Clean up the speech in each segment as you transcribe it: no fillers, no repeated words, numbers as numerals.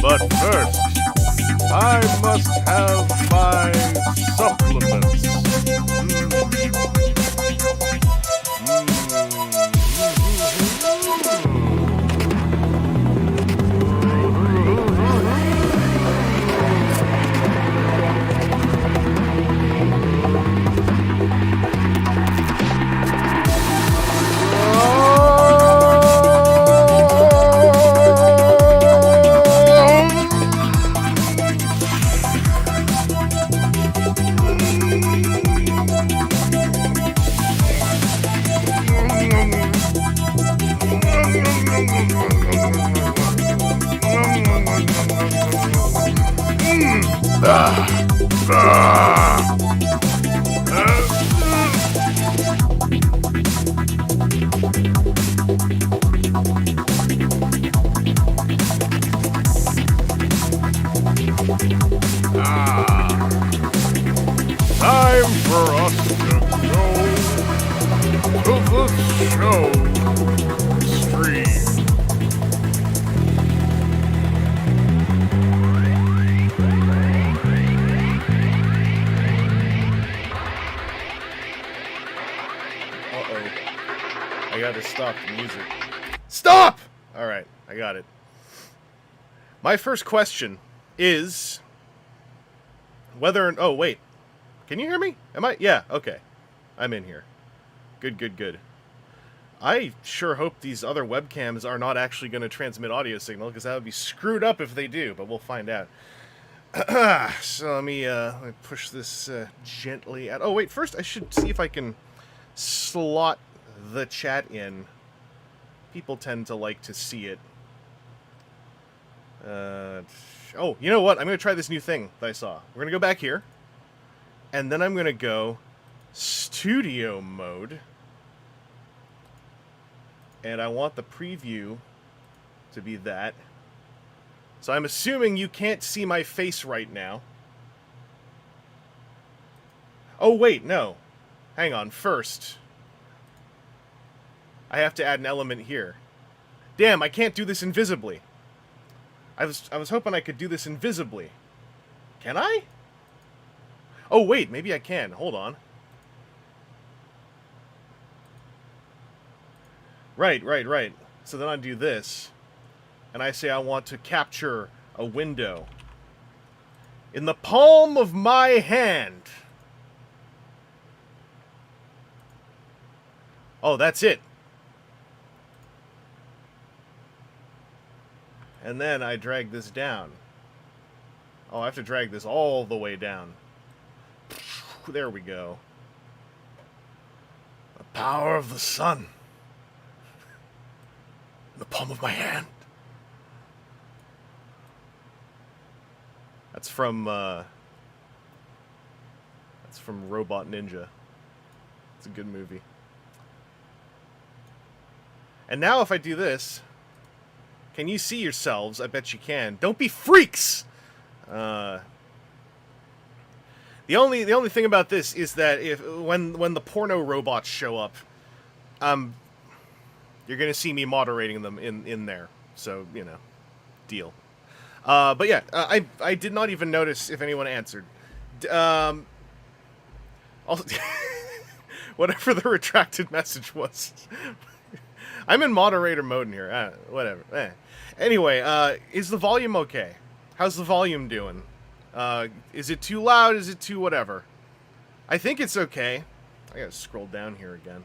But first, I must have my supplements. Time for us to go to the show stream. Uh-oh. I gotta stop the music. Stop! Alright, I got it. My first question is whether... Oh, wait. Can you hear me? Am I? Yeah, okay. I'm in here. Good, good, good. I sure hope these other webcams are not actually going to transmit audio signal, because that would be screwed up if they do, but we'll find out. So let me push this gently out. Oh, wait, first I should see if I can slot the chat in. People tend to like to see it. Oh, you know what? I'm going to try this new thing that I saw. We're going to go back here. And then I'm going to go studio mode. And I want the preview to be that. So I'm assuming you can't see my face right now. Oh, wait, no. Hang on, first. I have to add an element here. Damn, I can't do this invisibly. I was hoping I could do this invisibly. Can I? Oh, wait, maybe I can. Hold on. Right. So then I do this. And I say I want to capture a window. In the palm of my hand. Oh, that's it. And then I drag this down. Oh, I have to drag this all the way down. There we go. Power of the sun. In the palm of my hand. That's from Robot Ninja. It's a good movie. And now if I do this, can you see yourselves? I bet you can. Don't be freaks! The only thing about this is that when the porno robots show up, you're gonna see me moderating them in there. So, you know, deal. But yeah, I did not even notice if anyone answered. Also, whatever the retracted message was. I'm in moderator mode in here. Whatever. Anyway, is the volume okay? How's the volume doing? Is it too loud? Is it too whatever? I think it's okay. I gotta scroll down here again.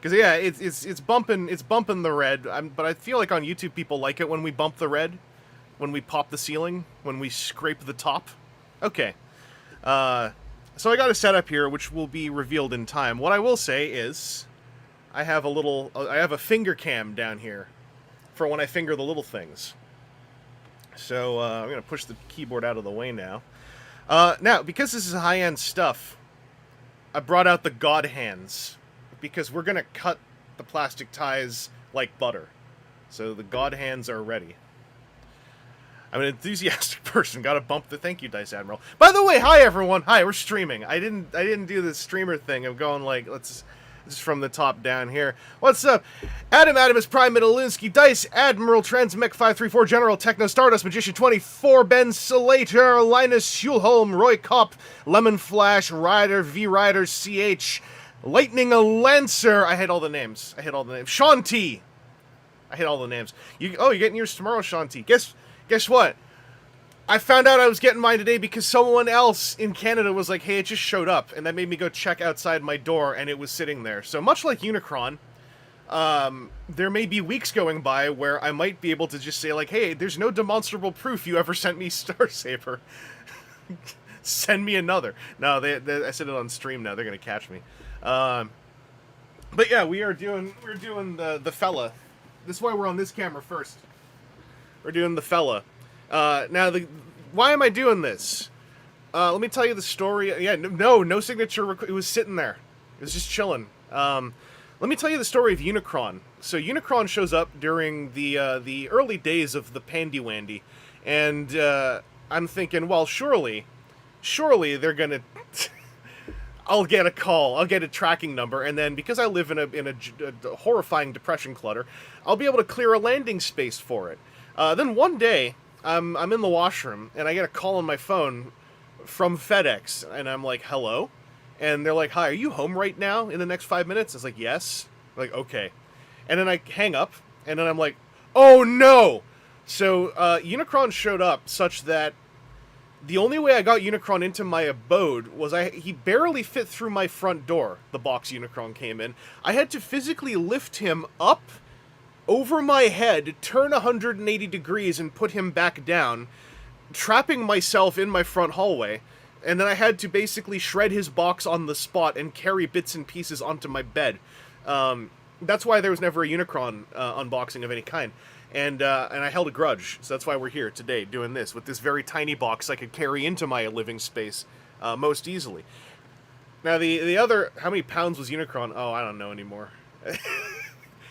Cause yeah, it's bumping the red. But I feel like on YouTube people like it when we bump the red, when we pop the ceiling, when we scrape the top. Okay. So I got a setup here, which will be revealed in time. What I will say is, I have a finger cam down here for when I finger the little things. So I'm gonna push the keyboard out of the way now. Now, because this is high-end stuff, I brought out the God hands because we're gonna cut the plastic ties like butter. So the God hands are ready. I'm an enthusiastic person. Gotta bump the thank you, Dice Admiral. By the way, hi everyone. Hi, we're streaming. I didn't do the streamer thing of going like this is from the top down here. What's up? Adam is Prime Midalinsky, Dice Admiral, Transmech 534, General Techno Stardust Magician 24, Ben Salater, Linus Schulholm, Roy Kopp, Lemon Flash, Ryder, V Rider, CH, Lightning Lancer. I hit all the names. Sean T. I hit all the names. You're getting yours tomorrow, Sean T. Guess what? I found out I was getting mine today because someone else in Canada was like, hey, it just showed up. And that made me go check outside my door, and it was sitting there. So much like Unicron, there may be weeks going by where I might be able to just say, like, hey, there's no demonstrable proof you ever sent me Star Saber. Send me another. No, I said it on stream now. They're going to catch me. But yeah, we're doing the fella. This is why we're on this camera first. We're doing the fella. Now, why am I doing this? Let me tell you the story. Yeah, no signature. It was sitting there. It was just chilling. Let me tell you the story of Unicron. So Unicron shows up during the early days of the Pandy Wandy, and I'm thinking, well, surely they're gonna. I'll get a call. I'll get a tracking number, and then because I live in a horrifying depression clutter, I'll be able to clear a landing space for it. Then one day, I'm in the washroom, and I get a call on my phone from FedEx, and I'm like, hello? And they're like, hi, are you home right now in the next 5 minutes? I was like, yes. I'm like, okay. And then I hang up, and then I'm like, oh no! So, Unicron showed up such that the only way I got Unicron into my abode was he barely fit through my front door, the box Unicron came in. I had to physically lift him up over my head, turn 180 degrees, and put him back down, trapping myself in my front hallway, and then I had to basically shred his box on the spot and carry bits and pieces onto my bed. That's why there was never a Unicron unboxing of any kind. And I held a grudge, so that's why we're here today doing this, with this very tiny box I could carry into my living space most easily. Now, the other... How many pounds was Unicron? Oh, I don't know anymore.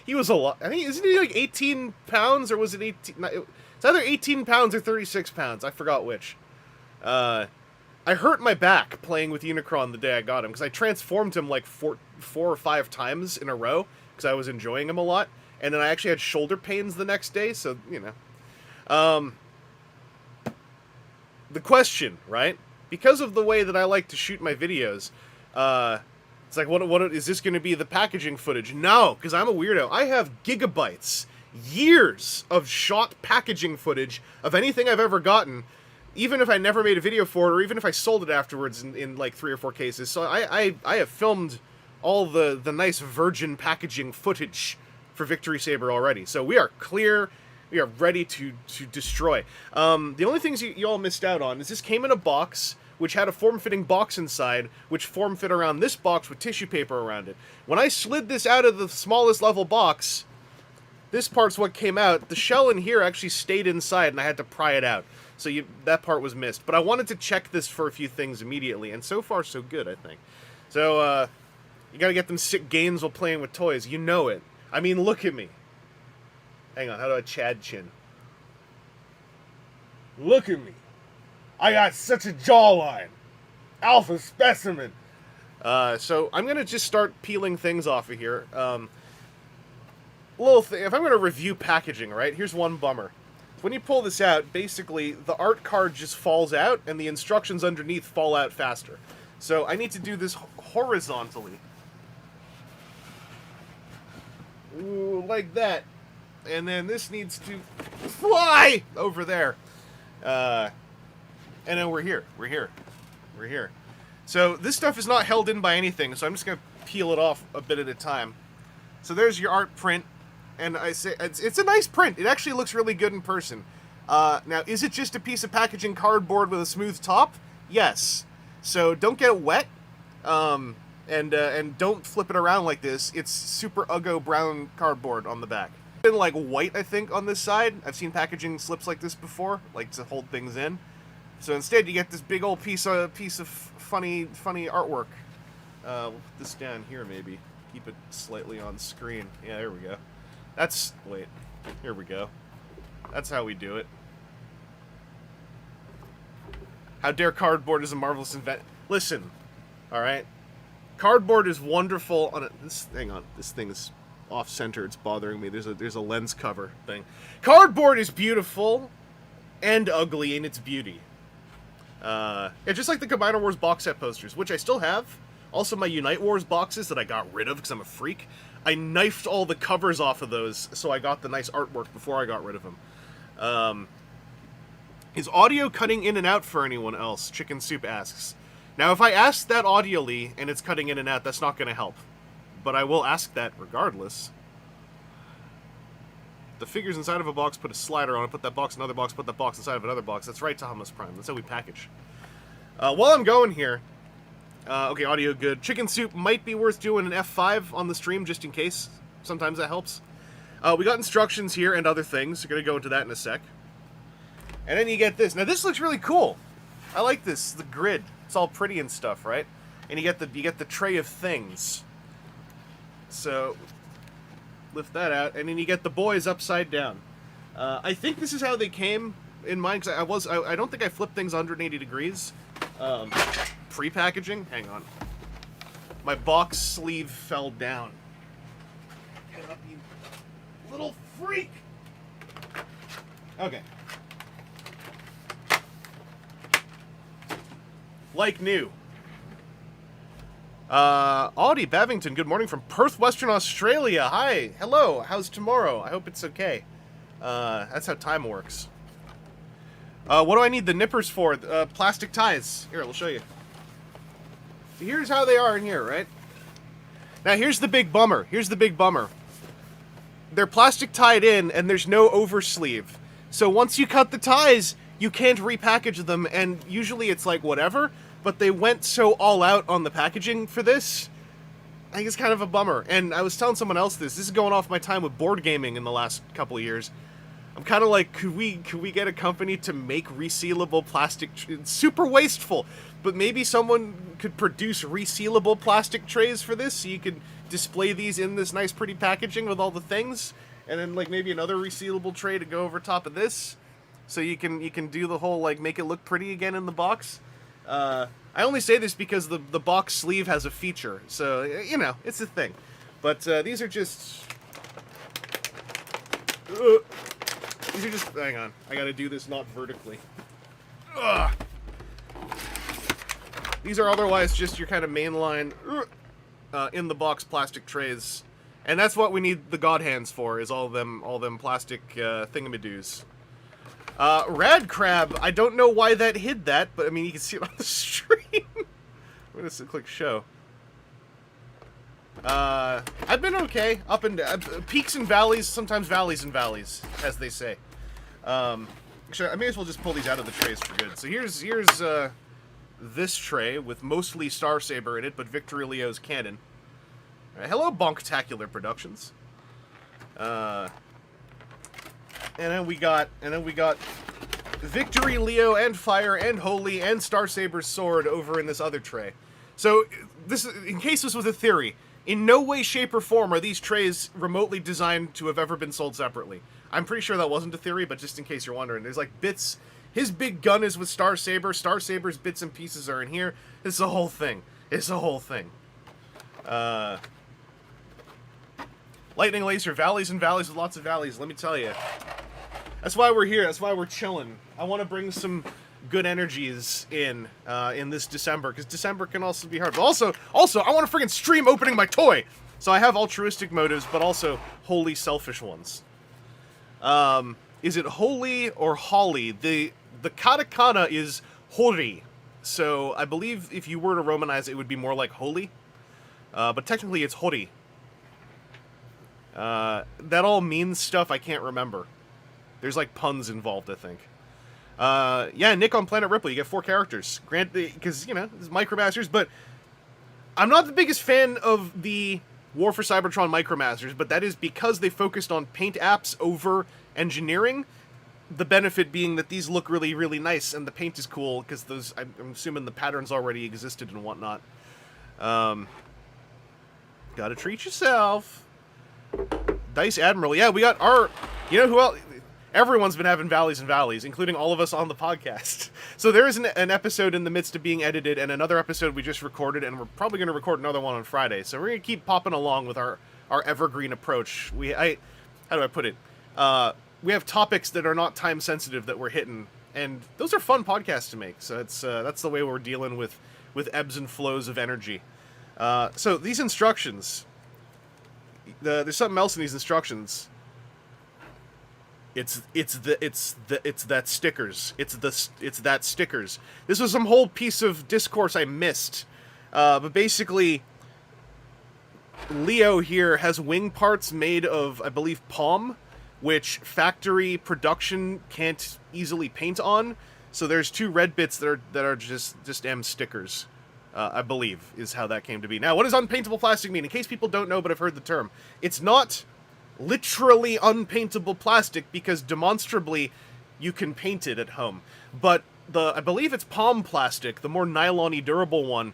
He was a lot. I think, isn't he like 18 pounds, or was it 18? It's either 18 pounds or 36 pounds. I forgot which. I hurt my back playing with Unicron the day I got him, because I transformed him like four or five times in a row, because I was enjoying him a lot. And then I actually had shoulder pains the next day, so, you know. The question, right? Because of the way that I like to shoot my videos, it's like, what is this going to be the packaging footage? No, because I'm a weirdo. I have gigabytes, years of shot packaging footage of anything I've ever gotten, even if I never made a video for it, or even if I sold it afterwards in like 3 or 4 cases. So I have filmed all the nice virgin packaging footage for Victory Saber already. So we are clear. We are ready to destroy. The only things you all missed out on is this came in a box which had a form-fitting box inside, which form-fit around this box with tissue paper around it. When I slid this out of the smallest level box, this part's what came out. The shell in here actually stayed inside, and I had to pry it out. So that part was missed. But I wanted to check this for a few things immediately, and so far so good, I think. So, you gotta get them sick gains while playing with toys. You know it. I mean, look at me. Hang on, how do I Chad chin? Look at me. I got such a jawline. Alpha specimen. So I'm going to just start peeling things off of here. Little thing, if I'm going to review packaging, right, here's one bummer. When you pull this out, basically, the art card just falls out, and the instructions underneath fall out faster. So I need to do this horizontally. Ooh, like that. And then this needs to fly over there. And then we're here. So this stuff is not held in by anything, so I'm just going to peel it off a bit at a time. So there's your art print, and I say it's a nice print. It actually looks really good in person. Now, is it just a piece of packaging cardboard with a smooth top? Yes. So don't get it wet, and don't flip it around like this. It's super uggo brown cardboard on the back. Been like white, I think, on this side. I've seen packaging slips like this before, like to hold things in. So instead, you get this big old piece of funny artwork. We'll put this down here, maybe. Keep it slightly on screen. Yeah, there we go. Wait, here we go. That's how we do it. How dare cardboard is a marvelous invention. Listen, all right? Cardboard is wonderful on hang on, this thing is off-center. It's bothering me. There's a lens cover thing. Cardboard is beautiful and ugly in its beauty. It's just like the Combiner Wars box set posters, which I still have. Also, my Unite Wars boxes that I got rid of because I'm a freak. I knifed all the covers off of those, so I got the nice artwork before I got rid of them. Is audio cutting in and out for anyone else? Chicken Soup asks. Now, if I ask that audioly and it's cutting in and out, that's not going to help. But I will ask that regardless. The figures inside of a box, put a slider on it, put that box in another box, put that box inside of another box. That's right, Thomas Prime. That's how we package. While I'm going here... okay, audio good. Chicken Soup might be worth doing an F5 on the stream, just in case. Sometimes that helps. We got instructions here and other things. We're going to go into that in a sec. And then you get this. Now, this looks really cool. I like this. The grid. It's all pretty and stuff, right? And you get the tray of things. So, lift that out. And then you get the boys upside down. I think this is how they came in mind, because I don't think I flipped things 180 degrees. Pre-packaging? Hang on. My box sleeve fell down. Get up, you little freak! Okay. Like new. Audie Bavington, good morning from Perth, Western Australia. Hi. Hello. How's tomorrow? I hope it's okay. That's how time works. What do I need the nippers for? Plastic ties. Here, I'll show you. Here's how they are in here, right? Now, here's the big bummer. They're plastic tied in, and there's no oversleeve. So once you cut the ties, you can't repackage them, and usually it's like whatever, but they went so all out on the packaging for this. I think it's kind of a bummer. And I was telling someone else this is going off my time with board gaming in the last couple of years. I'm kind of like, could we get a company to make resealable plastic? It's super wasteful, but maybe someone could produce resealable plastic trays for this, so you could display these in this nice, pretty packaging with all the things, and then like maybe another resealable tray to go over top of this, so you can do the whole like make it look pretty again in the box. I only say this because the box sleeve has a feature, so you know it's a thing. But these are just. These are just... Hang on. I gotta do this not vertically. Ugh. These are otherwise just your kind of mainline in-the-box plastic trays. And that's what we need the god hands for, is all them plastic thingamadoos. Rad Crab, I don't know why that hid that, but I mean, you can see it on the stream. I'm gonna click show. I've been okay, up and down, peaks and valleys, sometimes valleys and valleys, as they say. Actually, I may as well just pull these out of the trays for good. So here's this tray with mostly Star Saber in it, but Victory Leo's canon. Right, hello, Bonktacular Productions. And then we got Victory Leo and Fire and Holy and Star Saber's sword over in this other tray. So this, in case this was a theory, in no way, shape, or form are these trays remotely designed to have ever been sold separately. I'm pretty sure that wasn't a theory, but just in case you're wondering, there's like bits. His big gun is with Star Saber. Star Saber's bits and pieces are in here. It's a whole thing. It's a whole thing. Lightning Laser, valleys and valleys with lots of valleys, let me tell you. That's why we're here. That's why we're chilling. I want to bring some good energies in this December, because December can also be hard. But also, I want to freaking stream opening my toy. So I have altruistic motives, but also wholly selfish ones. Is it holy or holly? The katakana is hori. So I believe if you were to Romanize it, it would be more like holy. But technically it's hori. That all means stuff I can't remember. There's like puns involved, I think. Yeah, Nick on Planet Ripple, you get 4 characters. Granted, because, you know, it's Micromasters, but I'm not the biggest fan of the War for Cybertron Micromasters, but that is because they focused on paint apps over engineering. The benefit being that these look really, really nice, and the paint is cool, because those, I'm assuming the patterns already existed and whatnot. Gotta treat yourself. Dice Admiral, yeah, we got our, you know who else? Everyone's been having valleys and valleys, including all of us on the podcast. So there is an episode in the midst of being edited, and another episode we just recorded, and we're probably going to record another one on Friday. So we're going to keep popping along with our evergreen approach. How do I put it? We have topics that are not time sensitive that we're hitting, and those are fun podcasts to make. So that's the way we're dealing with ebbs and flows of energy. So these instructions, there's something else in these instructions. It's that stickers. It's that stickers. This was some whole piece of discourse I missed. But basically, Leo here has wing parts made of, I believe, palm, which factory production can't easily paint on. So there's 2 red bits that are just M stickers. I believe is how that came to be. Now, what does unpaintable plastic mean? In case people don't know, but have heard the term, it's not literally unpaintable plastic, because demonstrably you can paint it at home. But I believe it's palm plastic, the more nylon-y durable one,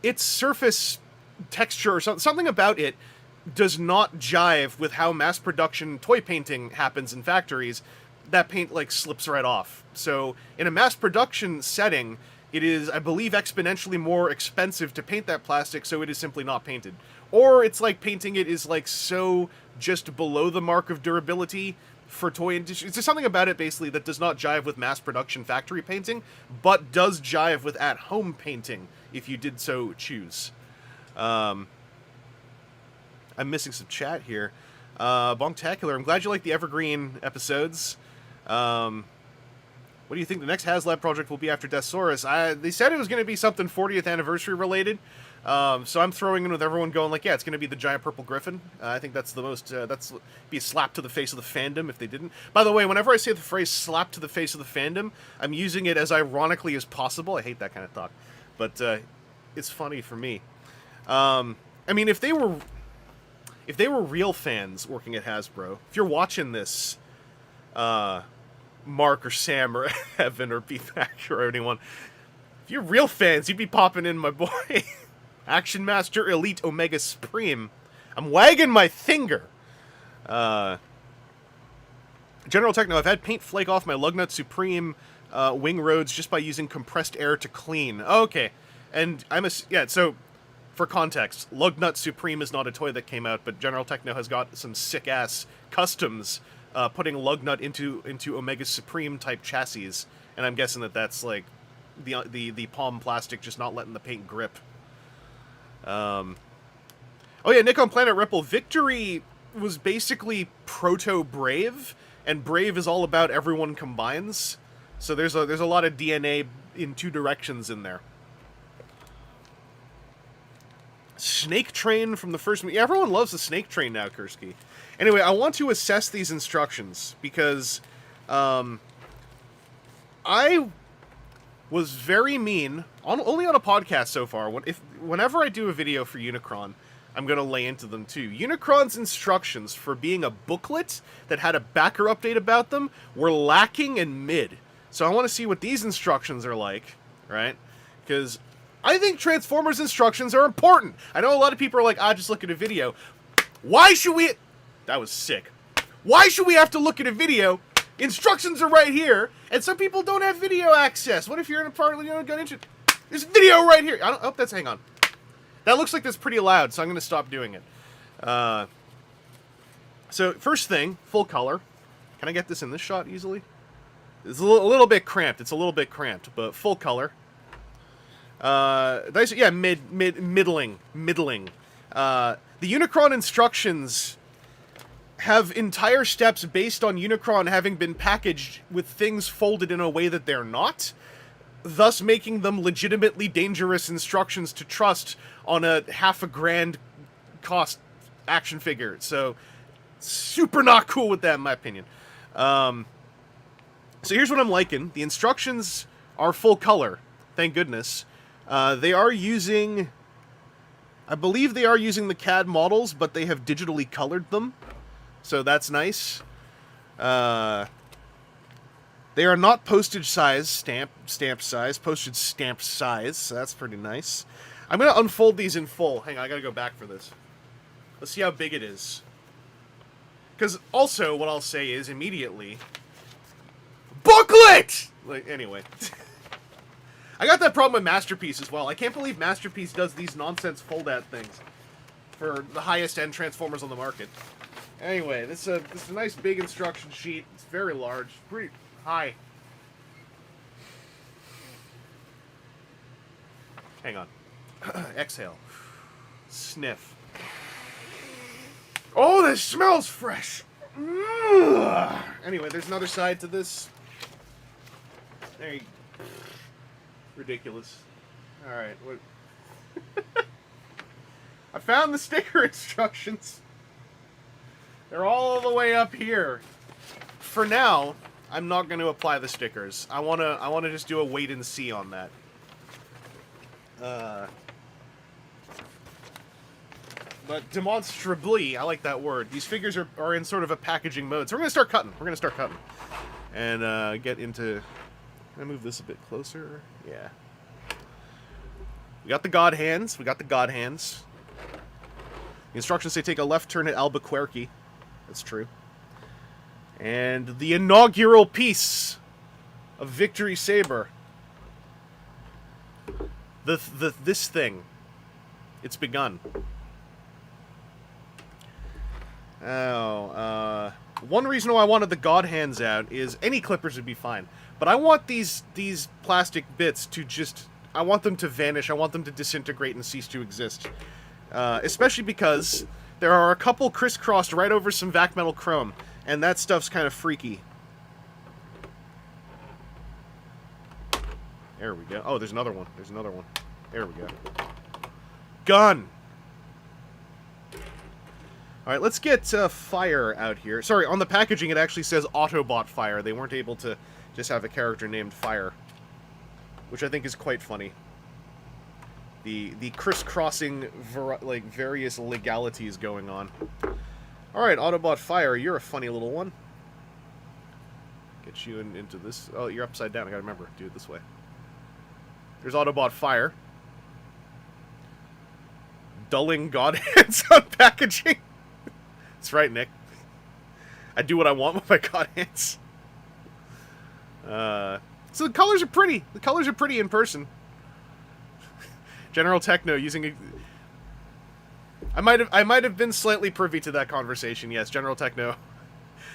its surface texture or something about it does not jive with how mass production toy painting happens in factories. That paint like slips right off. So in a mass production setting, it is, I believe, exponentially more expensive to paint that plastic, so it is simply not painted. Or it's like painting it is like so just below the mark of durability for toy industry. There's something about it basically that does not jive with mass production factory painting, but does jive with at-home painting if you did so choose. I'm missing some chat here. Bonktacular, I'm glad you like the Evergreen episodes. What do you think the next HasLab project will be after Deathsaurus? They said it was going to be something 40th anniversary related. So I'm throwing in with everyone going like, yeah, it's going to be the giant purple griffin. I think that's the most, that's be a slap to the face of the fandom if they didn't. By the way, whenever I say the phrase slap to the face of the fandom, I'm using it as ironically as possible. I hate that kind of talk, but it's funny for me. I mean, if they were real fans working at Hasbro, if you're watching this, Mark or Sam or Evan or Beefhack or anyone, if you're real fans, you'd be popping in, my boy. Action Master Elite Omega Supreme. I'm wagging my finger. General Techno, I've had paint flake off my Lugnut Supreme wing roads just by using compressed air to clean. Okay. And so for context, Lugnut Supreme is not a toy that came out, but General Techno has got some sick-ass customs putting Lugnut into Omega Supreme type chassis, and I'm guessing that's like the palm plastic just not letting the paint grip. Oh yeah, Nick on Planet Ripple. Victory was basically proto Brave, and Brave is all about everyone combines. So there's a lot of DNA in 2 directions in there. Snake Train from the first movie. Yeah, everyone loves the Snake Train now, Kursky. Anyway, I want to assess these instructions because I was very mean, only on a podcast so far. Whenever I do a video for Unicron, I'm going to lay into them too. Unicron's instructions for being a booklet that had a backer update about them were lacking and mid. So I want to see what these instructions are like, right? Because I think Transformers instructions are important. I know a lot of people are like, just look at a video. Why should we... That was sick. Why should we have to look at a video? Instructions are right here, and some people don't have video access. What if you're in a part, there's video right here. Hang on. That looks like that's pretty loud, so I'm going to stop doing it. So, first thing, full color. Can I get this in this shot easily? It's a little bit cramped. It's a little bit cramped, but full color. Yeah, middling. The Unicron instructions have entire steps based on Unicron having been packaged with things folded in a way that they're not, thus making them legitimately dangerous instructions to trust on a $500,000 cost action figure. So, super not cool with that, in my opinion. So here's what I'm liking. The instructions are full color, thank goodness. They are using... I believe they are using the CAD models, but they have digitally colored them. So that's nice. They are not postage size, stamp size, postage stamp size, so that's pretty nice. I'm going to unfold these in full. Hang on, I got to go back for this. Let's see how big it is. Because also, what I'll say is, immediately... Booklet! Like, anyway. I got that problem with Masterpiece as well. I can't believe Masterpiece does these nonsense fold-out things for the highest-end Transformers on the market. Anyway, this is a nice big instruction sheet. It's very large, pretty high. Hang on. Exhale. Sniff. Oh, this smells fresh! Ugh. Anyway, there's another side to this. There you go. Ridiculous. Alright, what... I found the sticker instructions. They're all the way up here. For now, I'm not going to apply the stickers. I want to just do a wait and see on that. But demonstrably, I like that word. These figures are in sort of a packaging mode. So we're going to start cutting. We're going to start cutting. And get into... Can I move this a bit closer? Yeah. We got the God Hands. The instructions say take a left turn at Albuquerque. That's true. And the inaugural piece of Victory Saber. This thing. It's begun. Oh, one reason why I wanted the God Hands out is any clippers would be fine. But I want these plastic bits to just... I want them to vanish. I want them to disintegrate and cease to exist. Especially because there are a couple crisscrossed right over some vac metal chrome, and that stuff's kind of freaky. There we go. Oh, there's another one. There we go. Gun! Alright, let's get Fire out here. Sorry, on the packaging it actually says Autobot Fire. They weren't able to just have a character named Fire. Which I think is quite funny. The crisscrossing, various legalities going on. Alright, Autobot Fire, you're a funny little one. Get you into this... Oh, you're upside down, I gotta remember. Do it this way. There's Autobot Fire. Dulling God Hands on packaging. That's right, Nick. I do what I want with my God Hands. So the colors are pretty. The colors are pretty in person. General Techno using a... I might have been slightly privy to that conversation. Yes, General Techno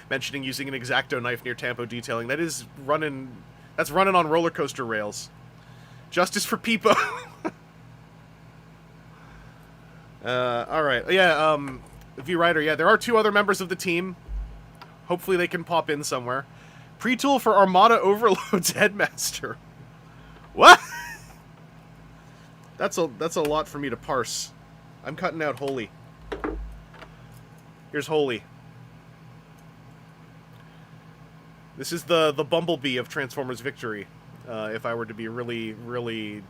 mentioning using an X-Acto knife near Tampo detailing. That's running on roller coaster rails. Justice for Peepo. All right. Yeah. V-Rider. Yeah, there are 2 other members of the team. Hopefully they can pop in somewhere. Pre-tool for Armada Overload's Headmaster. What? That's a lot for me to parse. I'm cutting out Holy. Here's Holy. This is the Bumblebee of Transformers Victory. if I were to be really, really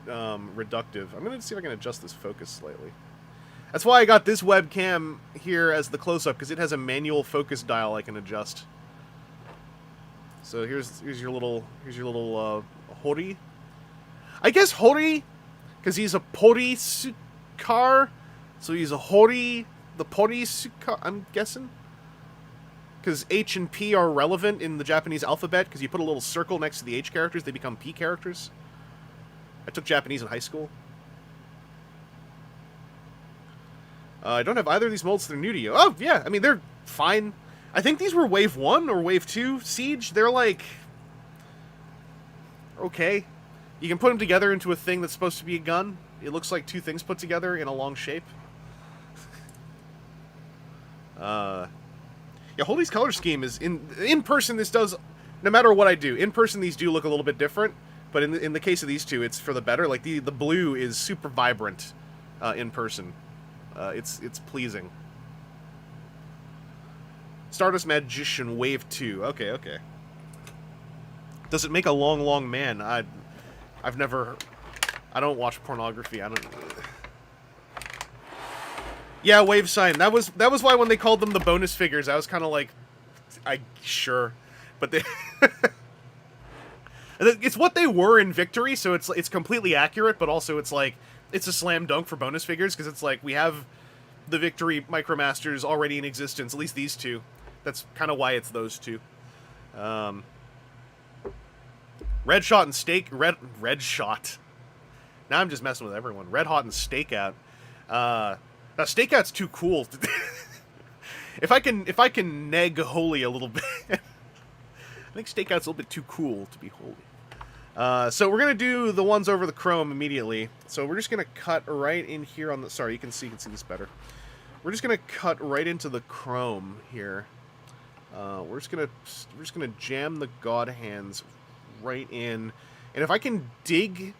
reductive. I'm going to see if I can adjust this focus slightly. That's why I got this webcam here as the close-up, because it has a manual focus dial I can adjust. So here's your little Hori. I guess Hori, because he's a Porisukar, so he's a Hori, the Porisukar, I'm guessing. Because H and P are relevant in the Japanese alphabet, because you put a little circle next to the H characters, they become P characters. I took Japanese in high school. I don't have either of these molds that are new to you. Oh, yeah, I mean, they're fine. I think these were Wave 1 or Wave 2 Siege. They're like... okay. You can put them together into a thing that's supposed to be a gun. It looks like two things put together in a long shape. Yeah, Holy's color scheme is... In person, this does... no matter what I do, in person, these do look a little bit different. But in the case of these two, it's for the better. Like, the blue is super vibrant in person. It's pleasing. Stardust Magician Wave 2. Okay, okay. Does it make a long, long man? I've never... I don't watch pornography. I don't... Yeah, Wave Sign. That was why when they called them the bonus figures, I was kind of like... sure. But they... It's what they were in Victory, so it's completely accurate, but also it's like... it's a slam dunk for bonus figures, because it's like, we have the Victory Micromasters already in existence, at least these two. That's kind of why it's those two. Red Shot and Stake... Red Shot. Now I'm just messing with everyone. Red Hot and Stakeout. Now, Stakeout's too cool. If I can neg Holy a little bit... I think Stakeout's a little bit too cool to be Holy. So we're going to do the ones over the chrome immediately. So we're just going to cut right in here on the... sorry, you can see this better. We're just going to cut right into the chrome here. We're just going to jam the God Hands right in. And if I can dig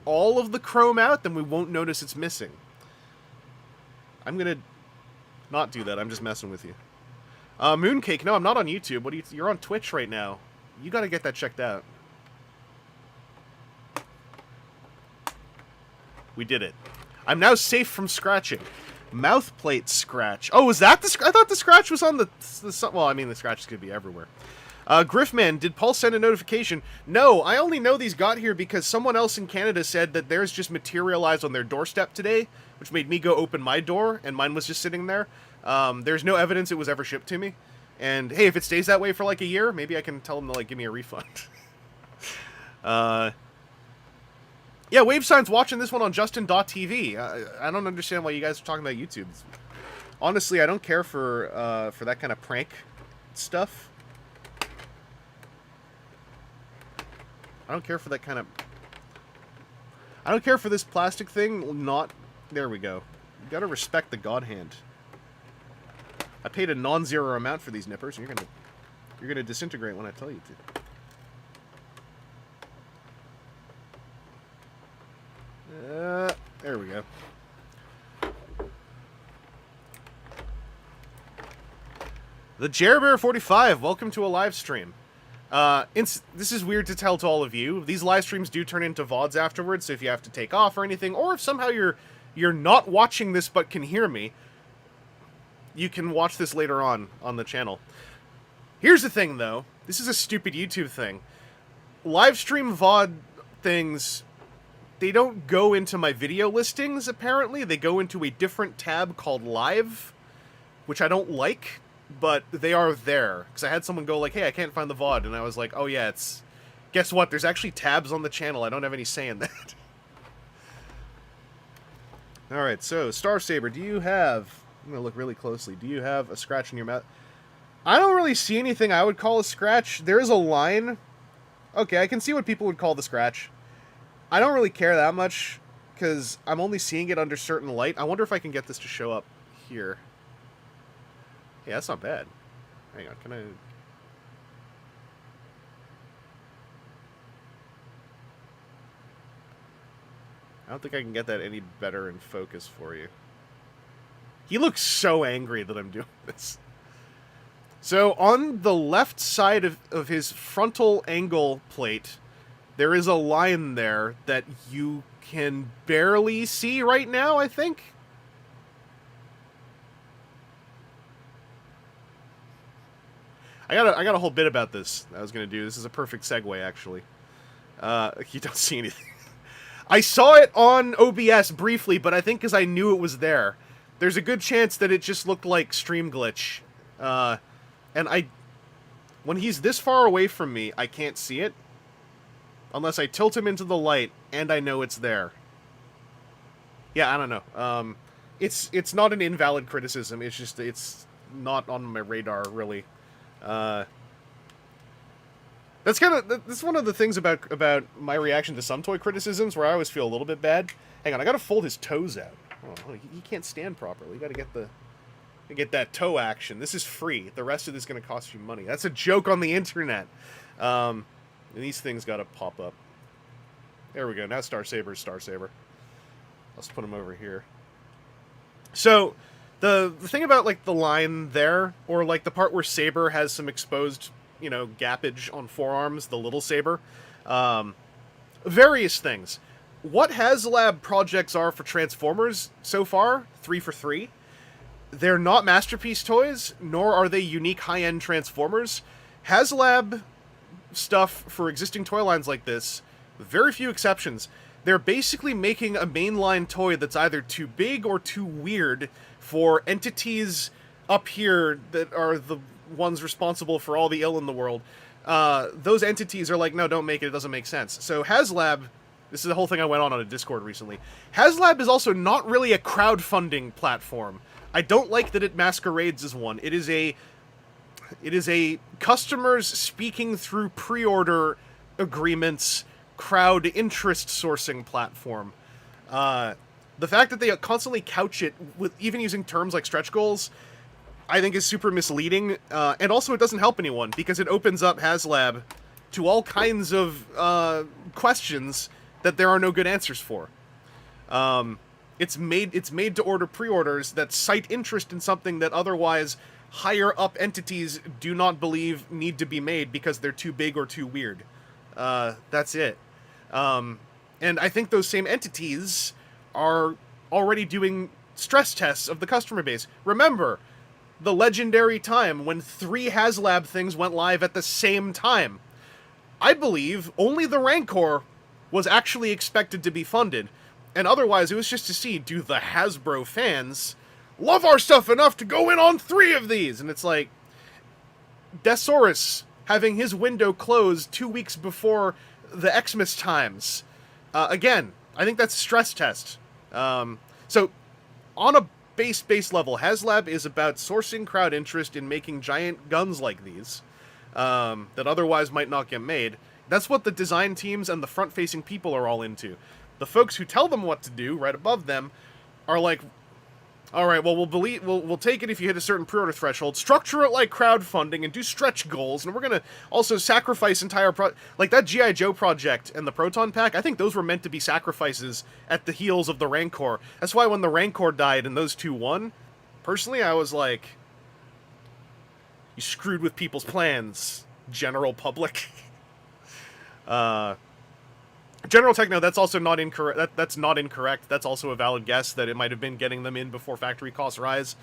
all of the chrome out, then we won't notice it's missing. I'm going to not do that. I'm just messing with you. Mooncake, no, I'm not on YouTube. What are you're on Twitch right now. You got to get that checked out. We did it. I'm now safe from scratching. Mouth plate scratch. Oh, was that the... I thought the scratch was on the... well, I mean, the scratches could be everywhere. Griffman, did Paul send a notification? No, I only know these got here because someone else in Canada said that theirs just materialized on their doorstep today, which made me go open my door, and mine was just sitting there. There's no evidence it was ever shipped to me. And, hey, if it stays that way for, like, a year, maybe I can tell them to, like, give me a refund. Yeah, Wavesign's watching this one on Justin.tv. I don't understand why you guys are talking about YouTube. Honestly, I don't care for that kind of prank stuff. I don't care for that kind of... I don't care for this plastic thing. Not... there we go. You gotta respect the God Hand. I paid a non-zero amount for these nippers, and you're gonna disintegrate when I tell you to. There we go. The Jerbear45, welcome to a live stream. This is weird to tell to all of you. These live streams do turn into VODs afterwards, so if you have to take off or anything, or if somehow you're not watching this but can hear me, you can watch this later on the channel. Here's the thing, though. This is a stupid YouTube thing. Live stream VOD things... they don't go into my video listings, apparently. They go into a different tab called Live, which I don't like, but they are there. Because I had someone go like, hey, I can't find the VOD, and I was like, oh yeah, it's... guess what? There's actually tabs on the channel. I don't have any say in that. Alright, so, Star Saber, do you have... I'm going to look really closely. Do you have a scratch in your mouth? I don't really see anything I would call a scratch. There is a line. Okay, I can see what people would call the scratch. I don't really care that much, because I'm only seeing it under certain light. I wonder if I can get this to show up here. Yeah, that's not bad. Hang on, can I... I don't think I can get that any better in focus for you. He looks so angry that I'm doing this. So, on the left side of his frontal angle plate, there is a line there that you can barely see right now, I think. I got a whole bit about this I was going to do. This is a perfect segue, actually. You don't see anything. I saw it on OBS briefly, but I think because I knew it was there. There's a good chance that it just looked like stream glitch. And when he's this far away from me, I can't see it. Unless I tilt him into the light, and I know it's there. Yeah, I don't know. It's not an invalid criticism, it's just, it's not on my radar, really. That's one of the things about my reaction to some toy criticisms, where I always feel a little bit bad. Hang on, I gotta fold his toes out. Oh, he can't stand properly. You gotta get that toe action. This is free. The rest of this is gonna cost you money. That's a joke on the internet. And these things gotta pop up. There we go. Now Star Saber's Star Saber. Let's put him over here. So, the thing about, like, the line there, or, like, the part where Saber has some exposed, you know, gappage on forearms, the Little Saber, various things. What HasLab projects are for Transformers so far, 3 for 3, they're not masterpiece toys, nor are they unique high-end Transformers. HasLab stuff for existing toy lines like this, with very few exceptions, they're basically making a mainline toy that's either too big or too weird for entities up here that are the ones responsible for all the ill in the world. Those entities are like, no, don't make it, it doesn't make sense. So HasLab, this is the whole thing I went on a Discord recently, HasLab is also not really a crowdfunding platform. I don't like that it masquerades as one. It is a customers speaking through pre-order agreements, crowd interest sourcing platform. The fact that they constantly couch it with even using terms like stretch goals, I think is super misleading, and also it doesn't help anyone, because it opens up HasLab to all kinds of questions that there are no good answers for. It's made to order pre-orders that cite interest in something that otherwise higher up entities do not believe need to be made because they're too big or too weird. That's it. And I think those same entities are already doing stress tests of the customer base. Remember the legendary time when 3 HasLab things went live at the same time. I believe only the Rancor was actually expected to be funded, and otherwise it was just to see, do the Hasbro fans love our stuff enough to go in on 3 of these? And it's like, Desaurus having his window closed 2 weeks before the Xmas times. Again, I think that's a stress test. So, on a base level, HasLab is about sourcing crowd interest in making giant guns like these, that otherwise might not get made. That's what the design teams and the front-facing people are all into. The folks who tell them what to do, right above them, are like, alright, well, we'll take it if you hit a certain pre-order threshold, structure it like crowdfunding, and do stretch goals, and we're gonna also sacrifice entire like that G.I. Joe project and the Proton Pack, I think those were meant to be sacrifices at the heels of the Rancor. That's why when the Rancor died and those 2 won, personally, I was like, you screwed with people's plans, general public. General Techno, that's also not incorrect. That's not incorrect. That's also a valid guess that it might have been getting them in before factory costs rise.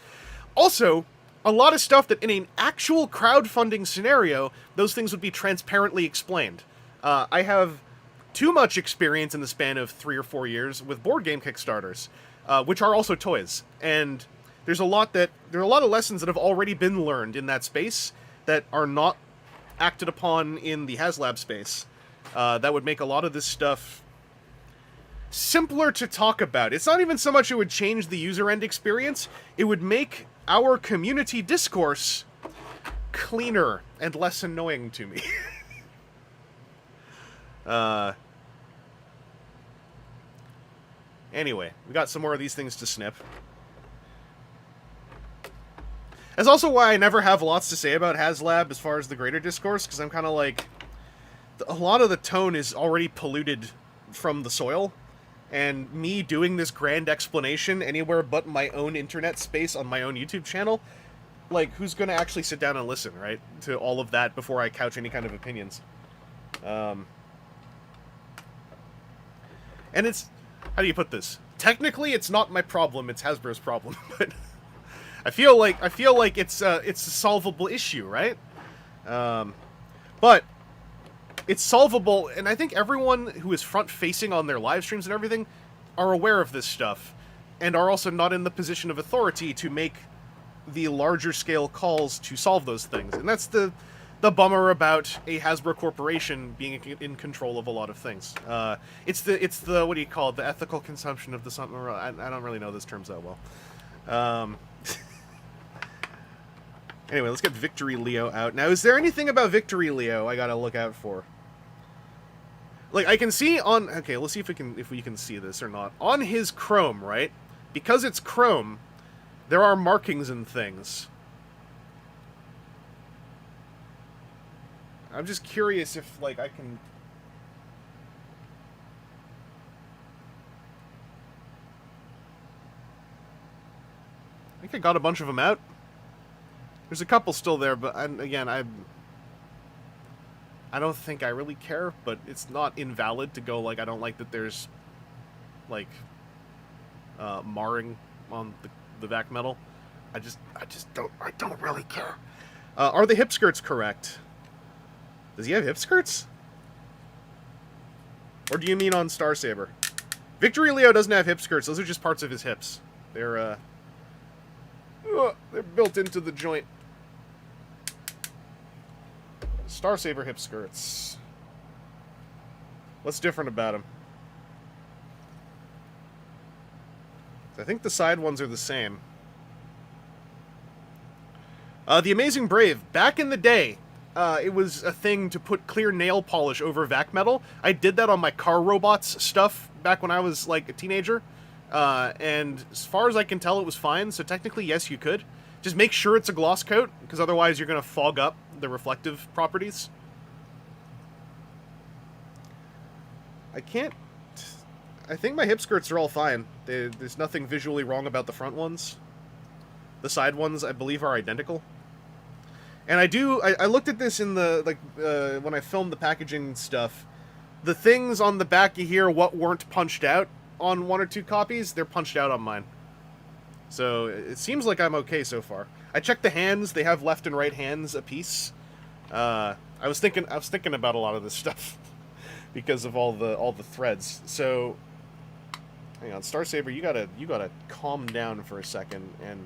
Also, a lot of stuff that in an actual crowdfunding scenario, those things would be transparently explained. I have too much experience in the span of 3 or 4 years with board game Kickstarters, which are also toys. And there are a lot of lessons that have already been learned in that space that are not acted upon in the HasLab space. That would make a lot of this stuff simpler to talk about. It's not even so much it would change the user-end experience, it would make our community discourse cleaner and less annoying to me. Anyway, we got some more of these things to snip. That's also why I never have lots to say about HasLab as far as the greater discourse, because I'm kind of like, a lot of the tone is already polluted from the soil, and me doing this grand explanation anywhere but my own internet space on my own YouTube channel, like, who's going to actually sit down and listen, right, to all of that before I couch any kind of opinions? And it's... How do you put this? Technically, it's not my problem, it's Hasbro's problem, but... I feel like it's a solvable issue, right? But it's solvable, and I think everyone who is front-facing on their live streams and everything are aware of this stuff, and are also not in the position of authority to make the larger-scale calls to solve those things. And that's the bummer about a Hasbro corporation being in control of a lot of things. It's the what do you call it? The ethical consumption of the something. I don't really know those terms that well. Anyway, let's get Victory Leo out. Now, is there anything about Victory Leo I gotta look out for? Like, I can see on... Okay, let's see if we can see this or not. On his chrome, right? Because it's chrome, there are markings and things. I'm just curious if, like, I can... I think I got a bunch of them out. There's a couple still there, but again, I don't think I really care, but it's not invalid to go, like, I don't like that there's, like, marring on the back metal. I don't really care. Are the hip skirts correct? Does he have hip skirts? Or do you mean on Star Saber? Victory Leo doesn't have hip skirts. Those are just parts of his hips. They're built into the joint. Star Saber hip skirts. What's different about them? I think the side ones are the same. The Amazing Brave. Back in the day, it was a thing to put clear nail polish over vac metal. I did that on my car robots stuff back when I was, like, a teenager. And as far as I can tell, it was fine. So technically, yes, you could. Just make sure it's a gloss coat, because otherwise you're going to fog up the reflective properties. I think my hip skirts are all fine. There's nothing visually wrong about the front ones. The side ones, I believe, are identical. And I looked at this in the, like, when I filmed the packaging stuff. The things on the back of here, what weren't punched out on one or two copies, they're punched out on mine. So it seems like I'm okay so far. I checked the hands; they have left and right hands apiece. I was thinking about a lot of this stuff because of all the threads. So hang on, Star Saber, you gotta calm down for a second and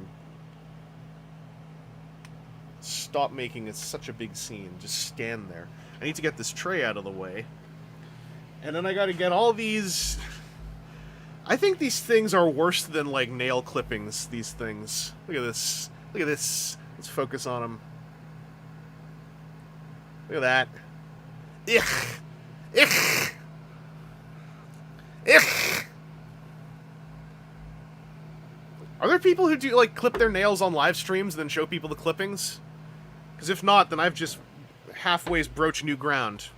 stop making it such a big scene. Just stand there. I need to get this tray out of the way, and then I gotta get all these. I think these things are worse than, like, nail clippings, these things. Look at this. Look at this. Let's focus on them. Look at that. Ich! Ich! Ich! Are there people who do, like, clip their nails on live streams and then show people the clippings? Because if not, then I've just halfways broached new ground.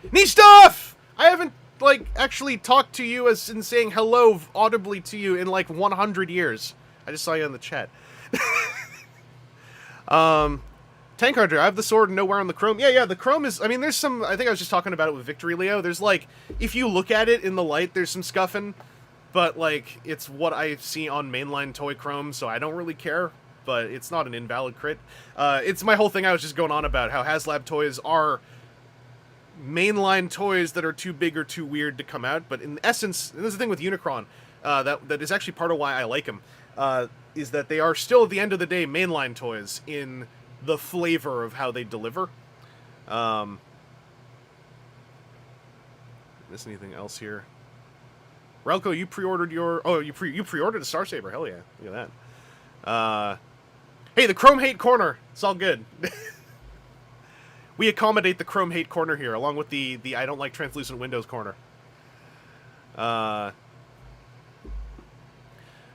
Neat stuff! I haven't, like, actually talked to you as in saying hello audibly to you in, like, 100 years. I just saw you in the chat. Tank Hunter, I have the sword and nowhere on the chrome. Yeah, the chrome is, I mean, there's some, I think I was just talking about it with Victory Leo. There's, like, if you look at it in the light, there's some scuffing, but, like, it's what I see on mainline toy chrome, so I don't really care, but it's not an invalid crit. It's my whole thing I was just going on about, how HasLab toys are mainline toys that are too big or too weird to come out, but in essence, and this is the thing with Unicron, that is actually part of why I like them, is that they are still, at the end of the day, mainline toys in the flavor of how they deliver. Miss anything else here? Relco, you pre-ordered your... Oh, you pre-ordered a Star Saber. Hell yeah. Look at that. Hey, the Chrome Hate Corner. It's all good. We accommodate the Chrome Hate Corner here, along with the I don't like translucent windows corner. And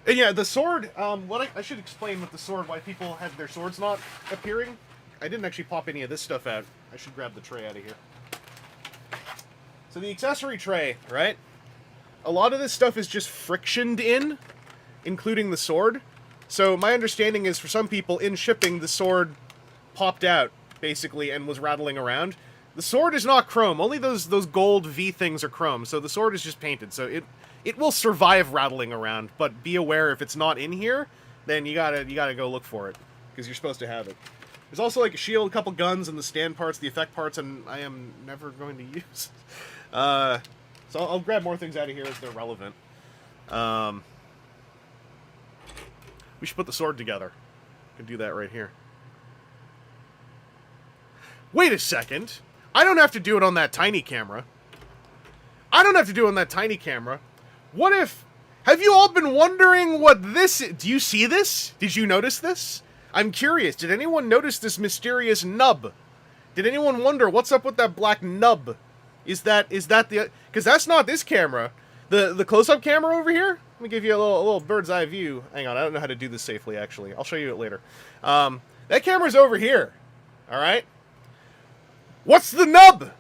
yeah, the sword, what I should explain with the sword, why people have their swords not appearing. I didn't actually pop any of this stuff out. I should grab the tray out of here. So the accessory tray, right? A lot of this stuff is just frictioned in, including the sword. So my understanding is for some people, in shipping, the sword popped out, basically, and was rattling around. The sword is not chrome. Only those gold V things are chrome. So the sword is just painted. So it will survive rattling around. But be aware, if it's not in here, then you gotta go look for it, because you're supposed to have it. There's also like a shield, a couple guns, and the stand parts, the effect parts, and I am never going to use. So I'll grab more things out of here as they're relevant. We should put the sword together. I can do that right here. Wait a second. I don't have to do it on that tiny camera. I don't have to do it on that tiny camera. What if... Have you all been wondering what this is? Do you see this? Did you notice this? I'm curious. Did anyone notice this mysterious nub? Did anyone wonder what's up with that black nub? Is that the... Because that's not this camera. The close-up camera over here? Let me give you a little bird's eye view. Hang on, I don't know how to do this safely, actually. I'll show you it later. That camera's over here. Alright? What's the nub?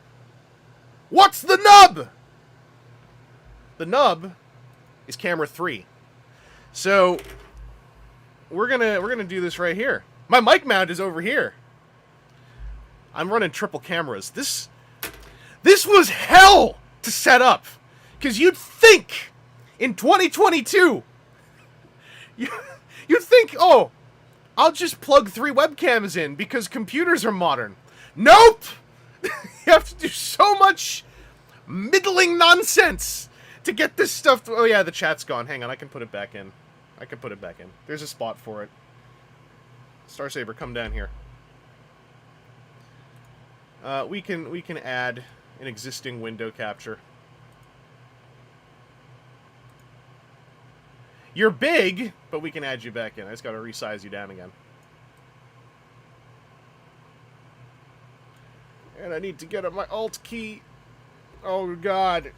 What's the nub? The nub is camera 3. So we're gonna do this right here. My mic mount is over here. I'm running triple cameras. This was hell to set up, because you'd think in 2022 you'd think, oh, I'll just plug 3 webcams in because computers are modern. Nope. You have to do so much middling nonsense to get this stuff to... Oh yeah, the chat's gone. Hang on, I can put it back in. I can put it back in. There's a spot for it. Star Saber, come down here. We can add an existing window capture. You're big, but we can add you back in. I just gotta resize you down again. And I need to get up my Alt key. Oh, God.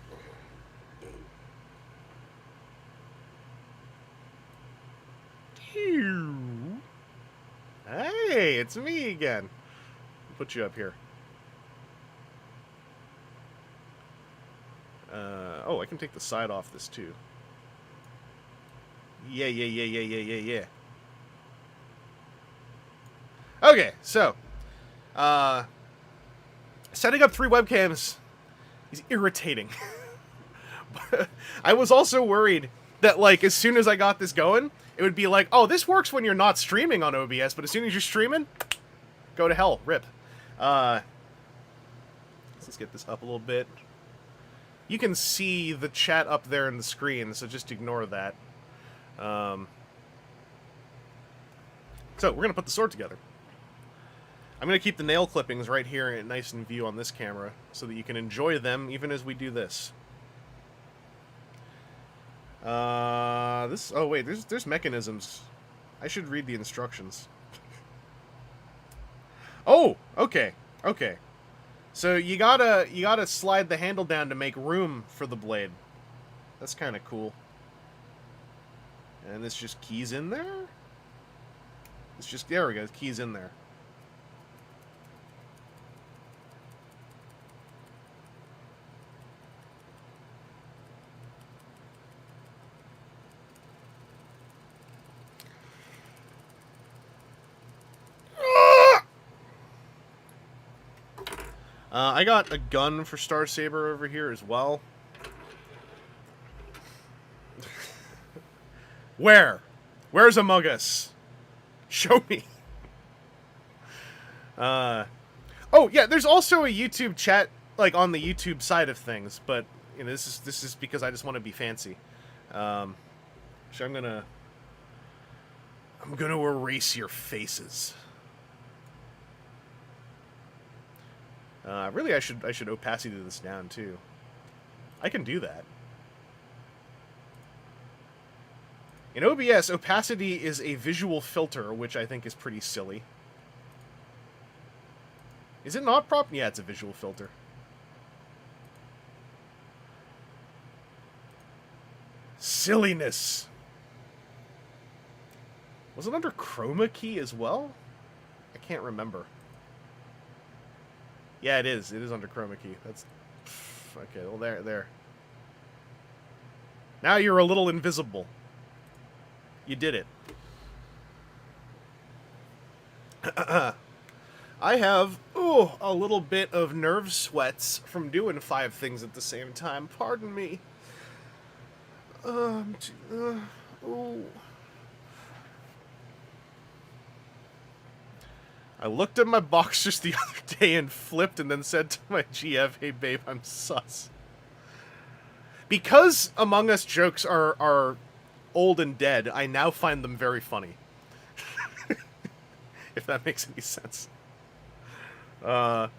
Hey, it's me again. I'll put you up here. Oh, I can take the side off this, too. Yeah. Okay, so. Setting up 3 webcams is irritating. I was also worried that, like, as soon as I got this going, it would be like, oh, this works when you're not streaming on OBS, but as soon as you're streaming, go to hell, rip. Let's get this up a little bit. You can see the chat up there in the screen, so just ignore that. So, we're going to put the sword together. I'm going to keep the nail clippings right here nice in view on this camera, so that you can enjoy them even as we do this. Oh wait, there's mechanisms. I should read the instructions. Oh, okay. So you gotta slide the handle down to make room for the blade. That's kind of cool. And this just keys in there? It's just, there we go, keys in there. I got a gun for Star Saber over here as well. Where? Where's Among Us? Show me. Oh, yeah, there's also a YouTube chat, like, on the YouTube side of things, but, you know, this is because I just want to be fancy. So I'm gonna erase your faces. Really, I should opacity this down, too. I can do that. In OBS, opacity is a visual filter, which I think is pretty silly. Is it not prop? Yeah, it's a visual filter. Silliness. Was it under chroma key as well? I can't remember. Yeah, it is. It is under chroma key. That's... Okay, well, there. Now you're a little invisible. You did it. I have... Oh, a little bit of nerve sweats from doing 5 things at the same time. Pardon me. Oh. I looked at my boxers the other day and flipped and then said to my GF, hey babe, I'm sus. Because Among Us jokes are old and dead, I now find them very funny. If that makes any sense. So,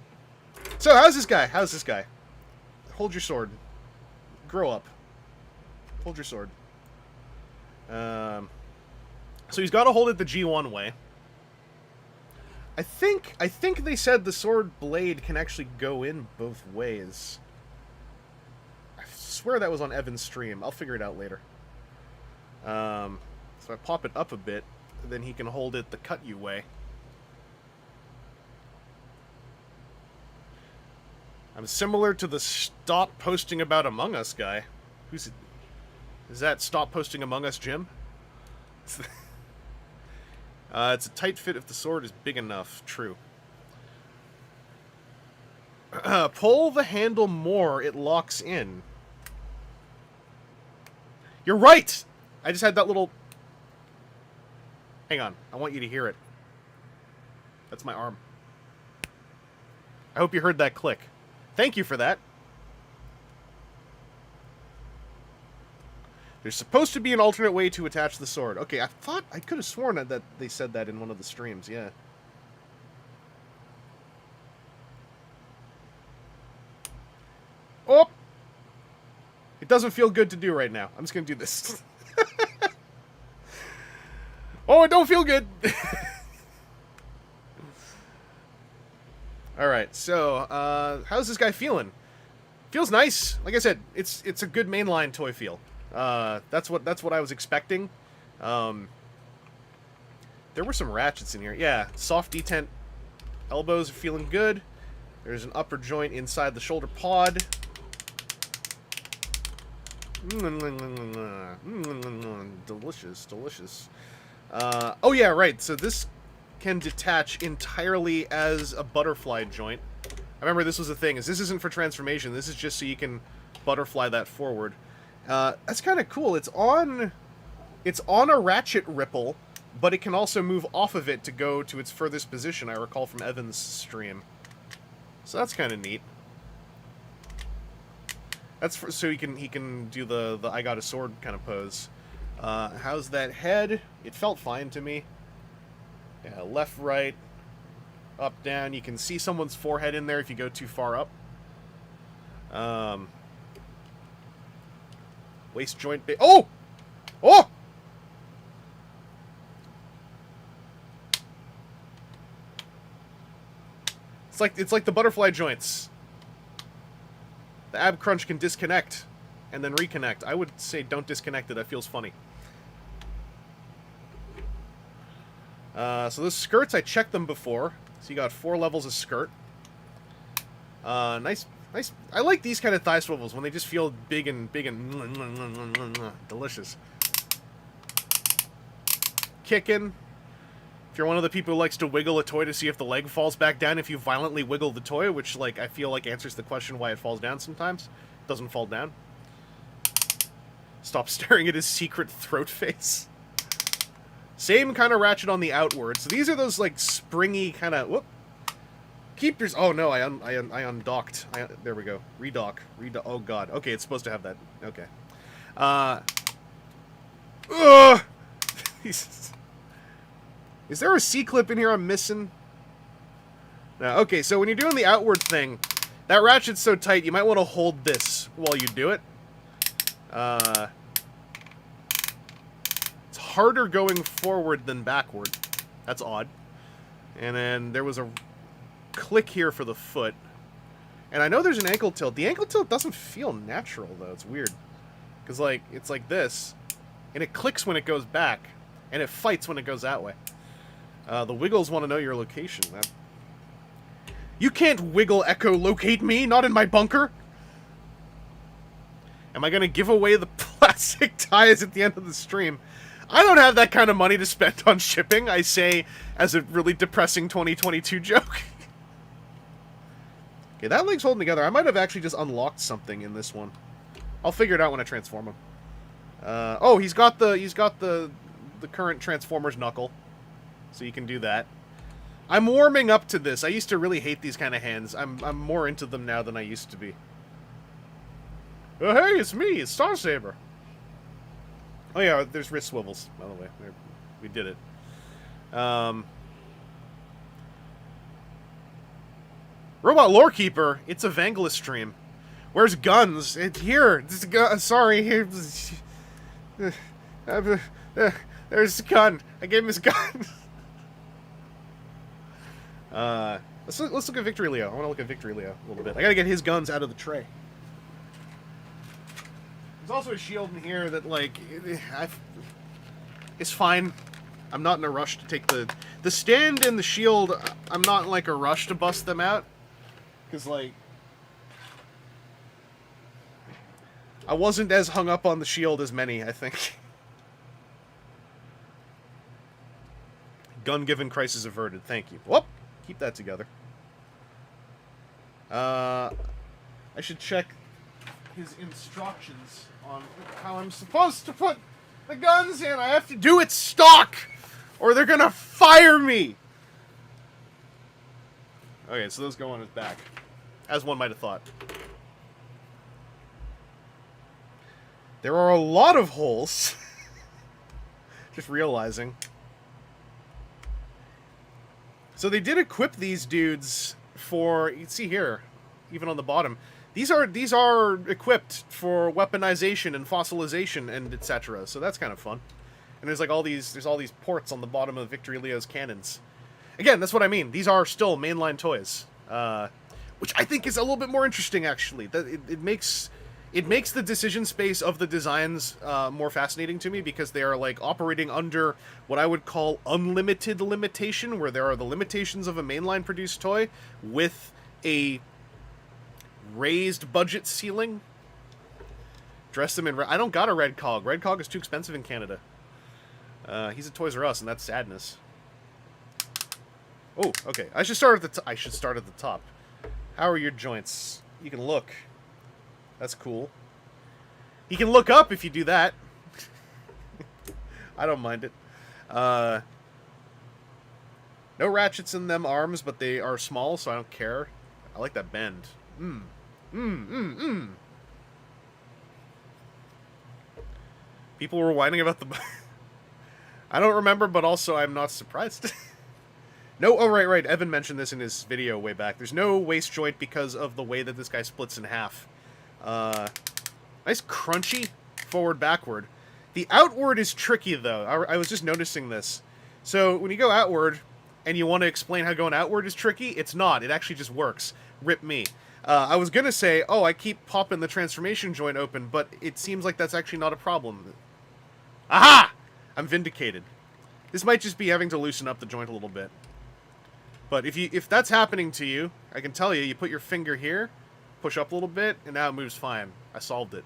how's this guy? How's this guy? Hold your sword. Grow up. Hold your sword. So he's got to hold it the G1 way. I think they said the sword blade can actually go in both ways. I swear that was on Evan's stream. I'll figure it out later. So I pop it up a bit, then he can hold it the cut you way. I'm similar to the stop posting about Among Us guy. Who's it? Is that stop posting Among Us Jim? It's a tight fit if the sword is big enough. True. Pull the handle more, it locks in. You're right! I just had that little... Hang on. I want you to hear it. That's my arm. I hope you heard that click. Thank you for that. There's supposed to be an alternate way to attach the sword. Okay, I could have sworn that they said that in one of the streams, yeah. Oh! It doesn't feel good to do right now. I'm just gonna do this. Oh, it don't feel good! Alright, so, how's this guy feeling? Feels nice. Like I said, it's a good mainline toy feel. That's what I was expecting. There were some ratchets in here. Yeah, soft detent. Elbows are feeling good. There's an upper joint inside the shoulder pod. Delicious, delicious. Oh yeah, right. So this can detach entirely as a butterfly joint. I remember this was a thing. This isn't for transformation. This is just so you can butterfly that forward. That's kind of cool. It's on a ratchet ripple, but it can also move off of it to go to its furthest position, I recall from Evan's stream. So that's kind of neat. That's so he can do the I got a sword kind of pose. How's that head? It felt fine to me. Yeah, left, right, up, down. You can see someone's forehead in there if you go too far up. Waist joint. Oh! Oh! It's like the butterfly joints. The ab crunch can disconnect and then reconnect. I would say don't disconnect it. That feels funny. So those skirts, I checked them before. So you got 4 levels of skirt. Nice. I like these kind of thigh swivels when they just feel big and delicious. Kicking. If you're one of the people who likes to wiggle a toy to see if the leg falls back down, if you violently wiggle the toy, which like I feel like answers the question why it falls down sometimes, it doesn't fall down. Stop staring at his secret throat face. Same kind of ratchet on the outward. So these are those like springy kind of whoop. Keep your... Oh, no, I undocked. There we go. Redock. Oh, God. Okay, it's supposed to have that. Okay. Is there a C-clip in here I'm missing? No, okay, so when you're doing the outward thing, that ratchet's so tight, you might want to hold this while you do it. It's harder going forward than backward. That's odd. And then there was a... click here for the foot. And I know there's an ankle tilt. The ankle tilt doesn't feel natural, though. It's weird. Because, like, it's like this. And it clicks when it goes back. And it fights when it goes that way. The wiggles want to know your location. You can't wiggle echolocate me! Not in my bunker! Am I going to give away the plastic ties at the end of the stream? I don't have that kind of money to spend on shipping, I say, as a really depressing 2022 joke. Okay, that leg's holding together. I might have actually just unlocked something in this one. I'll figure it out when I transform him. Oh, he's got the current Transformers knuckle, so you can do that. I'm warming up to this. I used to really hate these kind of hands. I'm more into them now than I used to be. Oh, hey, it's me. It's Star Saber. Oh, yeah, there's wrist swivels, by the way. We did it. Robot Lorekeeper. It's a Vangelis stream. Where's guns? It's here. Sorry. There's a gun. I gave him his gun. Let's look at Victory Leo. I want to look at Victory Leo a little bit. I gotta get his guns out of the tray. There's also a shield in here that, like, it's fine. I'm not in a rush to take the stand and the shield. I'm not in, like, a rush to bust them out. Because, like, I wasn't as hung up on the shield as many, I think. Gun given, crisis averted. Thank you. Whoop! Keep that together. I should check his instructions on how I'm supposed to put the guns in. I have to do it stock, or they're gonna fire me! Okay, so those go on his back. As one might have thought. There are a lot of holes. Just realizing. So they did equip these dudes for, you can see here, even on the bottom, these are equipped for weaponization and fossilization and etc. So that's kind of fun. And there's like all these ports on the bottom of Victory Leo's cannons. Again, that's what I mean. These are still mainline toys, which I think is a little bit more interesting actually. That it makes the decision space of the designs more fascinating to me, because they are like operating under what I would call unlimited limitation, where there are the limitations of a mainline produced toy with a raised budget ceiling. Dress them in red. I don't got a red cog. Red cog is too expensive in Canada. He's a Toys R Us, and that's sadness. Oh, okay. I should start at the top. How are your joints? You can look. That's cool. You can look up if you do that. I don't mind it. No ratchets in them arms, but they are small, so I don't care. I like that bend. People were whining about the... I don't remember, but also I'm not surprised. No, oh, right. Evan mentioned this in his video way back. There's no waist joint because of the way that this guy splits in half. Nice crunchy forward-backward. The outward is tricky, though. I was just noticing this. So, when you go outward, and you want to explain how going outward is tricky, it's not. It actually just works. Rip me. I was gonna say, oh, I keep popping the transformation joint open, but it seems like that's actually not a problem. Aha! I'm vindicated. This might just be having to loosen up the joint a little bit. But if that's happening to you, I can tell you, you put your finger here, push up a little bit, and now it moves fine. I solved it.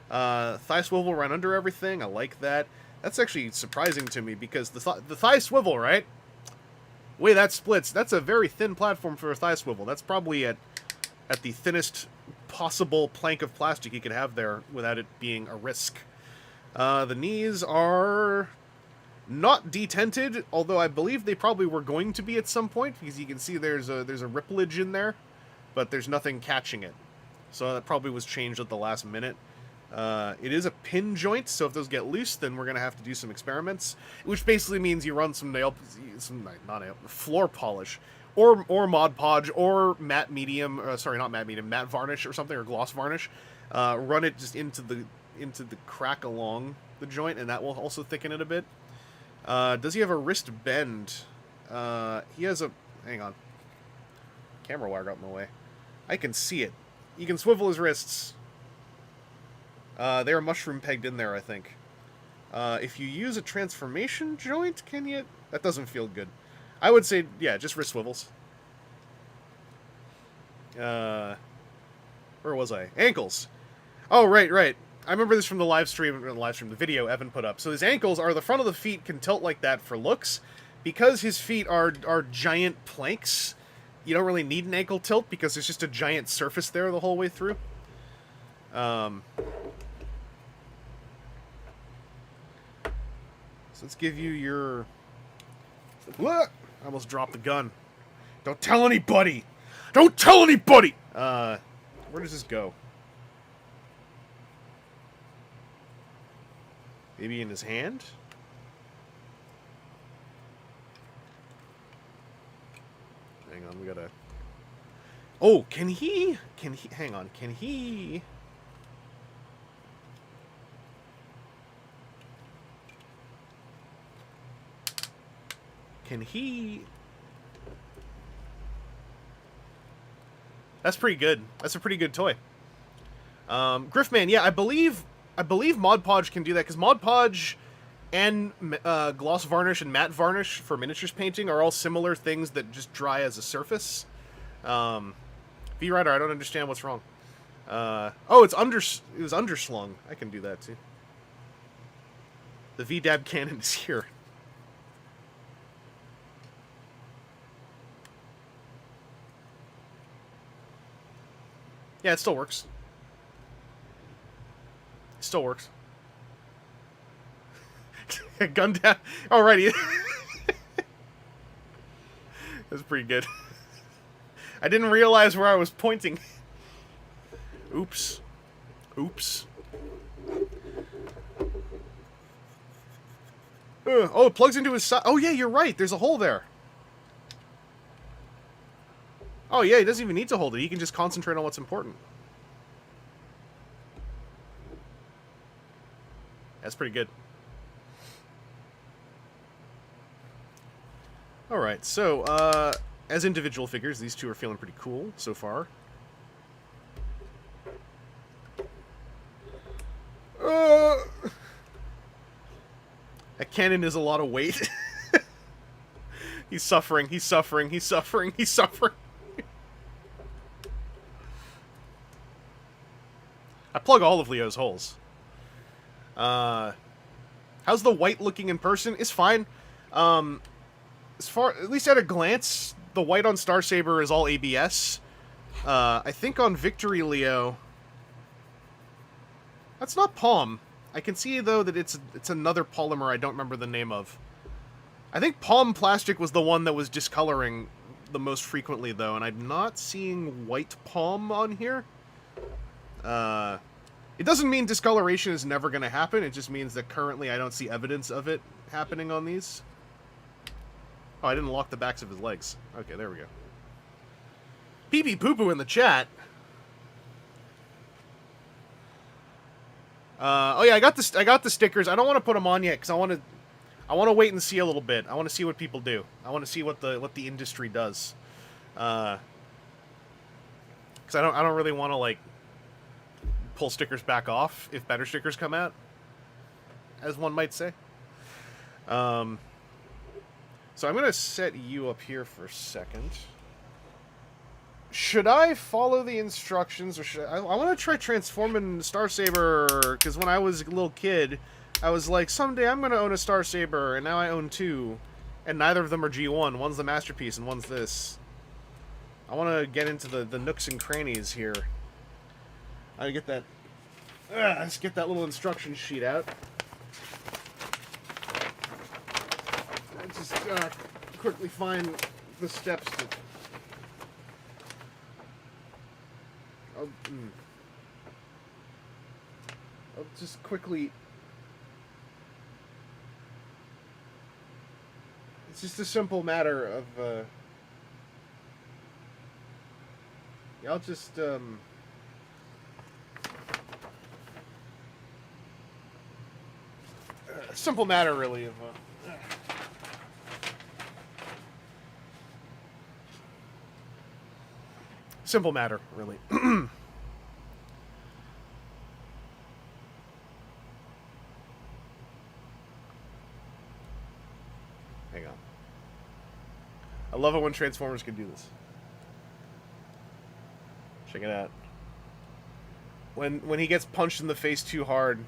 Thigh swivel right under everything. I like that. That's actually surprising to me, because the thigh swivel, right? The way that splits, that's a very thin platform for a thigh swivel. That's probably at the thinnest possible plank of plastic you could have there without it being a risk. The knees are not detented, although I believe they probably were going to be at some point, because you can see there's a ripplage in there, but there's nothing catching it. So that probably was changed at the last minute. It is a pin joint, so if those get loose, then we're going to have to do some experiments, which basically means you run some floor polish, or Mod Podge, or matte medium, sorry, not matte medium, matte varnish or something, or gloss varnish. Run it just into the crack along the joint, and that will also thicken it a bit. Does he have a wrist bend? He has a... Hang on. Camera wire got in the way. I can see it. You can swivel his wrists. They are mushroom pegged in there, I think. If you use a transformation joint, can you... That doesn't feel good. I would say, yeah, just wrist swivels. Where was I? Ankles. Oh, right. I remember this from the the video Evan put up. So his ankles are, the front of the feet can tilt like that for looks. Because his feet are giant planks, you don't really need an ankle tilt because there's just a giant surface there the whole way through. So let's give you your... What? I almost dropped the gun. Don't tell anybody! Don't tell anybody! Where does this go? Maybe in his hand? Hang on, we gotta... Oh, can he... Hang on, can he... Can he... That's pretty good. That's a pretty good toy. Griffman, yeah, I believe Mod Podge can do that, because Mod Podge and gloss varnish and matte varnish for miniatures painting are all similar things that just dry as a surface. V-Rider, I don't understand what's wrong. Oh, it was underslung. I can do that too. The VDAB cannon is here. Yeah, it still works. It still works. Gun down. Alrighty. That's pretty good. I didn't realize where I was pointing. Oops. Oops. Oh, it plugs into his side. Oh, yeah, you're right. There's a hole there. Oh, yeah, he doesn't even need to hold it. He can just concentrate on what's important. That's pretty good. Alright, so, as individual figures, these two are feeling pretty cool so far. That cannon is a lot of weight. He's suffering, he's suffering, he's suffering, he's suffering. I plug all of Leo's holes. How's the white looking in person? It's fine. At least at a glance, the white on Star Saber is all ABS. I think on Victory Leo... That's not Palm. I can see, though, that it's another polymer I don't remember the name of. I think Palm Plastic was the one that was discoloring the most frequently, though, and I'm not seeing white Palm on here. It doesn't mean discoloration is never going to happen, it just means that currently I don't see evidence of it happening on these. Oh, I didn't lock the backs of his legs. Okay, there we go. Pee-pee poo-poo in the chat. Oh yeah, I got the stickers. I don't want to put them on yet because I want to wait and see a little bit. I want to see what people do. I want to see what the industry does. Because I don't really want to like pull stickers back off if better stickers come out, as one might say. So I'm gonna set you up here for a second. Should I follow the instructions, or should I want to try transforming Star Saber, because when I was a little kid, I was like, someday I'm going to own a Star Saber, and now I own two, and neither of them are G1. One's the Masterpiece, and one's this. I want to get into the nooks and crannies here. I get that... let's get that little instruction sheet out. I just quickly find the steps to... I'll just quickly... It's just a simple matter of, yeah, I'll just, simple matter, really, of, simple matter, really. Hang on. I love it when Transformers can do this. Check it out. When he gets punched in the face too hard.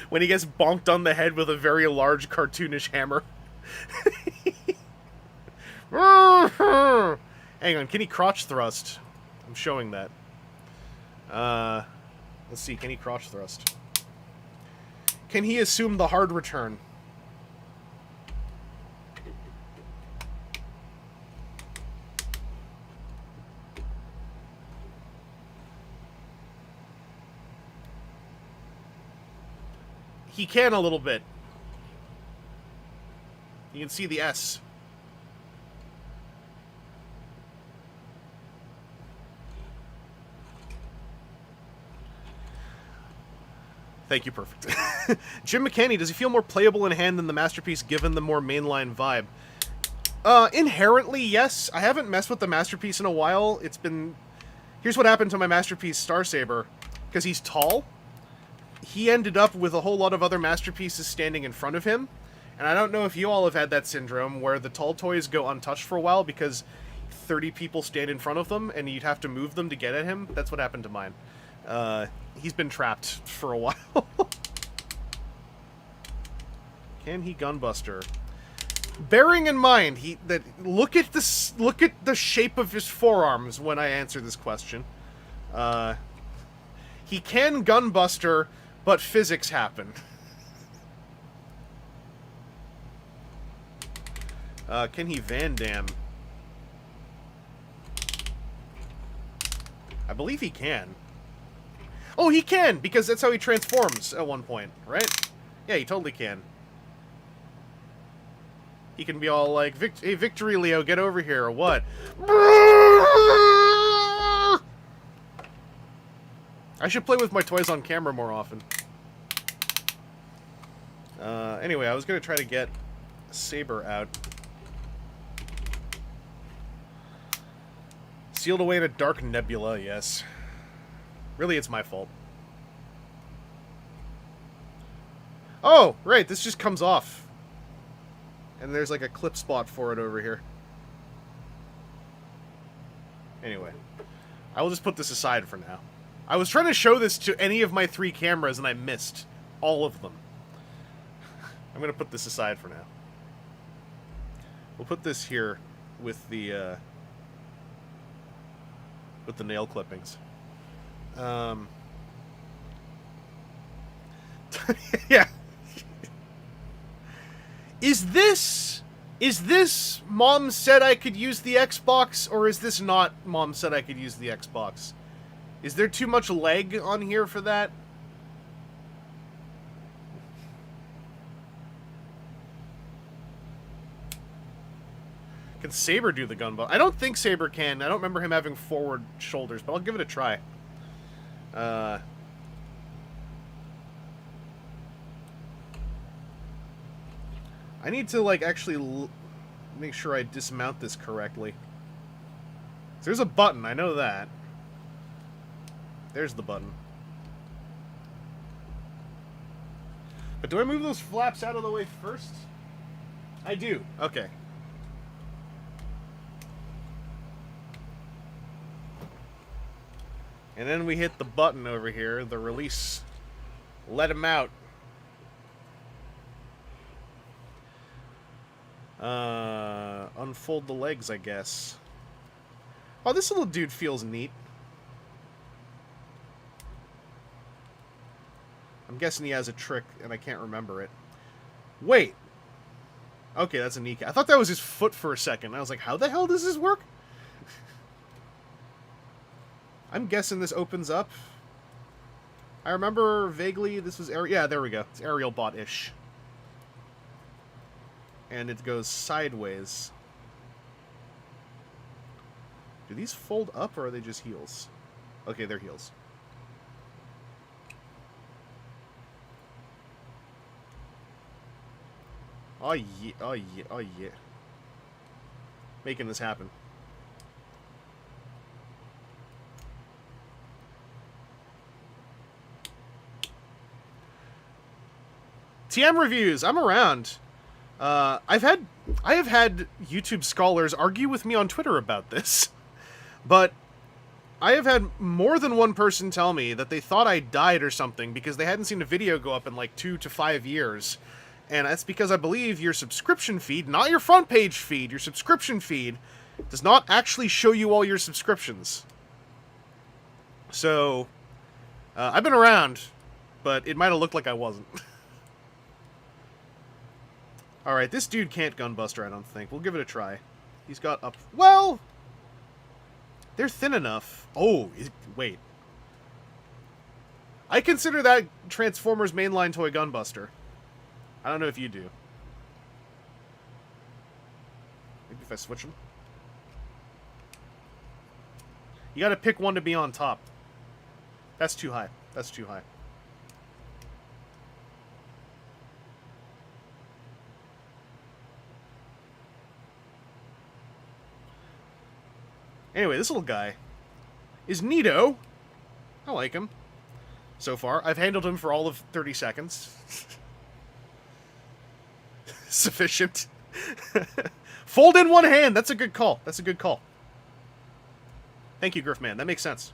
When he gets bonked on the head with a very large cartoonish hammer. Hang on, can he crotch thrust? I'm showing that. Let's see, can he crotch thrust? Can he assume the hard return? He can a little bit. You can see the S. Thank you, perfect. Jim McCanney, does he feel more playable in hand than the Masterpiece given the more mainline vibe? Inherently, yes. I haven't messed with the Masterpiece in a while. It's been... Here's what happened to my Masterpiece Star Saber. Because he's tall, he ended up with a whole lot of other Masterpieces standing in front of him. And I don't know if you all have had that syndrome where the tall toys go untouched for a while because 30 people stand in front of them and you'd have to move them to get at him. That's what happened to mine. He's been trapped for a while. Can he gunbuster? Bearing in mind look at the shape of his forearms when I answer this question. He can gunbuster, but physics happen. Can he Van Damme? I believe he can. Oh, he can, because that's how he transforms at one point, right? Yeah, he totally can. He can be all like, hey, Victory, Leo, get over here, or what? I should play with my toys on camera more often. Anyway, I was going to try to get Saber out. Sealed away in a dark nebula, yes. Really, it's my fault. Oh, right, this just comes off. And there's like a clip spot for it over here. Anyway, I will just put this aside for now. I was trying to show this to any of my 3 cameras and I missed all of them. I'm going to put this aside for now. We'll put this here with the nail clippings. Yeah. Is this Mom said I could use the Xbox, or is this not Mom said I could use the Xbox? Is there too much leg on here for that? Can Saber do the gun ball? I don't think Saber can. I don't remember him having forward shoulders, but I'll give it a try. I need to, like, actually make sure I dismount this correctly. So there's a button, I know that. There's the button. But do I move those flaps out of the way first? I do. Okay. And then we hit the button over here, the release. Let him out. Unfold the legs, I guess. Oh, this little dude feels neat. I'm guessing he has a trick, and I can't remember it. Wait. Okay, that's a kneecap. I thought that was his foot for a second. I was like, how the hell does this work? I'm guessing this opens up. I remember vaguely this was... Yeah, there we go. It's aerial bot-ish. And it goes sideways. Do these fold up, or are they just heels? Okay, they're heels. Oh yeah, oh yeah, oh yeah. Making this happen. TM reviews, I'm around. I have had YouTube scholars argue with me on Twitter about this, but I have had more than one person tell me that they thought I died or something because they hadn't seen a video go up in like 2 to 5 years, And that's because I believe your subscription feed, not your front page feed, your subscription feed, does not actually show you all your subscriptions. So, I've been around, but it might have looked like I wasn't. Alright, this dude can't gunbuster, I don't think. We'll give it a try. He's got up... Well! They're thin enough. Oh, wait. I consider that Transformers mainline toy gunbuster. I don't know if you do. Maybe if I switch them. You gotta pick one to be on top. That's too high. That's too high. Anyway, this little guy is neato. I like him. So far. I've handled him for all of 30 seconds. Sufficient. Fold in one hand. That's a good call. That's a good call. Thank you, Griffman. That makes sense.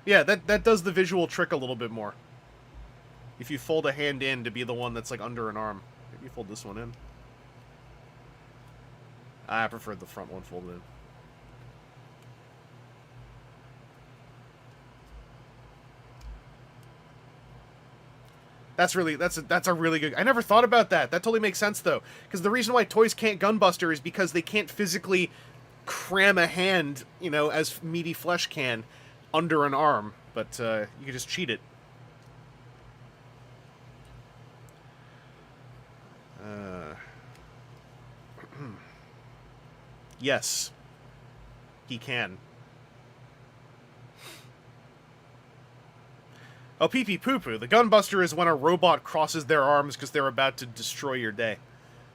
Yeah, that does the visual trick a little bit more. If you fold a hand in to be the one that's like under an arm. Maybe you fold this one in. I prefer the front one folded in. That's a really good... I never thought about that. That totally makes sense, though. Because the reason why toys can't gunbuster is because they can't physically cram a hand, you know, as meaty flesh can, under an arm. But you can just cheat it. Yes. He can. Oh, pee-pee poo-poo. The gunbuster is when a robot crosses their arms because they're about to destroy your day.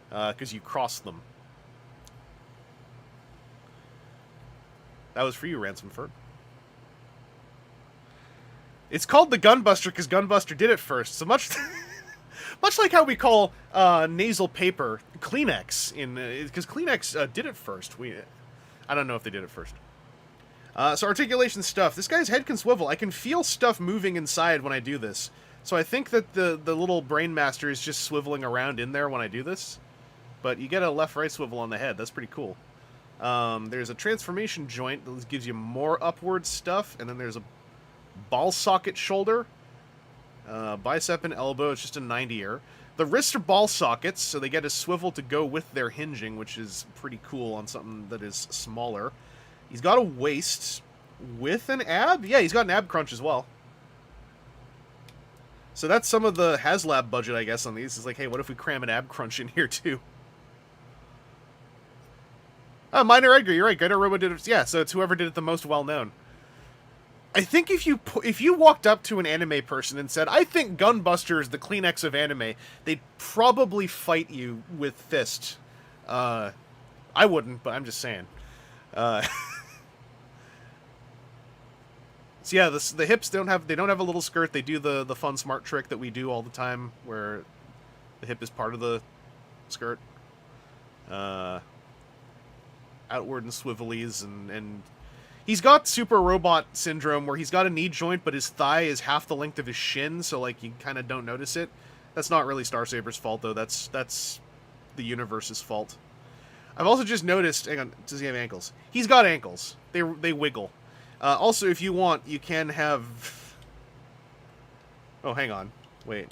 Because you crossed them. That was for you, Ransomford. It's called the gunbuster because Gunbuster did it first. So much... much like how we call nasal paper Kleenex, because Kleenex did it first. I don't know if they did it first. So articulation stuff. This guy's head can swivel. I can feel stuff moving inside when I do this. So I think that the little Brain Master is just swiveling around in there when I do this. But you get a left-right swivel on the head. That's pretty cool. There's a transformation joint that gives you more upward stuff. And then there's a ball socket shoulder. Bicep and elbow, it's just a 90-er. The wrists are ball sockets, so they get a swivel to go with their hinging, which is pretty cool on something that is smaller. He's got a waist with an ab? Yeah, he's got an ab crunch as well. So that's some of the HasLab budget, I guess, on these. It's like, hey, what if we cram an ab crunch in here, too? Oh, Minor Edgar, you're right. Gator Robo did it. Yeah, so it's whoever did it the most well-known. I think if you walked up to an anime person and said, I think Gunbuster is the Kleenex of anime, they'd probably fight you with fist. I wouldn't, but I'm just saying. So yeah, the hips don't have a little skirt. They do the fun smart trick that we do all the time, where the hip is part of the skirt. Outward and swivelies, and he's got super robot syndrome where he's got a knee joint, but his thigh is half the length of his shin, so like you kind of don't notice it. That's not really Star Saber's fault though. That's the universe's fault. I've also just noticed. Hang on, does he have ankles? He's got ankles. They wiggle. Also, if you want, you can have... Oh, hang on. Wait.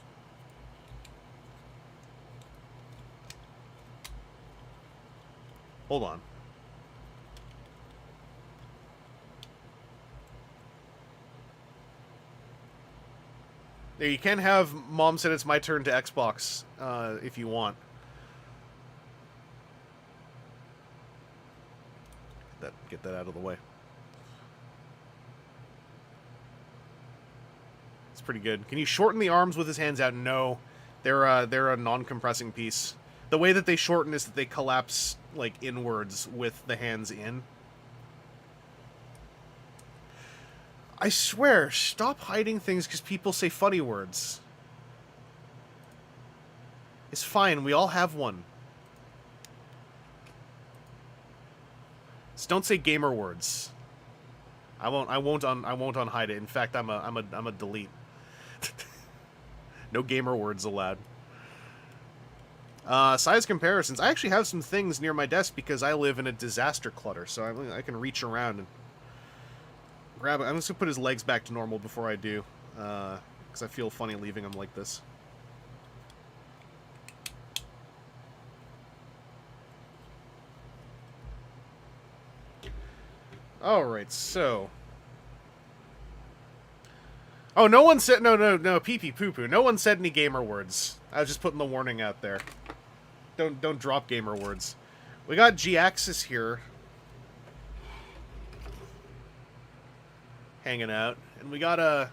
Hold on. There, you can have Mom Said It's My Turn to Xbox, if you want. Get that out of the way. It's pretty good. Can you shorten the arms with his hands out? No. They're a non-compressing piece. The way that they shorten is that they collapse, like, inwards with the hands in. I swear, stop hiding things because people say funny words. It's fine, we all have one. Just don't say gamer words. I won't unhide it. In fact, I'm a delete. No gamer words allowed. Size comparisons. I actually have some things near my desk because I live in a disaster clutter, so I can reach around and grab it. I'm just gonna put his legs back to normal before I do, because I feel funny leaving him like this. Alright, so... Oh, no one said... No, pee-pee poo-poo. No one said any gamer words. I was just putting the warning out there. Don't drop gamer words. We got G-Axis here. Hanging out. And we got a...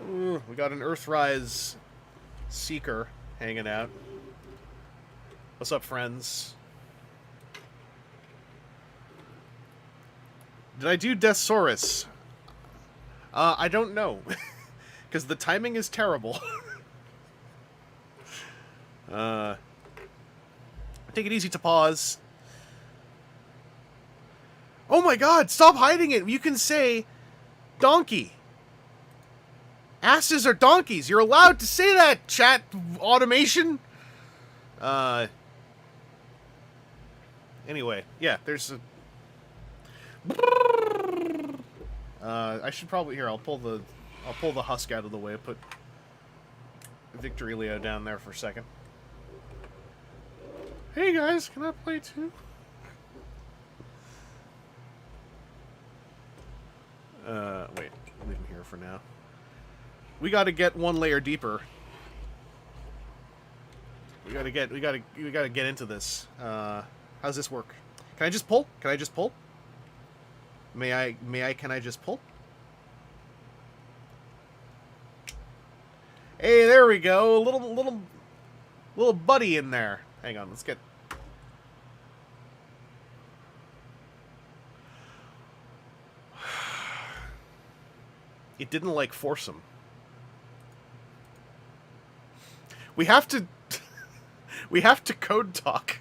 we got an Earthrise Seeker hanging out. What's up, friends? Did I do Deathsaurus? I don't know. Because the timing is terrible. Take it easy to pause. Oh my god, stop hiding it! You can say donkey. Asses are donkeys. You're allowed to say that, chat automation. Anyway, yeah, there's a... I should probably... Here, I'll pull the husk out of the way. Put Victory Leo down there for a second. Hey guys, can I play too? Wait, leave him here for now. We gotta get one layer deeper. We gotta get into this. How's this work? Can I just pull? Can I just pull? Can I just pull? Hey, there we go. A little buddy in there. Hang on, let's get... It didn't, like, force him. We have to... we have to code talk.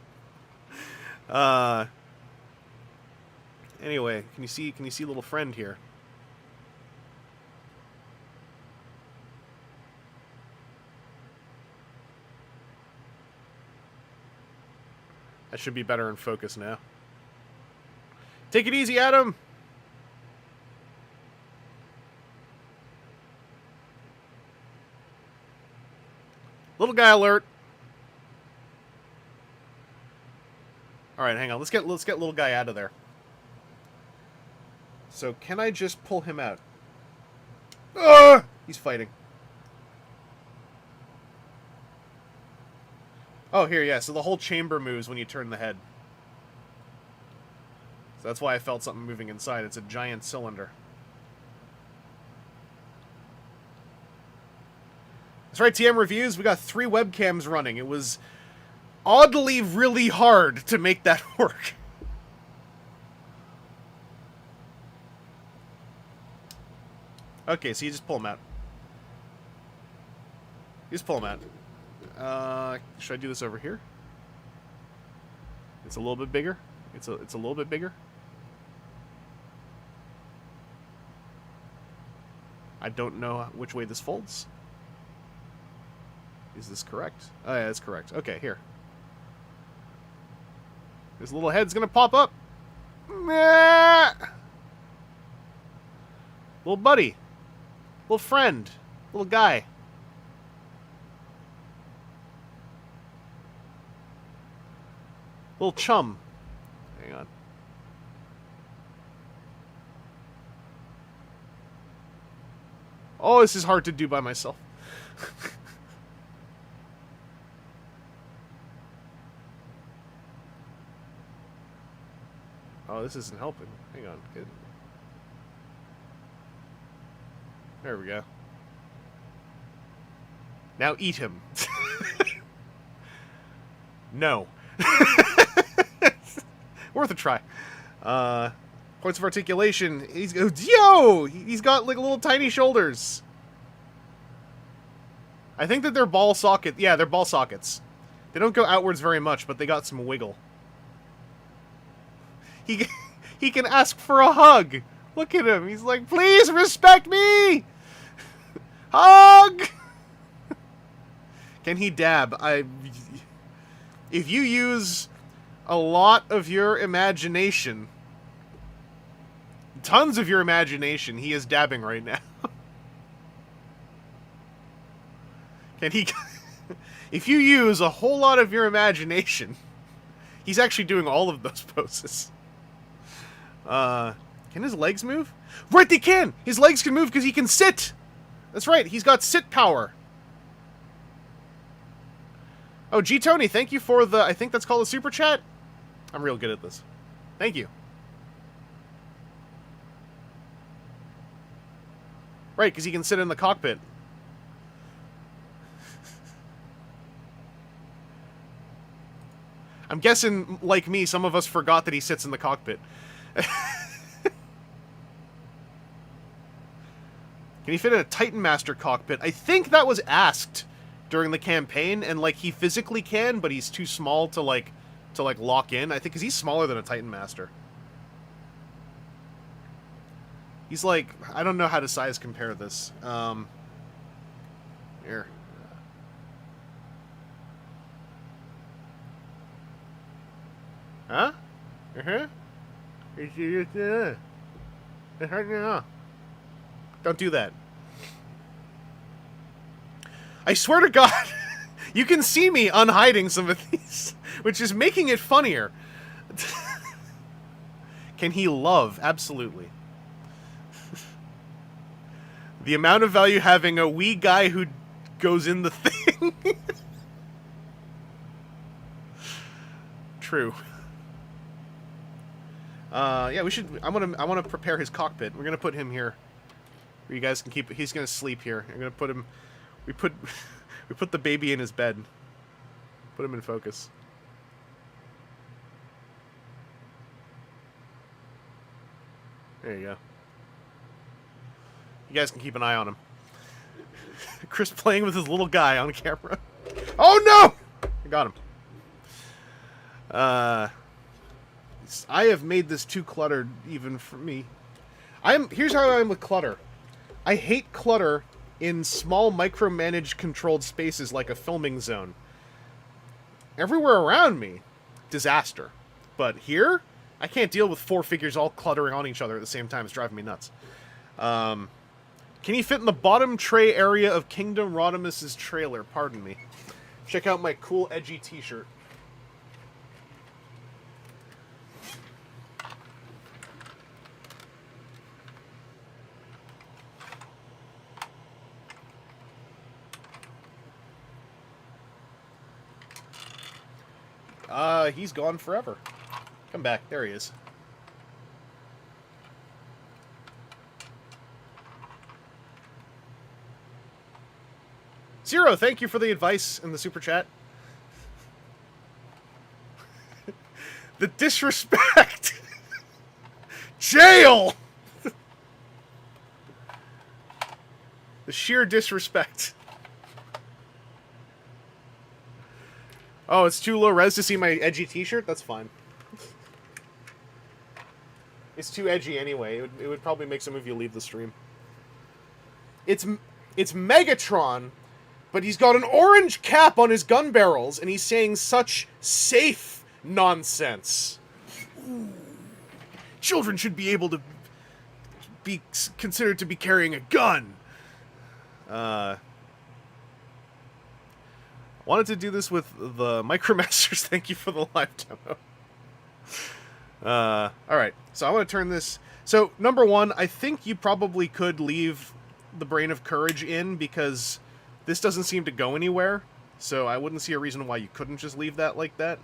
Anyway, can you see little friend here? That should be better in focus now. Take it easy, Adam! Little guy alert! Alright, hang on. Let's get little guy out of there. So, can I just pull him out? He's fighting. Oh, here, yeah. So the whole chamber moves when you turn the head. So that's why I felt something moving inside. It's a giant cylinder. That's right, TM Reviews. We got 3 webcams running. It was oddly really hard to make that work. Okay, so you just pull him out. You just pull him out. Should I do this over here? It's a little bit bigger. It's a little bit bigger. I don't know which way this folds. Is this correct? Oh yeah, that's correct. Okay, here. This little head's gonna pop up. Little buddy. Little friend. Little guy. Little chum. Hang on. Oh, this is hard to do by myself. Oh, this isn't helping. Hang on. Good. There we go. Now eat him. No. Worth a try. Points of articulation. He's got like little tiny shoulders. I think that they're ball socket. Yeah, they're ball sockets. They don't go outwards very much, but they got some wiggle. He he can ask for a hug. Look at him. He's like, please respect me. Hug. Can he dab? If you use a lot of your imagination, tons of your imagination, he is dabbing right now. Can he? If you use a whole lot of your imagination, he's actually doing all of those poses. Can his legs move? Right, they can! His legs can move because he can sit! That's right, he's got sit power. Oh, G Tony, thank you for the, I think that's called a super chat? I'm real good at this. Thank you. Right, because he can sit in the cockpit. I'm guessing, like me, some of us forgot that he sits in the cockpit. Can he fit in a Titan Master cockpit? I think that was asked during the campaign, and, like, he physically can, but he's too small to lock in. I think, because he's smaller than a Titan Master. He's, like, I don't know how to size compare this. Here. Huh? Don't do that. I swear to God, you can see me unhiding some of these, which is making it funnier. Can he love? Absolutely. The amount of value having a wee guy who goes in the thing. True. Yeah, we should. I want to prepare his cockpit. We're gonna put him here, where you guys can keep. He's gonna sleep here. I'm gonna put him. We put the baby in his bed. Put him in focus. There you go. You guys can keep an eye on him. Chris playing with his little guy on camera. Oh no! I got him. I have made this too cluttered even for me. Here's how I am with clutter. I hate clutter in small micromanaged controlled spaces like a filming zone. Everywhere around me, disaster. But here, I can't deal with 4 figures all cluttering on each other at the same time. It's driving me nuts. Can he fit in the bottom tray area of Kingdom Rodimus's trailer? Pardon me. Check out my cool edgy t-shirt. He's gone forever. Come back. There he is. Zero, thank you for the advice in the super chat. The disrespect. Jail! The sheer disrespect. Oh, it's too low res to see my edgy t-shirt? That's fine. It's too edgy anyway. It would probably make some of you leave the stream. It's Megatron, but he's got an orange cap on his gun barrels, and he's saying such safe nonsense. Ooh. Children should be able to be considered to be carrying a gun. Wanted to do this with the Micromasters. Thank you for the live demo. Alright, so I want to turn this... So, number one, I think you probably could leave the Brain of Courage in, because this doesn't seem to go anywhere. So I wouldn't see a reason why you couldn't just leave that like that.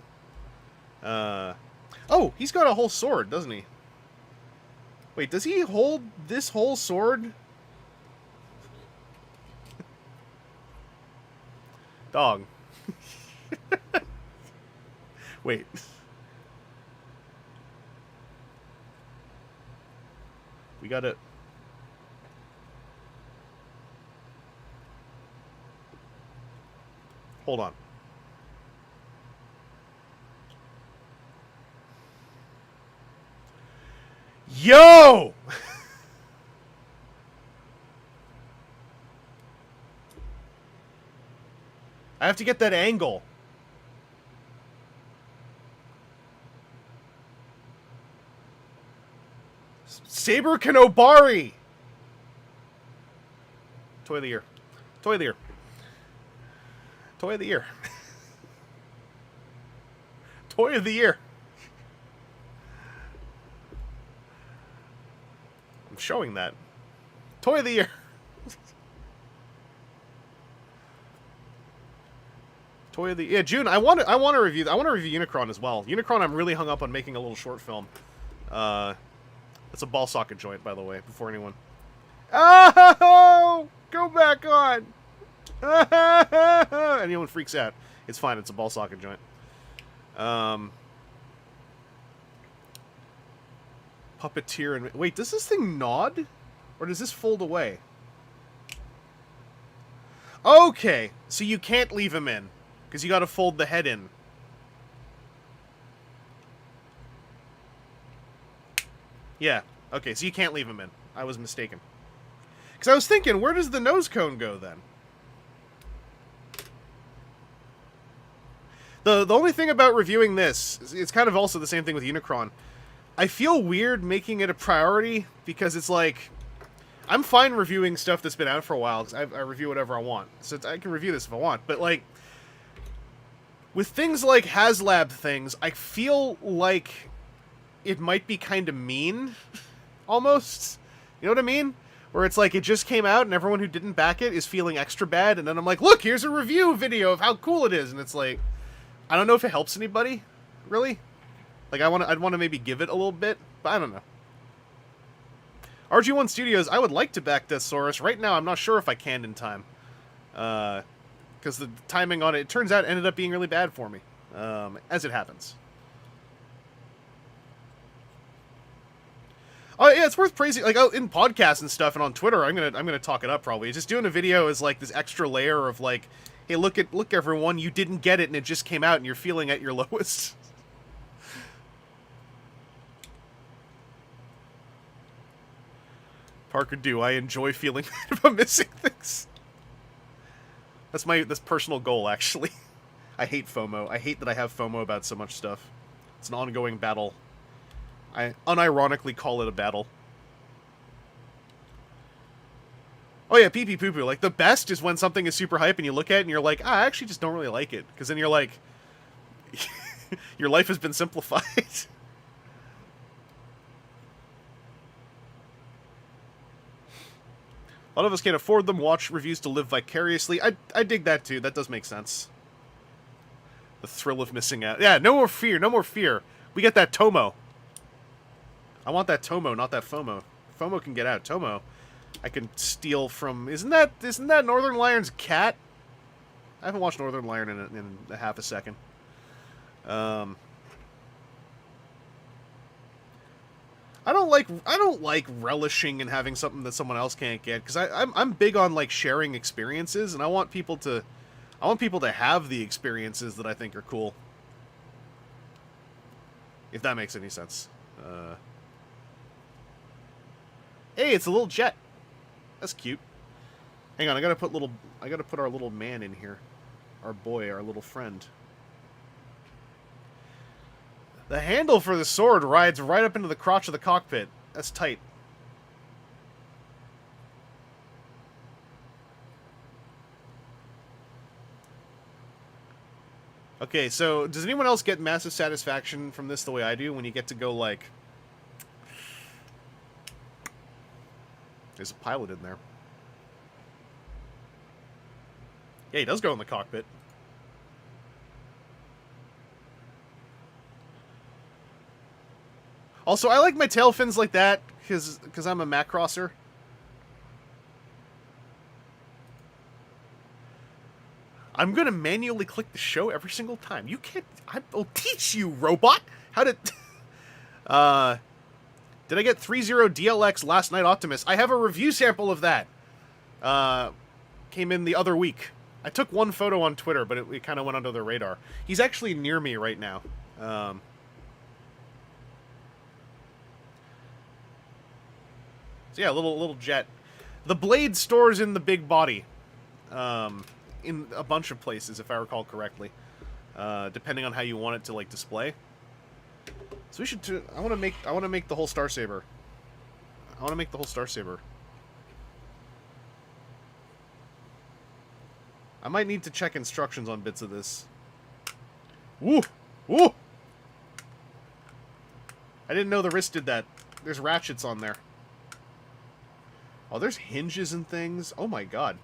Oh, he's got a whole sword, doesn't he? Wait, does he hold this whole sword? Dog. Wait. We gotta... Hold on. Yo! I have to get that angle. Saber Kanobari! Toy of the year. Toy of the year. Toy of the year. Toy of the year. I'm showing that. Toy of the year. Toy of the June. I want to review Unicron as well. Unicron, I'm really hung up on making a little short film. It's a ball socket joint, by the way, before anyone. Oh, go back on. Anyone freaks out, it's fine. It's a ball socket joint. Puppeteer and wait, does this thing nod, or does this fold away? Okay, so you can't leave him in because you got to fold the head in. Yeah. Okay, so you can't leave him in. I was mistaken. Because I was thinking, where does the nose cone go then? The only thing about reviewing this, it's kind of also the same thing with Unicron. I feel weird making it a priority because it's like, I'm fine reviewing stuff that's been out for a while because I review whatever I want. So I can review this if I want. But like, with things like HasLab things, I feel like it might be kind of mean, almost. You know what I mean? Where it's like, it just came out and everyone who didn't back it is feeling extra bad. And then I'm like, look, here's a review video of how cool it is. And it's like, I don't know if it helps anybody, really. Like, I'd want to maybe give it a little bit, but I don't know. RG1 Studios, I would like to back Deathsaurus. Right now, I'm not sure if I can in time. Because the timing on it turns out, ended up being really bad for me. As it happens. Oh yeah, it's worth praising. Like in podcasts and stuff, and on Twitter, I'm gonna talk it up probably. Just doing a video is like this extra layer of like, hey, look everyone, you didn't get it, and it just came out, and you're feeling at your lowest. Parker, do I enjoy feeling bad about missing things? That's personal goal, actually. I hate FOMO. I hate that I have FOMO about so much stuff. It's an ongoing battle. I unironically call it a battle. Oh yeah, pee pee poo poo. Like, the best is when something is super hype and you look at it and you're like, I actually just don't really like it. Because then you're like, your life has been simplified. A lot of us can't afford them. Watch reviews to live vicariously. I dig that too. That does make sense. The thrill of missing out. Yeah, no more fear. No more fear. We get that Tomo. I want that Tomo, not that FOMO. FOMO can get out. Tomo, I can steal from... Isn't that Northern Lion's cat? I haven't watched Northern Lion in a half a second. I don't like relishing in having something that someone else can't get, because I'm big on like sharing experiences, and I want people to have the experiences that I think are cool. If that makes any sense. Hey, it's a little jet. That's cute. Hang on, I gotta put our little man in here. Our boy, our little friend. The handle for the sword rides right up into the crotch of the cockpit. That's tight. Okay, so does anyone else get massive satisfaction from this the way I do when you get to go like... There's a pilot in there. Yeah, he does go in the cockpit. Also, I like my tail fins like that, because I'm a Macrosser. I'm gonna manually click the show every single time. You can't... I'll teach you, robot! How to... Did I get 3.0 DLX last night, Optimus? I have a review sample of that. Came in the other week. I took one photo on Twitter, but it kind of went under the radar. He's actually near me right now. So yeah, little jet. The blade stores in the big body, in a bunch of places, if I recall correctly, depending on how you want it to like display. So we should. I want to make the whole Star Saber. I want to make the whole Star Saber. I might need to check instructions on bits of this. Woo! Woo! I didn't know the wrist did that. There's ratchets on there. Oh, there's hinges and things. Oh my god.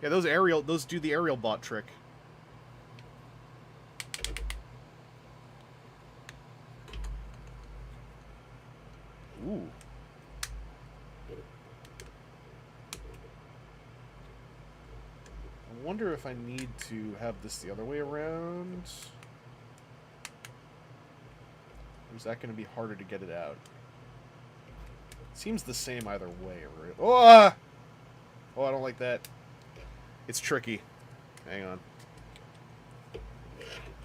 Yeah, those do the aerial bot trick. Ooh. I wonder if I need to have this the other way around. Or is that going to be harder to get it out? Seems the same either way, right? Oh! Oh, I don't like that. It's tricky. Hang on. You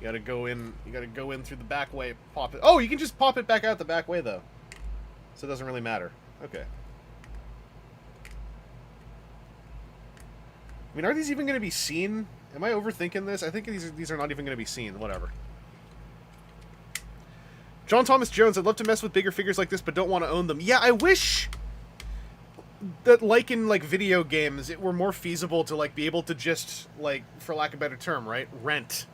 gotta go in through the back way, pop it. Oh, you can just pop it back out the back way, though. So it doesn't really matter. Okay. I mean, are these even going to be seen? Am I overthinking this? I think these are not even going to be seen. Whatever. John Thomas Jones, I'd love to mess with bigger figures like this, but don't want to own them. Yeah, I wish that, like in like video games, it were more feasible to like be able to just, like, for lack of a better term, right, rent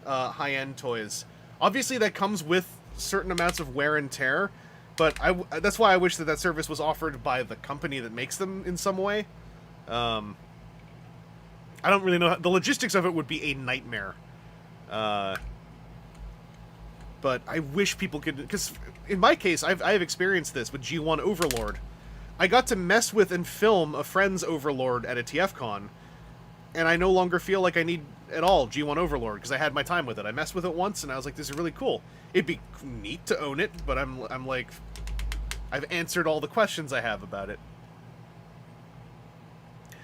high-end toys. Obviously, that comes with certain amounts of wear and tear, but that's why I wish that service was offered by the company that makes them in some way. I don't really know. The logistics of it would be a nightmare. But I wish people could... Because in my case, I have experienced this with G1 Overlord. I got to mess with and film a friend's Overlord at a TFCon, and I no longer feel like I need at all G1 Overlord, because I had my time with it. I messed with it once, and I was like, this is really cool. It'd be neat to own it, but I'm like... I've answered all the questions I have about it.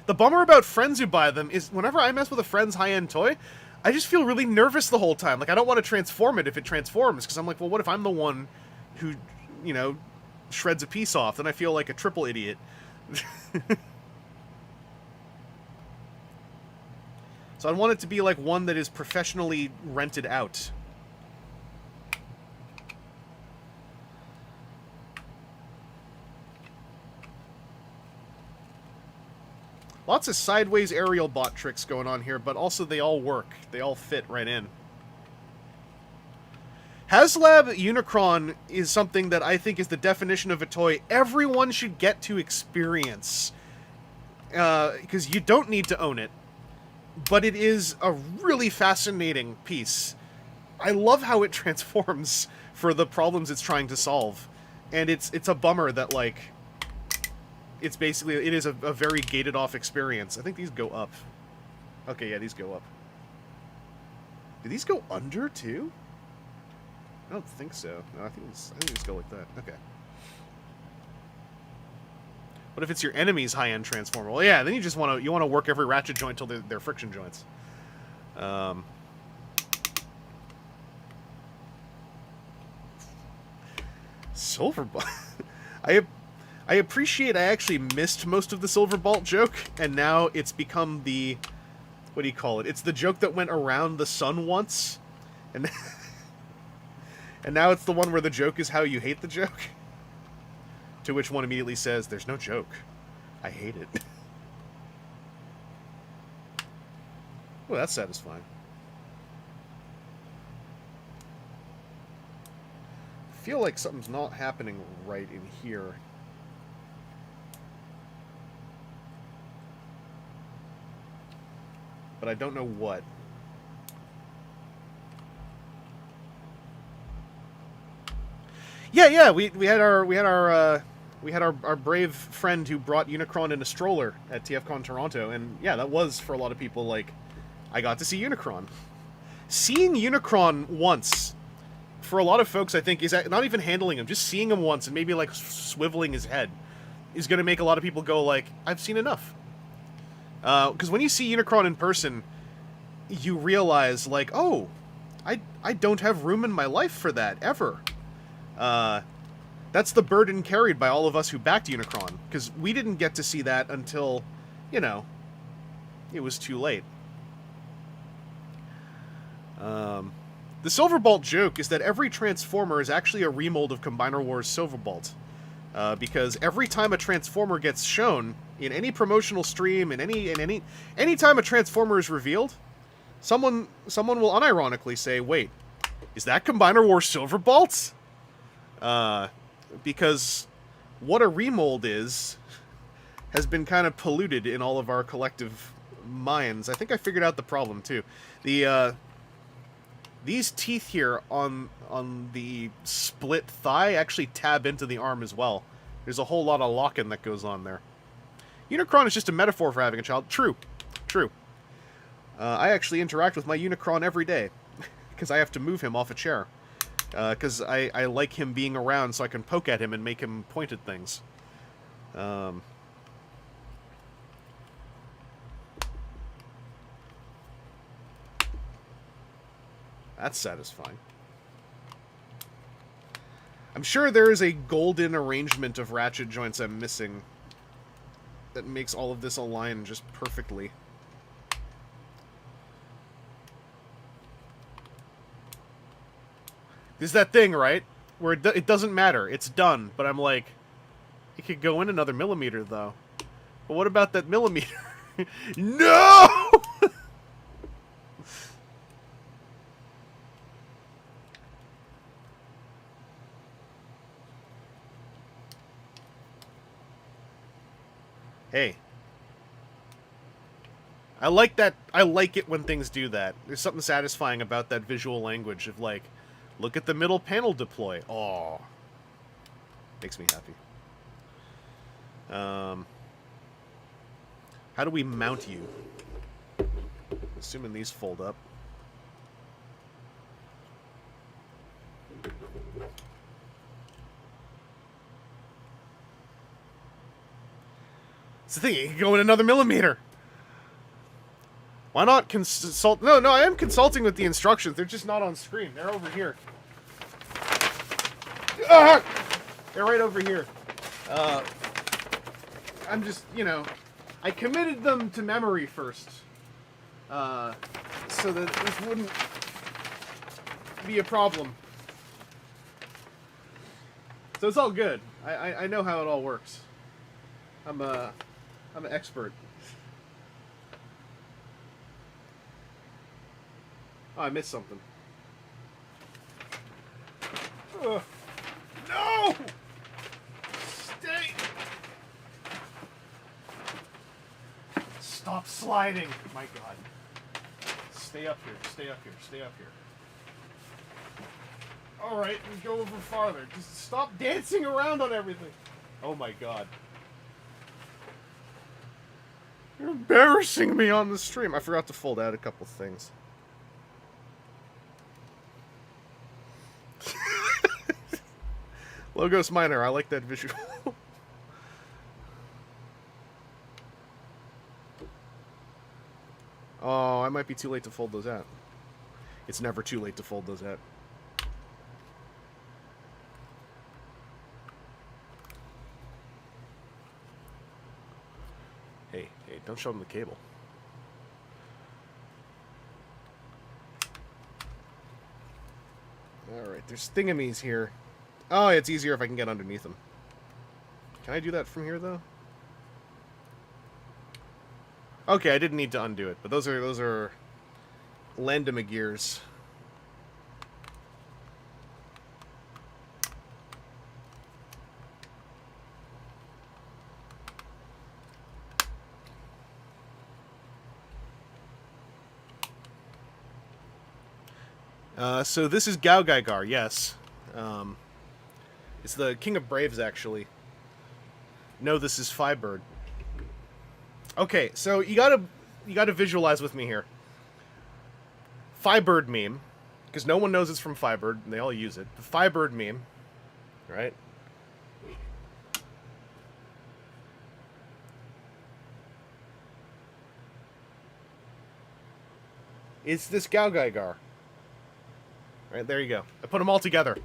The bummer about friends who buy them is whenever I mess with a friend's high-end toy, I just feel really nervous the whole time. Like, I don't want to transform it if it transforms, because I'm like, well, what if I'm the one who, you know, shreds a piece off? Then I feel like a triple idiot. So I want it to be like one that is professionally rented out. Lots of sideways aerial bot tricks going on here, but also they all work. They all fit right in. HasLab Unicron is something that I think is the definition of a toy everyone should get to experience. Because you don't need to own it, but it is a really fascinating piece. I love how it transforms for the problems it's trying to solve. And it's a bummer that, like... It's basically, it is a very gated off experience. I think these go up. Okay, yeah, these go up. Do these go under, too? I don't think so. No, I think these go like that. Okay. What if it's your enemy's high-end transformer? Well, yeah, then you just want to work every ratchet joint till they're friction joints. Silver Bolt. I appreciate I actually missed most of the Silver Bolt joke, and now it's become the... What do you call it? It's the joke that went around the sun once, and and now it's the one where the joke is how you hate the joke. To which one immediately says, there's no joke. I hate it. Well, that's satisfying. I feel like something's not happening right in here. But I don't know what. Yeah, we had our brave friend who brought Unicron in a stroller at TFCon Toronto, and yeah, that was for a lot of people like, I got to see Unicron. Seeing Unicron once, for a lot of folks, I think, is not even handling him, just seeing him once and maybe like swiveling his head is going to make a lot of people go like, I've seen enough. Because when you see Unicron in person, you realize, like, oh, I don't have room in my life for that, ever. That's the burden carried by all of us who backed Unicron, because we didn't get to see that until, you know, it was too late. The Silverbolt joke is that every Transformer is actually a remold of Combiner Wars Silverbolt. Because every time a Transformer gets shown, in any promotional stream, in any time a Transformer is revealed, someone will unironically say, wait, is that Combiner Wars Silverbolt? Because what a remold is has been kind of polluted in all of our collective minds. I think I figured out the problem too. These teeth here on the split thigh actually tab into the arm as well. There's a whole lot of lock-in that goes on there. Unicron is just a metaphor for having a child. True. True. I actually interact with my Unicron every day because I have to move him off a chair. Because I like him being around so I can poke at him and make him point at things. That's satisfying. I'm sure there is a golden arrangement of ratchet joints I'm missing that makes all of this align just perfectly. There's that thing, right? Where it doesn't matter. It's done. But I'm like, it could go in another millimeter, though. But what about that millimeter? No! Hey. I like that. I like it when things do that. There's something satisfying about that visual language of, like, look at the middle panel deploy. Aw. Makes me happy. How do we mount you? Assuming these fold up. It's the thing, it can go in another millimeter. Why not consult? No, I am consulting with the instructions. They're just not on screen. They're over here. Ah! They're right over here. I'm just, you know, I committed them to memory first. So that this wouldn't be a problem. So it's all good. I know how it all works. I'm an expert. Oh, I missed something. No! Stay! Stop sliding! My God. Stay up here, stay up here, stay up here. Alright, we go over farther. Just stop dancing around on everything. Oh my God. You're embarrassing me on the stream. I forgot to fold out a couple things. Logos Minor, I like that visual. Oh, I might be too late to fold those out. It's never too late to fold those out. Hey, don't show them the cable. Alright, there's thingamies here. Oh, it's easier if I can get underneath them. Can I do that from here, though? Okay, I didn't need to undo it, but those are Landema gears. So this is Gao Gaigar, yes. It's the King of Braves, actually. No, this is Firebird. Okay, so you gotta visualize with me here. Firebird meme, because no one knows it's from Firebird, and they all use it. The Firebird meme, right? It's this Gao Gaigar. Right, there you go. I put them all together.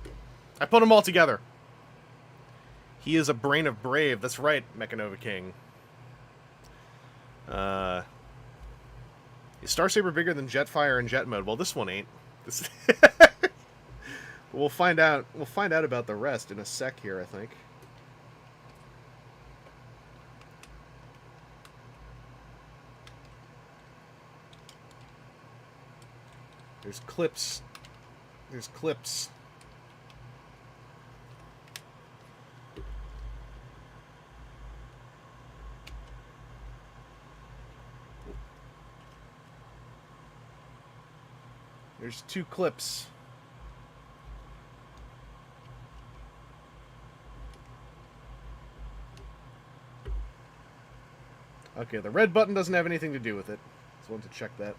He is a brain of brave. That's right, Mechanova King. Is Star Saber bigger than Jetfire in jet mode? Well, this one ain't. This we'll find out. We'll find out about the rest in a sec here, I think. There's clips. There's clips. There's 2 clips. Okay, the red button doesn't have anything to do with it. Just wanted to check that.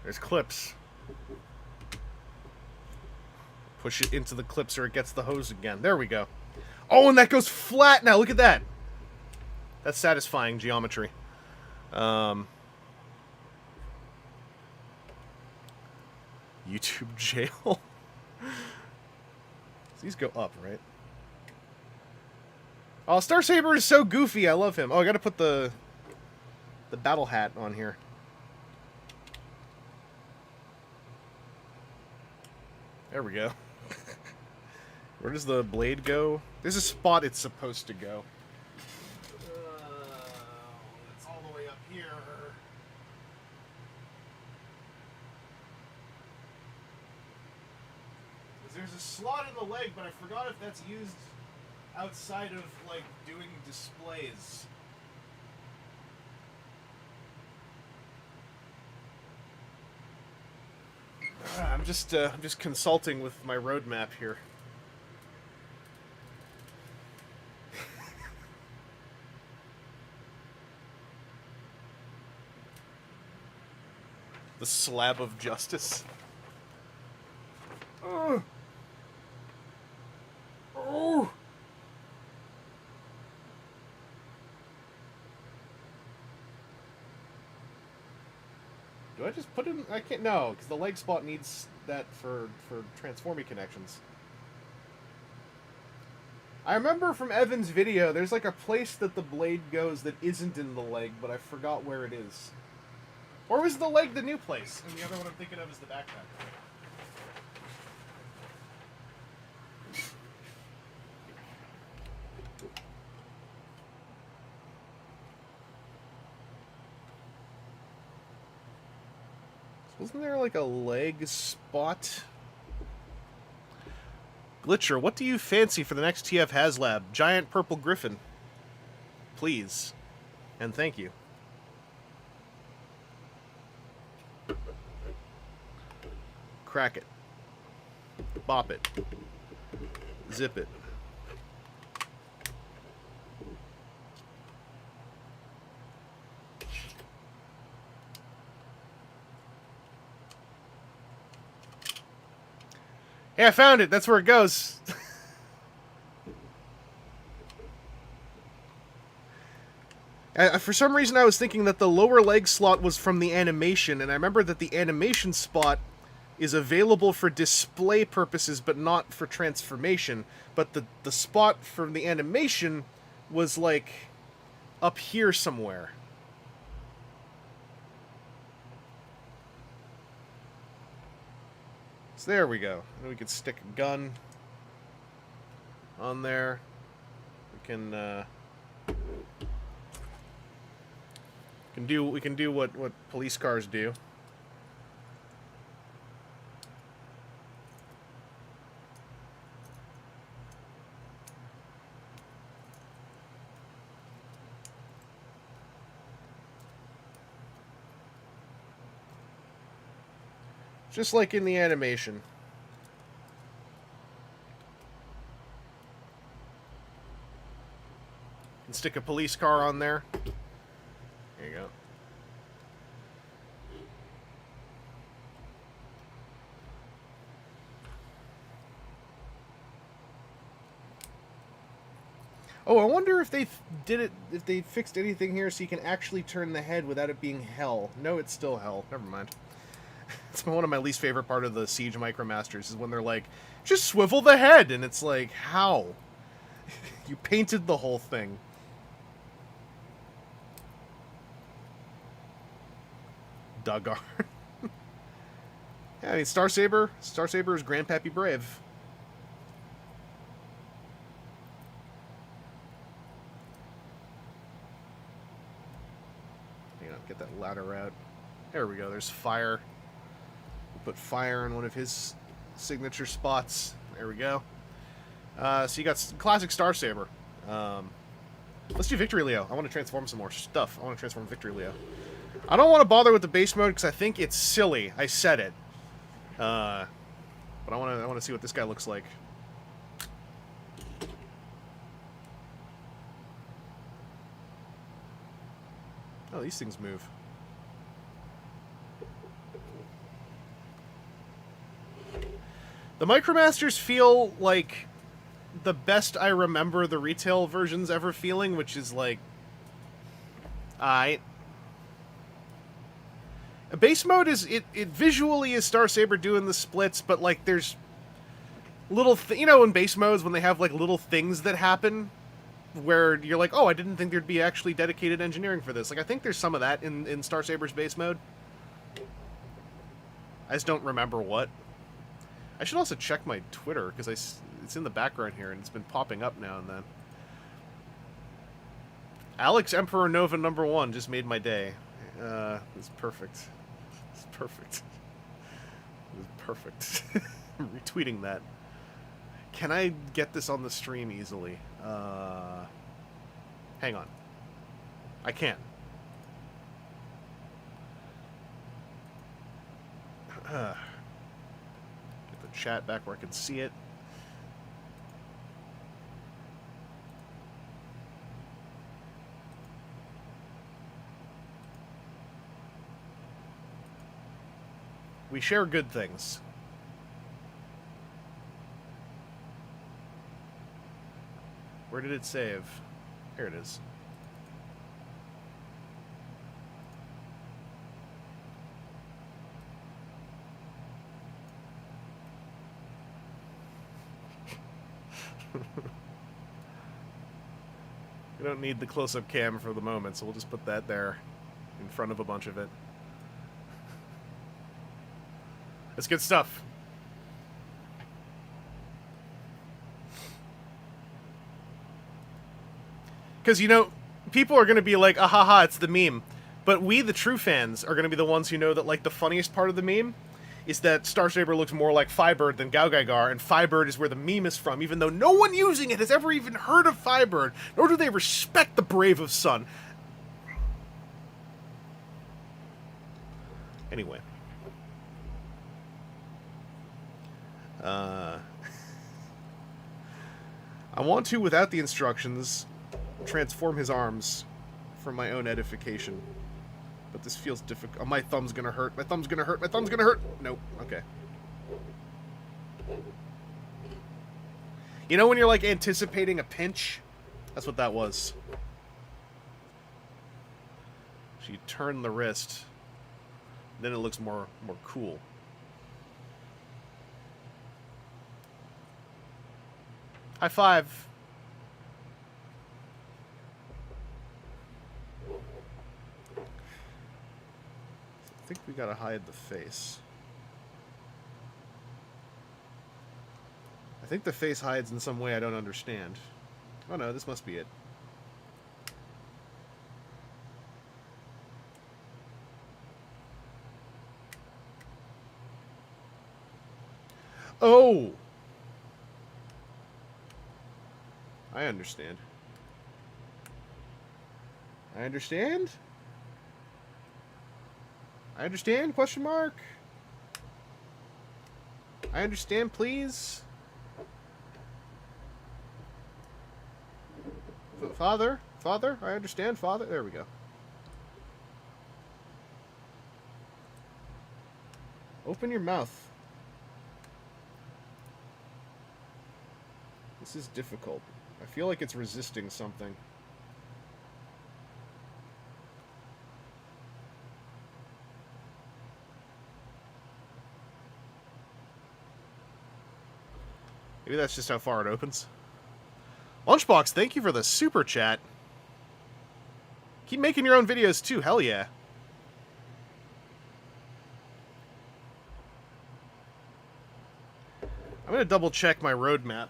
There's clips. Push it into the clips or it gets the hose again. There we go. Oh, and that goes flat now. Look at that. That's satisfying geometry. YouTube jail. These go up, right? Oh, Star Saber is so goofy. I love him. Oh, I gotta put the battle hat on here. There we go. Where does the blade go? There's a spot it's supposed to go. It's all the way up here. There's a slot in the leg, but I forgot if that's used outside of, like, doing displays. I'm just consulting with my roadmap here. The slab of justice. Oh. Oh. Do I just put it in? I can't. No, because the leg spot needs that for transforming connections. I remember from Evan's video, there's like a place that the blade goes that isn't in the leg, but I forgot where it is. Or was the leg the new place? And the other one I'm thinking of is the backpack. Wasn't there like a leg spot? Glitcher, what do you fancy for the next TF HasLab? Giant purple griffin. Please. And thank you. Crack it. Bop it. Zip it. Hey, I found it. That's where it goes. For some reason, I was thinking that the lower leg slot was from the animation, and I remember that the animation spot is available for display purposes, but not for transformation. But the spot from the animation was, like, up here somewhere. So there we go. And we can stick a gun on there. We can do what police cars do. Just like in the animation. And stick a police car on there. There you go. Oh, I wonder if they if they fixed anything here so you can actually turn the head without it being hell. No, it's still hell. Never mind. It's one of my least favorite part of the Siege Micromasters is when they're like, just swivel the head, and it's like, how? You painted the whole thing. Duggar. Yeah, I mean, Star Saber is Grandpappy Brave. Hang on, get that ladder out. There we go, there's fire. We'll put fire in one of his signature spots. There we go. So you got classic Star Saber. Let's do Victory Leo. I want to transform some more stuff. I want to transform Victory Leo. I don't want to bother with the base mode because I think it's silly. I said it. But I want to see what this guy looks like. Oh, these things move. The Micromasters feel like the best I remember the retail versions ever feeling, which is like... A base mode is... It visually is Star Saber doing the splits, but like there's... little... you know, in base modes when they have like little things that happen where you're like, oh, I didn't think there'd be actually dedicated engineering for this. Like, I think there's some of that in Star Saber's base mode. I just don't remember what. I should also check my Twitter, because it's in the background here, and it's been popping up now and then. Alex Emperor Nova #1 just made my day. It's perfect. It's perfect. It's perfect. I'm retweeting that. Can I get this on the stream easily? Hang on. I can't. Get the chat back where I can see it. We share good things. Where did it save? Here it is. We don't need the close-up cam for the moment, so we'll just put that there in front of a bunch of it. That's good stuff. Because, you know, people are going to be like, ahaha, it's the meme. But we, the true fans, are going to be the ones who know that, like, the funniest part of the meme is that Star Saber looks more like Firebird than Gaugaigar, and Firebird is where the meme is from, even though no one using it has ever even heard of Firebird, nor do they respect the Brave of Sun. Anyway. I want to, without the instructions, transform his arms for my own edification. But this feels difficult. Oh, my thumb's gonna hurt. My thumb's gonna hurt. My thumb's gonna hurt. Nope. Okay. You know when you're like anticipating a pinch? That's what that was. So you turn the wrist. Then it looks more cool. High five. I think we gotta hide the face. I think the face hides in some way I don't understand. Oh no, this must be it. Oh! I understand. I understand? I understand? Question mark? I understand, please? Father? Father? I understand, Father? There we go. Open your mouth. This is difficult. I feel like it's resisting something. Maybe that's just how far it opens. Lunchbox, thank you for the super chat. Keep making your own videos too, hell yeah. I'm gonna double check my roadmap.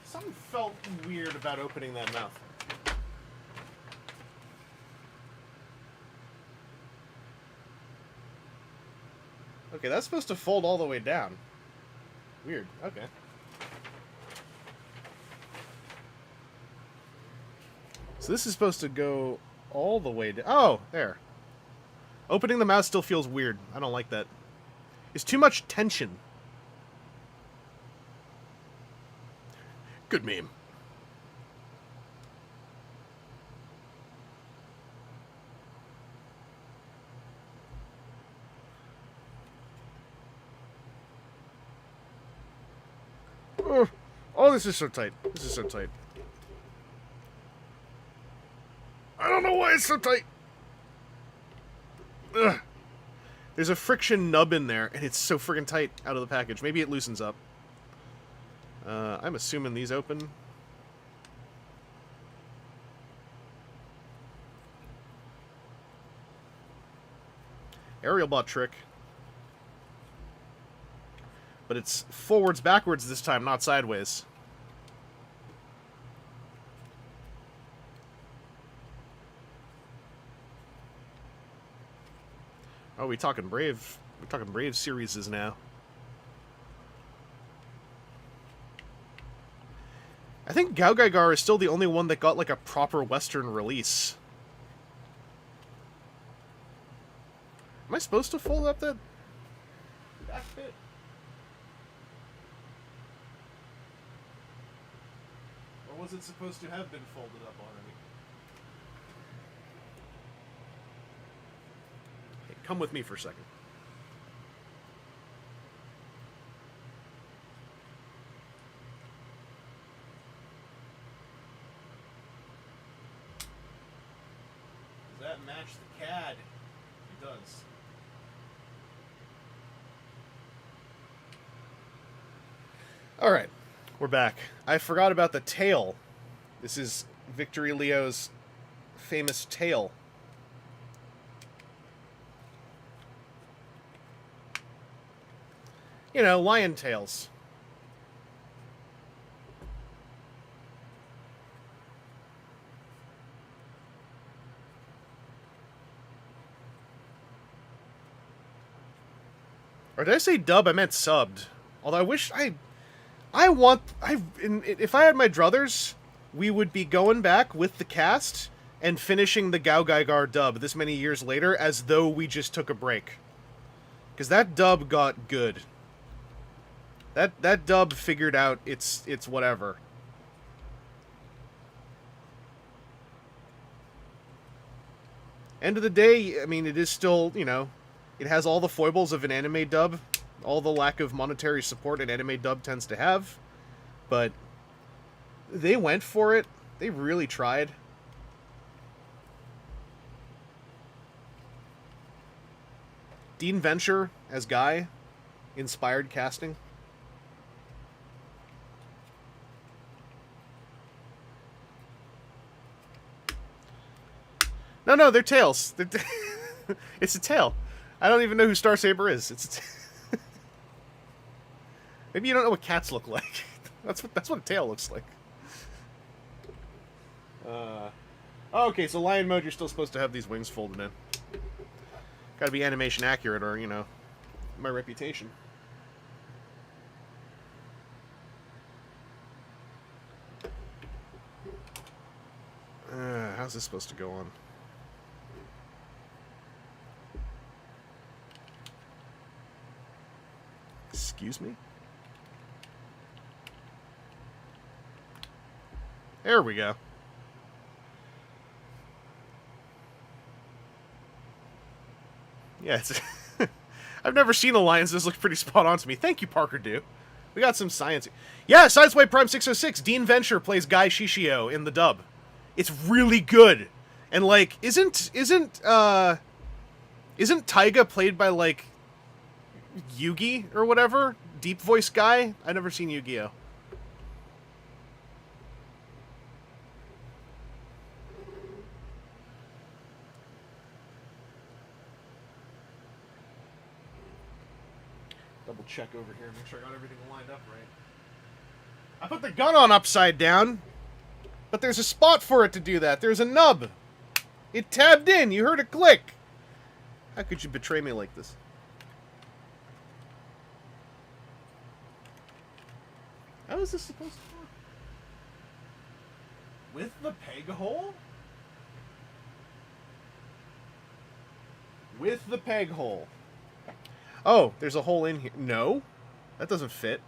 Something felt weird about opening that mouth. Okay, that's supposed to fold all the way down. Weird, okay. So this is supposed to go all the way down. Oh, there. Opening the mouth still feels weird. I don't like that. It's too much tension. Good meme. Oh, this is so tight. This is so tight. I don't know why it's so tight. Ugh. There's a friction nub in there, and it's so friggin' tight out of the package. Maybe it loosens up. I'm assuming these open. Aerial bot trick. But it's forwards, backwards this time, not sideways. Oh, we talking Brave. We're talking Brave series now. I think Gaogaigar is still the only one that got like a proper Western release. Am I supposed to fold up that back bit? Or was it supposed to have been folded up already? Hey, come with me for a second. Does that match the CAD? It does. Alright, we're back. I forgot about the tail. This is Victory Leo's famous tail. You know, lion tails. Or did I say dub? I meant subbed. Although I wish if I had my druthers, we would be going back with the cast and finishing the Gaogaigar dub this many years later as though we just took a break. Because that dub got good. That dub figured out it's whatever. End of the day, I mean, it is still, you know, it has all the foibles of an anime dub, all the lack of monetary support an anime dub tends to have, but they went for it. They really tried. Dean Venture as Guy, inspired casting. No, they're tails. It's a tail. I don't even know who Star Saber is. Maybe you don't know what cats look like. That's what a tail looks like. Okay, so lion mode, you're still supposed to have these wings folded in. Gotta be animation accurate, or, you know, my reputation. How's this supposed to go on? Excuse me? There we go. Yeah, it's I've never seen a lions. This looks pretty spot on to me. Thank you, Parker Do. We got some science. Yeah, Sideswipe Prime 606. Dean Venture plays Guy Shishio in the dub. It's really good. And like, isn't Taiga played by like Yugi or whatever? Deep voice guy? I've never seen Yu-Gi-Oh. Double check over here, make sure I got everything lined up right. I put the gun on upside down, but there's a spot for it to do that. There's a nub. It tabbed in. You heard a click. How could you betray me like this? How is this supposed to work? With the peg hole? With the peg hole. Oh, there's a hole in here. No, that doesn't fit.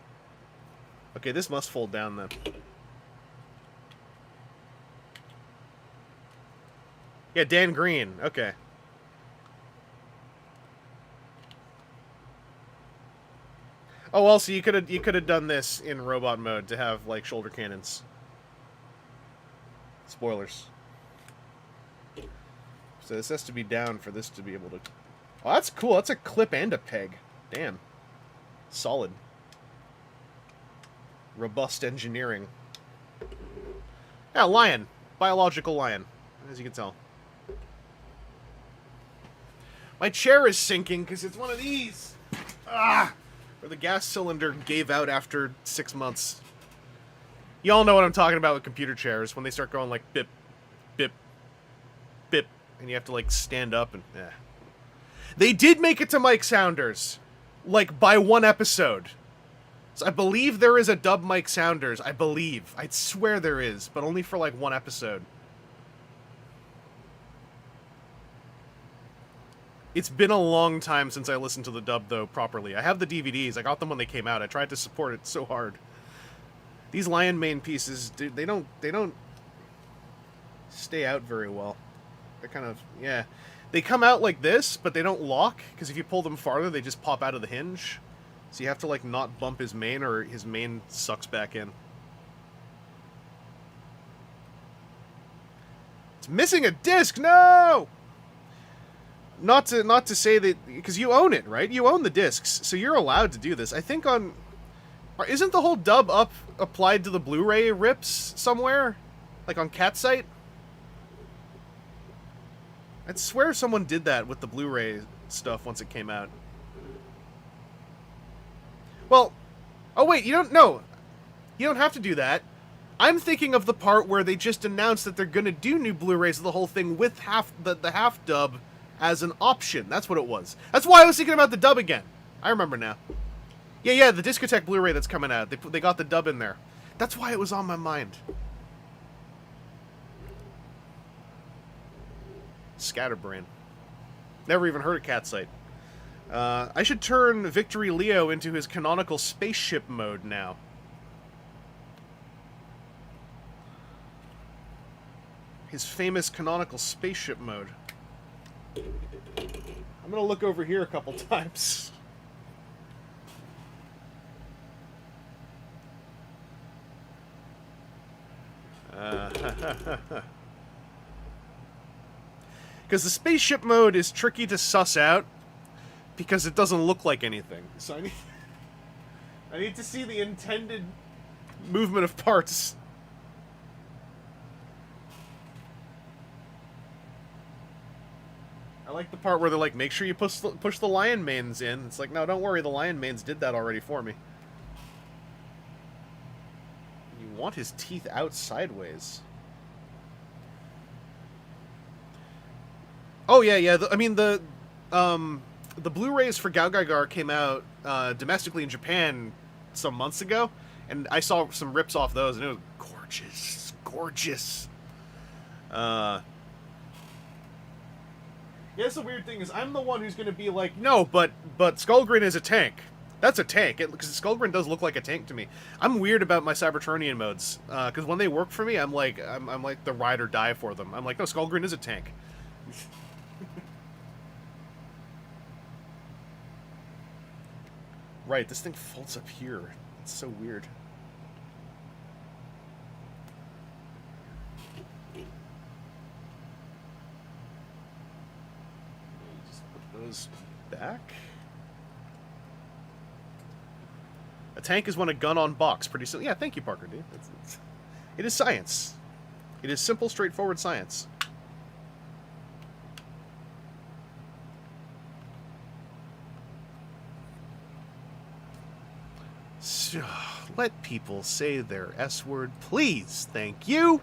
Okay, this must fold down then. Yeah, Dan Green. Okay. Oh, well, so you could have done this in robot mode to have like shoulder cannons. Spoilers. So this has to be down for this to be able to... Oh, that's cool. That's a clip and a peg. Damn. Solid. Robust engineering. Yeah, lion. Biological lion, as you can tell. My chair is sinking because it's one of these. Ah! Where the gas cylinder gave out after 6 months. Y'all know what I'm talking about with computer chairs. When they start going like bip, bip, bip. And you have to like stand up and... Eh. They did make it to Mike Sounders. Like by one episode. So I believe there is a dub Mike Sounders. I believe. I swear there is. But only for like one episode. It's been a long time since I listened to the dub, though, properly. I have the DVDs. I got them when they came out. I tried to support it so hard. These lion mane pieces, dude, they don't stay out very well. They're kind of, yeah. They come out like this, but they don't lock, because if you pull them farther, they just pop out of the hinge. So you have to, like, not bump his mane, or his mane sucks back in. It's missing a disc! No! Not to say that, because you own it, right? You own the discs, so you're allowed to do this. I think on... Isn't the whole dub applied to the Blu-ray rips somewhere? Like on Catsite? I'd swear someone did that with the Blu-ray stuff once it came out. Well, oh wait, you don't know. You don't have to do that. I'm thinking of the part where they just announced that they're gonna do new Blu-rays of the whole thing with the half dub as an option. That's what it was. That's why I was thinking about the dub again. I remember now. Yeah, the Discotheque Blu-ray that's coming out. They got the dub in there. That's why it was on my mind. Scatterbrain. Never even heard of Catsite. I should turn Victory Leo into his canonical spaceship mode now. His famous canonical spaceship mode. I'm gonna look over here a couple times. Because the spaceship mode is tricky to suss out because it doesn't look like anything. So I need to see the intended movement of parts. I like the part where they're like, make sure you push the lion manes in. It's like, no, don't worry, the lion manes did that already for me. You want his teeth out sideways. Oh yeah. I mean the Blu-rays for Gao Gaigar came out domestically in Japan some months ago, and I saw some rips off those, and it was gorgeous, gorgeous. Yeah, that's the weird thing is I'm the one who's gonna be like, no, but Skullgrin is a tank. That's a tank, because Skullgrin does look like a tank to me. I'm weird about my Cybertronian modes, because when they work for me, I'm like the ride or die for them. I'm like, no, Skullgrin is a tank. Right, this thing folds up here. It's so weird. Just put those back. A tank is when a gun on box. Pretty simple. Yeah, thank you, Parker, dude. It is science. It is simple, straightforward science. let people say their S word, please. Thank you.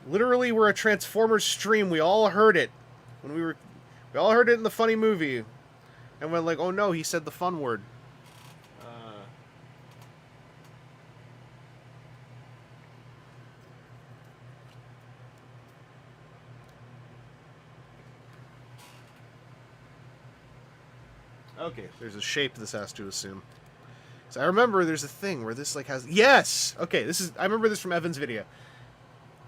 Literally, we're a Transformers stream. We all heard it when we all heard it in the funny movie, and we're like, oh no, he said the fun word. Okay, there's a shape this has to assume. So I remember there's a thing where this like has yes. Okay, I remember this from Evan's video.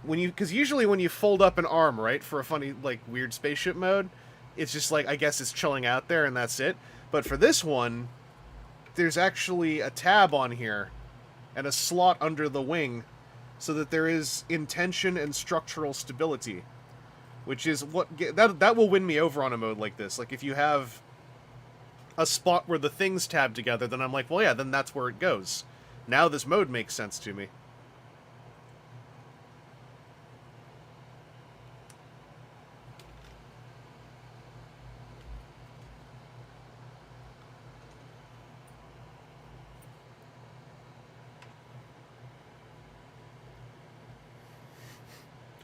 Because usually when you fold up an arm, right, for a funny like weird spaceship mode, it's just like I guess it's chilling out there and that's it. But for this one, there's actually a tab on here and a slot under the wing, so that there is intention and structural stability, which is what that will win me over on a mode like this. Like if you have a spot where the things tab together, then I'm like, well, yeah, then that's where it goes. Now this mode makes sense to me.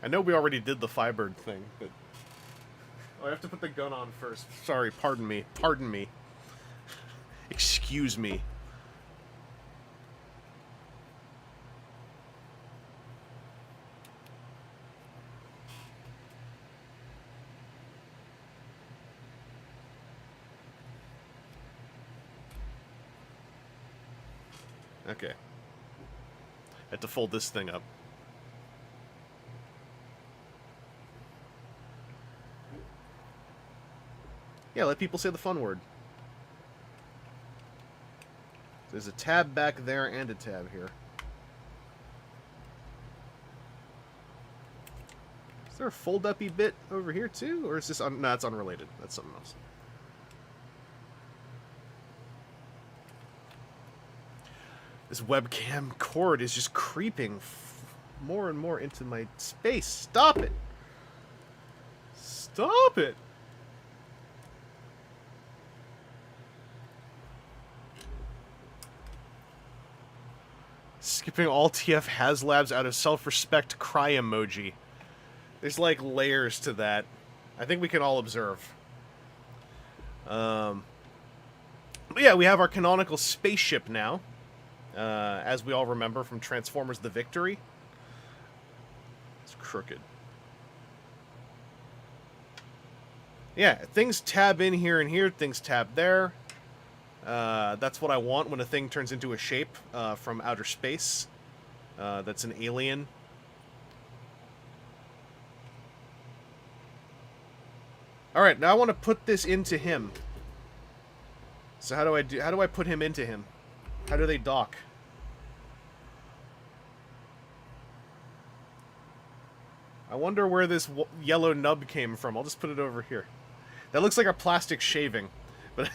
I know we already did the Firebird thing, but... Oh, I have to put the gun on first. Sorry, pardon me. Pardon me. Excuse me. Okay. I had to fold this thing up. Yeah, let people say the fun word. There's a tab back there and a tab here. Is there a fold-uppy bit over here too? Or is this... no, it's unrelated. That's something else. This webcam cord is just creeping more and more into my space. Stop it! Stop it! Skipping all TF HasLabs out of self-respect cry emoji. There's like layers to that. I think we can all observe. But yeah, we have our canonical spaceship now. As we all remember from Transformers The Victory. It's crooked. Yeah, things tab in here and here, things tab there. That's what I want when a thing turns into a shape from outer space. That's an alien. Alright, now I want to put this into him. So how do I put him into him? How do they dock? I wonder where this yellow nub came from. I'll just put it over here. That looks like a plastic shaving. But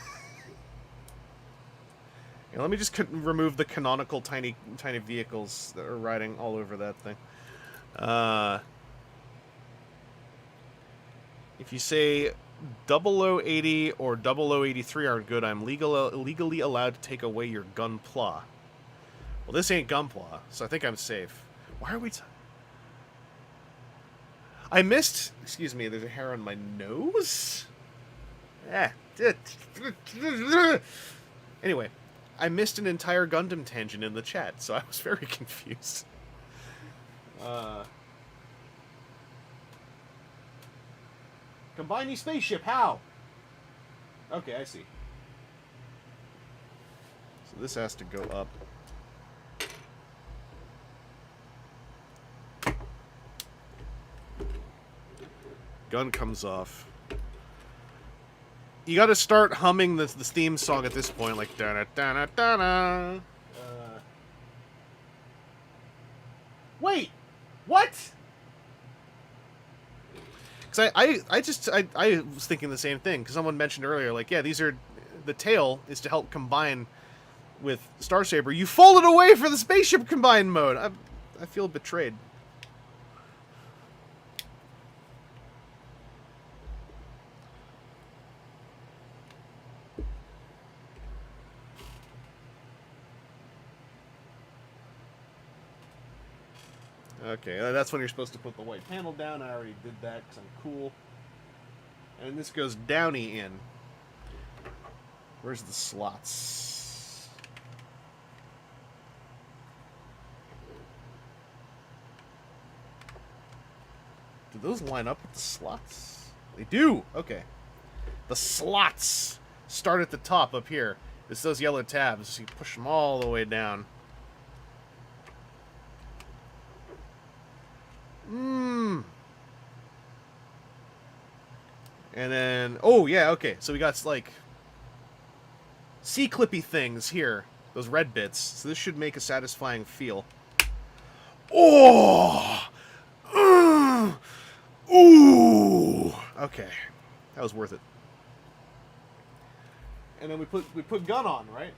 yeah, let me just remove the canonical tiny vehicles that are riding all over that thing. If you say 0080 or 0083 aren't good, I'm legally allowed to take away your gunpla. Well, this ain't gunpla, so I think I'm safe. Why are we... I missed... Excuse me, there's a hair on my nose? Anyway, I missed an entire Gundam tangent in the chat, so I was very confused. Combine the spaceship, how? Okay, I see. So this has to go up. Gun comes off. You gotta start humming the theme song at this point, like da-da-da-da-da. Wait! What? Because I was thinking the same thing, because someone mentioned earlier, like, yeah, these are... The tail is to help combine with Star Saber. You folded away for the spaceship combine mode! I feel betrayed. Okay, that's when you're supposed to put the white panel down. I already did that because I'm cool. And this goes downy in. Where's the slots? Do those line up with the slots? They do! Okay. The slots start at the top up here. It's those yellow tabs, so you push them all the way down. And then, oh yeah, okay. So we got like C-clippy things here, those red bits. So this should make a satisfying feel. Oh, ooh. Okay, that was worth it. And then we put gun on, right?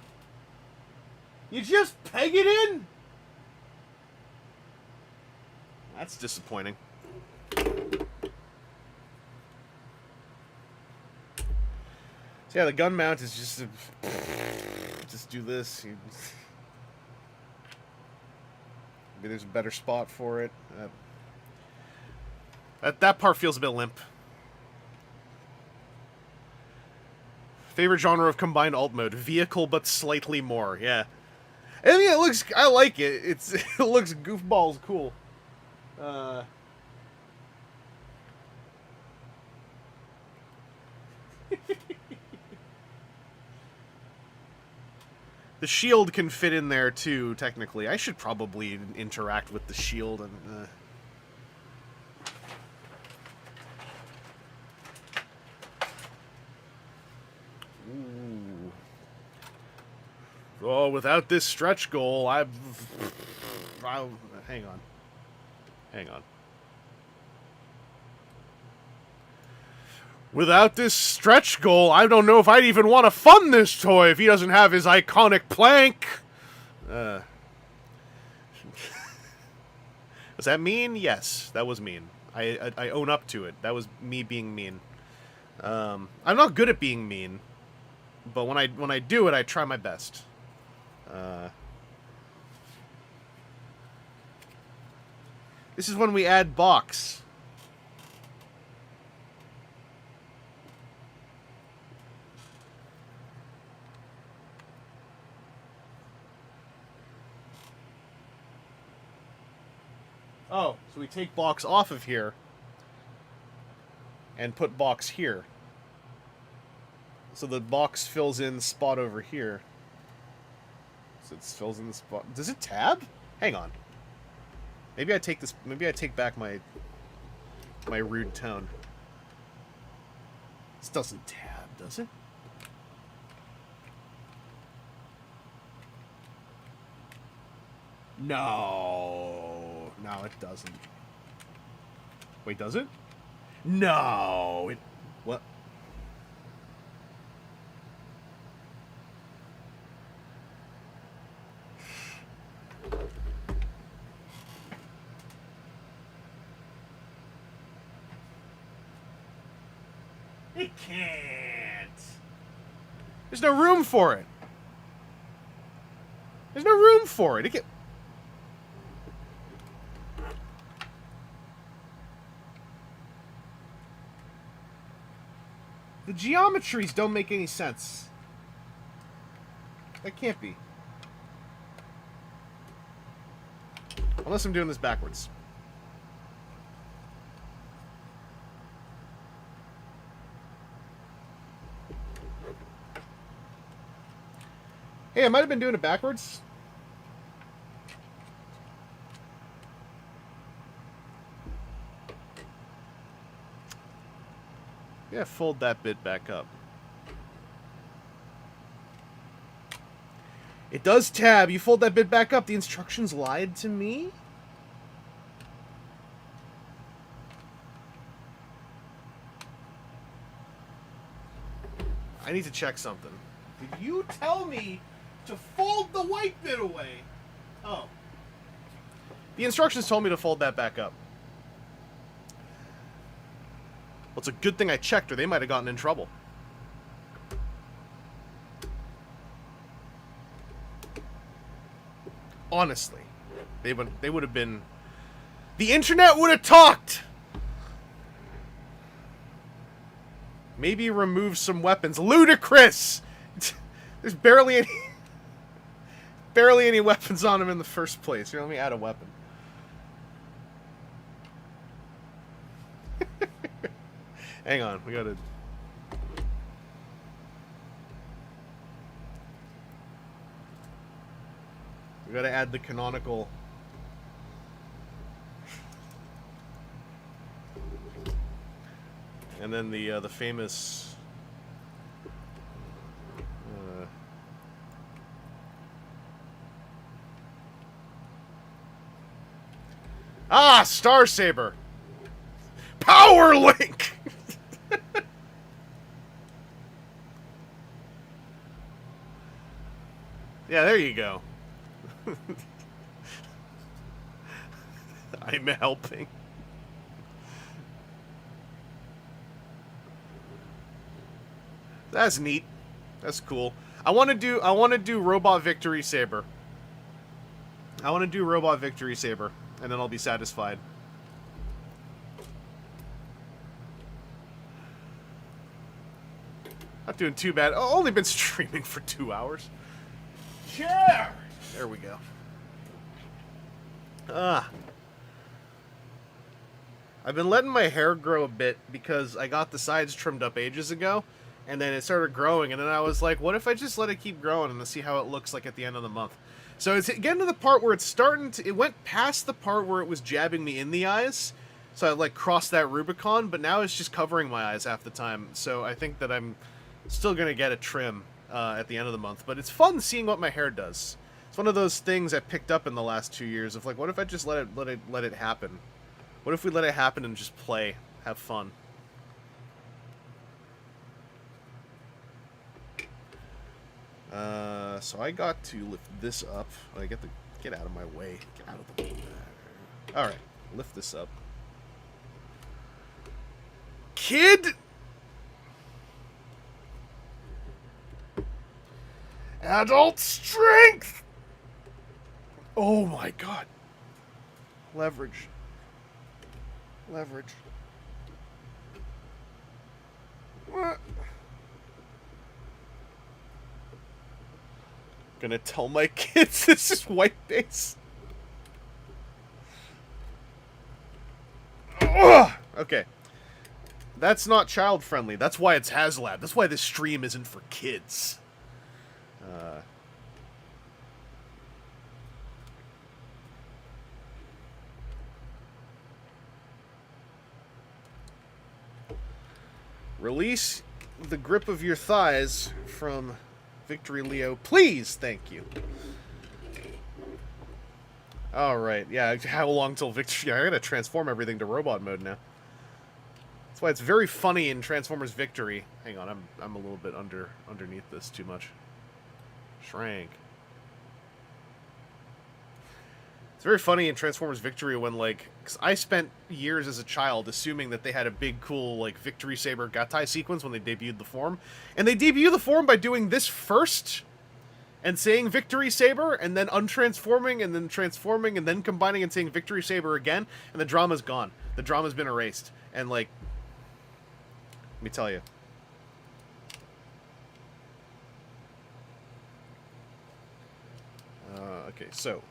You just peg it in? That's disappointing. So yeah, the gun mount is just just do this. Maybe there's a better spot for it. That part feels a bit limp. Favorite genre of combined alt mode: vehicle, but slightly more. Yeah, I mean, it looks. I like it. It looks goofballs cool. The shield can fit in there too, technically. I should probably interact with the shield and... Ooh. Oh, without this stretch goal, I'll... Hang on. Hang on. Without this stretch goal, I don't know if I'd even want to fund this toy if he doesn't have his iconic plank. Was that mean? Yes, that was mean. I own up to it. That was me being mean. I'm not good at being mean, but when I do it, I try my best. This is when we add box. Oh, so we take box off of here and put box here. So the box fills in the spot over here. So it fills in the spot. Does it tab? Hang on. Maybe I take this. Maybe I take back my rude tone. This doesn't tab, does it? No, no, it doesn't. Wait, does it? No, it. What? It can't. There's no room for it. There's no room for it. It can't. The geometries don't make any sense. That can't be. Unless I'm doing this backwards. Hey, I might have been doing it backwards. Yeah, fold that bit back up. It does tab. You fold that bit back up. The instructions lied to me? I need to check something. Did you tell me to fold the white bit away? Oh. The instructions told me to fold that back up. Well, it's a good thing I checked, or they might have gotten in trouble. Honestly, they would have been The internet would have talked! Maybe remove some weapons. Ludicrous! There's barely any weapons on him in the first place. Here, let me add a weapon. Hang on, we gotta... We gotta add the canonical... And then the famous... Star Saber! Power Link! Yeah, there you go. I'm helping. That's neat. That's cool. I want to do Robot Victory Saber. I want to do Robot Victory Saber, and then I'll be satisfied. Not doing too bad. Oh, only been streaming for 2 hours. Yeah. There we go. I've been letting my hair grow a bit because I got the sides trimmed up ages ago, and then it started growing, and then I was like, what if I just let it keep growing and see how it looks like at the end of the month? So it's getting to the part where it's starting to... It went past the part where it was jabbing me in the eyes, so I like crossed that Rubicon, but now it's just covering my eyes half the time, so I think that I'm still going to get a trim at the end of the month, but it's fun seeing what my hair does. It's one of those things I picked up in the last 2 years of like, what if I just let it happen? What if we let it happen and just play, have fun? So I got to lift this up. I get out of my way. Get out of the way. All right, lift this up. Kid. Adult strength! Oh my god. Leverage. Leverage. What? Gonna tell my kids this is white base. Ugh! Okay. That's not child friendly. That's why it's HasLab. That's why this stream isn't for kids. Release the grip of your thighs from Victory Leo. Please, thank you. Alright, yeah, how long till Victory... Yeah, I gotta transform everything to robot mode now. That's why it's very funny in Transformers Victory. Hang on, I'm a little bit underneath this too much. Shrank. It's very funny in Transformers Victory when, like... Cause I spent years as a child assuming that they had a big, cool, like, Victory Saber Gatai sequence when they debuted the form. And they debuted the form by doing this first, and saying Victory Saber, and then untransforming, and then transforming, and then combining and saying Victory Saber again, and the drama's gone. The drama's been erased. And, like... Let me tell you. Okay, so...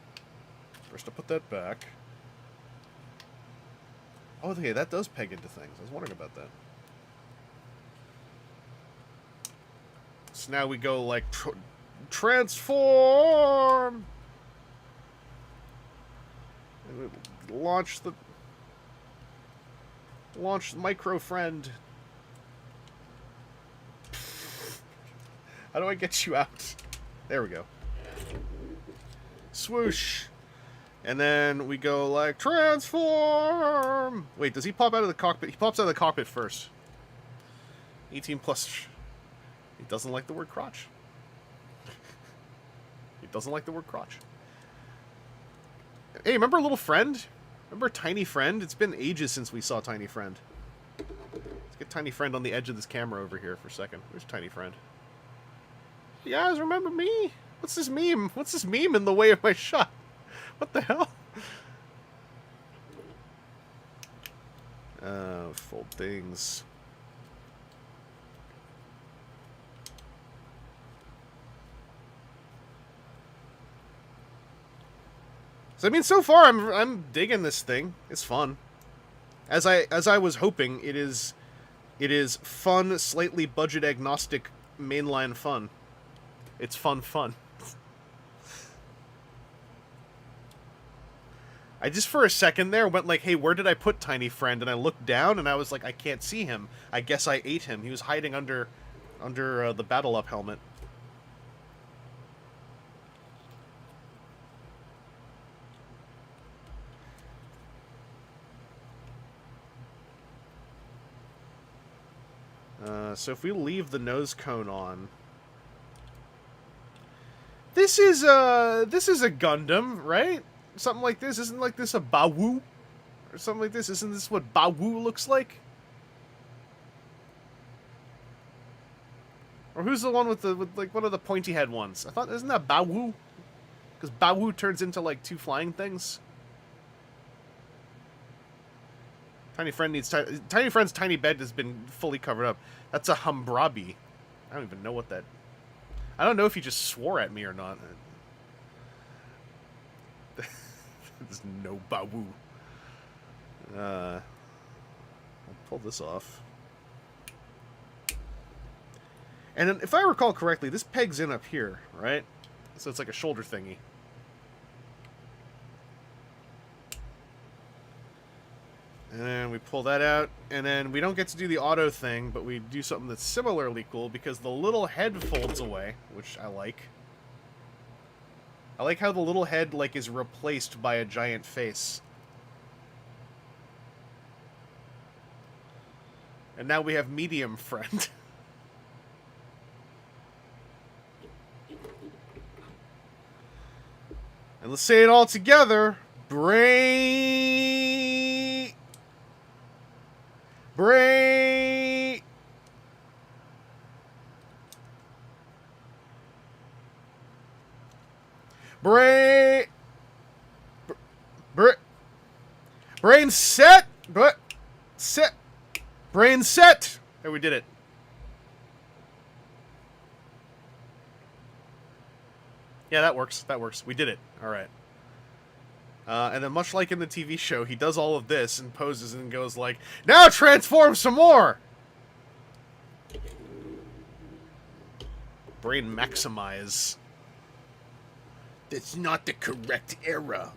First I'll put that back. Oh, okay, that does peg into things. I was wondering about that. So now we go, like, transform! And we launch the micro friend. How do I get you out? There we go. Swoosh. And then we go like, transform! Wait, does he pop out of the cockpit? He pops out of the cockpit first. 18 plus... He doesn't like the word crotch. He doesn't like the word crotch. Hey, remember Little Friend? Remember Tiny Friend? It's been ages since we saw Tiny Friend. Let's get Tiny Friend on the edge of this camera over here for a second. Where's Tiny Friend? You guys remember me? What's this meme? What's this meme in the way of my shot? What the hell? Fold things. So I mean, so far I'm digging this thing. It's fun. As I was hoping, it is fun, slightly budget agnostic mainline fun. It's fun. I just for a second there went like, hey, where did I put Tiny Friend? And I looked down and I was like, I can't see him. I guess I ate him. He was hiding under the Battle Up helmet. So if we leave the nose cone on, this is a Gundam, right? Something like this. Isn't like this a Bawu or something like this? Isn't this what Bawu looks like? Or who's the one with like one of the pointy head ones? I thought, isn't that Bawu? Because Bawu turns into like two flying things. Tiny Friend's tiny bed has been fully covered up. That's a Humbrabi. I don't even know what that... I don't know if he just swore at me or not. There's no Bawu. I'll pull this off. And then, if I recall correctly, this pegs in up here, right? So it's like a shoulder thingy. And then we pull that out, and then we don't get to do the auto thing, but we do something that's similarly cool, because the little head folds away, which I like. I like how the little head, like, is replaced by a giant face. And now we have Medium Friend. And let's say it all together. Brain... Brain... Brain... Brain set! Set! Brain set! There, we did it. Yeah, that works. That works. We did it. Alright. And then much like in the TV show, he does all of this and poses and goes like, now transform some more! Brain maximize. That's not the correct era.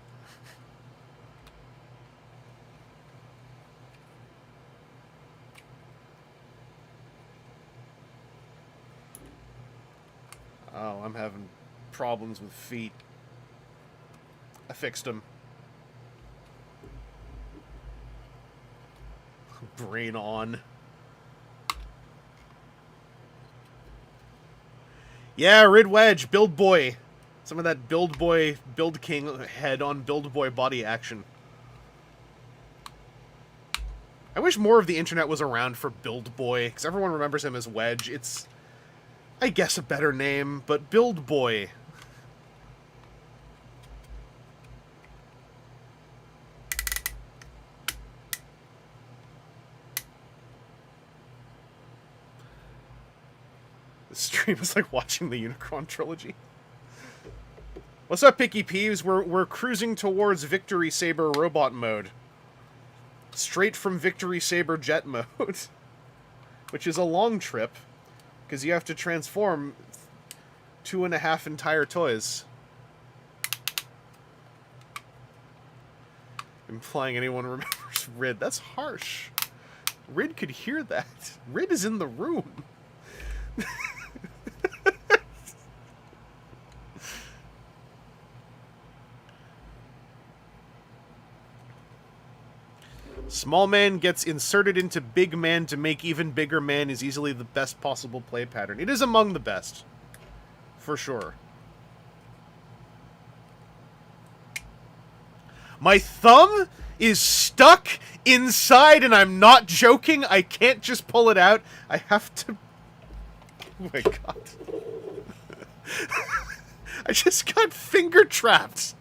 Oh, I'm having problems with feet. I fixed them. Brain on. Yeah, Rid Wedge, Build Boy. Some of that Build Boy, Build King head on Build Boy body action. I wish more of the internet was around for Build Boy, because everyone remembers him as Wedge. It's, I guess, a better name, but Build Boy. The stream is like watching the Unicron trilogy. What's up, Picky Peeves? We're cruising towards Victory Saber robot mode. Straight from Victory Saber jet mode. Which is a long trip, because you have to transform 2.5 entire toys. Implying anyone remembers Rid. That's harsh. Rid could hear that. Rid is in the room. Small man gets inserted into big man to make even bigger man is easily the best possible play pattern. It is among the best. For sure. My thumb is stuck inside, and I'm not joking. I can't just pull it out. I have to... Oh my god. I just got finger trapped.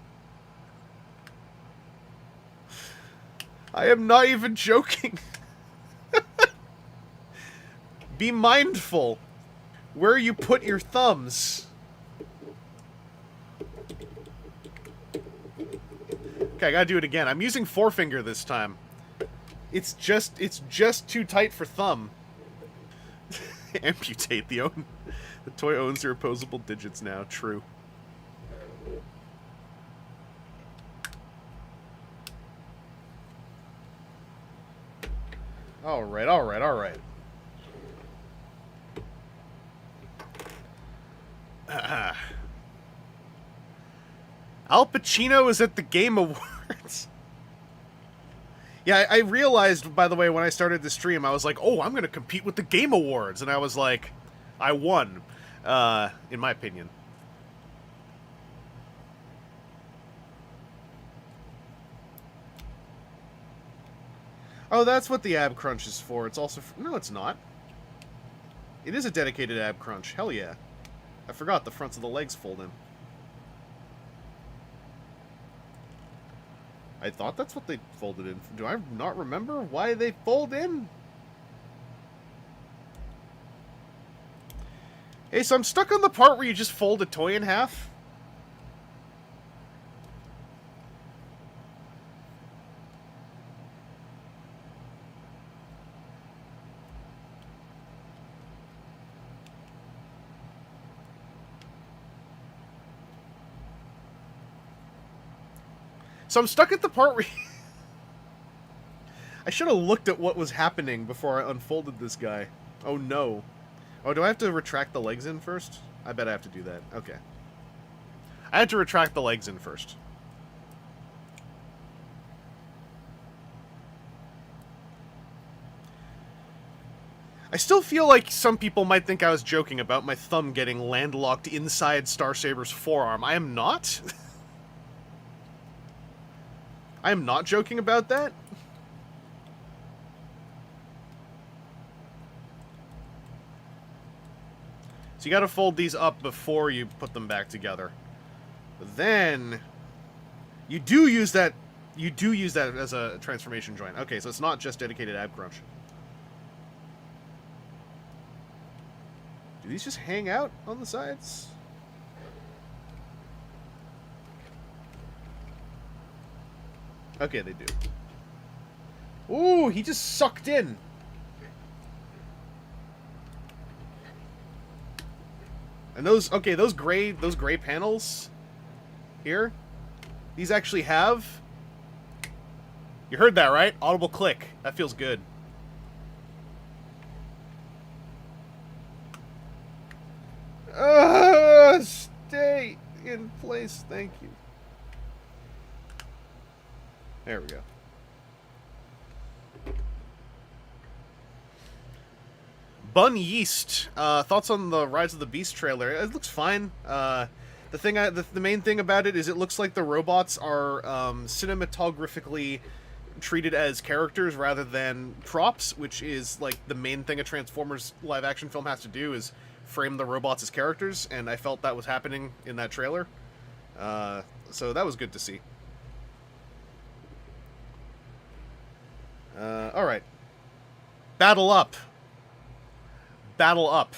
I am not even joking. Be mindful where you put your thumbs. Okay, I gotta do it again. I'm using forefinger this time. It's just too tight for thumb. Amputate the toy owns their opposable digits now. True. Alright, alright, alright. Al Pacino is at the Game Awards. Yeah, I realized, by the way, when I started the stream, I was like, oh, I'm going to compete with the Game Awards. And I was like, I won, in my opinion. Oh, that's what the ab crunch is for. It's also... No, it's not. It is a dedicated ab crunch. Hell yeah. I forgot the fronts of the legs fold in. I thought that's what they folded in. Do I not remember why they fold in? Hey, so I'm stuck on the part where you just fold a toy in half. So I'm stuck at the part where... I should have looked at what was happening before I unfolded this guy. Oh, no. Oh, do I have to retract the legs in first? I bet I have to do that. Okay. I had to retract the legs in first. I still feel like some people might think I was joking about my thumb getting landlocked inside Star Saber's forearm. I am not. I am not joking about that. So you gotta fold these up before you put them back together. But then you do use that as a transformation joint. Okay, so it's not just dedicated ab crunch. Do these just hang out on the sides? Okay, they do. Ooh, he just sucked in. And those gray panels here, these actually have... You heard that, right? Audible click. That feels good. Stay in place. Thank you. There we go. Bun Yeast, thoughts on the Rise of the Beast trailer? It looks fine. The main thing about it is it looks like the robots are cinematographically treated as characters rather than props, which is like the main thing a Transformers live action film has to do, is frame the robots as characters, and I felt that was happening in that trailer. So that was good to see. Alright. Battle up. Battle up.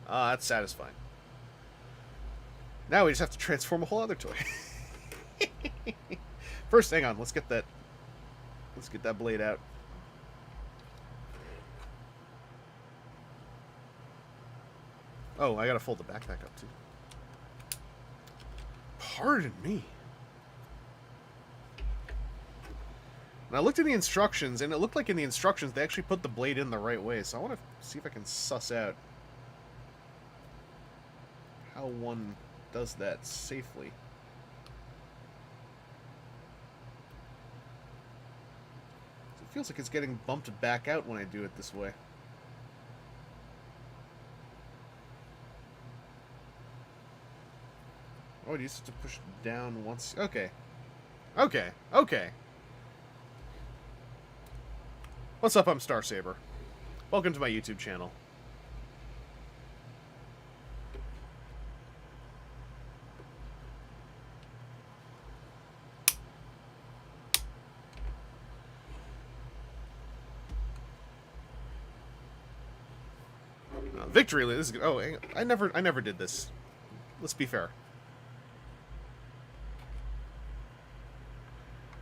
That's satisfying. Now we just have to transform a whole other toy. First, hang on, let's get that blade out. Oh, I gotta fold the backpack up too. Pardon me. And I looked in the instructions, and it looked like in the instructions they actually put the blade in the right way, so I want to see if I can suss out how one does that safely. It feels like it's getting bumped back out when I do it this way. Oh, it used to push down once. Okay. Okay. Okay. What's up? I'm Star Saber. Welcome to my YouTube channel. Victory. This is good. Oh, I never did this. Let's be fair.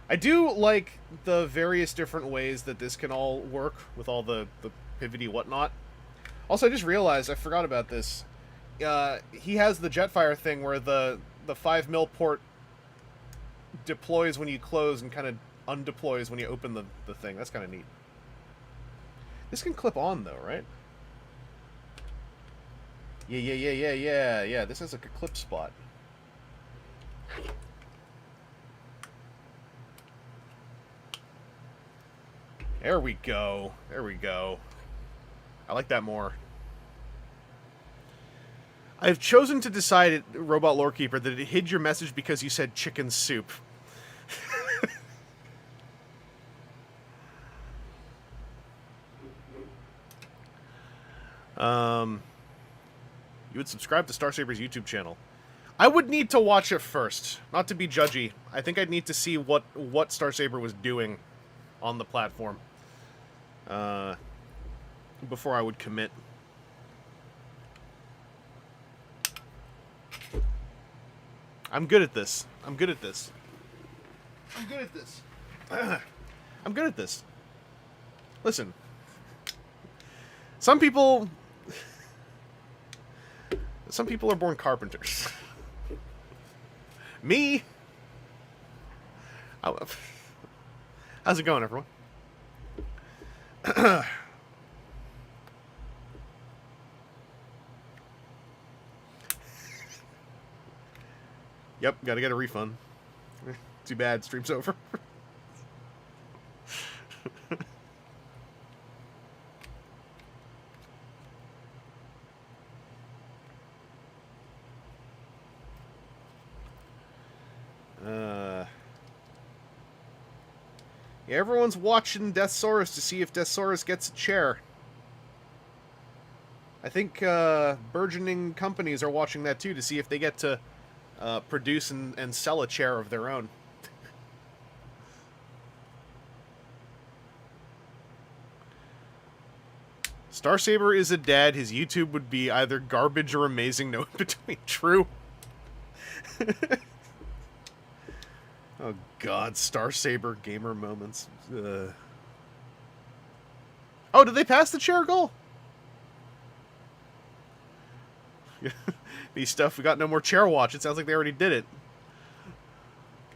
I do like the various different ways that this can all work with all the pivoty whatnot. Also, I just realized I forgot about this. He has the Jetfire thing where the 5mm port deploys when you close and kind of undeploys when you open the thing. That's kind of neat. This can clip on though, right? Yeah. This has like a clip spot. There we go. There we go. I like that more. I've chosen to decide, Robot Lorekeeper, that it hid your message because you said chicken soup. You would subscribe to Star Saber's YouTube channel. I would need to watch it first, not to be judgy. I think I'd need to see what Star Saber was doing on the platform before I would commit. I'm good at this. I'm good at this. I'm good at this. I'm good at this. Listen. Some people are born carpenters. Me? How's it going, everyone? Yep, gotta get a refund. Too bad, stream's over. Yeah, everyone's watching Deathsaurus to see if Deathsaurus gets a chair. I think burgeoning companies are watching that too to see if they get to produce and sell a chair of their own. Star Saber is a dad. His YouTube would be either garbage or amazing. No in between. True. Oh God, Star Saber gamer moments. Oh, did they pass the chair goal? These stuff, we got no more chair watch. It sounds like they already did it.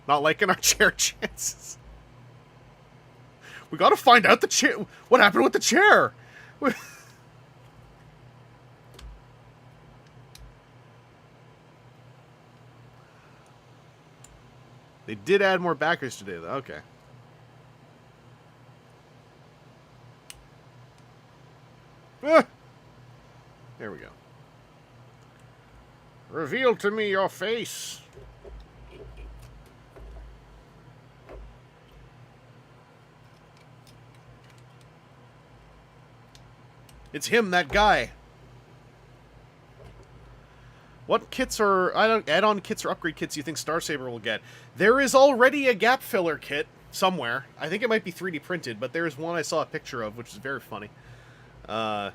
Not liking our chair chances. We gotta find out the chair. What happened with the chair? They did add more backers today, though. Okay. Ah! There we go. Reveal to me your face. It's him, that guy. What kits or add-on kits or upgrade kits do you think Star Saber will get? There is already a gap filler kit somewhere. I think it might be 3D printed, but there's one I saw a picture of, which is very funny. I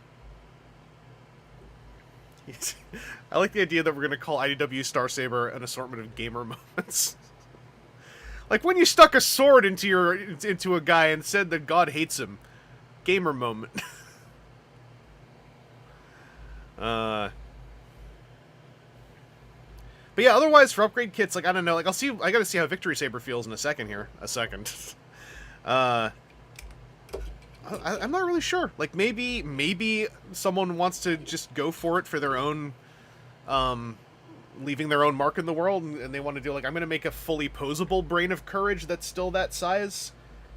like the idea that we're going to call IDW Star Saber an assortment of gamer moments. Like when you stuck a sword into a guy and said that God hates him. Gamer moment. But yeah, otherwise for upgrade kits, like I don't know, like I gotta see how Victory Saber feels in a second here. I'm not really sure. Like maybe someone wants to just go for it for their own, leaving their own mark in the world, and they want to do like, I'm gonna make a fully posable Brain of Courage that's still that size,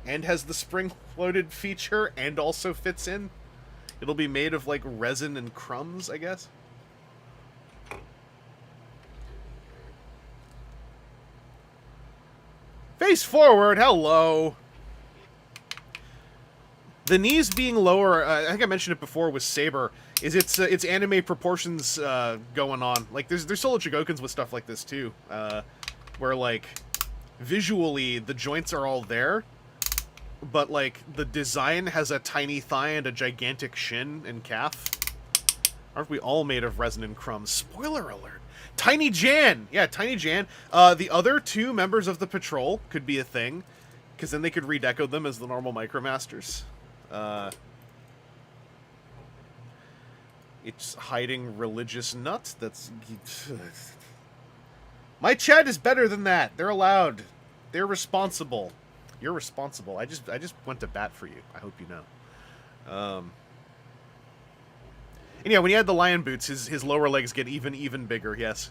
and has the spring-loaded feature, and also fits in. It'll be made of like resin and crumbs, I guess. Face forward, hello! The knees being lower, I think I mentioned it before with Saber, is its anime proportions going on. Like, there's solo Chigokins with stuff like this, too. Where, like, visually, the joints are all there, but, like, the design has a tiny thigh and a gigantic shin and calf. Aren't we all made of resin and crumbs? Spoiler alert. Tiny Jan! Yeah, Tiny Jan. The other two members of the patrol could be a thing, because then they could redeco them as the normal Micromasters. It's hiding religious nuts. That's... My chat is better than that. They're allowed. They're responsible. You're responsible. I just went to bat for you. I hope you know. And yeah, when he had the lion boots, his lower legs get even bigger. Yes.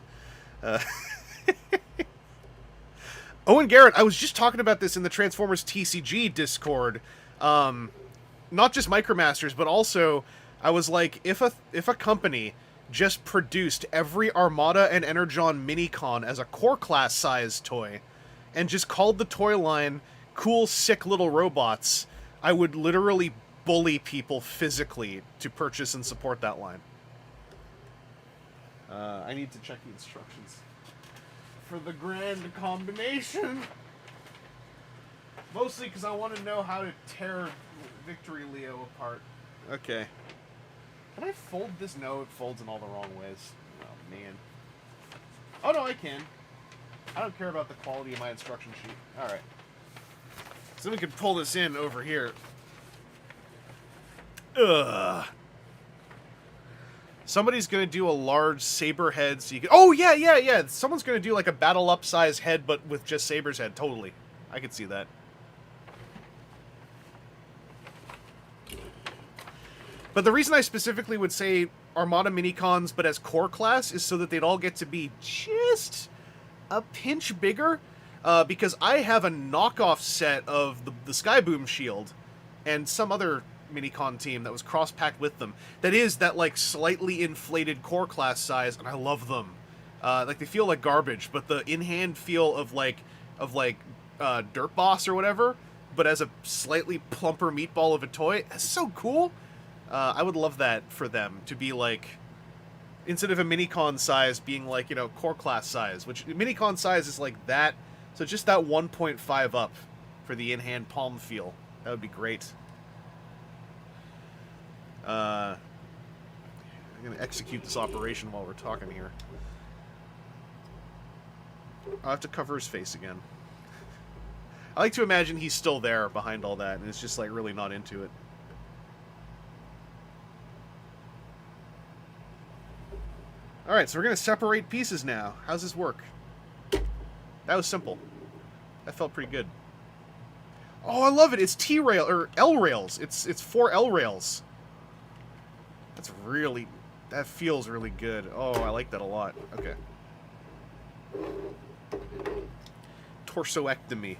Owen Garrett, I was just talking about this in the Transformers TCG Discord. Not just Micromasters, but also I was like, if a company just produced every Armada and Energon Minicon as a core class size toy, and just called the toy line Cool Sick Little Robots, I would literally bully people physically to purchase and support that line. I need to check the instructions for the grand combination. Mostly because I want to know how to tear Victory Leo apart. Okay. Can I fold this? No, it folds in all the wrong ways. Oh, man. Oh, no, I can. I don't care about the quality of my instruction sheet. Alright. So we can pull this in over here. Ugh. Somebody's gonna do a large saber head so you can... Oh, yeah. Someone's gonna do like a battle up size head, but with just Saber's head. Totally. I could see that. But the reason I specifically would say Armada Minicons, but as core class, is so that they'd all get to be just a pinch bigger. Because I have a knockoff set of the Skyboom shield and some other Minicon team that was cross-packed with them. That is that, like, slightly inflated core class size, and I love them. Like, they feel like garbage, but the in-hand feel of Dirt Boss or whatever, but as a slightly plumper meatball of a toy, that's so cool. I would love that for them to be like, instead of a Minicon size being like, you know, core class size, which Minicon size is like that, so just that 1.5 up for the in-hand palm feel. That would be great. I'm going to execute this operation while we're talking here. I'll have to cover his face again. I like to imagine he's still there behind all that, and it's just like really not into it. Alright, so we're going to separate pieces now. How's this work? That was simple. That felt pretty good. Oh, I love it. It's T-rail, or L-rails. It's 4 L-rails. That's really... That feels really good. Oh, I like that a lot. Okay. Torsoectomy.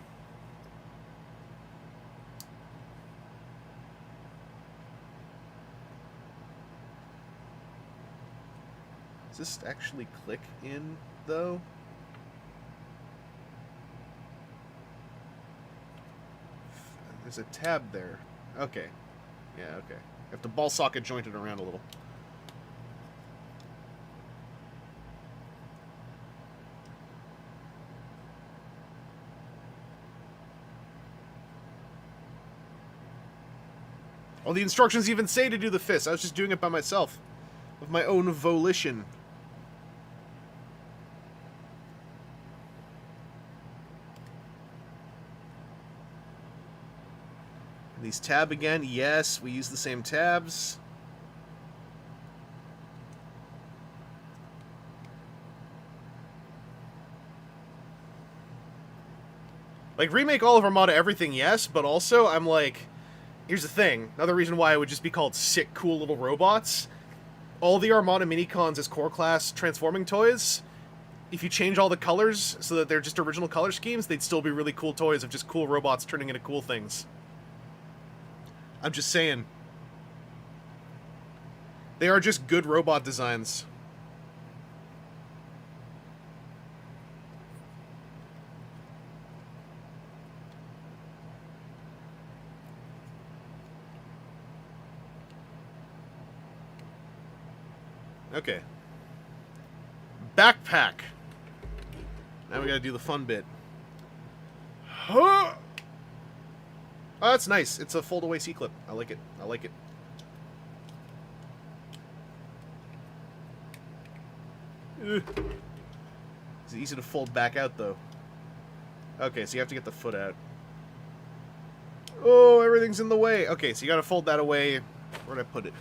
Does this actually click in, though? There's a tab there. Okay. Yeah, okay. I have to ball socket joint it around a little. Oh, the instructions even say to do the fist. I was just doing it by myself. Of my own volition. These tab again. Yes, we use the same tabs. Like, remake all of Armada everything, yes, but also I'm like, here's the thing. Another reason why it would just be called Sick Cool Little Robots. All the Armada Minicons as core class transforming toys, if you change all the colors so that they're just original color schemes, they'd still be really cool toys of just cool robots turning into cool things. I'm just saying. They are just good robot designs. Okay. Backpack. Now we gotta do the fun bit. Huh! Oh, that's nice. It's a fold-away C-clip. I like it. I like it. Ugh. It's easy to fold back out, though. Okay, so you have to get the foot out. Oh, everything's in the way. Okay, so you gotta fold that away. Where'd I put it?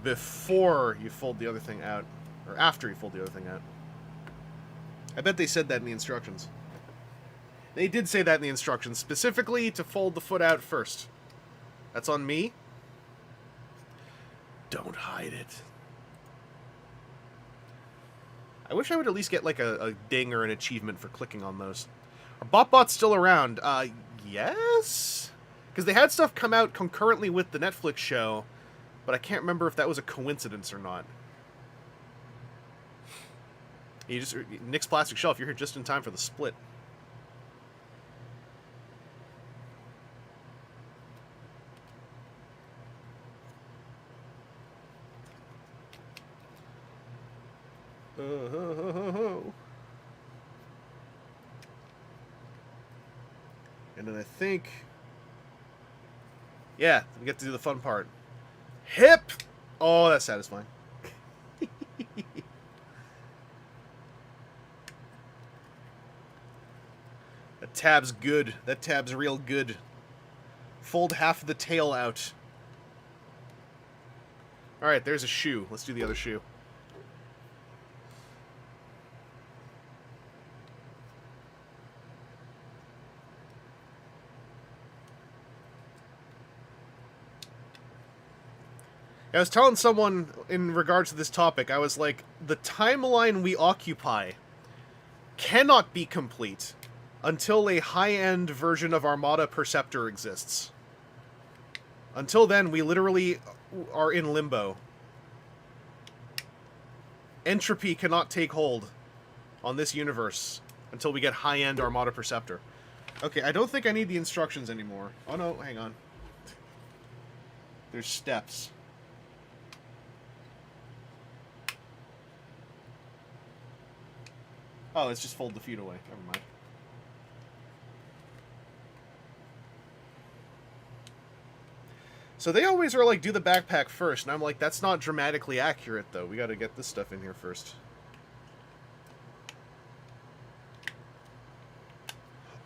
Before you fold the other thing out. Or after you fold the other thing out. I bet they said that in the instructions. They did say that in the instructions, specifically to fold the foot out first. That's on me. Don't hide it. I wish I would at least get like a ding or an achievement for clicking on those. Are BotBots still around? Yes? Because they had stuff come out concurrently with the Netflix show, but I can't remember if that was a coincidence or not. You just Nick's Plastic Shelf, you're here just in time for the split. And then I think... Yeah, we get to do the fun part. Hip! Oh, that's satisfying. That tab's good. That tab's real good. Fold half of the tail out. Alright, there's a shoe. Let's do the other shoe. I was telling someone in regards to this topic, I was like, the timeline we occupy cannot be complete until a high-end version of Armada Perceptor exists. Until then, we literally are in limbo. Entropy cannot take hold on this universe until we get high-end Armada Perceptor. Okay, I don't think I need the instructions anymore. Oh no, hang on. There's steps. Oh, let's just fold the feet away. Never mind. So they always are like, do the backpack first. And I'm like, that's not dramatically accurate, though. We got to get this stuff in here first.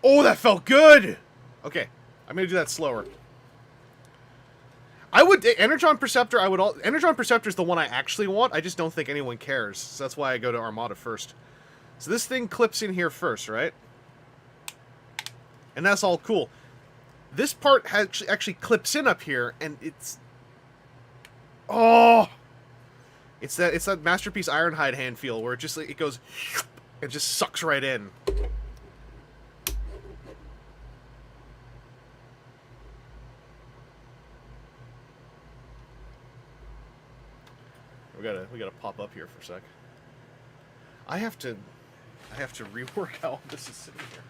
Oh, that felt good! Okay, I'm going to do that slower. I would... Energon Perceptor, I would... Energon Perceptor is the one I actually want. I just don't think anyone cares. So that's why I go to Armada first. So this thing clips in here first, right? And that's all cool. This part actually clips in up here, and it's... Oh! It's that Masterpiece Ironhide hand feel, where it just, it goes... It just sucks right in. We gotta pop up here for a sec. I have to rework how all this is sitting here.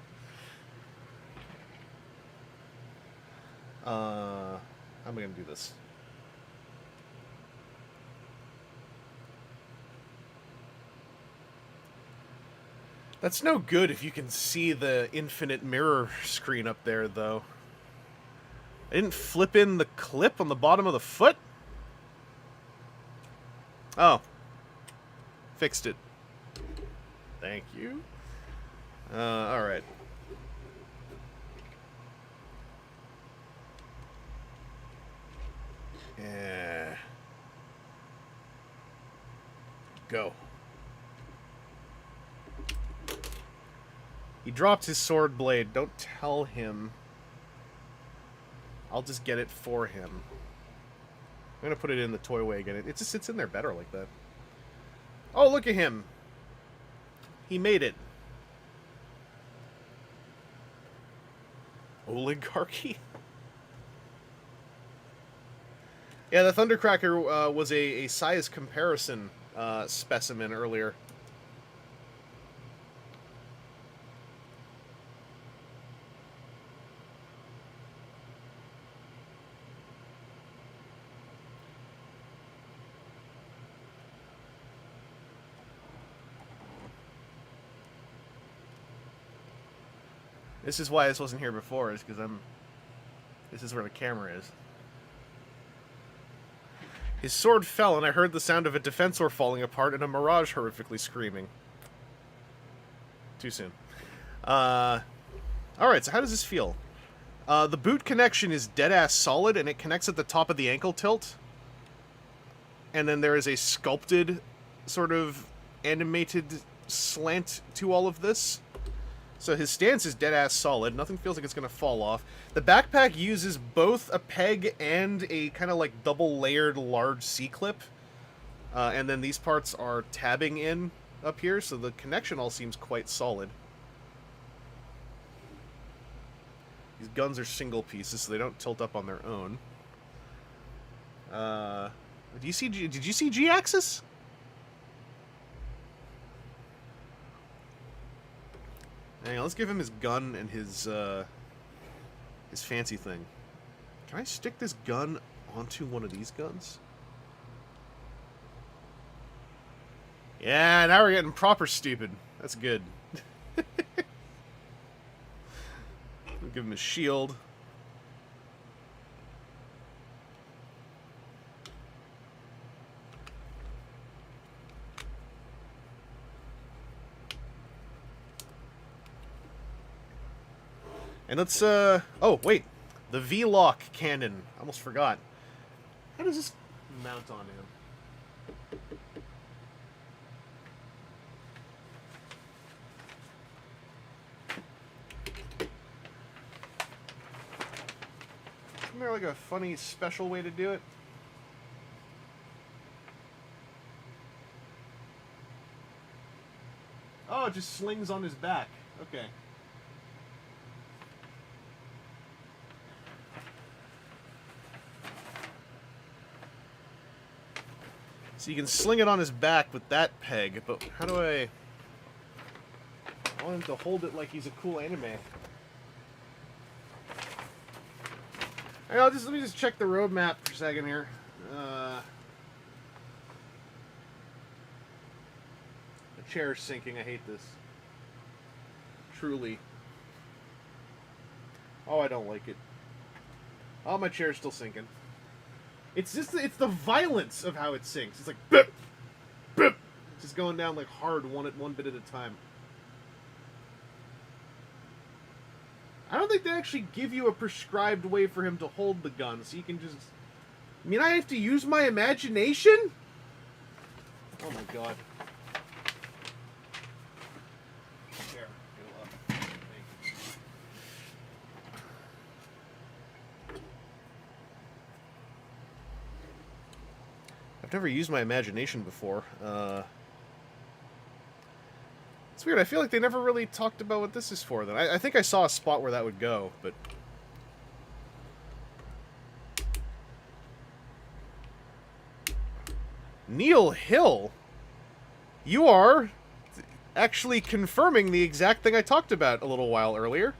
How am I gonna do this? That's no good if you can see the infinite mirror screen up there, though. I didn't flip in the clip on the bottom of the foot? Oh. Fixed it. Thank you. Alright. Yeah. Go. He dropped his sword blade. Don't tell him. I'll just get it for him. I'm gonna put it in the toy-way again. It just sits in there better like that. Oh, look at him. He made it. Oligarchy? Yeah, the Thundercracker was a size comparison specimen earlier. This is why this wasn't here before, is because this is where the camera is. His sword fell, and I heard the sound of a defensor falling apart and a mirage horrifically screaming. Too soon. Alright, so how does this feel? The boot connection is dead-ass solid, and it connects at the top of the ankle tilt. And then there is a sculpted, sort of animated slant to all of this. So his stance is dead-ass solid. Nothing feels like it's going to fall off. The backpack uses both a peg and a kind of like double-layered large C-clip. And then these parts are tabbing in up here, so the connection all seems quite solid. These guns are single pieces, so they don't tilt up on their own. Did you see G-axis? Hang on, let's give him his gun and his fancy thing. Can I stick this gun onto one of these guns? Yeah, now we're getting proper stupid. That's good. We'll give him a shield. And let's, oh, wait. The V-lock cannon. I almost forgot. How does this mount on him? Isn't there like a funny special way to do it? Oh, it just slings on his back. Okay. So you can sling it on his back with that peg, but how do I want him to hold it like he's a cool anime. Alright, let me just check the roadmap for a second here. The chair's sinking, I hate this. Truly. Oh, I don't like it. Oh, my chair's still sinking. It's just, it's the violence of how it sinks. It's like, bip, bip. It's just going down like hard one bit at a time. I don't think they actually give you a prescribed way for him to hold the gun, so you can just... I mean, I have to use my imagination? Oh my god. There, go up. Thank you. I've never used my imagination before. It's weird, I feel like they never really talked about what this is for, then. I think I saw a spot where that would go, but... Neil Hill? You are actually confirming the exact thing I talked about a little while earlier.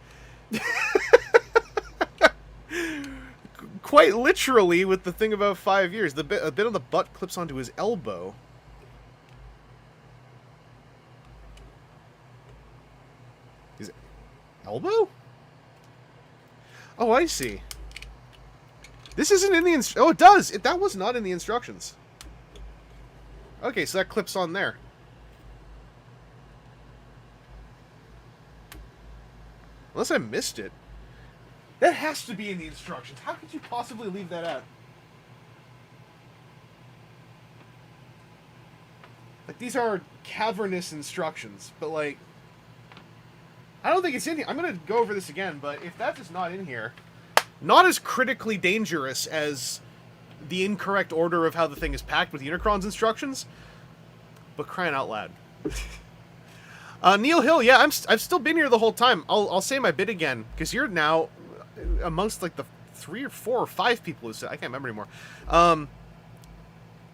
Quite literally with the thing about 5 years. A bit of the butt clips onto his elbow. His elbow? Oh, I see. This isn't in the oh, it does! That was not in the instructions. Okay, so that clips on there. Unless I missed it. That has to be in the instructions. How could you possibly leave that out? Like, these are cavernous instructions, but like... I don't think it's in here. I'm gonna go over this again, but if that is not in here... Not as critically dangerous as the incorrect order of how the thing is packed with Unicron's instructions, but crying out loud. Neil Hill, yeah, I've still been here the whole time. I'll say my bit again, because you're now amongst like the 3 or 4 or 5 people who said, I can't remember anymore. I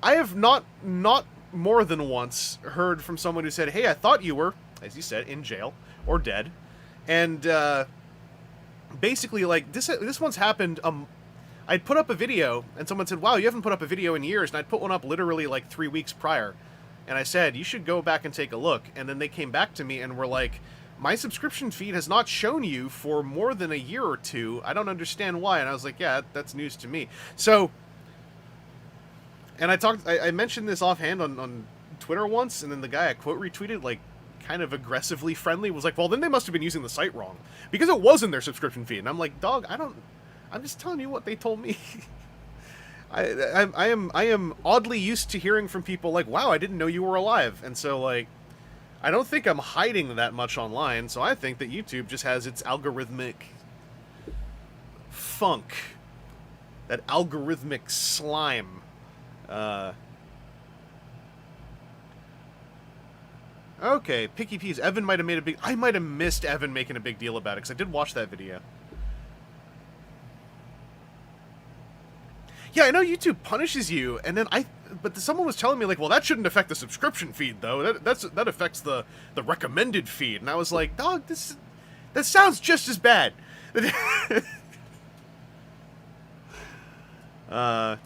have not more than once heard from someone who said, hey, I thought you were, as you said, in jail or dead, and basically, like, this one's happened. I'd put up a video, and someone said, wow, you haven't put up a video in years, and I'd put one up literally, like, 3 weeks prior. And I said, you should go back and take a look. And then they came back to me and were like, my subscription feed has not shown you for more than a year or 2. I don't understand why. And I was like, yeah, that's news to me. So, And I mentioned this offhand on Twitter once, and then the guy I quote retweeted, like, kind of aggressively friendly, was like, well, then they must have been using the site wrong. Because it was in their subscription feed. And I'm like, dog, I'm just telling you what they told me. I am oddly used to hearing from people like, wow, I didn't know you were alive. And so, like, I don't think I'm hiding that much online, so I think that YouTube just has its algorithmic funk. That algorithmic slime. Okay, Picky Peas. Evan might have made a big... I might have missed Evan making a big deal about it, because I did watch that video. Yeah, I know YouTube punishes you, and then but someone was telling me, like, well, that shouldn't affect the subscription feed, though. That affects the recommended feed. And I was like, dog, that sounds just as bad. Yeah,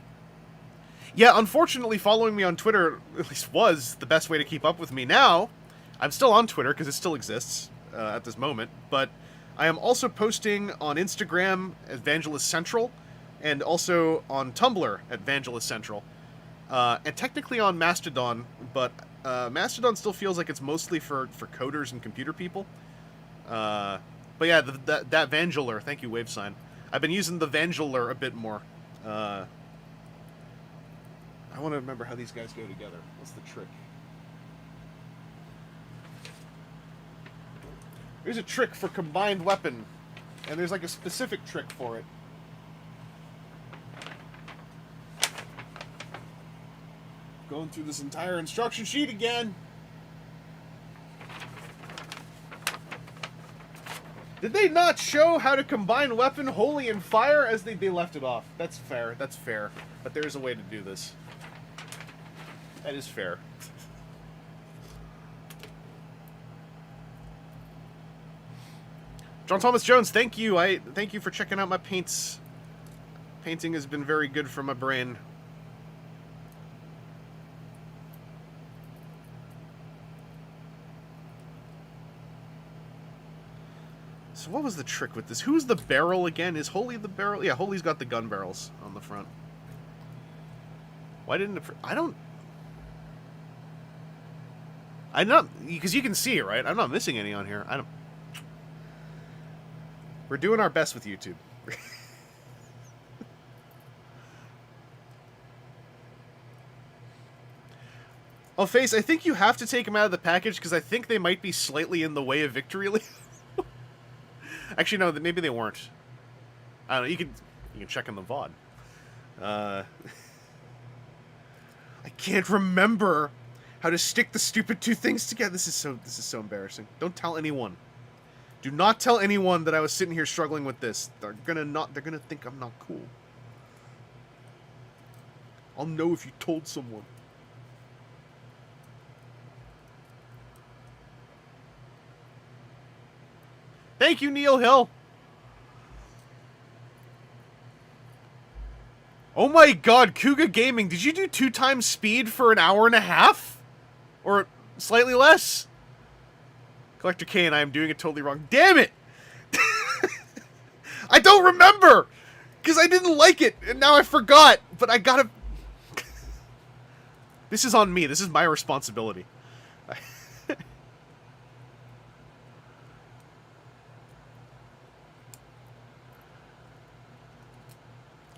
unfortunately, following me on Twitter, at least was, the best way to keep up with me. Now, I'm still on Twitter, because it still exists at this moment, but I am also posting on Instagram, Evangelist Central, and also on Tumblr at Vangelist Central, and technically on Mastodon, but Mastodon still feels like it's mostly for coders and computer people. But yeah, that Vangeler, thank you, WaveSign. I've been using the Vangeler a bit more. I want to remember how these guys go together. What's the trick? There's a trick for combined weapon, and there's like a specific trick for it. Going through this entire instruction sheet again. Did they not show how to combine weapon holy and fire as they left it off? That's fair. That's fair. But there is a way to do this. That is fair. John Thomas Jones, thank you. Thank you for checking out my paints. Painting has been very good for my brain. So what was the trick with this? Who's the barrel again? Is Holy the barrel? Yeah, Holy's got the gun barrels on the front. Why didn't it... I'm not... Because you can see it, right? I'm not missing any on here. We're doing our best with YouTube. Oh, Face, I think you have to take them out of the package because I think they might be slightly in the way of Victory Leo. Actually, no, maybe they weren't. I don't know. You can check in the VOD. I can't remember how to stick the stupid two things together. This is so embarrassing. Don't tell anyone. Do not tell anyone that I was sitting here struggling with this. They're gonna think I'm not cool. I'll know if you told someone. Thank you, Neil Hill. Oh my god, Kuga Gaming, did you do 2 times speed for an hour and a half? Or slightly less? Collector K and I am doing it totally wrong. Damn it! I don't remember! Because I didn't like it, and now I forgot. But I gotta... This is on me. This is my responsibility.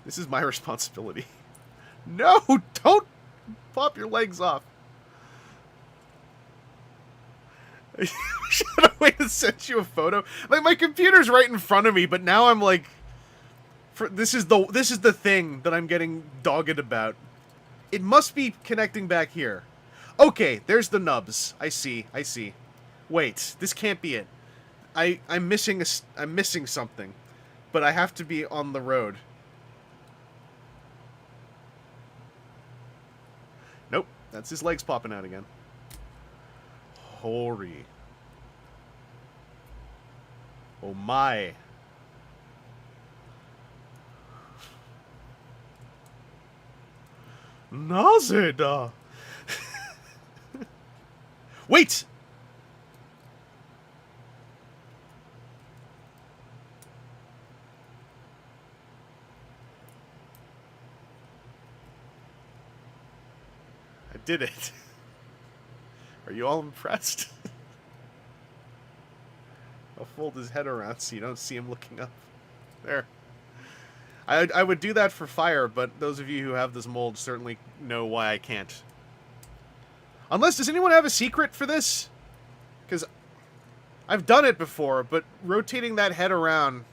This is my responsibility. No, don't pop your legs off. I should have waited to send you a photo. Like, my computer's right in front of me, but now I'm like, this is the thing that I'm getting dogged about. It must be connecting back here. Okay, there's the nubs. I see. Wait, this can't be it. I'm missing something, but I have to be on the road. Nope, that's his legs popping out again. Hori. Oh my. Nazeda. Wait! did it. Are you all impressed? I'll fold his head around so you don't see him looking up. There. I would do that for fire, but those of you who have this mold certainly know why I can't. Unless, does anyone have a secret for this? Because I've done it before, but rotating that head around...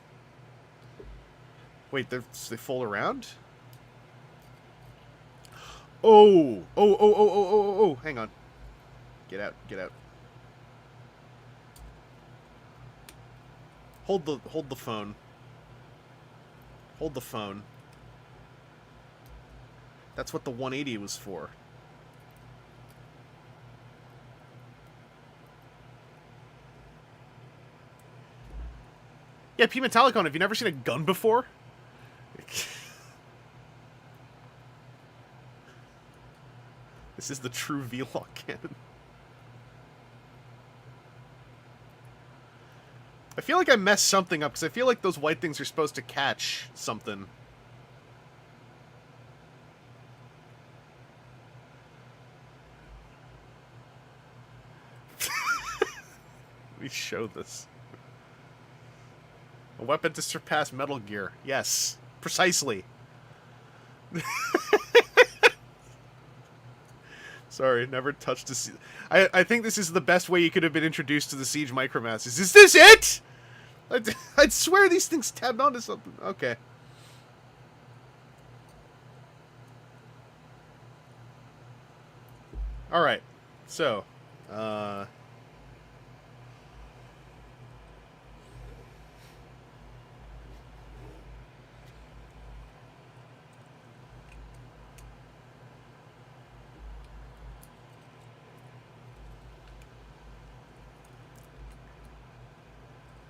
Wait, they fold around? Oh! Oh, hang on. Get out, get out. Hold the phone. Hold the phone. That's what the 180 was for. Yeah, P. Metallicon, have you never seen a gun before? This is the true V-Lock cannon. I feel like I messed something up, because I feel like those white things are supposed to catch something. Let me show this. A weapon to surpass Metal Gear. Yes, precisely. Sorry, never touched a siege. I think this is the best way you could have been introduced to the Siege Micromasters. Is this it? I'd swear these things tabbed onto something. Okay. Alright. So,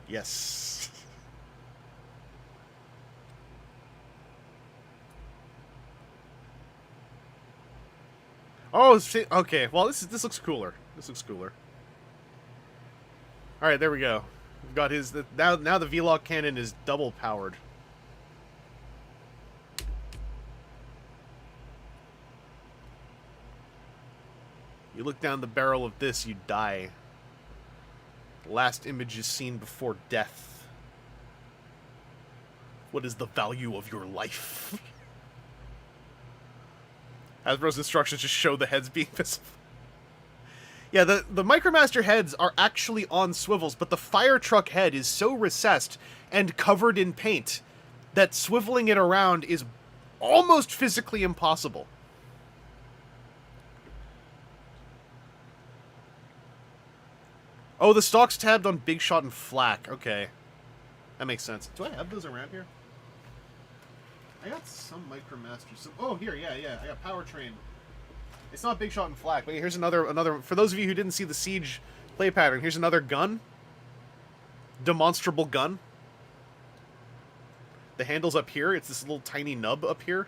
yes. Oh, okay. Well, this looks cooler. This looks cooler. All right, there we go. We've got his now the V-Lock cannon is double powered. You look down the barrel of this, you die. Last image is seen before death. What is the value of your life? Hasbro's instructions just show the heads being visible. Yeah, the Micromaster heads are actually on swivels, but the fire truck head is so recessed and covered in paint that swiveling it around is almost physically impossible. Oh, the stock's tabbed on Big Shot and Flak. Okay. That makes sense. Do I have those around here? I got some Micromasters. Oh, here, yeah. I got Powertrain. It's not Big Shot and Flak, but here's another... For those of you who didn't see the Siege play pattern, here's another gun. Demonstrable gun. The handle's up here. It's this little tiny nub up here.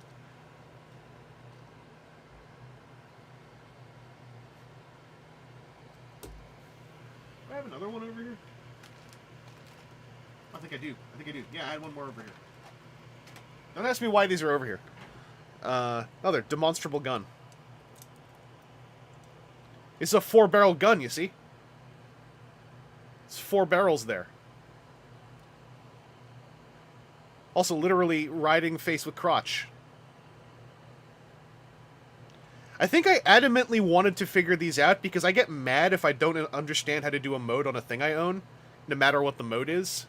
Do I have another one over here? I think I do. Yeah, I had one more over here. Don't ask me why these are over here. Another demonstrable gun. It's a 4-barrel gun, you see? It's 4 barrels there. Also, literally riding face with crotch. I think I adamantly wanted to figure these out because I get mad if I don't understand how to do a mode on a thing I own, no matter what the mode is.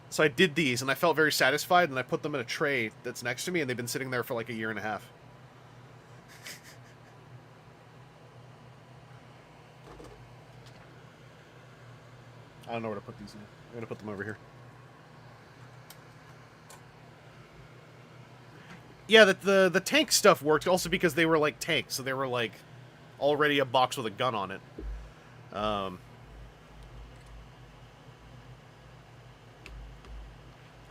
So I did these, and I felt very satisfied, and I put them in a tray that's next to me, and they've been sitting there for like a year and a half. I don't know where to put these in. I'm going to put them over here. Yeah, the tank stuff worked also because they were like tanks, so they were like already a box with a gun on it.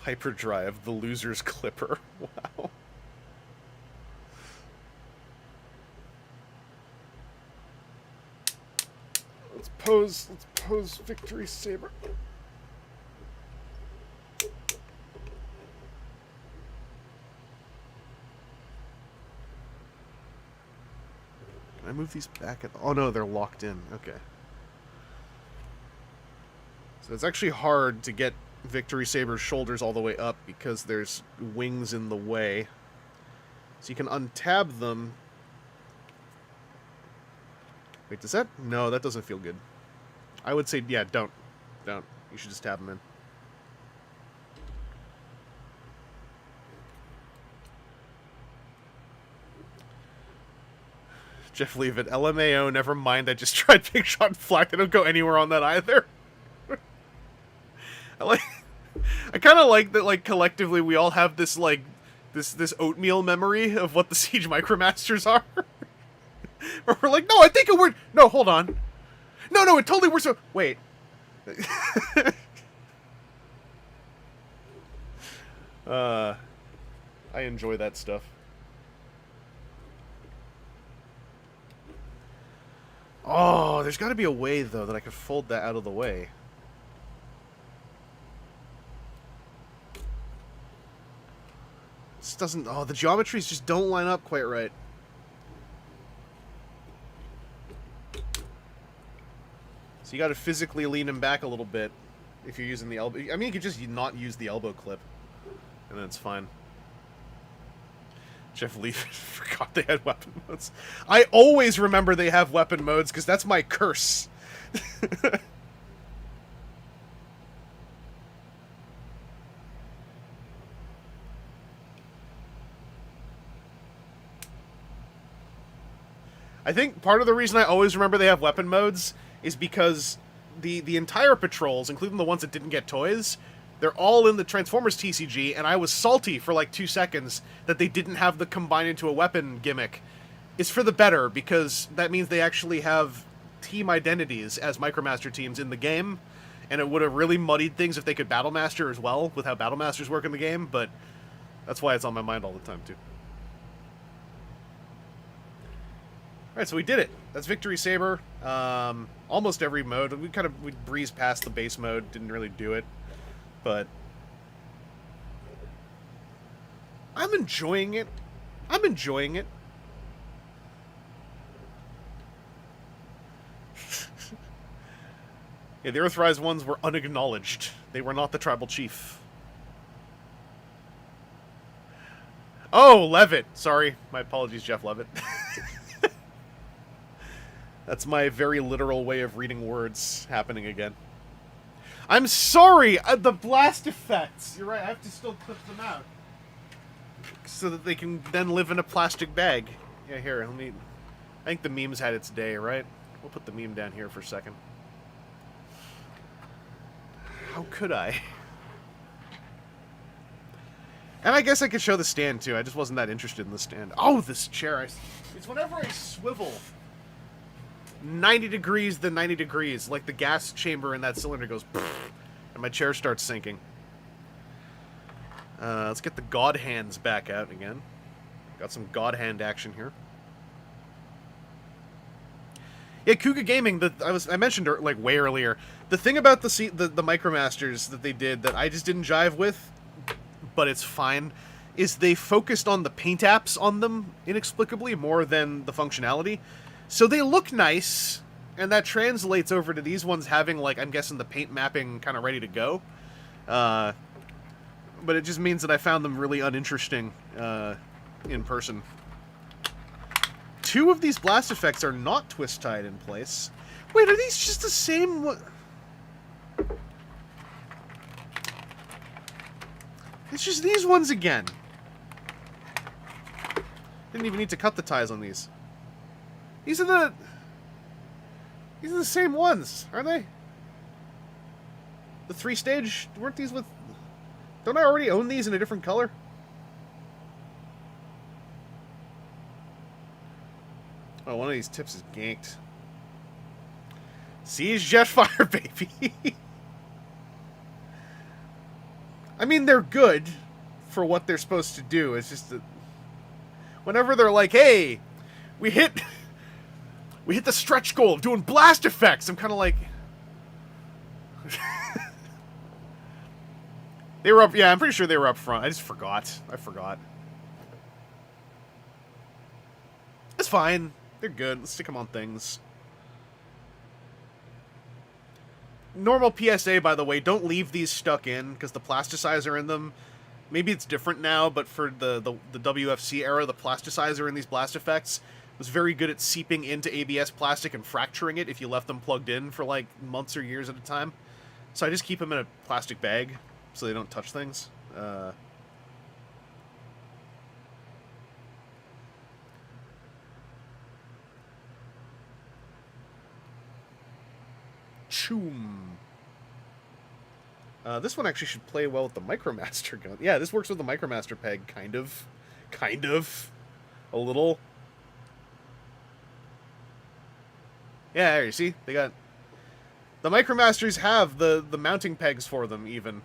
Hyperdrive, the loser's clipper. Wow. Let's pose Victory Saber. I move these back at... Oh no, they're locked in. Okay. So it's actually hard to get Victory Saber's shoulders all the way up because there's wings in the way. So you can untab them. Wait, does that... No, that doesn't feel good. I would say, yeah, don't. Don't. You should just tab them in. Jeff, leave it. LMAO, never mind. I just tried Big Shot and Flak. They don't go anywhere on that either. I kind of like that, like, collectively we all have this, like, this oatmeal memory of what the Siege Micromasters are. Where we're like, no, I think it worked. No, hold on. No, it totally works. Wait. I enjoy that stuff. Oh, there's got to be a way, though, that I could fold that out of the way. This doesn't... Oh, the geometries just don't line up quite right. So you got to physically lean him back a little bit if you're using the elbow. I mean, you could just not use the elbow clip, and then it's fine. Jeff Leaf forgot they had weapon modes. I always remember they have weapon modes because that's my curse. I think part of the reason I always remember they have weapon modes is because the entire patrols, including the ones that didn't get toys, they're all in the Transformers TCG, and I was salty for like 2 seconds that they didn't have the combine into a weapon gimmick. It's for the better, because that means they actually have team identities as Micromaster teams in the game, and it would have really muddied things if they could Battlemaster as well, with how Battlemasters work in the game, but that's why it's on my mind all the time, too. Alright, so we did it. That's Victory Saber. Almost every mode. We breezed past the base mode, didn't really do it. But I'm enjoying it. I'm enjoying it. Yeah, the Earthrise ones were unacknowledged. They were not the tribal chief. Oh, Levitt. Sorry. My apologies, Jeff Levitt. That's my very literal way of reading words happening again. I'm sorry! The blast effects! You're right, I have to still clip them out. So that they can then live in a plastic bag. Yeah, here, let me... I think the meme's had its day, right? We'll put the meme down here for a second. How could I? And I guess I could show the stand, too. I just wasn't that interested in the stand. Oh, this chair! It's whenever I swivel 90 degrees, then 90 degrees. Like the gas chamber in that cylinder goes... And my chair starts sinking. Let's get the God Hands back out again. Got some God Hand action here. Yeah, Kuga Gaming, I mentioned like way earlier, the thing about the Micromasters that they did that I just didn't jive with, but it's fine, is they focused on the paint apps on them inexplicably more than the functionality. So they look nice, and that translates over to these ones having, like, I'm guessing the paint mapping kind of ready to go. But it just means that I found them really uninteresting in person. 2 of these blast effects are not twist-tied in place. Wait, are these just the same... It's just these ones again. Didn't even need to cut the ties on these. These are the same ones, aren't they? The 3-stage, weren't these with... Don't I already own these in a different color? Oh, one of these tips is ganked. Siege Jetfire, baby! I mean, they're good for what they're supposed to do. It's just that... Whenever they're like, hey, we hit the stretch goal of doing blast effects, I'm kind of like... They were up... Yeah, I'm pretty sure they were up front. I just forgot. I forgot. It's fine. They're good. Let's stick them on things. Normal PSA, by the way, don't leave these stuck in, because the plasticizer in them, maybe it's different now, but for the WFC era, the plasticizer in these blast effects was very good at seeping into ABS plastic and fracturing it if you left them plugged in for, like, months or years at a time. So I just keep them in a plastic bag so they don't touch things. Choom. This one actually should play well with the Micromaster gun. Yeah, this works with the Micromaster peg, kind of. Kind of. A little. Yeah, there you see? They got... The Micromasters have the mounting pegs for them, even.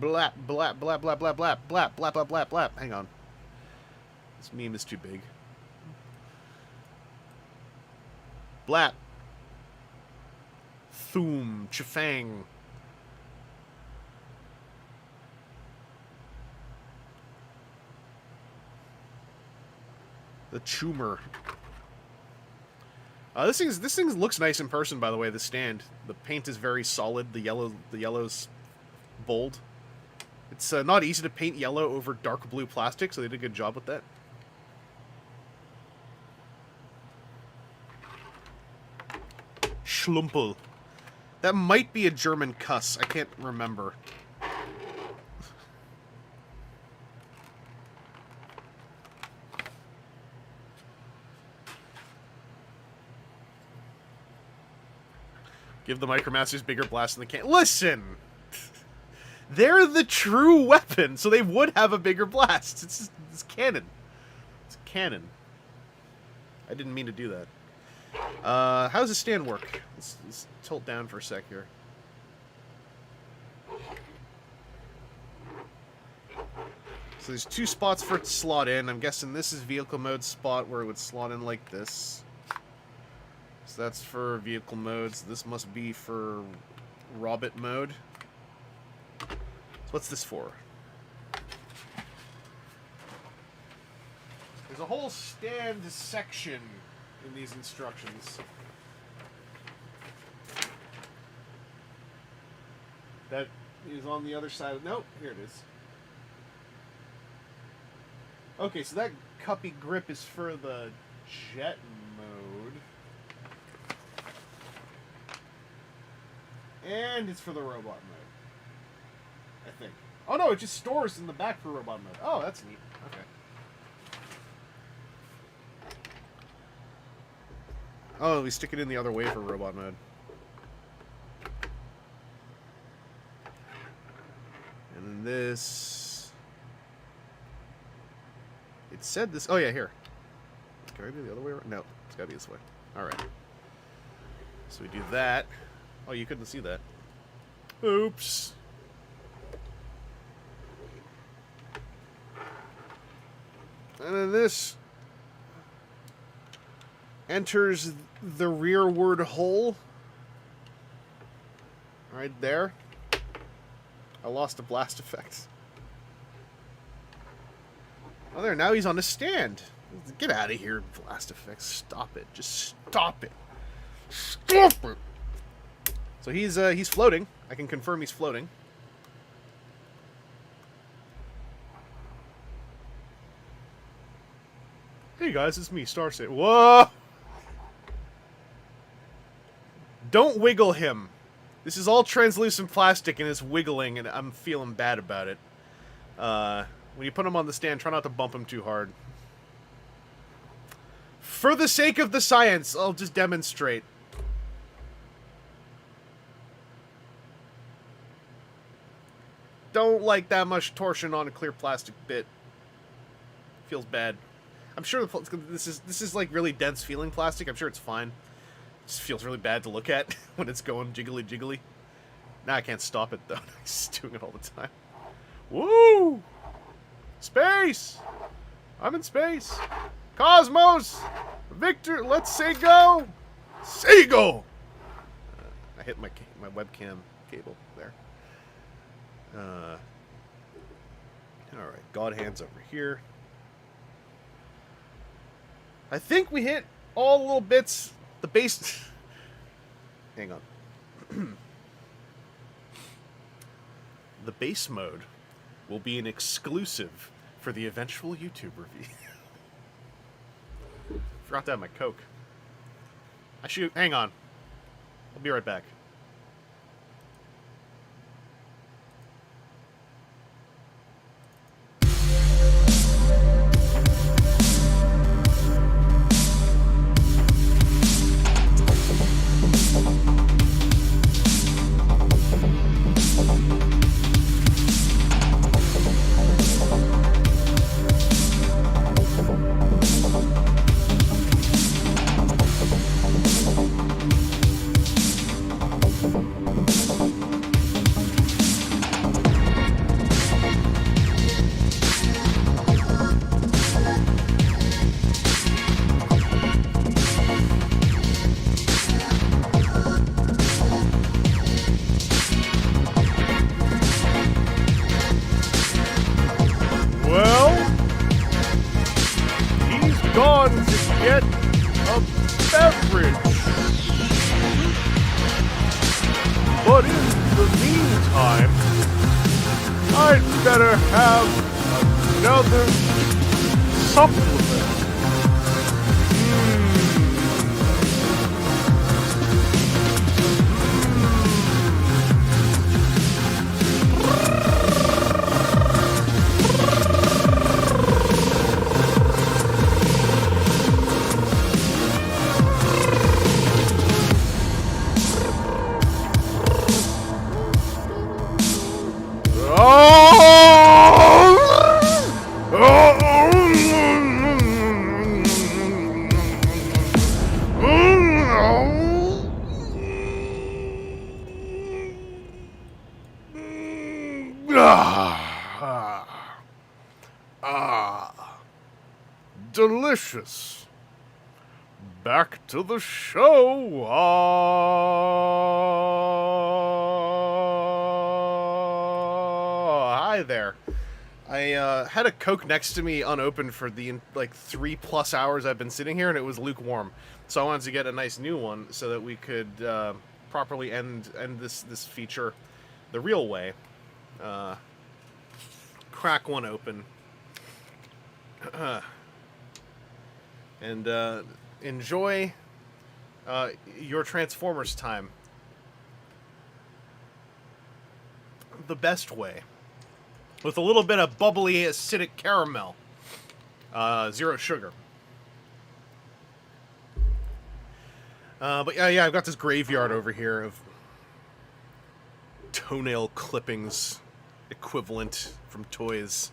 Blap, blap, blap, blap, blap, blap, blap, blap, blap, blap, blap. Hang on. This meme is too big. Blap. Thoom. Chafang. The Choomer. This thing looks nice in person, by the way. The stand, the paint is very solid. The yellow's bold. It's not easy to paint yellow over dark blue plastic, so they did a good job with that. Schlumpel. That might be a German cuss. I can't remember. Give the Micromasters bigger blast in the can. Listen! They're the true weapon, so they would have a bigger blast. It's canon. It's canon. I didn't mean to do that. How does the stand work? Let's tilt down for a sec here. So there's two spots for it to slot in. I'm guessing this is vehicle mode spot where it would slot in like this. So that's for vehicle modes. This must be for Robot mode. So what's this for? There's a whole stand section in these instructions. That is on the other side of... Nope, here it is. Okay, so that cuppy grip is for the jet mode. And it's for the robot mode. I think. Oh no, it just stores in the back for robot mode. Oh, that's neat. Okay. Oh, we stick it in the other way for robot mode. And then this... It said this... Oh yeah, here. Can I do the other way around? No, it's gotta be this way. Alright. So we do that. Oh, you couldn't see that. Oops. And then this enters the rearward hole. Right there. I lost a blast effect. Oh, there. Now he's on a stand. Get out of here, blast effects. Stop it. Just stop it. Stop it. So he's floating. I can confirm he's floating. Hey guys, it's me, Starsaber. Whoa! Don't wiggle him. This is all translucent plastic and it's wiggling, and I'm feeling bad about it. When you put him on the stand, try not to bump him too hard. For the sake of the science, I'll just demonstrate. Don't like that much torsion on a clear plastic bit. Feels bad. I'm sure this is like really dense feeling plastic. I'm sure it's fine. It just feels really bad to look at when it's going jiggly jiggly. Now I can't stop it though. He's doing it all the time. Woo! Space! I'm in space. Cosmos! Victor, let's say go! Say go! I hit my webcam cable there. Alright, God Hands over here. I think we hit all the little bits. The base... Hang on. The base mode will be an exclusive for the eventual YouTube review. Forgot to have my Coke. Hang on. I'll be right back. Gone to get a beverage. But in the meantime, I'd better have another supplement. Delicious. Back to the show. Hi there. I had a Coke next to me unopened for the 3+ hours I've been sitting here, and it was lukewarm. So I wanted to get a nice new one so that we could properly end this feature the real way. Crack one open. And enjoy your Transformers time the best way, with a little bit of bubbly acidic caramel, 0 sugar. But yeah, I've got this graveyard over here of toenail clippings equivalent from toys.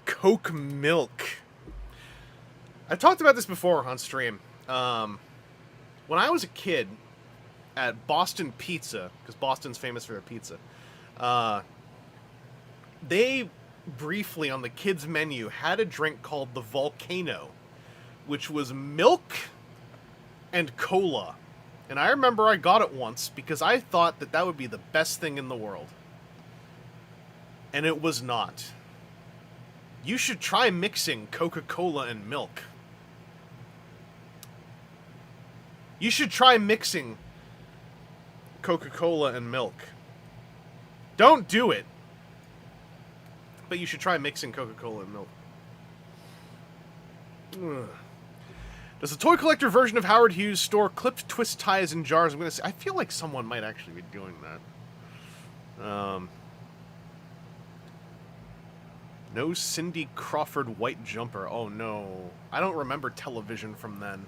Coke milk. I've talked about this before on stream. When I was a kid at Boston Pizza, because Boston's famous for their pizza, they briefly on the kids' menu had a drink called the Volcano, which was milk and cola. And I remember I got it once because I thought that would be the best thing in the world. And it was not. You should try mixing Coca-Cola and milk. You should try mixing Coca-Cola and milk. Don't do it. But you should try mixing Coca-Cola and milk. Ugh. Does the toy collector version of Howard Hughes store clipped twist ties in jars? I'm gonna say, I feel like someone might actually be doing that. No Cindy Crawford white jumper. Oh no. I don't remember television from then.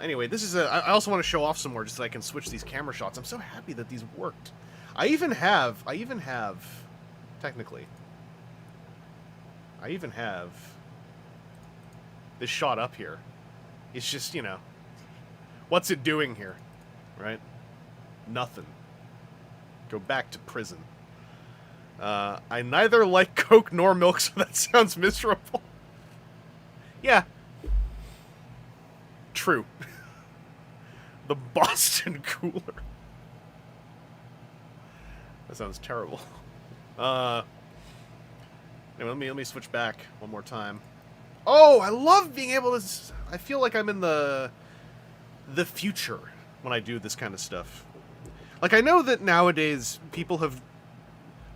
Anyway, this is I also want to show off some more just so I can switch these camera shots. I'm so happy that these worked. I even have, technically, I even have this shot up here. It's just, you know, what's it doing here, right? Nothing. Go back to prison. I neither like Coke nor milk, so that sounds miserable. Yeah. True. The Boston cooler. That sounds terrible. Anyway, let me switch back one more time. Oh, I love being able to... I feel like I'm in the future when I do this kind of stuff. Like, I know that nowadays people have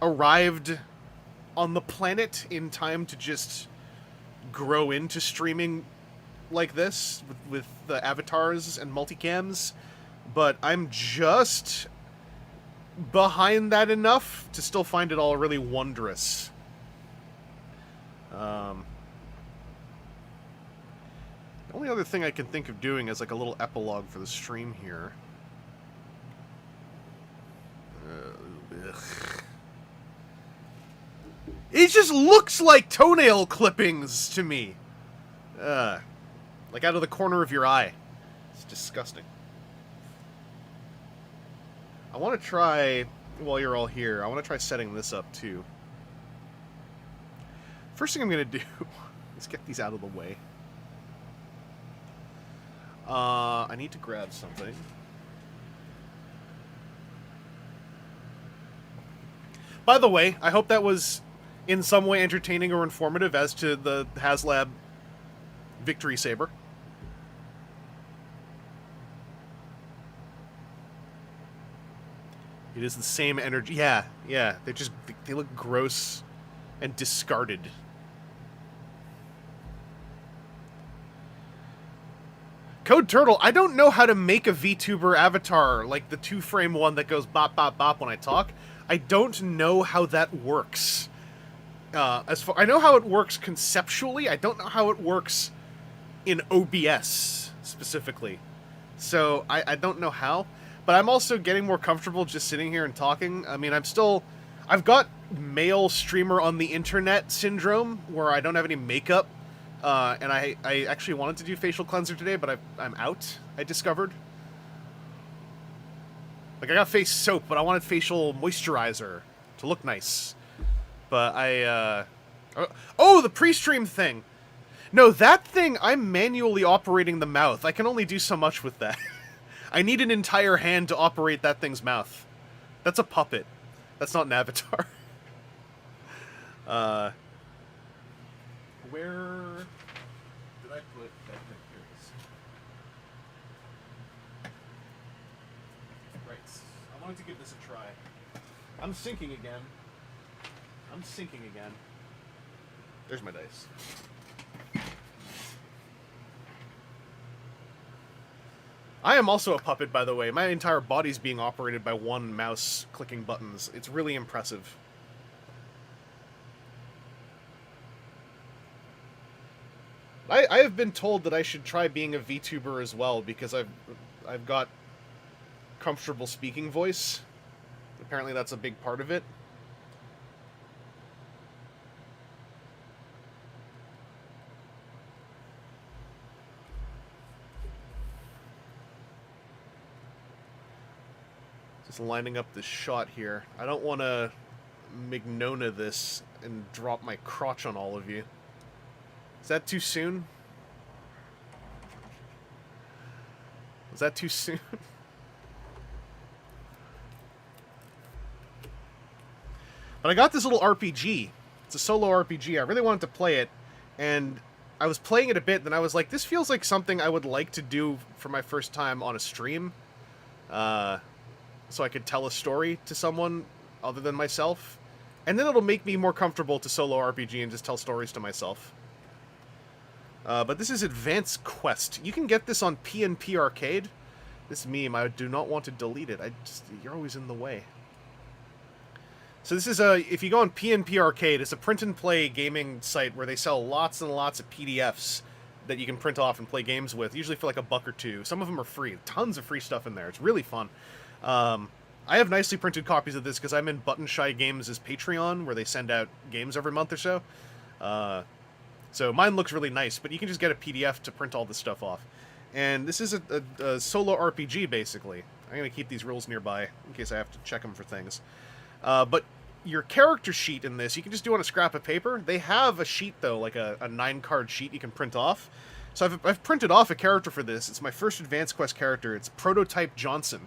arrived on the planet in time to just grow into streaming like this with the avatars and multicams, but I'm just behind that enough to still find it all really wondrous. The only other thing I can think of doing is like a little epilogue for the stream here. It just looks like toenail clippings to me. Like out of the corner of your eye. It's disgusting. I want to try, while you're all here, I want to try setting this up too. First thing I'm going to do is get these out of the way. I need to grab something. By the way, I hope that was in some way entertaining or informative as to the HasLab Victory Saber. It is the same energy. Yeah. They look gross and discarded. Code Turtle, I don't know how to make a VTuber avatar, like the 2-frame one that goes bop bop bop when I talk. I don't know how that works. I know how it works conceptually. I don't know how it works in OBS specifically. So I don't know how. But I'm also getting more comfortable just sitting here and talking. I mean, I've got male streamer on the internet syndrome where I don't have any makeup. And I actually wanted to do facial cleanser today, but I'm out, I discovered. Like, I got face soap, but I wanted facial moisturizer to look nice. But oh, the pre-stream thing! No, that thing, I'm manually operating the mouth. I can only do so much with that. I need an entire hand to operate that thing's mouth. That's a puppet. That's not an avatar. Where did I put that pictures? Right. I wanted to give this a try. I'm syncing again. There's my dice. I am also a puppet, by the way. My entire body's being operated by one mouse clicking buttons. It's really impressive. I have been told that I should try being a VTuber as well, because I've got comfortable speaking voice. Apparently that's a big part of it. Just lining up this shot here. I don't want to Mignona this and drop my crotch on all of you. Is that too soon? Was that too soon? But I got this little RPG. It's a solo RPG. I really wanted to play it, and I was playing it a bit, then I was like, this feels like something I would like to do for my first time on a stream. So I could tell a story to someone other than myself. And then it'll make me more comfortable to solo RPG and just tell stories to myself. But this is Advanced Quest. You can get this on PNP Arcade. This meme, I do not want to delete it. You're always in the way. So this is if you go on PNP Arcade, it's a print-and-play gaming site where they sell lots and lots of PDFs that you can print off and play games with, usually for like $1 or $2. Some of them are free. Tons of free stuff in there. It's really fun. I have nicely printed copies of this because I'm in Button Shy Games' Patreon, where they send out games every month or so. So mine looks really nice, but you can just get a PDF to print all this stuff off. And this is a solo RPG, basically. I'm going to keep these rules nearby in case I have to check them for things. But your character sheet in this, you can just do on a scrap of paper. They have a sheet, though, like a 9-card sheet you can print off. So I've printed off a character for this. It's my first Advanced Quest character. It's Prototype Johnson.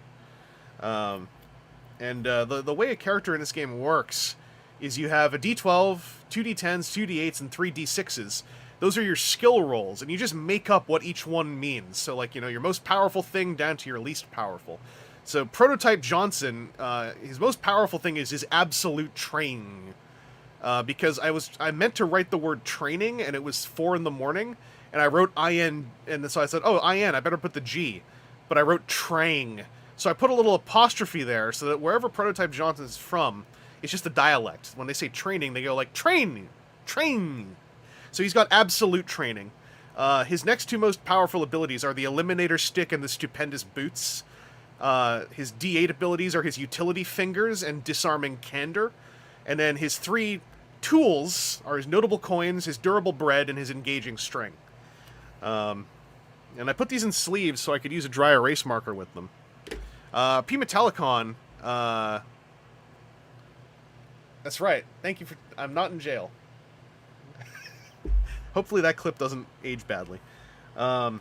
And the way a character in this game works is you have a d12, 2 d10s, 2 d8s, and 3 d6s. Those are your skill rolls, and you just make up what each one means. So, like, you know, your most powerful thing down to your least powerful. So, Prototype Johnson, his most powerful thing is his absolute training. Because I meant to write the word training, and it was 4 in the morning, and I wrote IN, and so I said, oh, IN, I better put the G. But I wrote Trang. So I put a little apostrophe there, so that wherever Prototype Johnson is from, it's just a dialect. When they say training, they go like, train. So he's got absolute training. His next 2 most powerful abilities are the Eliminator Stick and the Stupendous Boots. His D8 abilities are his Utility Fingers and Disarming Candor. And then his 3 tools are his Notable Coins, his Durable Bread, and his Engaging String. And I put these in sleeves so I could use a dry erase marker with them. P. Metallicon, that's right. Thank you for... I'm not in jail. Hopefully that clip doesn't age badly. I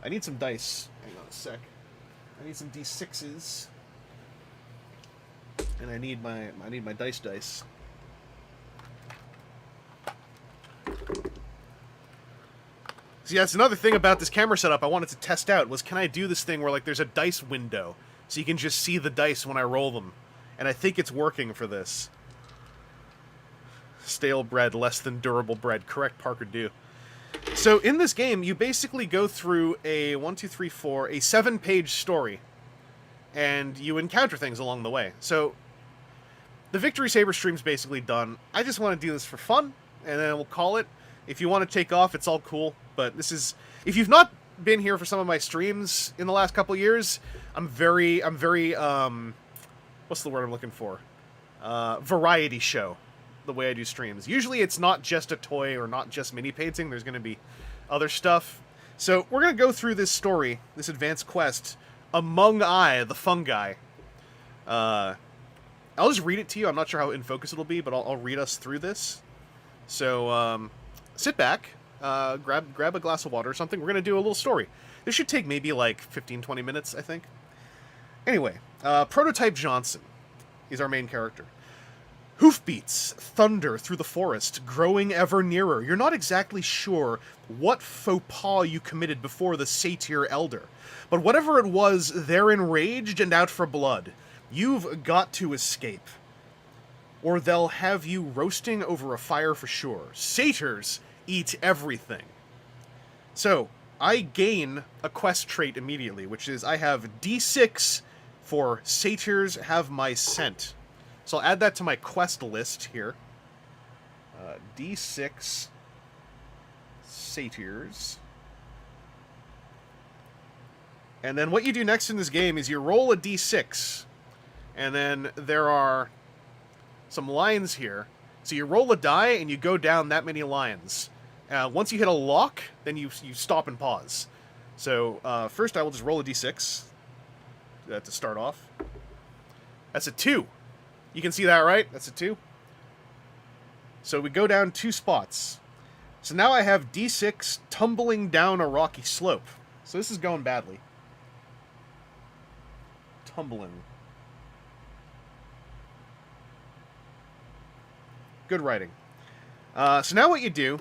need some dice. Hang on a sec. I need some D6s. And I need my dice. See, that's another thing about this camera setup I wanted to test out, was can I do this thing where, like, there's a dice window, so you can just see the dice when I roll them. And I think it's working for this. Stale bread, less than durable bread. Correct, Parker Do. So, in this game, you basically go through a 7-page story. And you encounter things along the way. So, the Victory Saber stream's basically done. I just want to do this for fun, and then we'll call it. If you want to take off, it's all cool. But this is... If you've not been here for some of my streams in the last couple years, I'm very, what's the word I'm looking for? Variety show, the way I do streams. Usually it's not just a toy or not just mini painting. There's going to be other stuff. So we're going to go through this story, this advanced quest, Among the Fungi. I'll just read it to you. I'm not sure how in focus it'll be, but I'll read us through this. So, sit back, grab a glass of water or something. We're going to do a little story. This should take maybe like 15-20 minutes, I think. Anyway, Prototype Johnson is our main character. Hoofbeats thunder through the forest, growing ever nearer. You're not exactly sure what faux pas you committed before the Satyr Elder, but whatever it was, they're enraged and out for blood. You've got to escape, or they'll have you roasting over a fire for sure. Satyrs eat everything. So, I gain a quest trait immediately, which is I have D6 for Satyrs have my scent. So I'll add that to my quest list here. D6 Satyrs. And then what you do next in this game is you roll a D6. And then there are some lines here. So you roll a die and you go down that many lines. Once you hit a lock, then you stop and pause. So first I will just roll a D6 to start off. That's a 2. You can see that, right? That's a 2. So we go down 2 spots. So now I have D6 tumbling down a rocky slope. So this is going badly. Tumbling. Good writing. So now what you do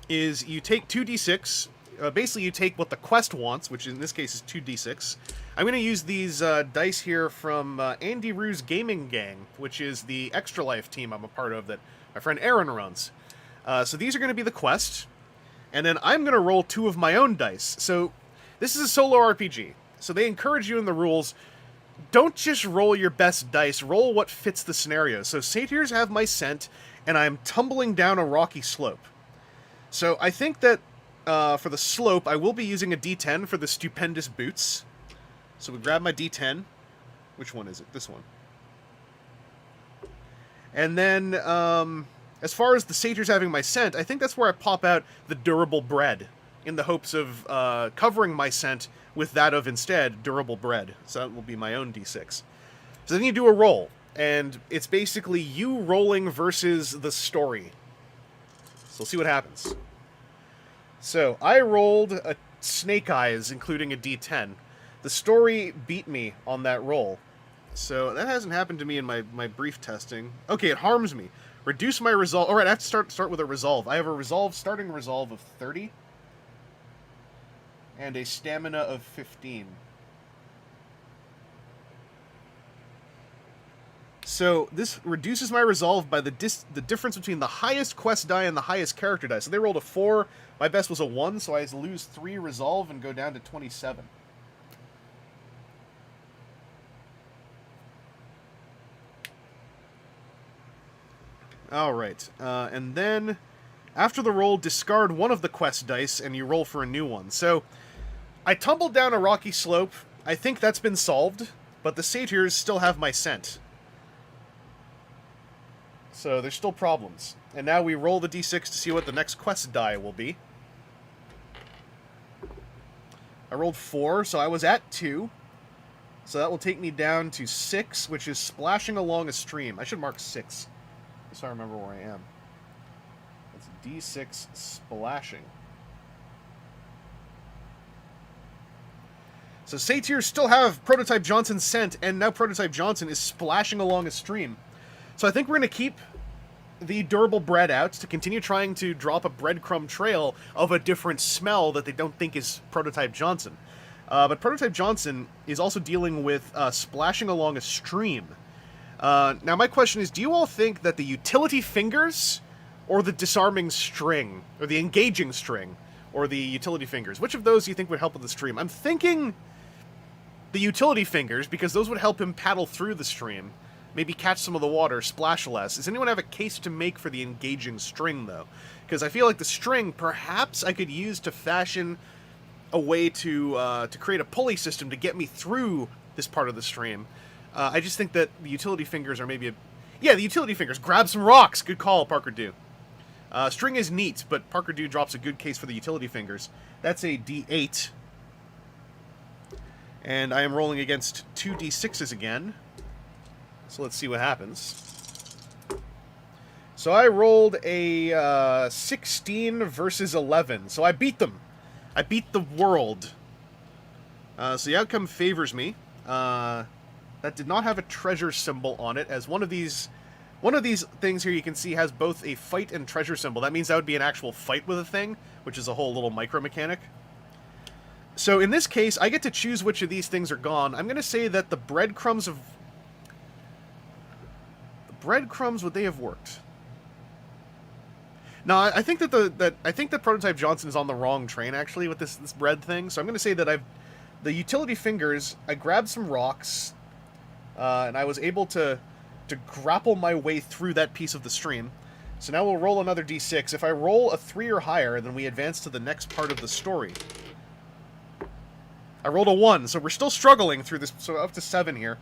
is you take 2d6. Basically, you take what the quest wants, which in this case is 2d6. I'm going to use these dice here from Andy Rue's Gaming Gang, which is the Extra Life team I'm a part of that my friend Aaron runs. So these are going to be the quest. And then I'm going to roll 2 of my own dice. So this is a solo RPG. So they encourage you in the rules, don't just roll your best dice, roll what fits the scenario. So Satyrs have my scent, and I'm tumbling down a rocky slope. So I think that for the slope, I will be using a D10 for the Stupendous Boots. So we grab my D10. Which one is it? This one. And then, as far as the Satyrs having my scent, I think that's where I pop out the Durable Bread, in the hopes of covering my scent with that of, instead, Durable Bread. So that will be my own D6. So then you do a roll, and it's basically you rolling versus the story. So we'll see what happens. So, I rolled a Snake Eyes, including a D10. The story beat me on that roll. So that hasn't happened to me in my brief testing. Okay, it harms me. Reduce my resolve. All right, I have to start with a resolve. I have a starting resolve of 30. And a stamina of 15. So this reduces my resolve by the difference between the highest quest die and the highest character die. So they rolled a 4. My best was a 1, so I lose 3 resolve and go down to 27. Alright, and then after the roll, discard one of the quest dice and you roll for a new one. So I tumbled down a rocky slope. I think that's been solved, but the satyrs still have my scent. So there's still problems. And now we roll the d6 to see what the next quest die will be. I rolled 4, so I was at 2. So that will take me down to 6, which is splashing along a stream. I should mark 6, so I remember where I am. That's d6 splashing. So satyrs still have Prototype Johnson's scent, and now Prototype Johnson is splashing along a stream. So I think we're going to keep the durable bread out to continue trying to drop a breadcrumb trail of a different smell that they don't think is Prototype Johnson. But Prototype Johnson is also dealing with splashing along a stream. Now my question is, do you all think that the utility fingers or the disarming string, or the engaging string, or the utility fingers, which of those do you think would help with the stream? I'm thinking the utility fingers, because those would help him paddle through the stream. Maybe catch some of the water, splash less. Does anyone have a case to make for the engaging string, though? Because I feel like the string, perhaps I could use to fashion a way to create a pulley system to get me through this part of the stream. I just think that the utility fingers are maybe yeah, the utility fingers. Grab some rocks. Good call, Parker Dew. String is neat, but Parker Dew drops a good case for the utility fingers. That's a d8. And I am rolling against 2 d6s again. So let's see what happens. So I rolled a 16 versus 11. So I beat them. I beat the world. So the outcome favors me. That did not have a treasure symbol on it, as one of these things here you can see has both a fight and treasure symbol. That means that would be an actual fight with a thing, which is a whole little micro mechanic. So in this case, I get to choose which of these things are gone. I'm going to say that the breadcrumbs of... The breadcrumbs, would they have worked? No, I think that I think that Prototype Johnson is on the wrong train, actually, with this bread thing. So I'm going to say that the utility fingers, I grabbed some rocks, and I was able to grapple my way through that piece of the stream. So now we'll roll another d6. If I roll a 3 or higher, then we advance to the next part of the story. I rolled a 1, so we're still struggling through this, so up to 7 here.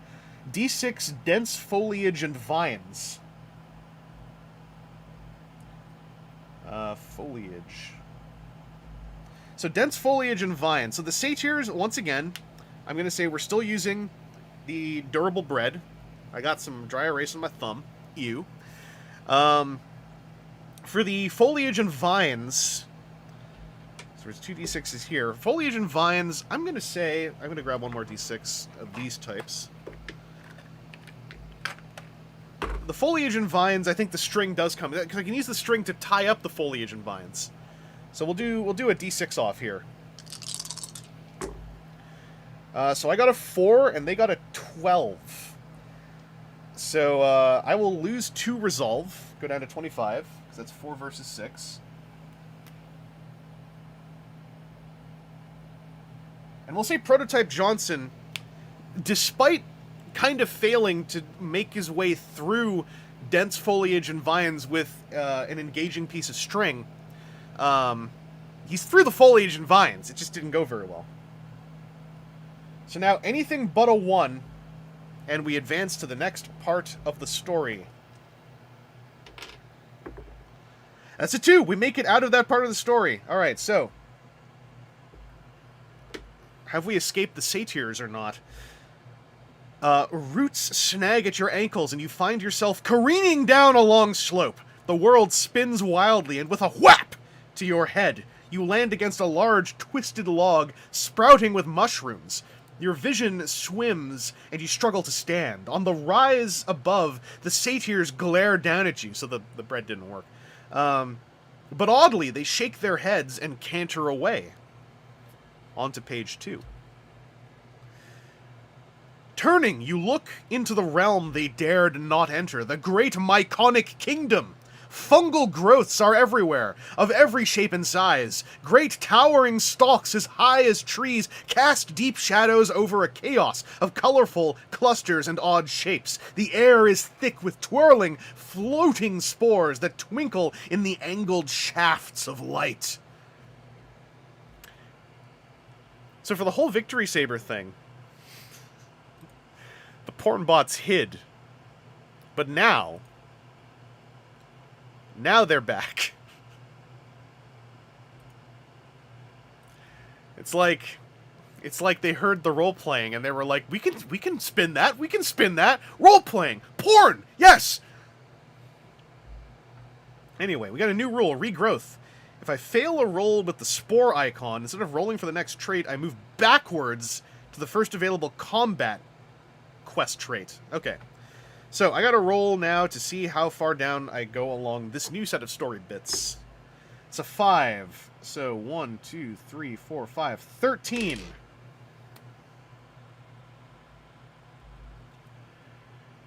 D6, dense foliage and vines. Foliage. So dense foliage and vines. So the satyrs, once again, I'm going to say we're still using the durable bread. I got some dry erase on my thumb. Ew. For the foliage and vines... So there's 2 d6s here. Foliage and vines, I'm going to say... I'm going to grab one more d6 of these types. The foliage and vines, I think the string does come... Because I can use the string to tie up the foliage and vines. So we'll do a d6 off here. So I got a 4, and they got a 12. So I will lose 2 resolve. Go down to 25, because that's 4 versus 6. And we'll say Prototype Johnson, despite kind of failing to make his way through dense foliage and vines with an engaging piece of string, he's through the foliage and vines. It just didn't go very well. So now anything but a 1, and we advance to the next part of the story. That's a 2. We make it out of that part of the story. All right, so... Have we escaped the satyrs or not? Roots snag at your ankles and you find yourself careening down a long slope. The world spins wildly, and with a whap to your head, you land against a large, twisted log sprouting with mushrooms. Your vision swims, and you struggle to stand. On the rise above, the satyrs glare down at you, so the bread didn't work. But oddly, they shake their heads and canter away. On to page 2. Turning, you look into the realm they dared not enter, the great Myconic Kingdom. Fungal growths are everywhere, of every shape and size. Great towering stalks as high as trees cast deep shadows over a chaos of colorful clusters and odd shapes. The air is thick with twirling, floating spores that twinkle in the angled shafts of light. So for the whole Victory Saber thing, the porn bots hid. But now they're back. It's like they heard the role playing and they were like, we can spin that. Role playing, porn, yes. Anyway, we got a new rule, regrowth. If I fail a roll with the spore icon, instead of rolling for the next trait, I move backwards to the first available combat quest trait. Okay. So, I gotta roll now to see how far down I go along this new set of story bits. It's a 5. So, 1, 2, 3, 4, 5, 13.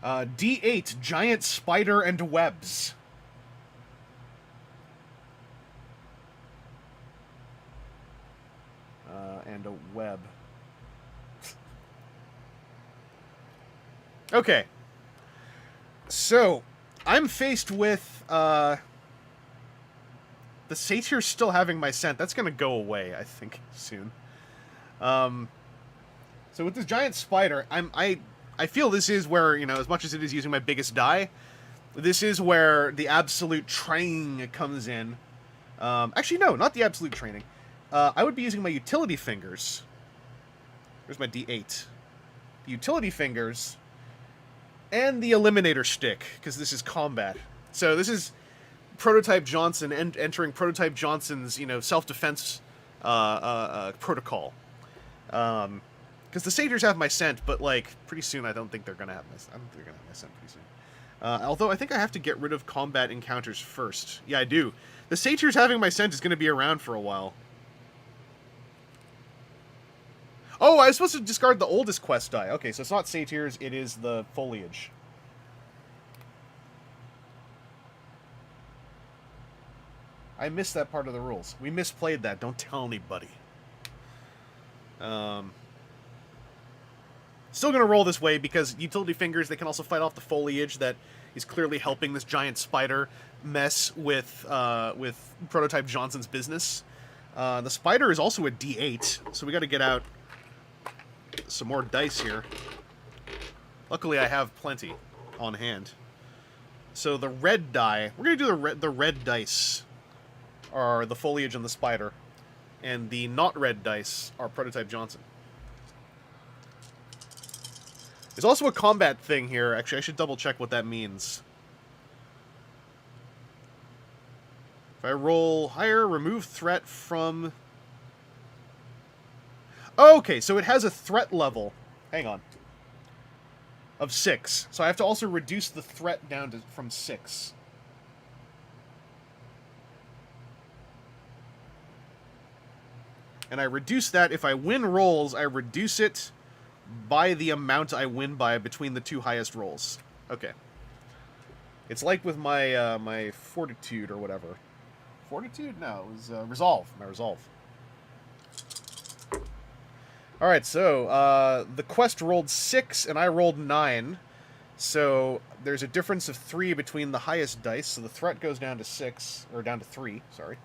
D8, giant spider and webs. And a web. Okay. So, I'm faced with, the satyrs still having my scent. That's gonna go away, I think, soon. So with this giant spider, I feel this is where, you know, as much as it is using my biggest die, this is where the absolute training comes in. Actually, no, not the absolute training. I would be using my utility fingers. There's my D8. The utility fingers... and the Eliminator Stick, because this is combat. So this is Prototype Johnson entering Prototype Johnson's, you know, self-defense protocol. Because the satyrs have my scent, but, like, pretty soon I don't think they're gonna have my scent. I don't think they're gonna have my scent pretty soon. Although I think I have to get rid of combat encounters first. Yeah, I do. The satyrs having my scent is gonna be around for a while. Oh, I was supposed to discard the oldest quest die. Okay, so it's not satyrs, it is the foliage. I missed that part of the rules. We misplayed that. Don't tell anybody. Still gonna roll this way because utility fingers, they can also fight off the foliage that is clearly helping this giant spider mess with Prototype Johnson's business. The spider is also a D8, so we gotta get out some more dice here. Luckily, I have plenty on hand. So the red die, we're gonna do the red dice are the foliage and the spider, and the not red dice are Prototype Johnson. There's also a combat thing here. Actually, I should double check what that means. If I roll higher, remove threat from... Okay, so it has a threat level. Hang on. Of 6. So I have to also reduce the threat down to from 6. And I reduce that. If I win rolls, I reduce it by the amount I win by between the two highest rolls. Okay. It's like with my my fortitude or whatever. Fortitude? No, it was resolve. My resolve. Alright, so the quest rolled 6 and I rolled 9. So there's a difference of 3 between the highest dice, so the threat goes down to 6, or down to 3, sorry.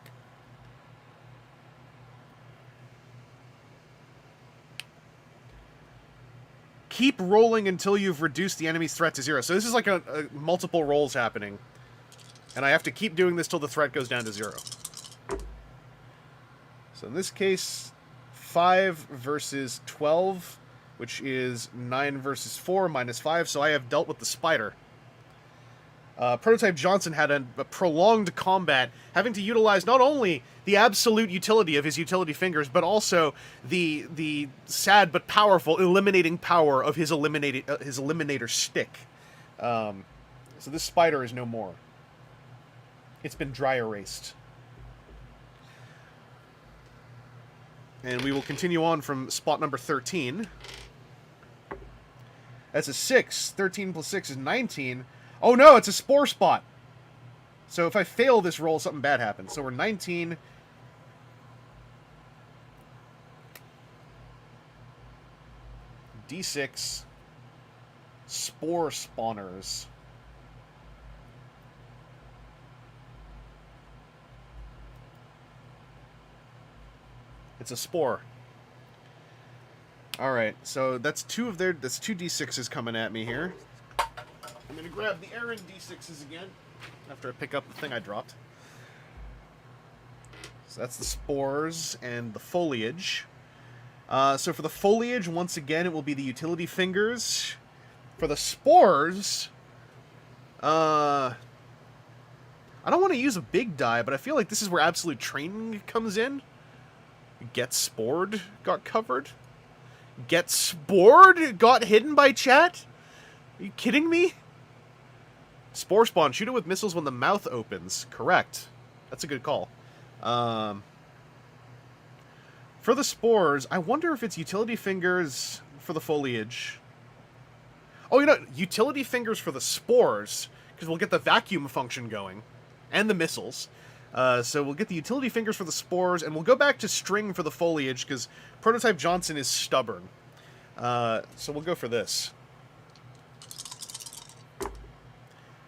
Keep rolling until you've reduced the enemy's threat to 0. So this is like a multiple rolls happening. And I have to keep doing this till the threat goes down to 0. So in this case, 5 versus 12, which is 9 versus 4 minus 5. So I have dealt with the spider. Prototype Johnson had a prolonged combat, having to utilize not only the absolute utility of his utility fingers, but also the sad but powerful eliminating power of his eliminator stick. So this spider is no more. It's been dry erased. And we will continue on from spot number 13. That's a 6. 13 plus 6 is 19. Oh no, it's a spore spot. So if I fail this roll, something bad happens. So we're 19. D6. Spore spawners. It's a spore. Alright, so that's two D6s coming at me here. I'm gonna grab the errand D6s again after I pick up the thing I dropped. So that's the spores and the foliage. So for the foliage, once again, it will be the utility fingers. For the spores, I don't want to use a big die, but I feel like this is where absolute training comes in. Get spored got covered. Get spored got hidden by chat? Are you kidding me? Spore spawn. Shoot it with missiles when the mouth opens. Correct. That's a good call. For the spores, I wonder if it's utility fingers for the foliage. Oh, you know, utility fingers for the spores, because we'll get the vacuum function going, and the missiles. So we'll get the utility fingers for the spores, and we'll go back to string for the foliage, because Prototype Johnson is stubborn. So we'll go for this.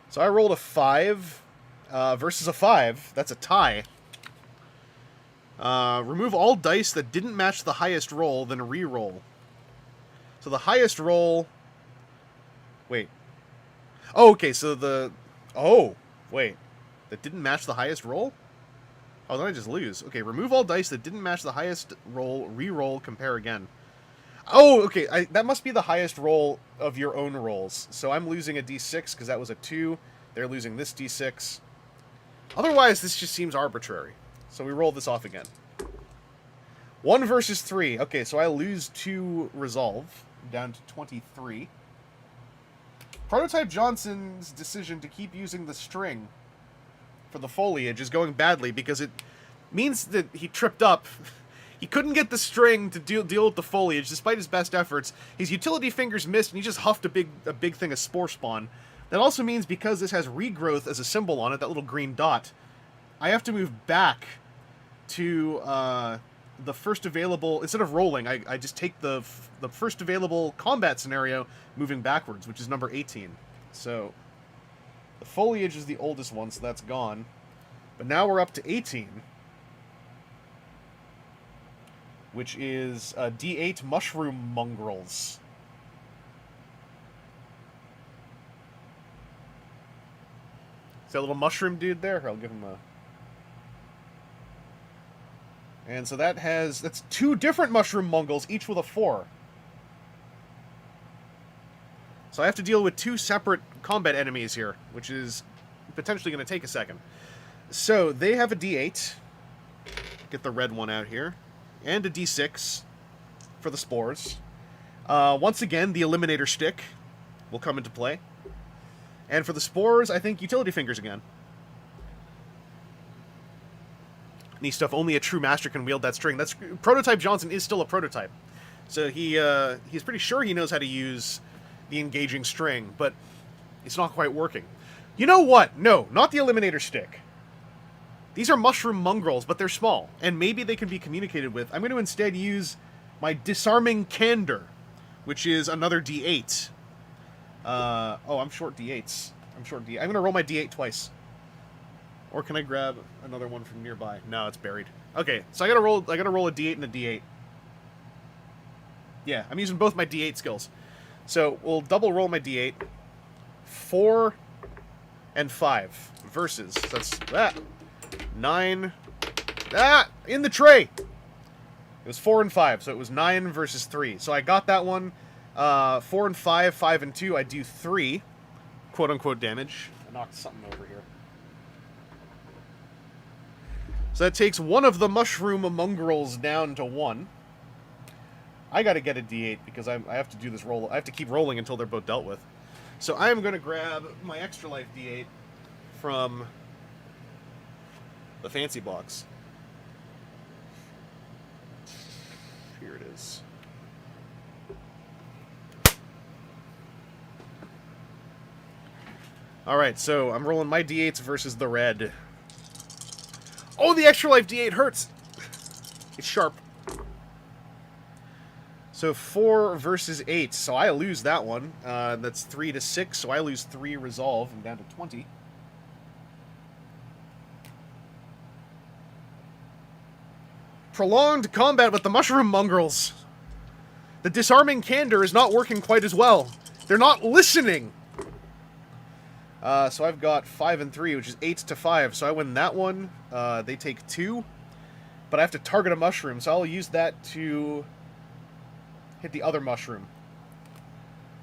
So I rolled a 5 versus a 5. That's a tie. Remove all dice that didn't match the highest roll, then re-roll. So the highest roll... Wait. Oh, okay, so the... Oh, wait. That didn't match the highest roll? Oh, then I just lose. Okay, remove all dice that didn't match the highest roll, re-roll, compare again. Oh, okay, that must be the highest roll of your own rolls. So I'm losing a d6 because that was a 2. They're losing this d6. Otherwise, this just seems arbitrary. So we roll this off again. 1 versus 3. Okay, so I lose 2 resolve, down to 23. Prototype Johnson's decision to keep using the string for the foliage is going badly because it means that he tripped up. He couldn't get the string to deal with the foliage despite his best efforts. His utility fingers missed and he just huffed a big thing of spore spawn. That also means because this has regrowth as a symbol on it, that little green dot, I have to move back to the first available... Instead of rolling, I just take the first available combat scenario moving backwards, which is number 18. So the foliage is the oldest one, so that's gone. But now we're up to 18. Which is D8 mushroom mongrels. See that little mushroom dude there? I'll give him a... And so that's 2 different mushroom mongrels, each with a 4. So I have to deal with 2 separate combat enemies here, which is potentially going to take a second. So they have a D8. Get the red one out here. And a D6 for the spores. Once again, the eliminator stick will come into play. And for the spores, I think utility fingers again. Neat stuff. Only a true master can wield that string. That's Prototype Johnson is still a prototype, so he's pretty sure he knows how to use the engaging string, but it's not quite working. You know what? No, not the eliminator stick. These are mushroom mongrels, but they're small, and maybe they can be communicated with. I'm going to instead use my disarming candor, which is another D8. Oh, I'm short D8s. I'm going to roll my D8 twice. Or can I grab another one from nearby? No, it's buried. Okay, so I gotta roll a D8 and a D8. Yeah, I'm using both my D8 skills. So we'll double roll my D8. 4 and 5 versus. That's that. 9. In the tray. It was 4 and 5, so it was 9 versus 3. So I got that one. 4 and 5, 5 and 2. I do 3, quote unquote, damage. I knocked something over here. So that takes one of the mushroom mongrels down to 1. I gotta get a d8 because I have to do this roll. I have to keep rolling until they're both dealt with. So I am gonna grab my extra life d8 from the fancy box. Here it is. Alright, so I'm rolling my d8s versus the red. Oh, the extra life d8 hurts! It's sharp. So 4 versus 8, so I lose that one. That's 3 to 6, so I lose 3 resolve. I'm down to 20. Prolonged combat with the mushroom mongrels. The disarming candor is not working quite as well. They're not listening! So I've got 5 and 3, which is 8 to 5. So I win that one. They take 2. But I have to target a mushroom, so I'll use that to hit the other mushroom.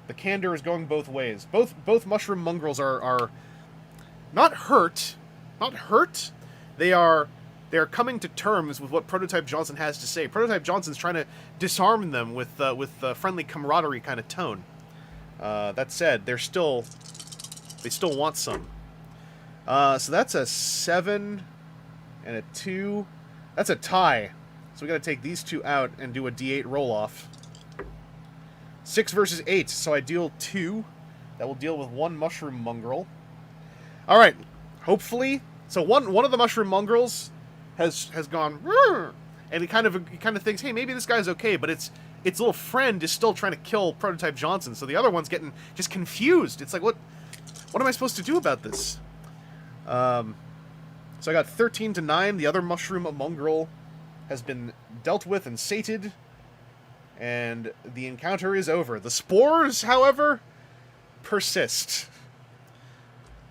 The candor is going both ways. Both mushroom mongrels are not hurt. Not hurt. They're coming to terms with what Prototype Johnson has to say. Prototype Johnson's trying to disarm them with friendly camaraderie kind of tone. That said, they still want some. So that's a 7 and a 2. That's a tie. So we got to take these 2 out and do a d8 roll-off. 6 versus 8, so I deal 2. That will deal with 1 mushroom mongrel. Alright, hopefully... So one of the mushroom mongrels has gone... And he kind of thinks, hey, maybe this guy's okay, but its little friend is still trying to kill Prototype Johnson, so the other one's getting just confused. It's like, what am I supposed to do about this? So I got 13 to 9. The other mushroom mongrel has been dealt with and sated. And the encounter is over. The spores, however, persist.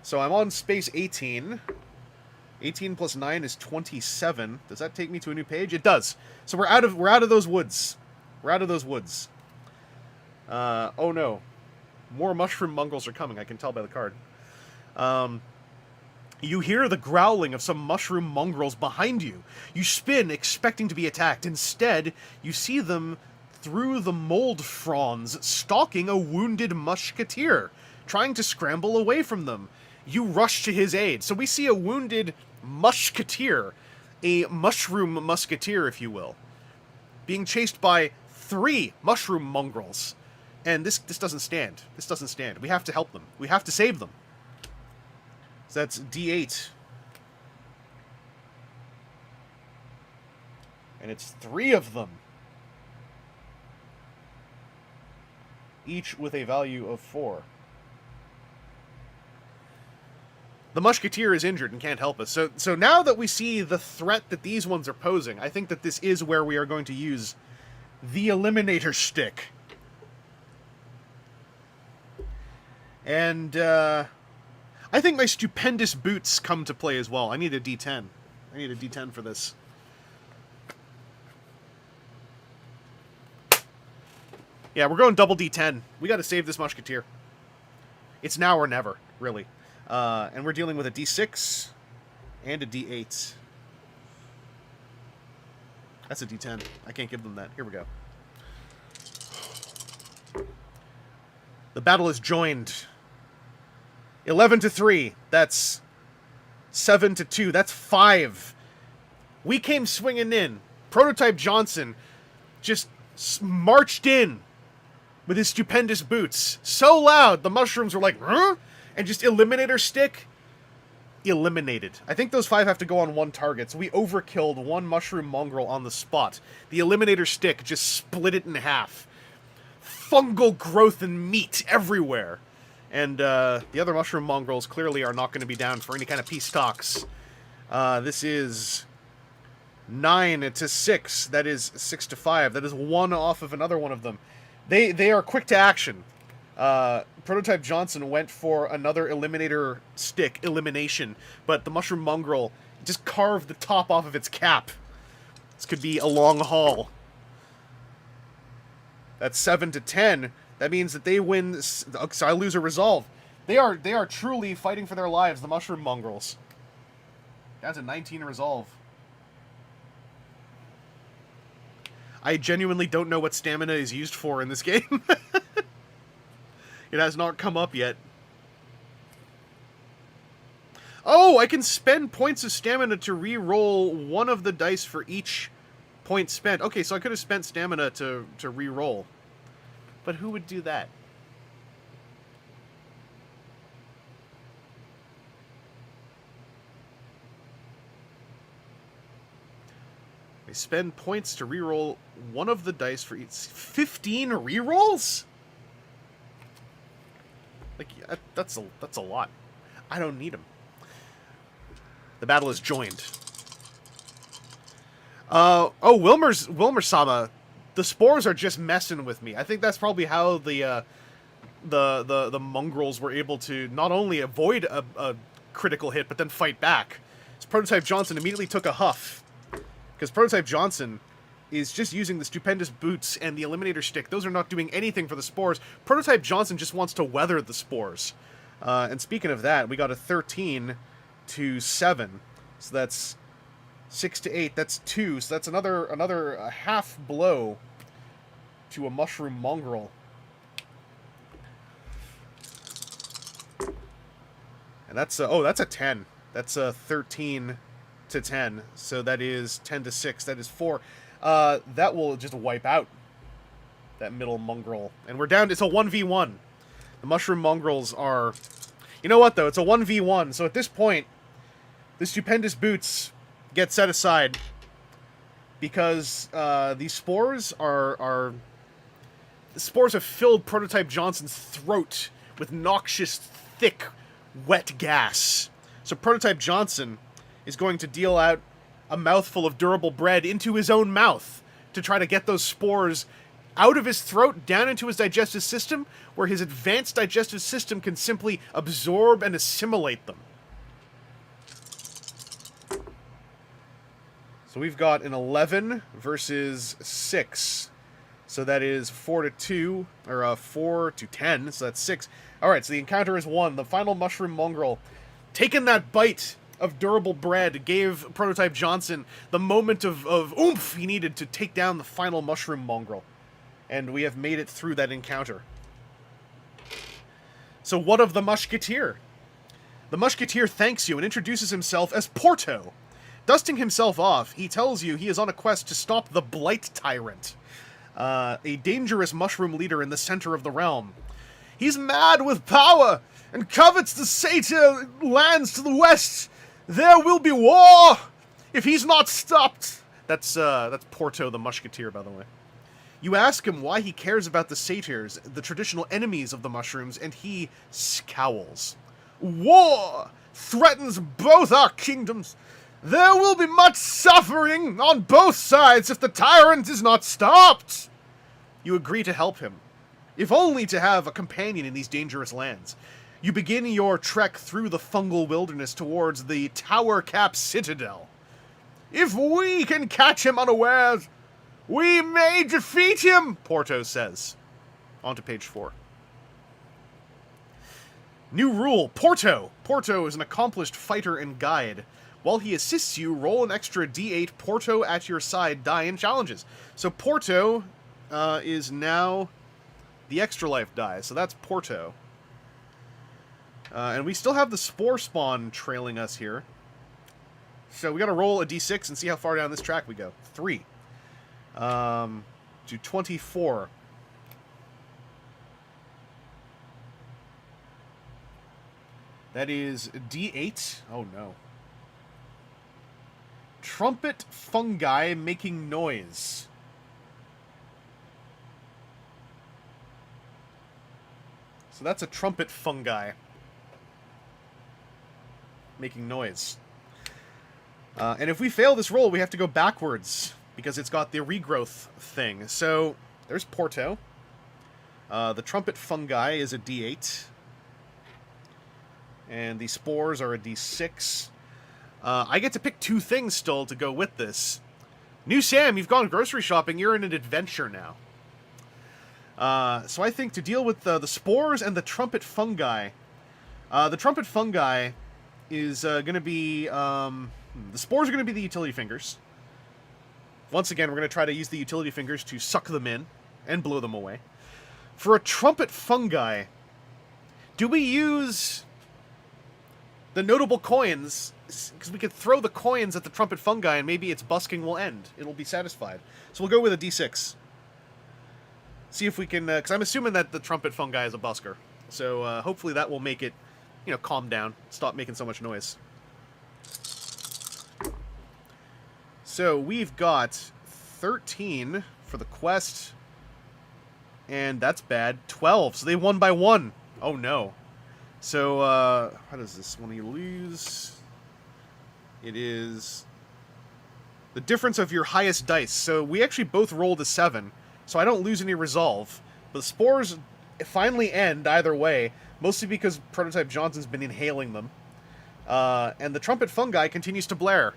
So I'm on space 18. 18 plus 9 is 27. Does that take me to a new page? It does. So we're out of those woods. We're out of those woods. Oh no. More mushroom mongrels are coming, I can tell by the card. You hear the growling of some mushroom mongrels behind you. You spin, expecting to be attacked. Instead, you see them through the mold fronds, stalking a wounded musketeer, trying to scramble away from them. You rush to his aid. So we see a wounded musketeer, a mushroom musketeer, if you will, being chased by 3 mushroom mongrels. And this doesn't stand. This doesn't stand. We have to help them. We have to save them. So that's D8. And it's 3 of them. Each with a value of 4. The musketeer is injured and can't help us. So now that we see the threat that these ones are posing, I think that this is where we are going to use the Eliminator Stick. And, I think my stupendous boots come to play as well. I need a D10. I need a D10 for this. Yeah, we're going double D10. We gotta save this musketeer. It's now or never, really. And we're dealing with a D6 and a D8. That's a D10. I can't give them that. Here we go. The battle is joined. 11 to 3. That's 7 to 2. That's 5. We came swinging in. Prototype Johnson just marched in with his stupendous boots. So loud, the mushrooms were like, huh? And just Eliminator Stick, eliminated. I think those 5 have to go on 1 target, so we overkilled 1 mushroom mongrel on the spot. The Eliminator Stick just split it in half. Fungal growth and meat everywhere. And the other mushroom mongrels clearly are not going to be down for any kind of peace talks. This is 9 to 6. That is 6 to 5. That is 1 off of another one of them. They are quick to action. Prototype Johnson went for another Eliminator Stick elimination, but the mushroom mongrel just carved the top off of its cap. This could be a long haul. That's 7 to 10. That means that they win. So I lose a resolve. They are truly fighting for their lives, the mushroom mongrels. Down to 19 resolve. I genuinely don't know what stamina is used for in this game. It has not come up yet. Oh, I can spend points of stamina to re-roll one of the dice for each point spent. Okay, so I could have spent stamina to re-roll. But who would do that? I spend points to re-roll one of the dice for each... 15 re-rolls? Like, that's a lot. I don't need them. The battle is joined. Oh, Wilmer-sama. The spores are just messing with me. I think that's probably how the mongrels were able to not only avoid a critical hit, but then fight back. So Prototype Johnson immediately took a huff. Because Prototype Johnson is just using the Stupendous Boots and the Eliminator Stick. Those are not doing anything for the spores. Prototype Johnson just wants to weather the spores. And speaking of that, we got a 13 to 7. So that's 6 to 8. That's 2. So that's another half blow to a mushroom mongrel. And that's a 10. That's a 13 to 10. So that is 10 to 6. That is 4. That will just wipe out that middle mongrel. And we're down. It's a 1v1. The mushroom mongrels are... You know what, though? It's a 1v1. So at this point, the Stupendous Boots get set aside. Because these spores are... The spores have filled Prototype Johnson's throat with noxious, thick, wet gas. So Prototype Johnson is going to deal out a mouthful of durable bread into his own mouth to try to get those spores out of his throat, down into his digestive system, where his advanced digestive system can simply absorb and assimilate them. So we've got an 11 versus 6. So that is 4 to 2, or 4 to 10, so that's 6. Alright, so the encounter is won. The final mushroom mongrel, taking that bite of durable bread, gave Prototype Johnson the moment of oomph he needed to take down the final mushroom mongrel. And we have made it through that encounter. So what of the Musketeer? The Musketeer thanks you and introduces himself as Porto. Dusting himself off, he tells you he is on a quest to stop the Blight Tyrant, a dangerous mushroom leader in the center of the realm. He's mad with power and covets the Satyr lands to the west. There will be war if he's not stopped. That's Porto the Musketeer, by the way. You ask him why he cares about the satyrs, the traditional enemies of the mushrooms, and he scowls. War threatens both our kingdoms. There will be much suffering on both sides if the tyrant is not stopped. You agree to help him, if only to have a companion in these dangerous lands. You begin your trek through the fungal wilderness towards the Tower Cap Citadel. If we can catch him unawares, we may defeat him, Porto says. On to page 4. New rule, Porto. Porto is an accomplished fighter and guide. While he assists you, roll an extra d8 Porto at your side die in challenges. So Porto is now the extra life die, so that's Porto. And we still have the Spore Spawn trailing us here. So we gotta roll a d6 and see how far down this track we go. 3. To 24. That is d8. Oh no. Trumpet fungi making noise. So that's a trumpet fungi making noise. And if we fail this roll, we have to go backwards, because it's got the regrowth thing. So, there's Porto. The trumpet fungi is a d8. And the spores are a d6. I get to pick 2 things still to go with this. New Sam, you've gone grocery shopping. You're in an adventure now. So I think to deal with the spores and the trumpet fungi, The Trumpet Fungi is going to be... the Spores are going to be the utility fingers. Once again, we're going to try to use the utility fingers to suck them in and blow them away. For a Trumpet Fungi, do we use the notable coins? Because we could throw the coins at the Trumpet Fungi and maybe its busking will end. It'll be satisfied. So we'll go with a D6. See if we can... Because I'm assuming that the Trumpet Fungi is a busker. So hopefully that will make it, calm down. Stop making so much noise. So we've got 13 for the quest. And that's bad. 12. So they won by 1. Oh no. So, how does this when you lose? It is the difference of your highest dice. So we actually both rolled a 7. So I don't lose any resolve. But the spores finally end either way. Mostly because Prototype Johnson's been inhaling them. And the Trumpet Fungi continues to blare.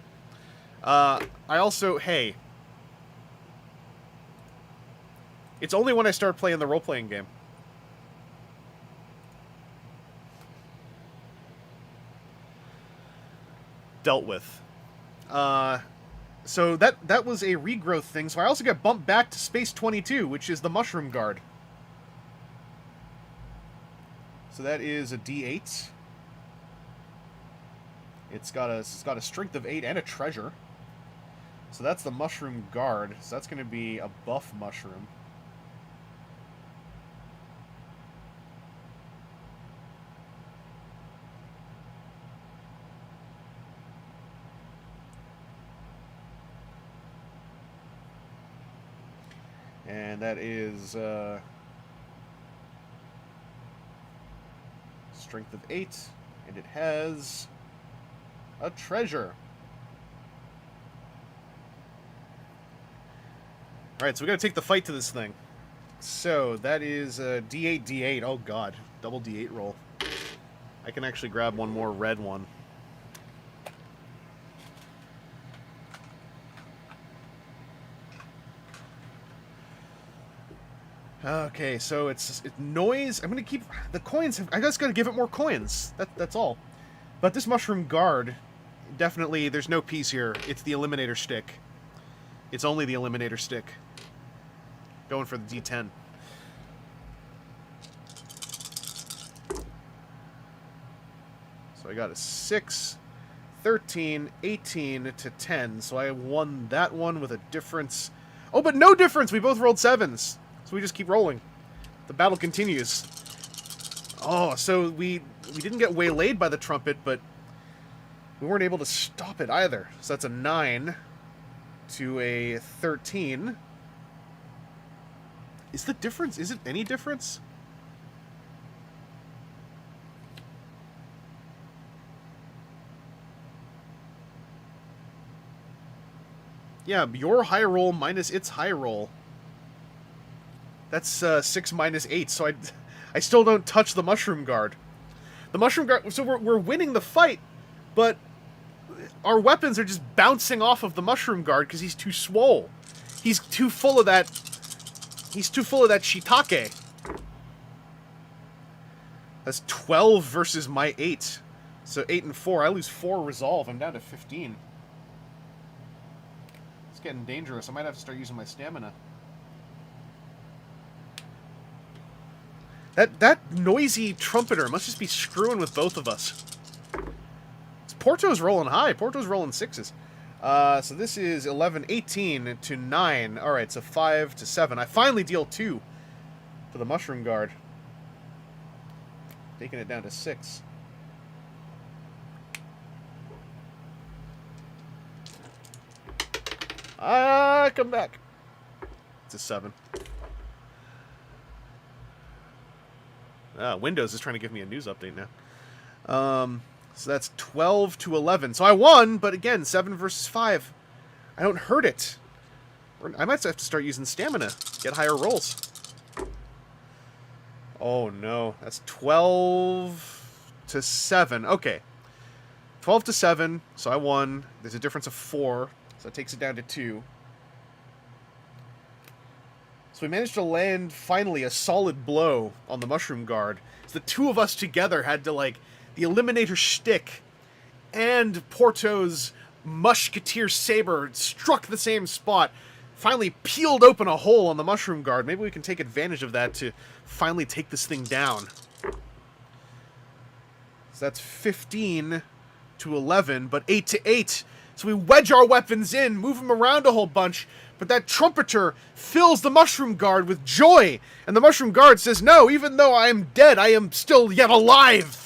I also... Hey. It's only when I start playing the role-playing game. Dealt with. So that was a regrowth thing. So I also got bumped back to Space 22, which is the Mushroom Guard. So that is a D8. It's got a strength of 8 and a treasure. So that's the Mushroom Guard. So that's going to be a buff mushroom. And that is strength of 8, and it has a treasure. Alright, so we gotta take the fight to this thing. So, that is a D8, D8. Oh god, double D8 roll. I can actually grab one more red one. Okay, so it's noise. I'm gonna keep the coins. I just gotta give it more coins. That's all. But this Mushroom Guard, definitely, there's no piece here. It's the Eliminator Stick. It's only the Eliminator Stick. Going for the D10. So I got a 6, 13, 18 to 10. So I won that one with a difference. Oh, but no difference! We both rolled 7s. So we just keep rolling. The battle continues. Oh, so we didn't get waylaid by the trumpet, but we weren't able to stop it either. So that's a 9 to a 13. Is the difference... Is it any difference? Yeah, your high roll minus its high roll. That's 6 minus 8, so I still don't touch the Mushroom Guard. The Mushroom Guard... So we're winning the fight, but our weapons are just bouncing off of the Mushroom Guard because he's too swole. He's too full of that... He's too full of that shiitake. That's 12 versus my 8. So 8 and 4. I lose 4 resolve. I'm down to 15. It's getting dangerous. I might have to start using my stamina. That noisy trumpeter must just be screwing with both of us. Porto's rolling high. Porto's rolling 6s. So this is 11, 18 to 9. Alright, so 5 to 7. I finally deal 2 to the Mushroom Guard. Taking it down to 6. Come back. It's a 7. Windows is trying to give me a news update now. So that's 12 to 11. So I won, but again, 7 versus 5. I don't hurt it. I might have to start using stamina. Get higher rolls. Oh no, that's 12 to 7. Okay. 12 to 7, so I won. There's a difference of 4, so that takes it down to 2. So we managed to land, finally, a solid blow on the Mushroom Guard. So the two of us together had to, like... the Eliminator Shtick and Porto's Musketeer Saber struck the same spot, finally peeled open a hole on the Mushroom Guard. Maybe we can take advantage of that to finally take this thing down. So that's 15 to 11, but 8 to 8. So we wedge our weapons in, move them around a whole bunch, but that Trumpeter fills the Mushroom Guard with joy. And the Mushroom Guard says, no, even though I am dead, I am still yet alive.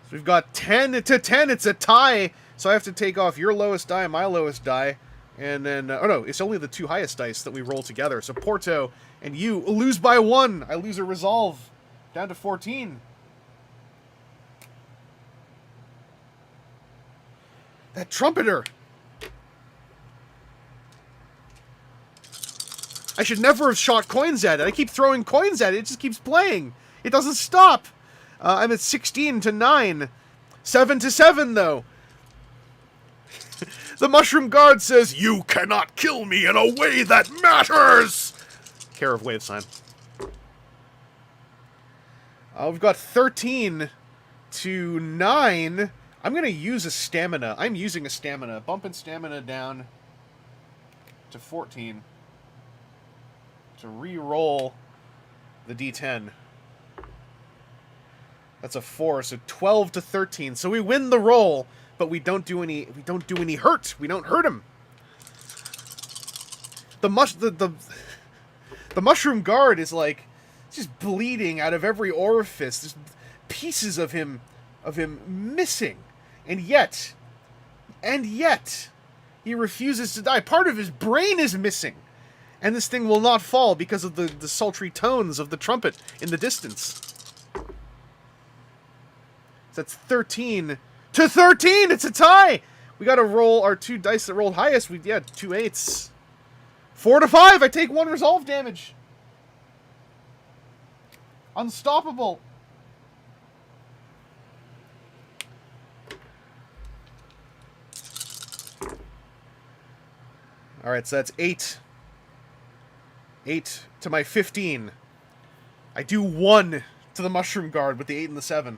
So we've got 10 to 10. It's a tie. So I have to take off your lowest die and my lowest die. And then, oh no, it's only the two highest dice that we roll together. So Porto and you lose by 1. I lose a resolve. Down to 14. That Trumpeter! I should never have shot coins at it. I keep throwing coins at it. It just keeps playing. It doesn't stop. I'm at 16 to 9. 7 to 7, though. The Mushroom Guard says, you cannot kill me in a way that matters! Care of wave sign. We've got 13 to 9. I'm going to use a stamina. I'm using a stamina. Bumping stamina down to 14 to re-roll the D10. That's a 4, so 12 to 13. So we win the roll, but we don't do any hurt. We don't hurt him. The Mushroom Guard is like just bleeding out of every orifice. There's pieces of him missing. And yet, he refuses to die. Part of his brain is missing. And this thing will not fall because of the sultry tones of the trumpet in the distance. So that's 13 to 13! It's a tie! We gotta roll our 2 dice that rolled highest. We had 2 8s. 4 to 5! I take 1 resolve damage. Unstoppable. Alright, so that's 8. 8 to my 15. I do 1 to the Mushroom Guard with the 8 and the 7.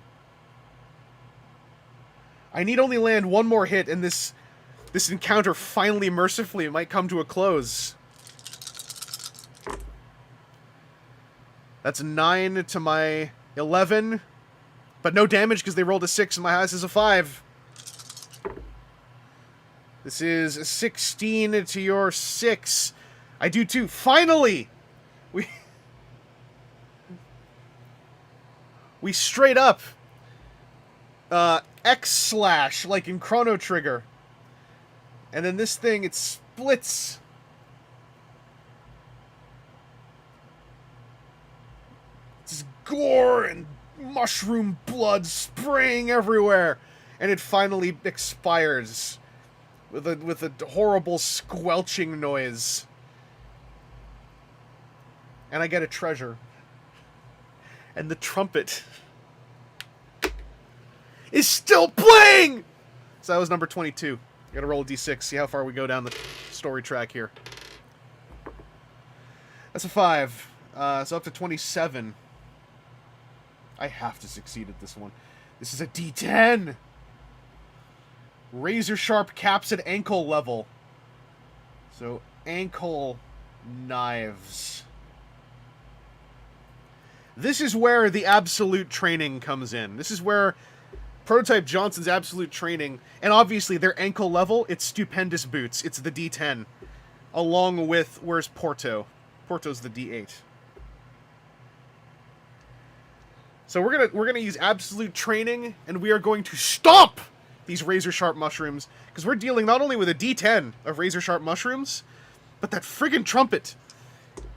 I need only land 1 more hit, and this encounter finally, mercifully, might come to a close. That's 9 to my 11. But no damage because they rolled a 6 and my highest is a 5. This is 16 to your 6. I do 2. Finally! We straight up X-slash, like in Chrono Trigger. And then this thing, it splits. It's gore and mushroom blood spraying everywhere. And it finally expires with a horrible squelching noise. And I get a treasure. And the trumpet is still playing! So that was number 22. Gotta roll a d6, see how far we go down the story track here. That's a 5. So up to 27. I have to succeed at this one. This is a d10! Razor sharp caps at ankle level. So, ankle knives. This is where the absolute training comes in. This is where Prototype Johnson's absolute training, and obviously their ankle level, it's stupendous boots. It's the D10. Along with, where's Porto? Porto's the D8. So we're gonna use absolute training, and we are going to stop these razor sharp mushrooms, because we're dealing not only with a D10 of razor sharp mushrooms, but that friggin' trumpet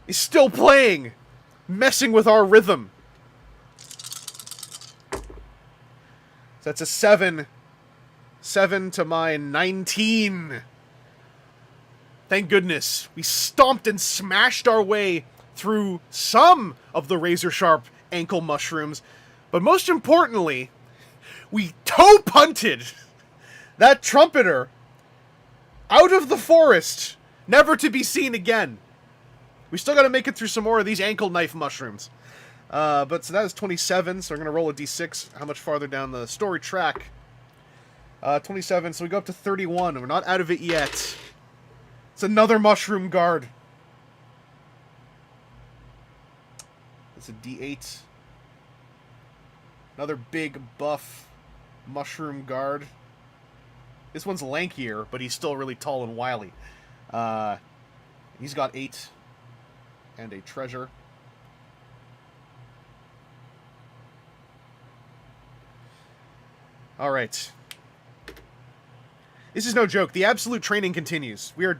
is still playing, messing with our rhythm. So that's a 7. 7 to my 19. Thank goodness. We stomped and smashed our way through some of the razor-sharp ankle mushrooms. But most importantly, we toe-punted that trumpeter out of the forest, never to be seen again. We still gotta make it through some more of these ankle knife mushrooms. But so that is 27, so we're going to roll a d6. How much farther down the story track? 27, so we go up to 31, and we're not out of it yet. It's another mushroom guard. It's a d8. Another big buff mushroom guard. This one's lankier, but he's still really tall and wily. He's got 8 and a treasure. All right. This is no joke. The absolute training continues. We're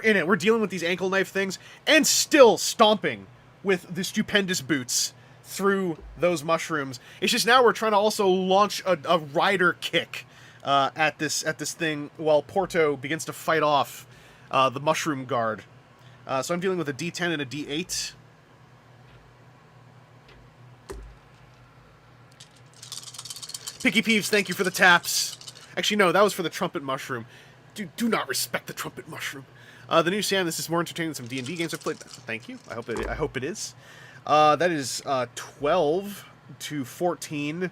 in it. We're dealing with these ankle knife things and still stomping with the stupendous boots through those mushrooms. It's just now we're trying to also launch a rider kick at this thing while Porto begins to fight off the mushroom guard. So I'm dealing with a D10 and a D8. Picky Peeves, thank you for the taps. Actually, no, that was for the trumpet mushroom. Do not respect the trumpet mushroom. The new Sam, this is more entertaining than some D&D games I've played. Thank you. I hope it is. That is 12 to 14,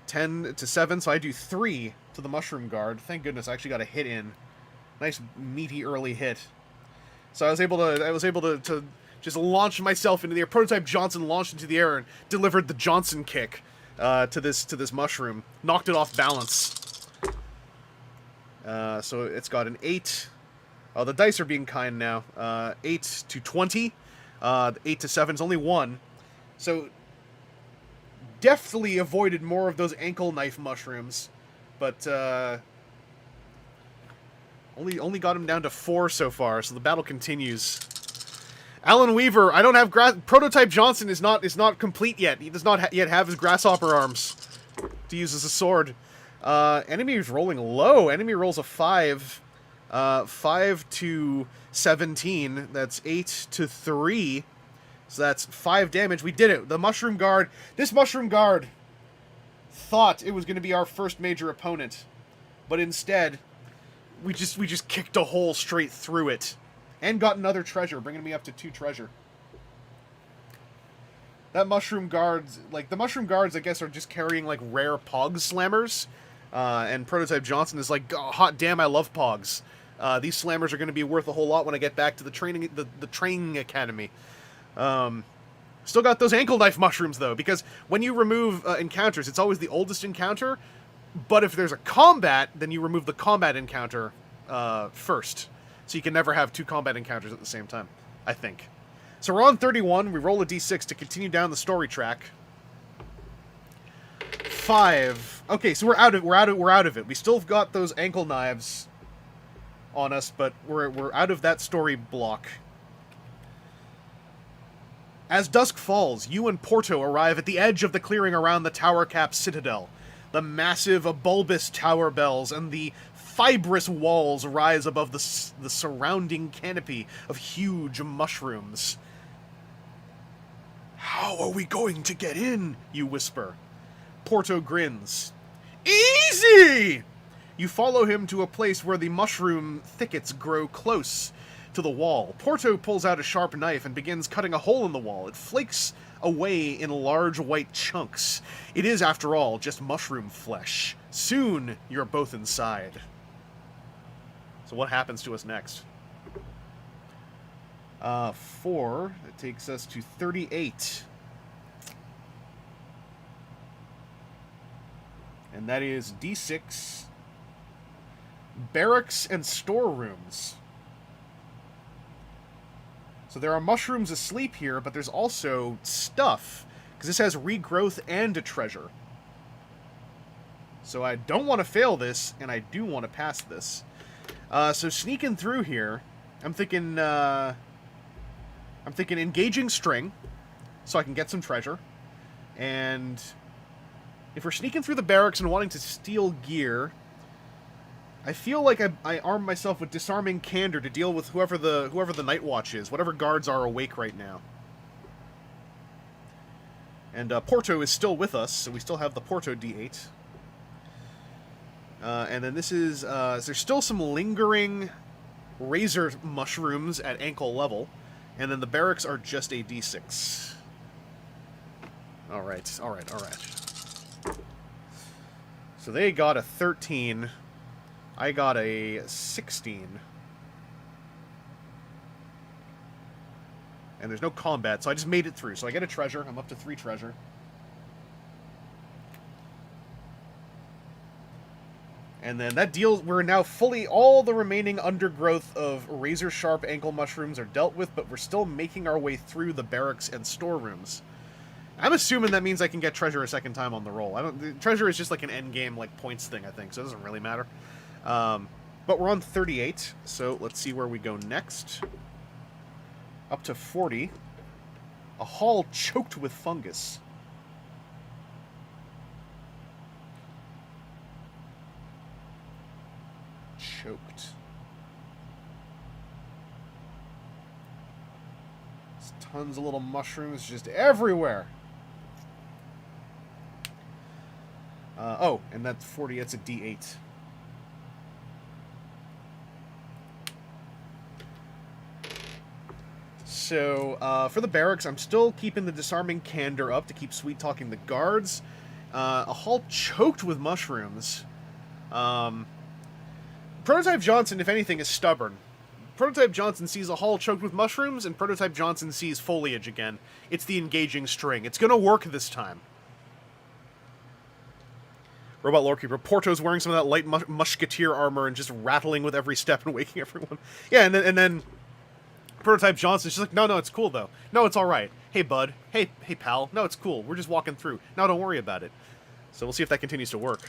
10 to 7. So I do 3 to the mushroom guard. Thank goodness I actually got a hit in. Nice meaty early hit. So I was able to just launch myself into the air. Prototype Johnson launched into the air and delivered the Johnson kick to this mushroom. Knocked it off balance. So it's got an 8. Oh, the dice are being kind now. 8 to 20. 8 to 7 is only 1. So deftly avoided more of those ankle knife mushrooms, but only got him down to 4 so far. So the battle continues. Alan Weaver, I don't have Prototype Johnson is not complete yet. He does not yet have his grasshopper arms to use as a sword. Enemy is rolling low. Enemy rolls a 5. 5 to 17. That's 8 to 3. So that's 5 damage. We did it. The mushroom guard. This mushroom guard thought it was going to be our first major opponent, but instead, we just kicked a hole straight through it, and got another treasure, bringing me up to 2 treasure. That mushroom guards, the mushroom guards, I guess, are just carrying rare Pog slammers, and Prototype Johnson is like, oh, hot damn, I love Pogs. These slammers are going to be worth a whole lot when I get back to the training academy. Still got those ankle knife mushrooms, though, because when you remove encounters, it's always the oldest encounter, but if there's a combat, then you remove the combat encounter first. So you can never have 2 combat encounters at the same time, I think. So we're on 31. We roll a d6 to continue down the story track. 5. Okay, so we're out of it. We still have got those ankle knives on us, but we're out of that story block. As dusk falls, you and Porto arrive at the edge of the clearing around the tower-capped citadel. The massive, bulbous tower bells and the fibrous walls rise above the surrounding canopy of huge mushrooms. "How are we going to get in?" you whisper. Porto grins. "Easy!" You follow him to a place where the mushroom thickets grow close to the wall. Porto pulls out a sharp knife and begins cutting a hole in the wall. It flakes away in large white chunks. It is, after all, just mushroom flesh. Soon, you're both inside. So what happens to us next? 4. That takes us to 38. And that is D6, barracks, and storerooms. So there are mushrooms asleep here, but there's also stuff, because this has regrowth and a treasure. So I don't want to fail this, and I do want to pass this. So sneaking through here, I'm thinking engaging string, so I can get some treasure. And if we're sneaking through the barracks and wanting to steal gear, I feel like I arm myself with disarming candor to deal with whoever the night watch is, whatever guards are awake right now. And Porto is still with us, so we still have the Porto D8. And then this is there's still some lingering razor mushrooms at ankle level, and then the barracks are just a D6. Alright, alright, alright. So they got a 13. I got a 16. And there's no combat, so I just made it through. So I get a treasure. I'm up to 3 treasure. And then that deals... We're now fully... All the remaining undergrowth of razor-sharp ankle mushrooms are dealt with, but we're still making our way through the barracks and storerooms. I'm assuming that means I can get treasure a second time on the roll. Treasure is just like an endgame, like, points thing, I think, so it doesn't really matter. But we're on 38, so let's see where we go next. Up to 40. A hall choked with fungus. Choked. There's tons of little mushrooms just everywhere. Oh, and that's 40, that's a D8. So, for the barracks, I'm still keeping the disarming candor up to keep sweet-talking the guards. A hall choked with mushrooms. Prototype Johnson, if anything, is stubborn. Prototype Johnson sees a hall choked with mushrooms, and Prototype Johnson sees foliage again. It's the engaging string. It's gonna work this time. Robot Lorekeeper. Porto's wearing some of that light musketeer armor and just rattling with every step and waking everyone. Yeah, and then Prototype Johnson's just like, no, it's cool, though. No, it's alright. Hey, bud. Hey, pal. No, it's cool. We're just walking through. No, don't worry about it. So we'll see if that continues to work.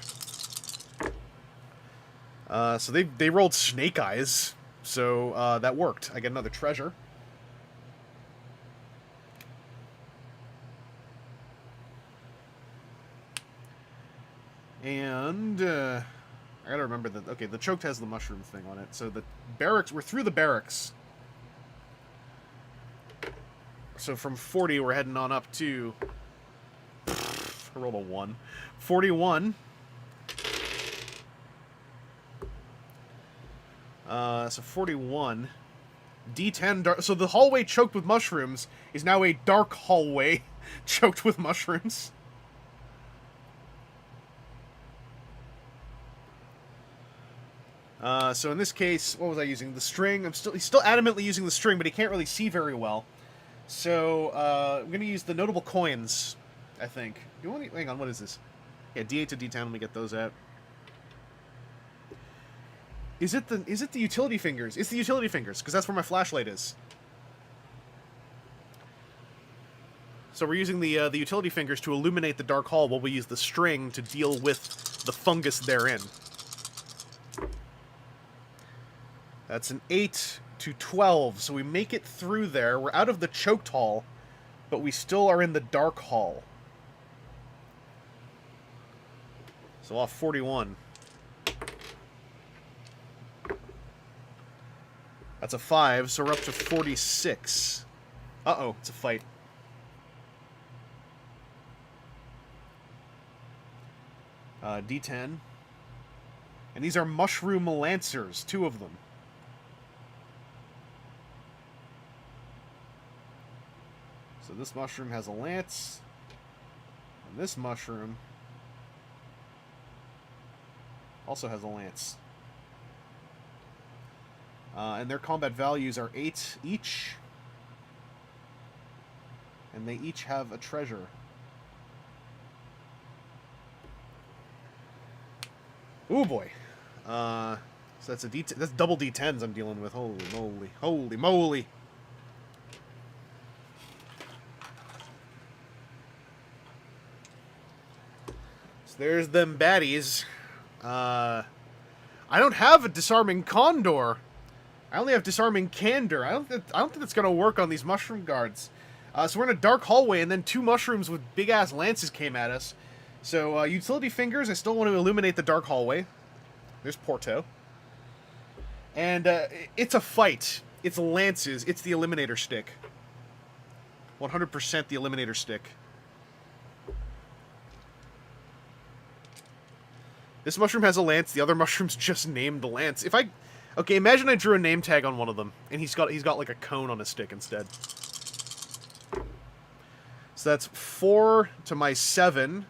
So they rolled Snake Eyes, so that worked. I get another treasure. And, I gotta remember that, okay, the choked has the mushroom thing on it, so the barracks, we're through the barracks. So from 40, we're heading on up to, I rolled a 1. 41. So 41. D10 dark. So the hallway choked with mushrooms is now a dark hallway choked with mushrooms. So in this case, what was I using? The string. He's still adamantly using the string, but he can't really see very well. So I'm gonna use the notable coins, I think. Hang on, what is this? Yeah, D8 to D10. Let me get those out. Is it the utility fingers? It's the utility fingers, because that's where my flashlight is. So we're using the utility fingers to illuminate the dark hall while we use the string to deal with the fungus therein. That's an 8 to 12, so we make it through there. We're out of the choked hall, but we still are in the dark hall. So off 41. That's a 5, so we're up to 46. Uh-oh, it's a fight. D10. And these are mushroom lancers, 2 of them. So this mushroom has a lance. And this mushroom also has a lance. And their combat values are 8 each. And they each have a treasure. Ooh boy. So that's a D10. That's double D10s I'm dealing with. Holy moly. Holy moly. So there's them baddies. I don't have a disarming condor. I only have disarming candor. I don't think that's gonna work on these mushroom guards. So we're in a dark hallway, and then 2 mushrooms with big-ass lances came at us. So, utility fingers, I still want to illuminate the dark hallway. There's Porto. And, it's a fight. It's lances. It's the eliminator stick. 100% the eliminator stick. This mushroom has a lance. The other mushroom's just named the lance. If I... Okay, imagine I drew a name tag on one of them, and he's got like a cone on a stick instead. So So that's 4 to my 7.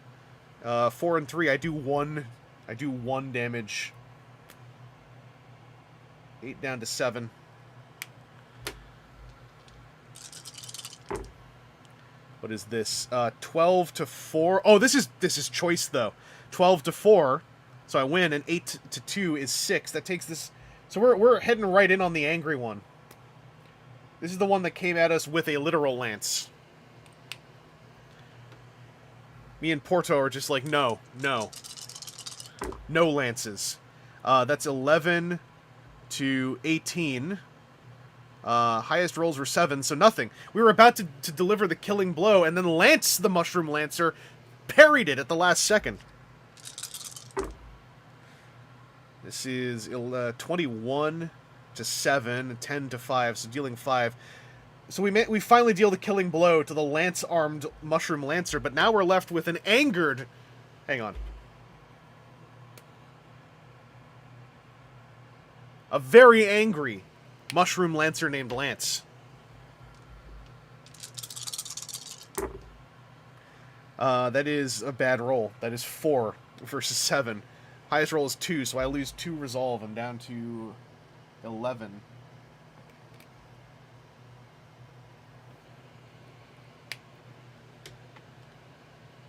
4 and 3. I do 1 damage. 8 down to 7. What is this? 12 to 4. Oh, this is choice though. 12 to 4. So I win, and 8 to 2 is 6. That takes this. So we're heading right in on the angry one. This is the one that came at us with a literal lance. Me and Porto are just like, no lances. That's 11 to 18. Highest rolls were 7, so nothing. We were about to deliver the killing blow, and then Lance, the Mushroom Lancer, parried it at the last second. This is 21 to 7, 10 to 5, so dealing 5. So we finally deal the killing blow to the lance-armed Mushroom Lancer, but now we're left with an angered... Hang on. A very angry Mushroom Lancer named Lance. That is a bad roll. That is 4 versus 7. Highest roll is 2, so I lose 2 resolve. I'm down to 11.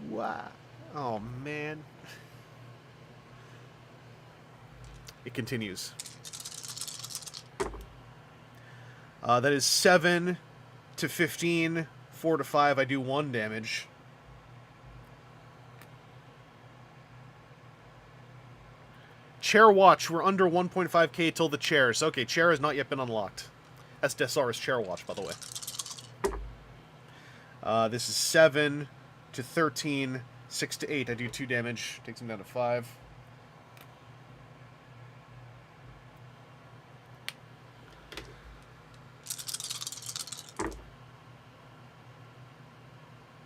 Wow. Oh, man. It continues. That is 7 to 15. 4 to 5. I do 1 damage. Chair watch. We're under 1.5k till the chairs. Okay, chair has not yet been unlocked. That's Desaurus chair watch, by the way. This is 7 to 13. 6 to 8. I do 2 damage. Takes him down to 5.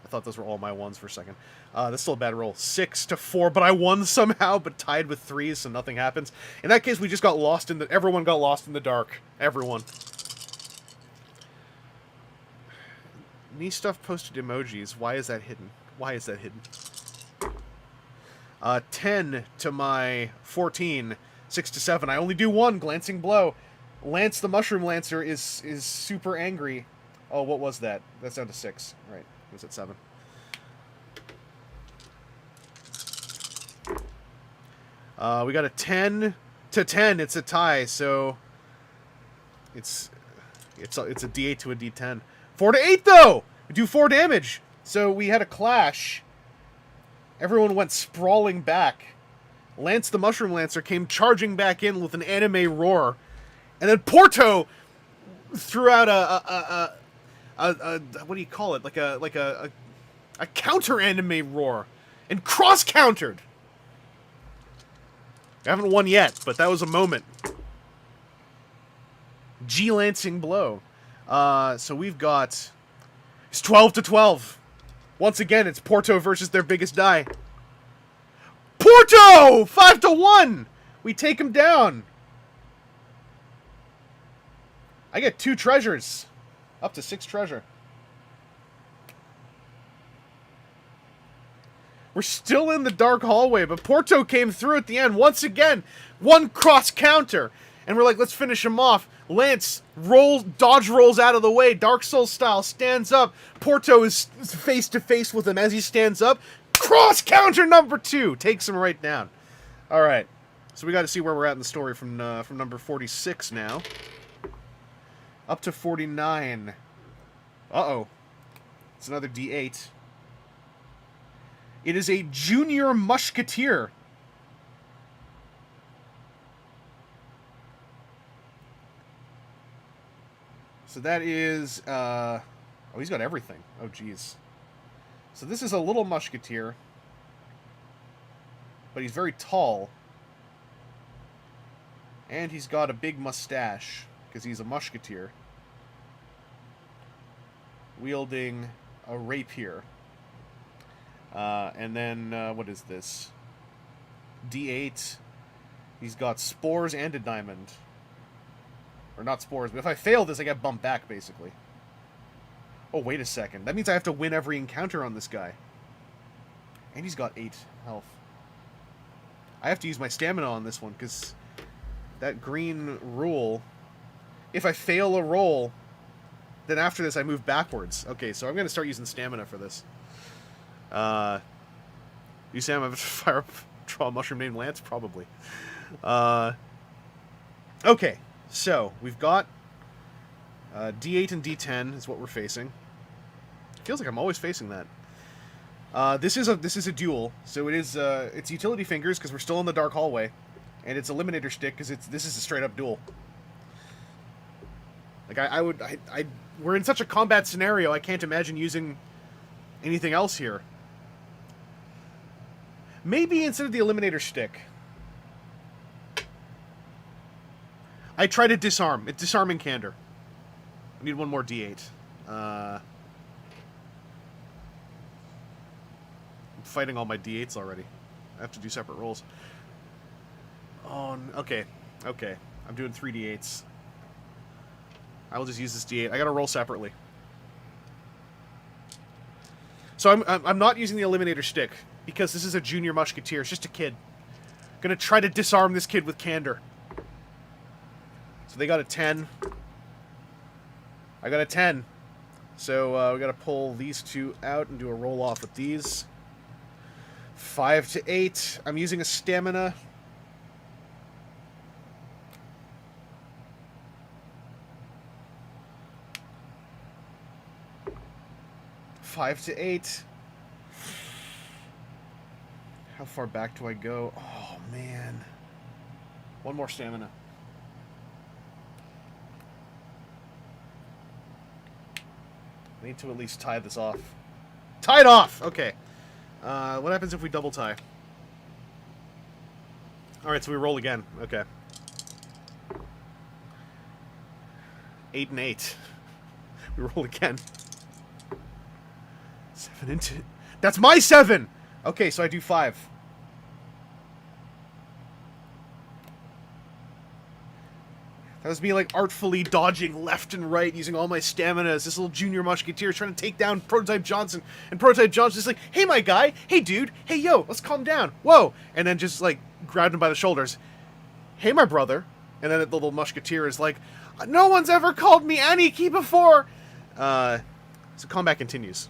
I thought those were all my ones for a second. That's still a bad roll. 6 to 4, but I won somehow, but tied with 3s, so nothing happens. In that case, we just got lost in the... Everyone got lost in the dark. Everyone. Knee stuff posted emojis. Why is that hidden? Why is that hidden? 10 to my 14. 6 to 7. I only do 1. Glancing blow. Lance the Mushroom Lancer is super angry. Oh, what was that? That's down to 6. Right. It was at 7. We got a 10 to 10. It's a tie, so it's a D8 to a D10. 4 to 8 though. We do 4 damage. So we had a clash. Everyone went sprawling back. Lance the Mushroom Lancer came charging back in with an anime roar, and then Porto threw out a what do you call it? Like a counter anime roar, and cross countered. I haven't won yet, but that was a moment. G-lancing blow. So we've got... It's 12 to 12. Once again, it's Porto versus their biggest die. Porto! 5 to 1! We take him down. I get 2 treasures. Up to 6 treasure. We're still in the dark hallway, but Porto came through at the end once again. 1 cross counter. And we're like, let's finish him off. Lance dodge rolls out of the way, Dark Souls style, stands up. Porto is face to face with him as he stands up. Cross counter number 2. Takes him right down. Alright. So we got to see where we're at in the story from number 46 now. Up to 49. Uh-oh. It's another D8. It is a junior musketeer. So that is, oh, he's got everything. Oh, geez. So this is a little musketeer. But he's very tall. And he's got a big mustache, because he's a musketeer. Wielding a rapier. And then, what is this? D8. He's got spores and a diamond. Or not spores, but if I fail this, I get bumped back, basically. Oh, wait a second. That means I have to win every encounter on this guy. And he's got 8 health. I have to use my stamina on this one, because that green rule... If I fail a roll, then after this I move backwards. Okay, so I'm going to start using stamina for this. You say I'm going to fire draw a mushroom named Lance? Probably. Okay, so we've got D8 and D10 is what we're facing. Feels like I'm always facing that. This is a duel, so it's utility fingers because we're still in the dark hallway, and it's eliminator stick because this is a straight up duel. Like we're in such a combat scenario, I can't imagine using anything else here. Maybe instead of the eliminator stick, I try to disarm. It's disarming candor. I need one more D8. I'm fighting all my D8s already. I have to do separate rolls. Oh, okay. Okay. I'm doing 3 D8s. I will just use this D8. I gotta roll separately. So I'm not using the eliminator stick, because this is a junior musketeer. It's just a kid. I'm gonna try to disarm this kid with candor. So they got a 10. I got a 10. So we gotta pull these two out and do a roll off with these. 5 to 8. I'm using a stamina. Five to 8. How far back do I go? Oh, man. One more stamina. I need to at least tie this off. Tie it off! Okay. What happens if we double tie? Alright, so we roll again. Okay. 8 and 8. We roll again. 7 into... That's my 7! Okay, so I do 5. That was me, like, artfully dodging left and right, using all my stamina as this little junior musketeer trying to take down Prototype Johnson. And Prototype Johnson's like, hey, my guy! Hey, dude! Hey, yo! Let's calm down! Whoa! And then just, like, grabbed him by the shoulders. Hey, my brother! And then the little musketeer is like, no one's ever called me Aniki before! So combat continues.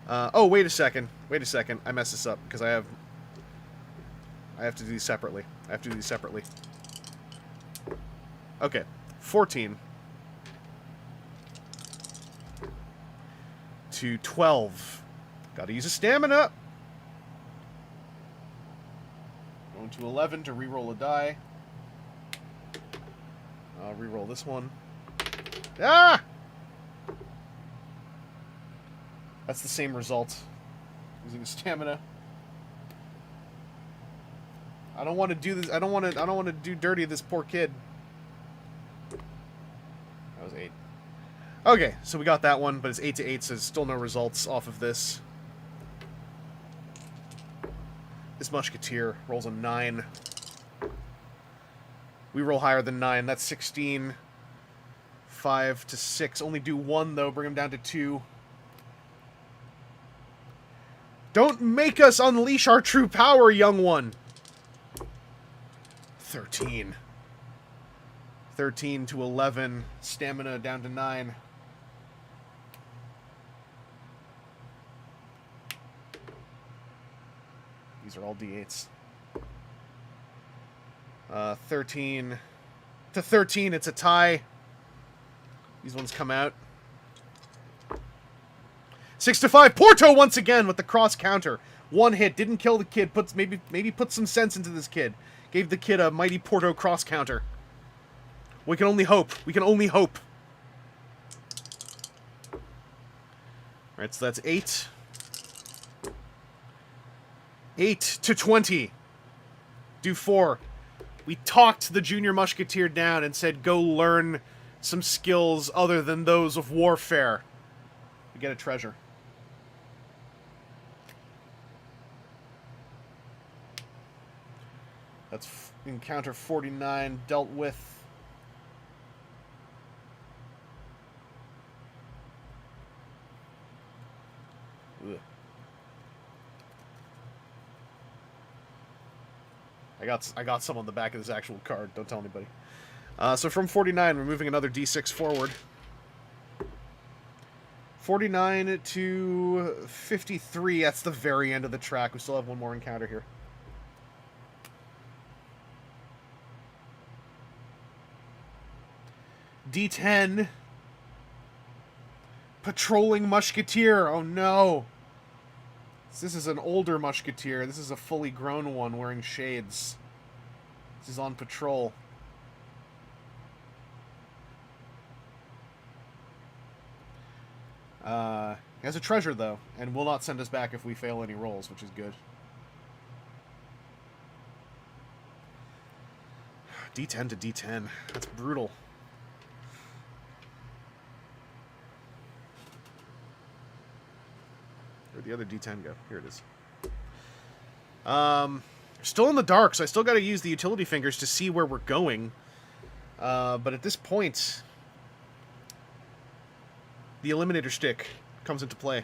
Oh, wait a second. Wait a second. I messed this up, because I have to do these separately. I have to do these separately. Okay. 14. To 12. Gotta use a stamina! Going to 11 to reroll a die. I'll reroll this one. Ah! That's the same result. Using a stamina. I don't want to do this. I don't want to do dirty this poor kid. That was 8. Okay, so we got that one, but it's 8 to 8, so there's still no results off of this. This musketeer rolls a 9. We roll higher than 9. That's 16. 5 to 6. Only do 1 though. Bring him down to 2. Don't make us unleash our true power, young one! 13. 13 to 11. Stamina down to 9. These are all D8s. 13 to 13. It's a tie. These ones come out. 6 to 5. Porto once again with the cross counter. 1 hit. Didn't kill the kid. Maybe put some sense into this kid. Gave the kid a mighty Porto cross counter. We can only hope. We can only hope. Alright, so that's 8. 8 to 20. Do 4. We talked the junior musketeer down and said, go learn some skills other than those of warfare. We get a treasure. That's encounter 49 dealt with. Ugh. I got some on the back of this actual card. Don't tell anybody. So from 49, we're moving another D6 forward. 49 to 53. That's the very end of the track. We still have one more encounter here. D10. Patrolling Musketeer. Oh no. This is an older Musketeer. This is a fully grown one wearing shades. This is on patrol. He has a treasure, though, and will not send us back if we fail any rolls, which is good. D10 to D10. That's brutal. Where'd the other D10 go? Here it is. Still in the dark, so I still got to use the utility fingers to see where we're going. But at this point, the Eliminator Stick comes into play.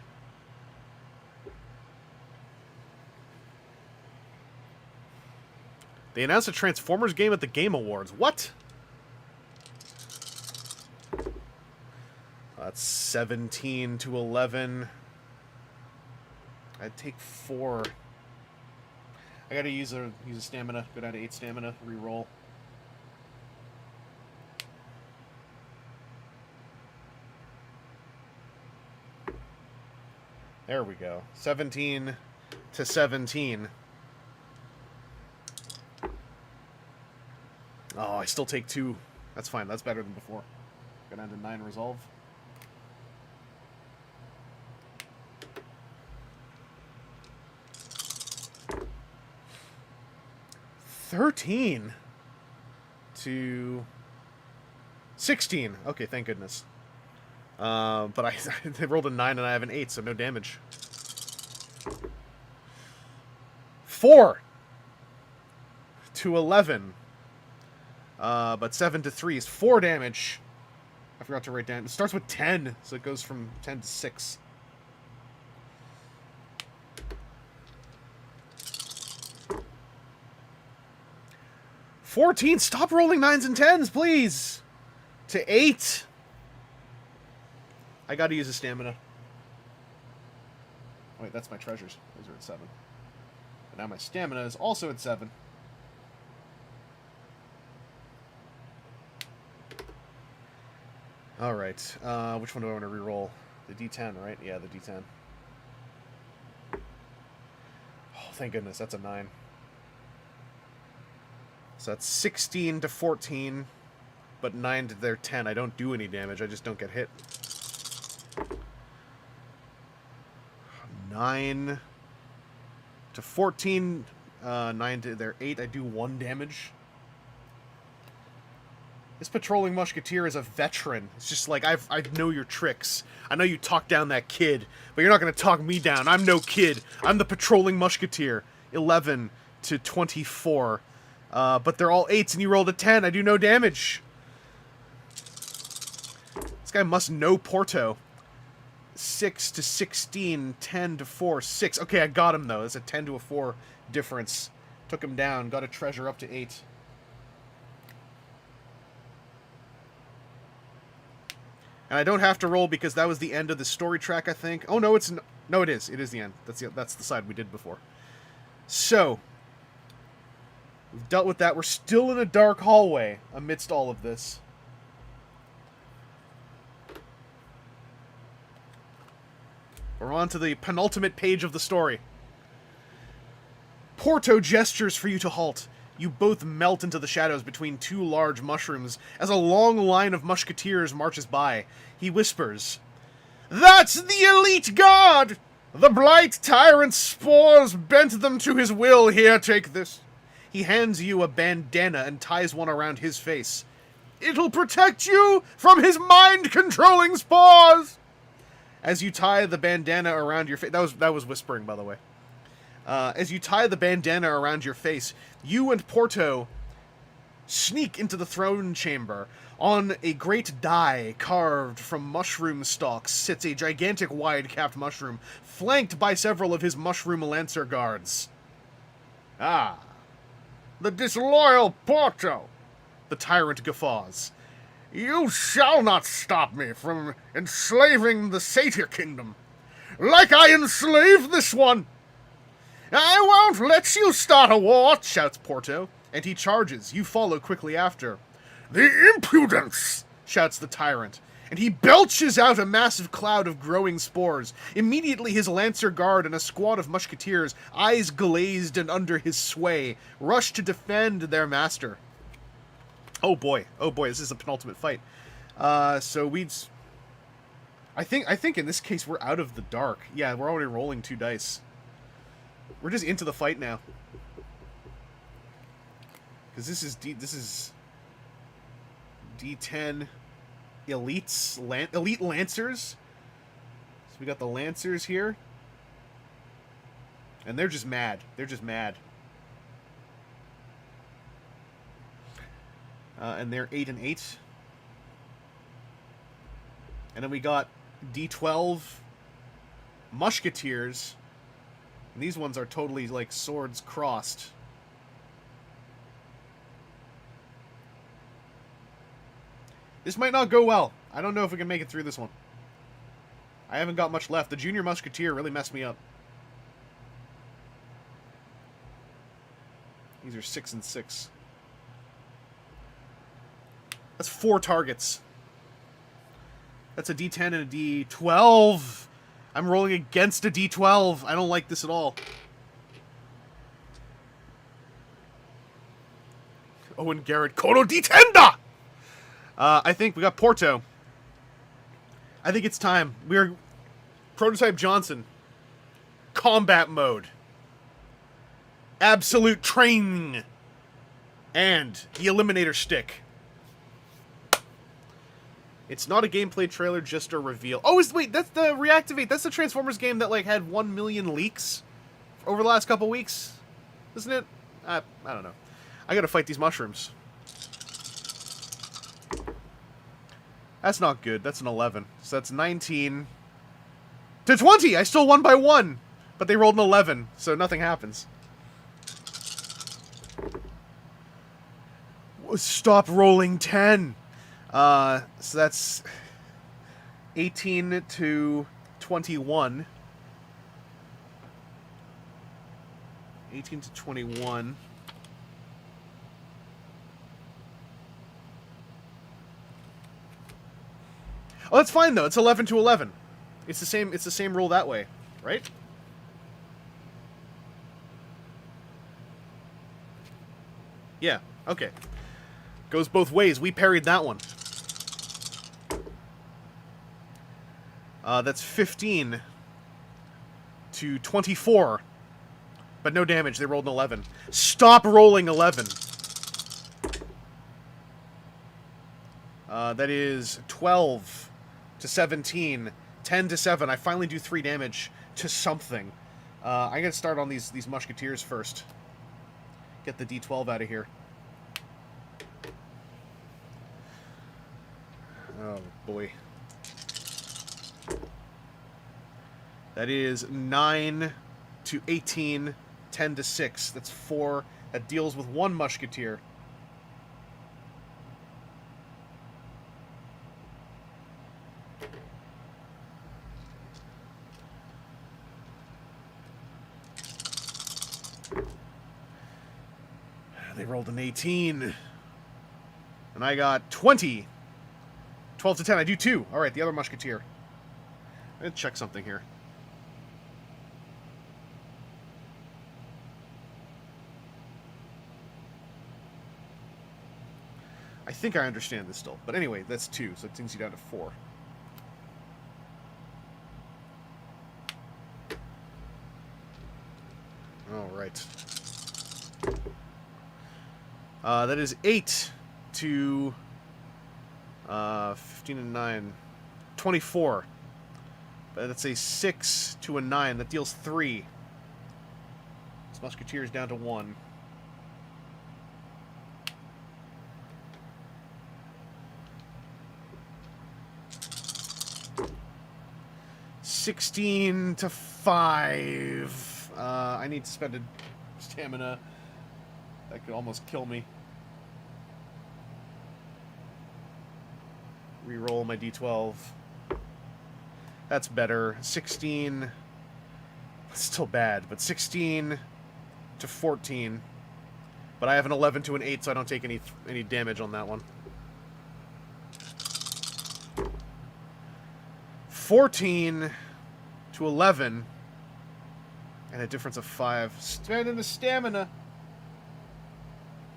They announced a Transformers game at the Game Awards. What? That's 17 to 11. I'd take 4. I gotta use a stamina. Go down to 8 stamina. Reroll. There we go. 17 to 17. Oh, I still take 2. That's fine. That's better than before. Go down to 9 resolve. $13 to 16. Okay, thank goodness. But I rolled a 9 and I have an 8, so no damage. 4 to 11. But 7 to 3 is 4 damage. I forgot to write down. It starts with 10, so it goes from 10 to 6. $14. Stop rolling 9s and 10s, please. To 8. I gotta use a stamina. Wait, that's my treasures. Those are at 7. But now my stamina is also at 7. Alright, which one do I want to reroll? The D10, right? Yeah, the D10. Oh, thank goodness, that's a 9. So that's 16 to 14, but 9 to their 10. I don't do any damage, I just don't get hit. 9 to 14, 9 to their 8. I do 1 damage. This patrolling musketeer is a veteran. It's just like, I know your tricks. I know you talk down that kid, but you're not going to talk me down. I'm no kid. I'm the patrolling musketeer. 11 to 24. But they're all 8s, and you rolled a 10. I do no damage. This guy must know Porto. 6 to 16, 10 to 4, 6. Okay, I got him, though. It's a 10 to a 4 difference. Took him down. Got a treasure up to 8. And I don't have to roll because that was the end of the story track, I think. Oh, no, it's... No, it is. It is the end. That's the side we did before. So... we've dealt with that. We're still in a dark hallway amidst all of this. We're on to the penultimate page of the story. Porto gestures for you to halt. You both melt into the shadows between 2 large mushrooms as a long line of musketeers marches by. He whispers, "That's the elite guard! The blight tyrant's spores bent them to his will. Here, take this." He hands you a bandana and ties one around his face. "It'll protect you from his mind-controlling spores!" As you tie the bandana around your face... That was whispering, by the way. As you tie the bandana around your face, you and Porto sneak into the throne chamber. On a great die carved from mushroom stalks sits a gigantic wide-capped mushroom, flanked by several of his mushroom lancer guards. Ah, the disloyal Porto! The tyrant guffaws. You shall not stop me from enslaving the satyr kingdom, like I enslaved this one! I won't let you start a war, shouts Porto, and he charges. You follow quickly after. The impudence, shouts the tyrant, and he belches out a massive cloud of growing spores. Immediately his lancer guard and a squad of musketeers, eyes glazed and under his sway, rush to defend their master. Oh boy, this is a penultimate fight. So we'd... I think in this case we're out of the dark. Yeah, we're already rolling 2 dice. We're just into the fight now. Because this is D10 elite lancers. So we got the lancers here. And they're just mad. They're just mad. And they're 8 and 8. And then we got D12 musketeers. And these ones are totally like swords crossed. This might not go well. I don't know if we can make it through this one. I haven't got much left. The junior musketeer really messed me up. These are 6 and 6. That's 4 targets. That's a D10 and a D12. I'm rolling against a D12. I don't like this at all. Owen Garrett, Kono D10! I think we got Porto. I think it's time. We're Prototype Johnson. Combat mode. Absolute training. And the Eliminator Stick. It's not a gameplay trailer, just a reveal. Oh, wait, that's the Reactivate. That's the Transformers game that, like, had 1 million leaks over the last couple weeks. Isn't it? I don't know. I gotta fight these mushrooms. That's not good. That's an 11. So that's 19 to 20. I still won by 1. But they rolled an 11, so nothing happens. Stop rolling 10. So that's 18 to 21. 18 to 21. Oh, that's fine though. It's 11 to 11. It's the same rule that way, right? Yeah. Okay. Goes both ways. We parried that one. That's 15 to 24. But no damage. They rolled an 11. Stop rolling 11. That is 12 to 17. 10 to 7. I finally do 3 damage to something. I gotta start on these musketeers first. Get the D12 out of here. Oh, boy. That is 9 to 18, 10 to 6. That's 4. That deals with 1 musketeer. They rolled an 18. And I got 20. 12 to 10. I do 2. Alright, the other musketeer. Let's check something here. I think I understand this still. But anyway, that's 2, so it brings you down to 4. Alright. That is 8 to 15 and 9. 24. But that's a 6 to a 9. That deals 3. This musketeer is down to 1. 16 to 5. I need to spend a stamina. That could almost kill me. Reroll my d12. That's better. 16. Still bad, but 16 to 14. But I have an 11 to an 8, so I don't take any damage on that one. 14 to 11. And a difference of 5. Spending the stamina.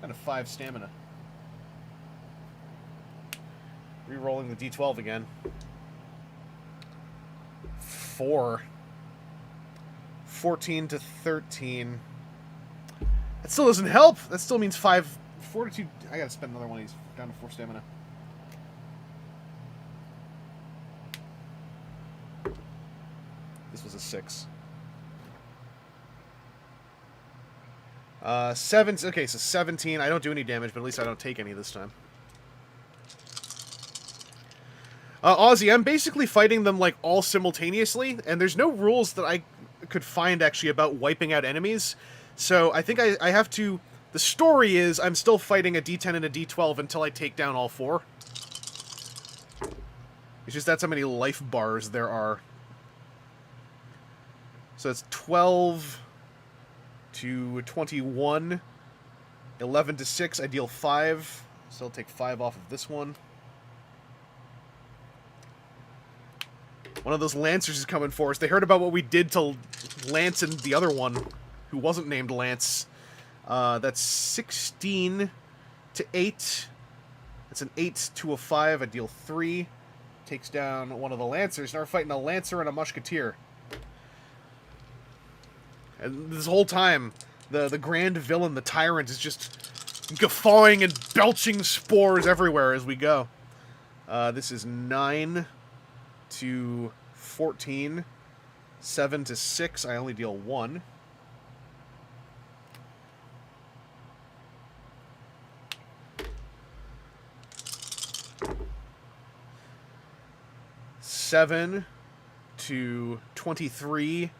And a 5 stamina. Rerolling the d12 again. 4. 14 to 13. That still doesn't help. That still means 5 fortitude. I gotta spend another one of these. Down to 4 stamina. This was a 6. 7. Okay, so 17. I don't do any damage, but at least I don't take any this time. Aussie, I'm basically fighting them like all simultaneously, and there's no rules that I could find actually about wiping out enemies. So I think I have to... The story is I'm still fighting a D10 and a D12 until I take down all 4. It's just that's how many life bars there are. So it's 12 to 21. 11 to 6, I deal 5. So I'll take 5 off of this one. One of those Lancers is coming for us. They heard about what we did to Lance and the other one, who wasn't named Lance. That's 16 to 8. That's an 8 to a 5. I deal 3. Takes down one of the Lancers. Now we're fighting a Lancer and a Musketeer. And this whole time, the grand villain, the Tyrant, is just guffawing and belching spores everywhere as we go. This is 9 to 14. 7 to 6. I only deal 1. Seven to 23.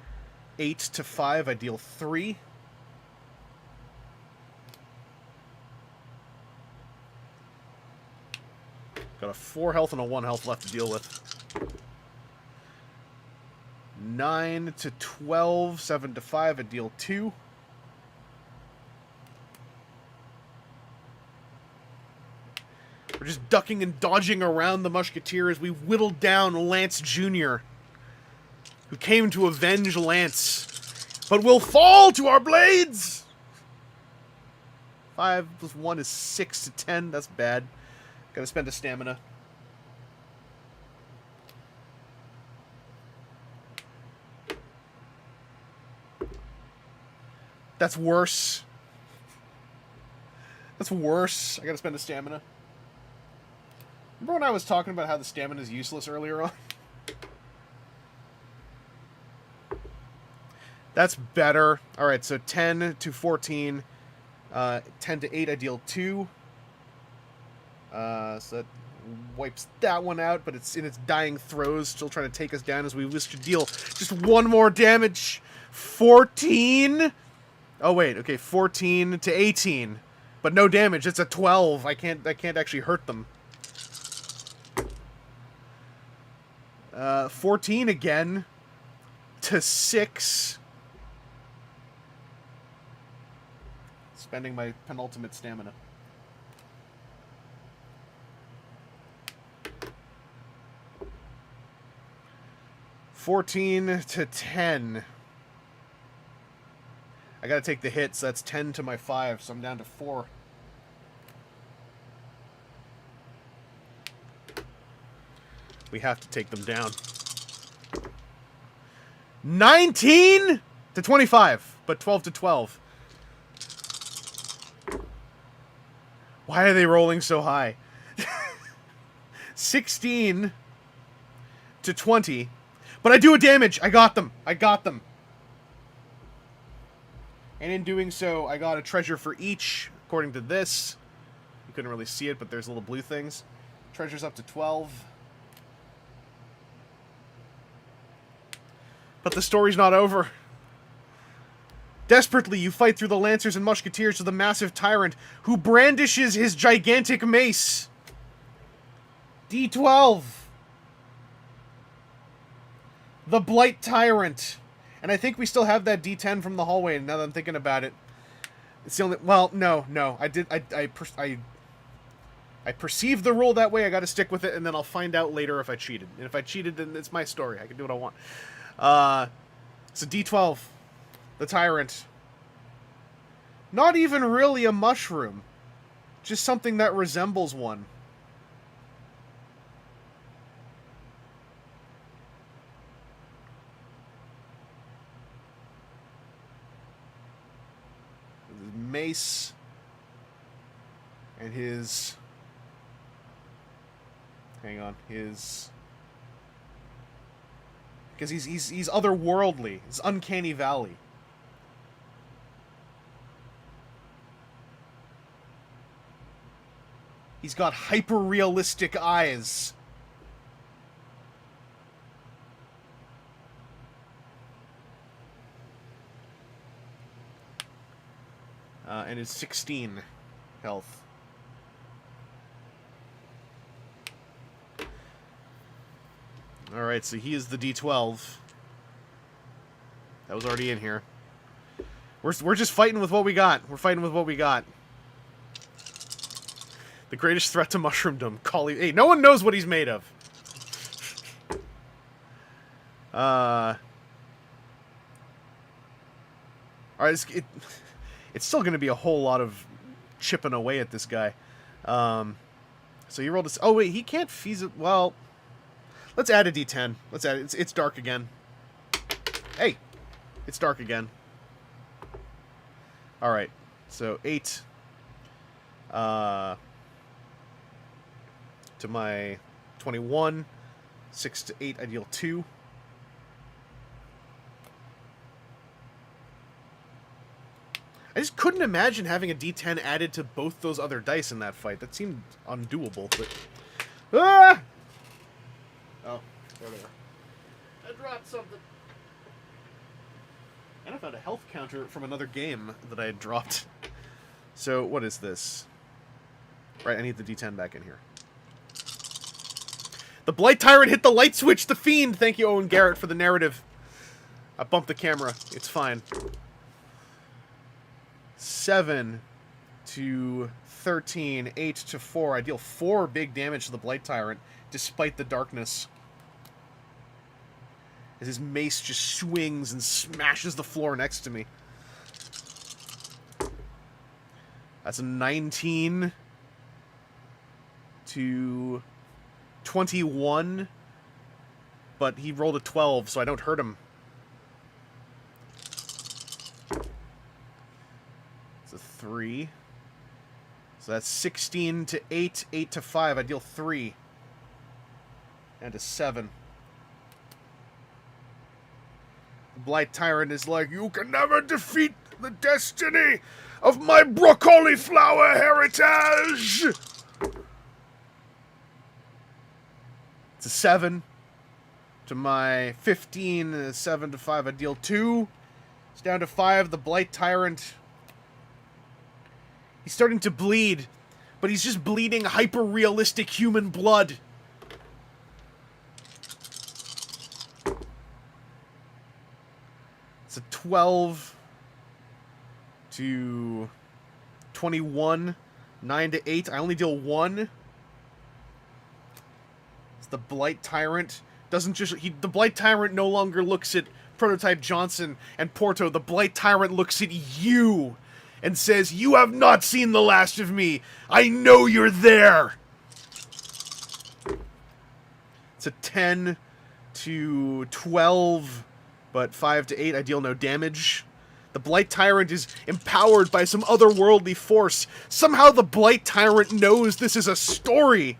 8 to 5. I deal 3. Got a 4 health and a 1 health left to deal with. 9 to 12. 7 to 5. I deal 2. We're just ducking and dodging around the Musketeer as we whittle down Lance Jr., who came to avenge Lance, but will fall to our blades! 5 plus 1 is 6 to 10. That's bad. Gotta spend a stamina. That's worse. That's worse. I gotta spend a stamina. Remember when I was talking about how the stamina is useless earlier on? That's better. Alright, so 10 to 14. 10 to 8, I deal 2. So that wipes that one out, but it's in its dying throes, still trying to take us down as we wish to deal just 1 more damage. 14. Oh wait, okay, 14 to 18. But no damage, it's a 12. I can't actually hurt them. 14 again to 6. Spending my penultimate stamina. $14 to 10. I gotta take the hit, so that's 10 to my 5, so I'm down to 4. We have to take them down. 19 to 25, but 12 to 12. Why are they rolling so high? 16 to 20. But I do a damage. I got them. I got them. And in doing so, I got a treasure for each, according to this. You couldn't really see it, but there's little blue things. Treasure's up to 12. But the story's not over. Desperately, you fight through the lancers and musketeers to the massive tyrant who brandishes his gigantic mace. D12. The Blight Tyrant. And I think we still have that D10 from the hallway, now that I'm thinking about it. It's the only... Well, no. I perceived the rule that way, I gotta stick with it, and then I'll find out later if I cheated. And if I cheated, then it's my story. I can do what I want. It's a D12. The Tyrant. Not even really a mushroom. Just something that resembles one. Mace and his... Hang on, his... Because he's otherworldly. It's Uncanny Valley. He's got hyper-realistic eyes. And is 16 health. Alright, so he is the D12. That was already in here. We're just fighting with what we got. We're fighting with what we got. The greatest threat to mushroomdom. Hey, no one knows what he's made of. Alright, it's still going to be a whole lot of chipping away at this guy. So he rolled this... Oh, wait, he can't feasibly... Well, let's add a D10. Let's add it. It's dark again. Hey, it's dark again. Alright, so 8. To my 21. 6 to 8, I deal 2. I just couldn't imagine having a D10 added to both those other dice in that fight. That seemed undoable, but... Ah! Oh, there they are. I dropped something. And I found a health counter from another game that I had dropped. So, what is this? Right, I need the D10 back in here. The Blight Tyrant hit the light switch! The Fiend! Thank you, Owen Garrett, for the narrative. I bumped the camera. It's fine. 7 to 13, 8 to 4. I deal 4 big damage to the Blight Tyrant, despite the darkness. As his mace just swings and smashes the floor next to me. That's a 19 to 21. But he rolled a 12, so I don't hurt him. It's a 3. So that's 16 to 8, 8 to 5. I deal 3. And a 7. The Blight Tyrant is like, you can never defeat the destiny of my broccoli flower heritage! It's a 7. To my 15, 7 to 5, I deal 2. It's down to 5. The Blight Tyrant... He's starting to bleed, but he's just bleeding hyper-realistic human blood. It's a 12 to 21, 9 to 8. I only deal 1. It's the Blight Tyrant. Doesn't just... the Blight Tyrant no longer looks at Prototype Johnson and Porto. The Blight Tyrant looks at you and says, you have not seen the last of me. I know you're there. It's a 10 to 12, but 5 to 8, I deal no damage. The Blight Tyrant is empowered by some otherworldly force. Somehow the Blight Tyrant knows this is a story.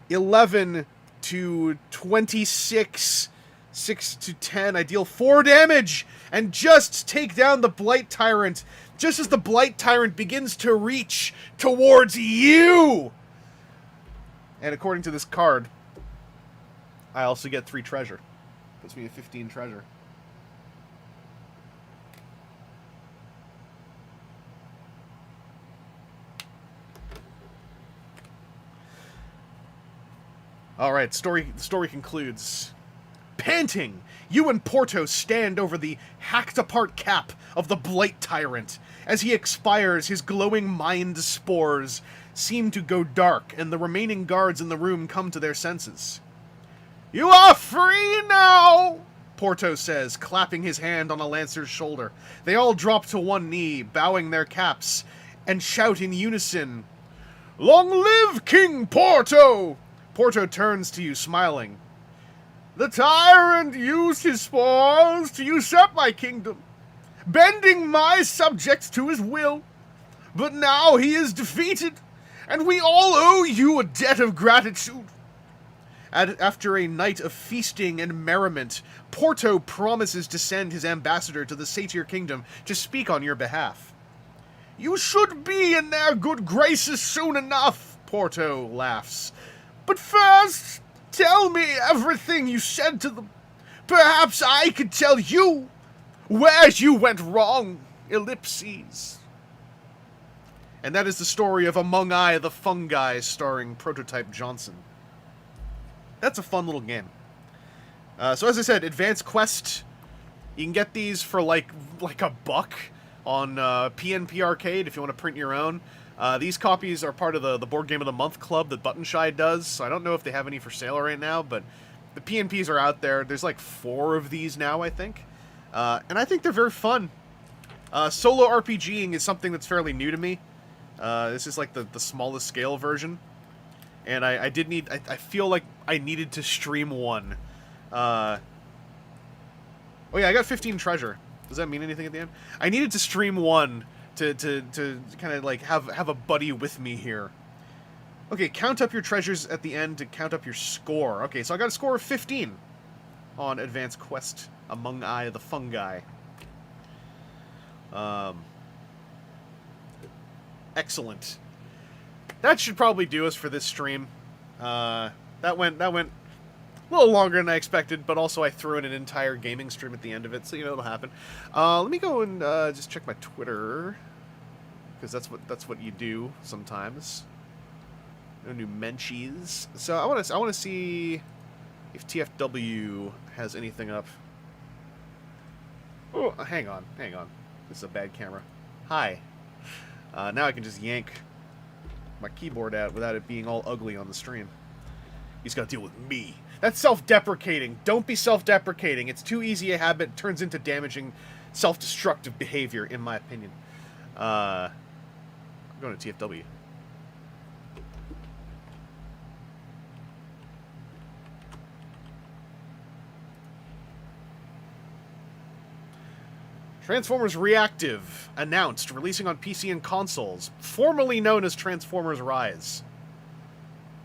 11 to 26, 6 to 10, I deal 4 damage, and just take down the Blight Tyrant, just as the Blight Tyrant begins to reach towards you! And according to this card, I also get 3 treasure. Puts me at 15 treasure. All right, the story concludes. Panting, you and Porto stand over the hacked-apart cap of the Blight Tyrant. As he expires, his glowing mind spores seem to go dark, and the remaining guards in the room come to their senses. "You are free now!" Porto says, clapping his hand on a Lancer's shoulder. They all drop to one knee, bowing their caps, and shout in unison, "Long live King Porto!" Porto turns to you, smiling. "The tyrant used his spores to usurp my kingdom, bending my subjects to his will. But now he is defeated, and we all owe you a debt of gratitude." After a night of feasting and merriment, Porto promises to send his ambassador to the Satyr Kingdom to speak on your behalf. "You should be in their good graces soon enough," Porto laughs. "But first, tell me everything you said to them. Perhaps I could tell you where you went wrong. Ellipses." And that is the story of Among I, the Fungi, starring Prototype Johnson. That's a fun little game. So as I said, Advanced Quest, you can get these for like $1 on PNP Arcade if you want to print your own. These copies are part of the Board Game of the Month club that Buttonshy does, so I don't know if they have any for sale right now, but the PNPs are out there. There's like 4 of these now, I think. And I think they're very fun. Solo RPGing is something that's fairly new to me. This is like the smallest scale version. And I feel like I needed to stream one. Oh yeah, I got 15 treasure. Does that mean anything at the end? I needed to stream one to kind of like have a buddy with me here. Okay, count up your treasures at the end to count up your score. Okay, so I got a score of 15 on Advanced Quest Among I, the Fungi. Excellent. That should probably do us for this stream. That went a little longer than I expected, but also I threw in an entire gaming stream at the end of it, so you know it'll happen. Let me go and just check my Twitter, because that's what you do sometimes. No new menchies. So I want to see if TFW has anything up. Oh, hang on. This is a bad camera. Hi. Now I can just yank my keyboard out without it being all ugly on the stream. He's got to deal with me. That's self-deprecating. Don't be self-deprecating. It's too easy a habit. It turns into damaging, self-destructive behavior, in my opinion. I'm going to TFW. Transformers Reactive, announced, releasing on PC and consoles, formerly known as Transformers Rise.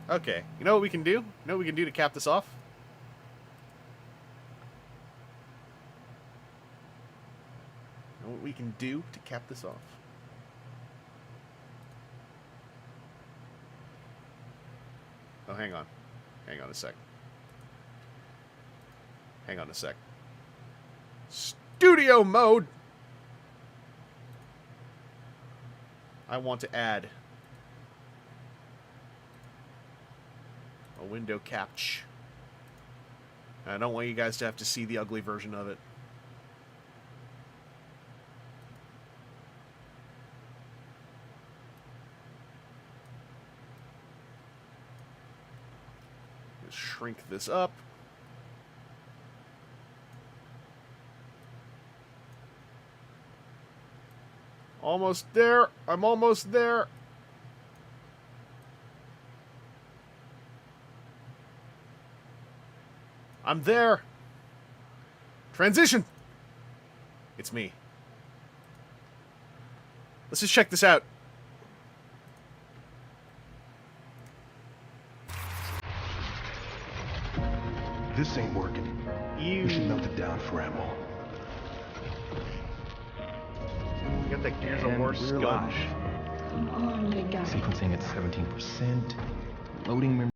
Okay, you know what we can do? You know what we can do to cap this off? You know what we can do to cap this off? Oh, hang on. Hang on a sec. Hang on a sec. Studio mode! I want to add a window capture. I don't want you guys to have to see the ugly version of it. Let's shrink this up. Almost there. I'm almost there. I'm there. Transition. It's me. Let's just check this out. This ain't working. We should melt it down for ammo. You got that Gears of War scotch. Sequencing at 17%. Loading memory.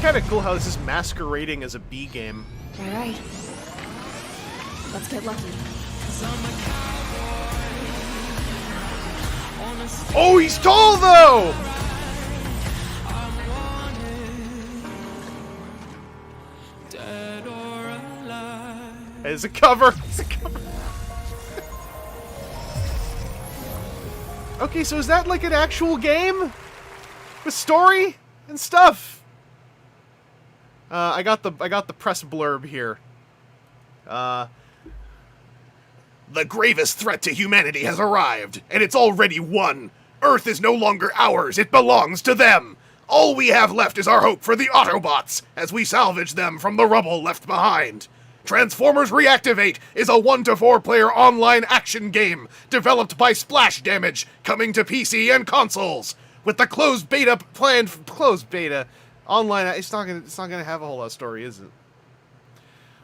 kind of cool how this is masquerading as a B game. All right. Let's get lucky. Oh, he's tall though! It's a cover. It's a cover. Okay, so is that like an actual game with story and stuff? I got the press blurb here. The gravest threat to humanity has arrived, and it's already won. Earth is no longer ours, it belongs to them. All we have left is our hope for the Autobots, as we salvage them from the rubble left behind. Transformers Reactivate is a 1-to-4 player online action game developed by Splash Damage, coming to PC and consoles. With the closed beta online, it's not gonna have a whole lot of story, is it?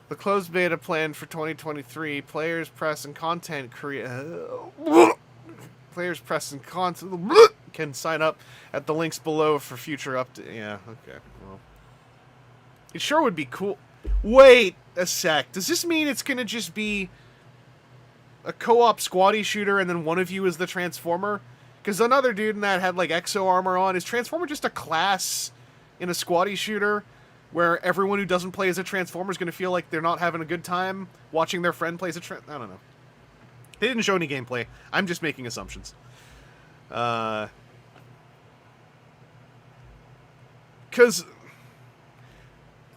The closed beta planned for 2023. Players, press, and content Players, press, and content can sign up at the links below for future updates. Yeah, okay. Well, it sure would be cool. Wait a sec. Does this mean it's gonna just be a co-op squatty shooter and then one of you is the Transformer? Because another dude in that had like exo armor on. Is Transformer just a class in a squatty shooter where everyone who doesn't play as a Transformer is gonna feel like they're not having a good time watching their friend play as a I don't know. They didn't show any gameplay. I'm just making assumptions. Because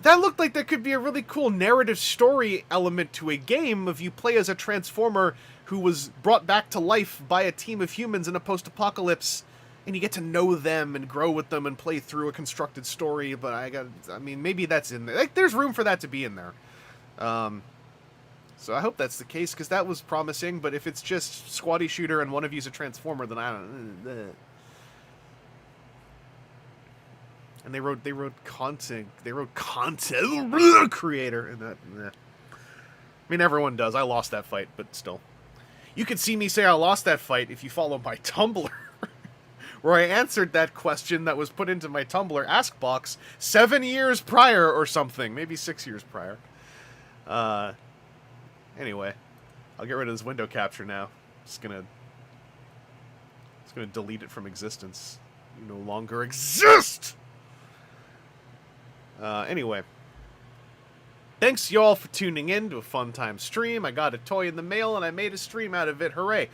that looked like there could be a really cool narrative story element to a game if you play as a Transformer who was brought back to life by a team of humans in a post-apocalypse, and you get to know them and grow with them and play through a constructed story. But I mean, maybe that's in there. Like, there's room for that to be in there. So I hope that's the case, because that was promising. But if it's just squatty shooter and one of you's a Transformer, then I don't. And they wrote content creator, and that. I mean, everyone does. I lost that fight, but still, you can see me say I lost that fight if you follow my Tumblr, where I answered that question that was put into my Tumblr ask box 7 years prior or something, maybe 6 years prior. Anyway, I'll get rid of this window capture now. Just gonna delete it from existence. You no longer exist! Anyway. Thanks y'all for tuning in to a fun time stream. I got a toy in the mail and I made a stream out of it. Hooray.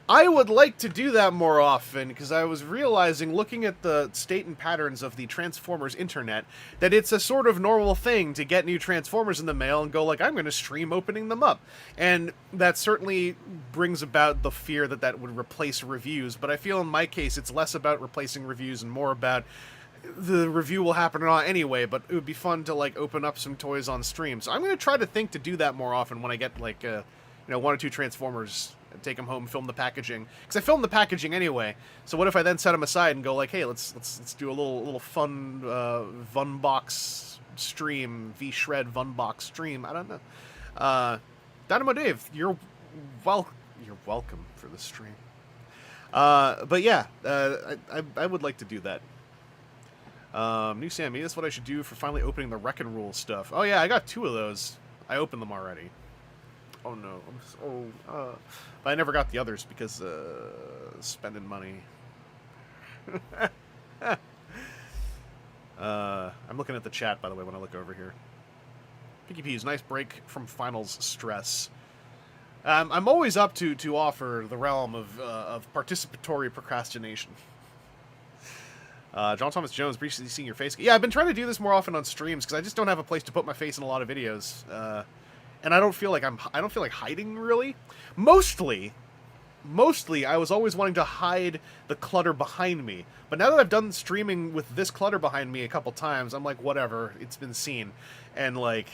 I would like to do that more often, because I was realizing, looking at the state and patterns of the Transformers internet, that it's a sort of normal thing to get new Transformers in the mail and go like, I'm going to stream opening them up. And that certainly brings about the fear that that would replace reviews, but I feel in my case it's less about replacing reviews and more about the review will happen or not anyway, but it would be fun to like open up some toys on stream. So I'm going to try to think to do that more often when I get like, 1 or 2 Transformers, take them home, film the packaging, because I filmed the packaging anyway. So what if I then set them aside and go like, hey, let's do a little fun Vunbox stream, V-Shred Vunbox stream. I don't know. Dynamo Dave, you're welcome for the stream. But yeah, I would like to do that. New Sammy, that's what I should do for finally opening the Wreck and Rule stuff. Oh yeah, I got 2 of those. I opened them already. Oh no, but I never got the others because spending money. I'm looking at the chat, by the way, when I look over here. Pinky P's, nice break from finals stress. I'm always up to offer the realm of participatory procrastination. John Thomas Jones, briefly seeing your face. Yeah, I've been trying to do this more often on streams because I just don't have a place to put my face in a lot of videos. And I don't feel like hiding really. Mostly, I was always wanting to hide the clutter behind me. But now that I've done streaming with this clutter behind me a couple times, I'm like, whatever, it's been seen. And like,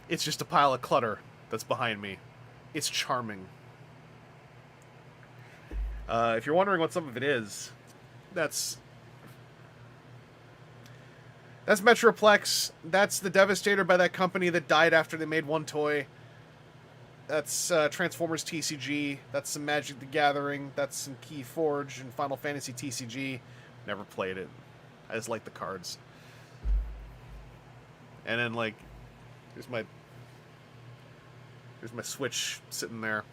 it's just a pile of clutter that's behind me. It's charming. If you're wondering what some of it is, that's Metroplex. That's the Devastator by that company that died after they made one toy. That's Transformers TCG. That's some Magic the Gathering. That's some Keyforge and Final Fantasy TCG. Never played it. I just like the cards. And then, like, there's my Switch sitting there.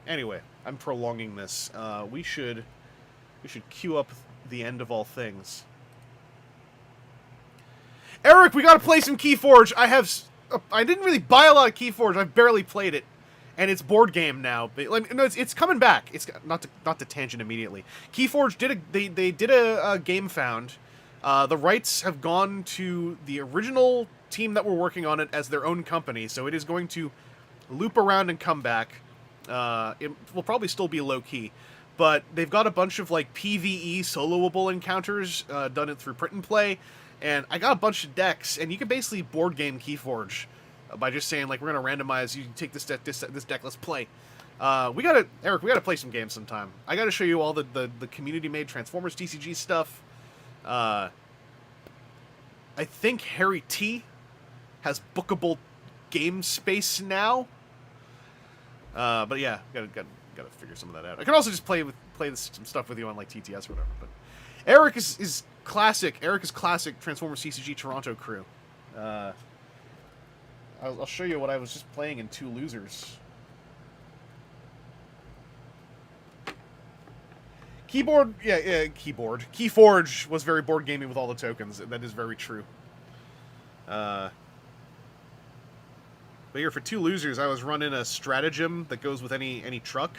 Anyway, I'm prolonging this. We should queue up the end of all things. Eric, we gotta play some Keyforge. I didn't really buy a lot of Keyforge. I've barely played it, and it's board game now. But, like, no, it's coming back. It's not to tangent immediately. Keyforge did a game found. The rights have gone to the original team that were working on it as their own company, so it is going to loop around and come back. It will probably still be low-key, but they've got a bunch of, like, PvE soloable encounters done it through print and play, and I got a bunch of decks, and you can basically board game Keyforge by just saying, like, we're going to randomize, you take this deck, this deck, let's play. Eric, we gotta play some games sometime. I gotta show you all the community-made Transformers TCG stuff. I think Harry T has bookable game space now. But yeah, gotta figure some of that out. I can also just play some stuff with you on, like, TTS or whatever. But Eric is classic. Eric is classic Transformers CCG Toronto crew. I'll show you what I was just playing in Two Losers. Keyforge was very board gaming with all the tokens. That is very true. But here for Two Losers, I was running a stratagem that goes with any truck,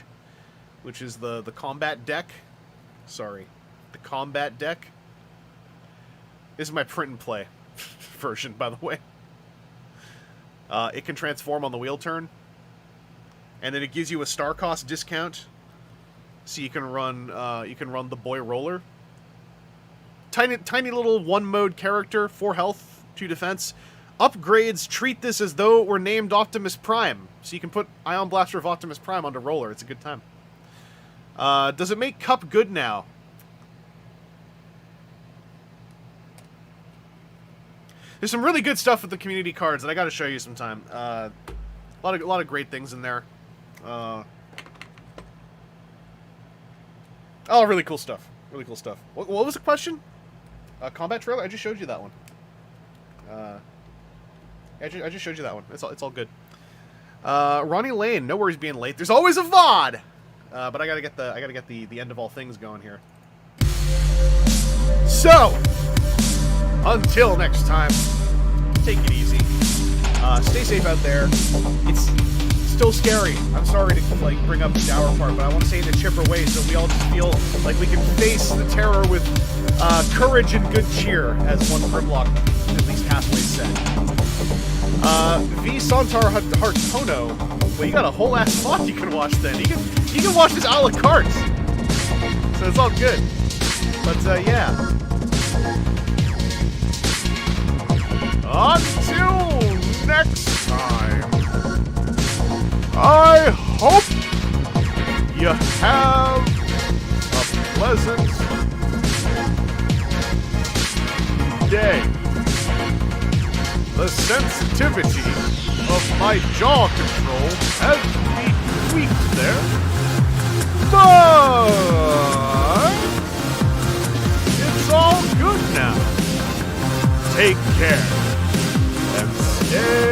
which is the combat deck. Sorry, the combat deck. This is my print and play version, by the way. It can transform on the wheel turn, and then it gives you a star cost discount, so you can run the boy roller. Tiny little one mode character, 4 health, 2 defense. Upgrades treat this as though it were named Optimus Prime, so you can put Ion Blaster of Optimus Prime onto roller. It's a good time. Does it make Cup good now? There's some really good stuff with the community cards that I got to show you sometime. A lot of great things in there. Oh, really cool stuff. Really cool stuff. What was the question? Combat trailer? I just showed you that one. I just showed you that one. It's all good. Ronnie Lane, no worries being late. There's always a VOD. But I gotta get the end of all things going here. So, until next time, take it easy. Stay safe out there. It's still scary. I'm sorry to, like, bring up the dour part, but I want to say it in a chipper way so we all just feel like we can face the terror with courage and good cheer, as one Grimlock at least halfway said. V Santar Hartono. Well, you got a whole ass VOD you can watch then. You can watch this a la carte. So it's all good. But yeah. Until next time, I hope you have a pleasant day. The sensitivity of my jaw control has been tweaked there, but it's all good now. Take care and stay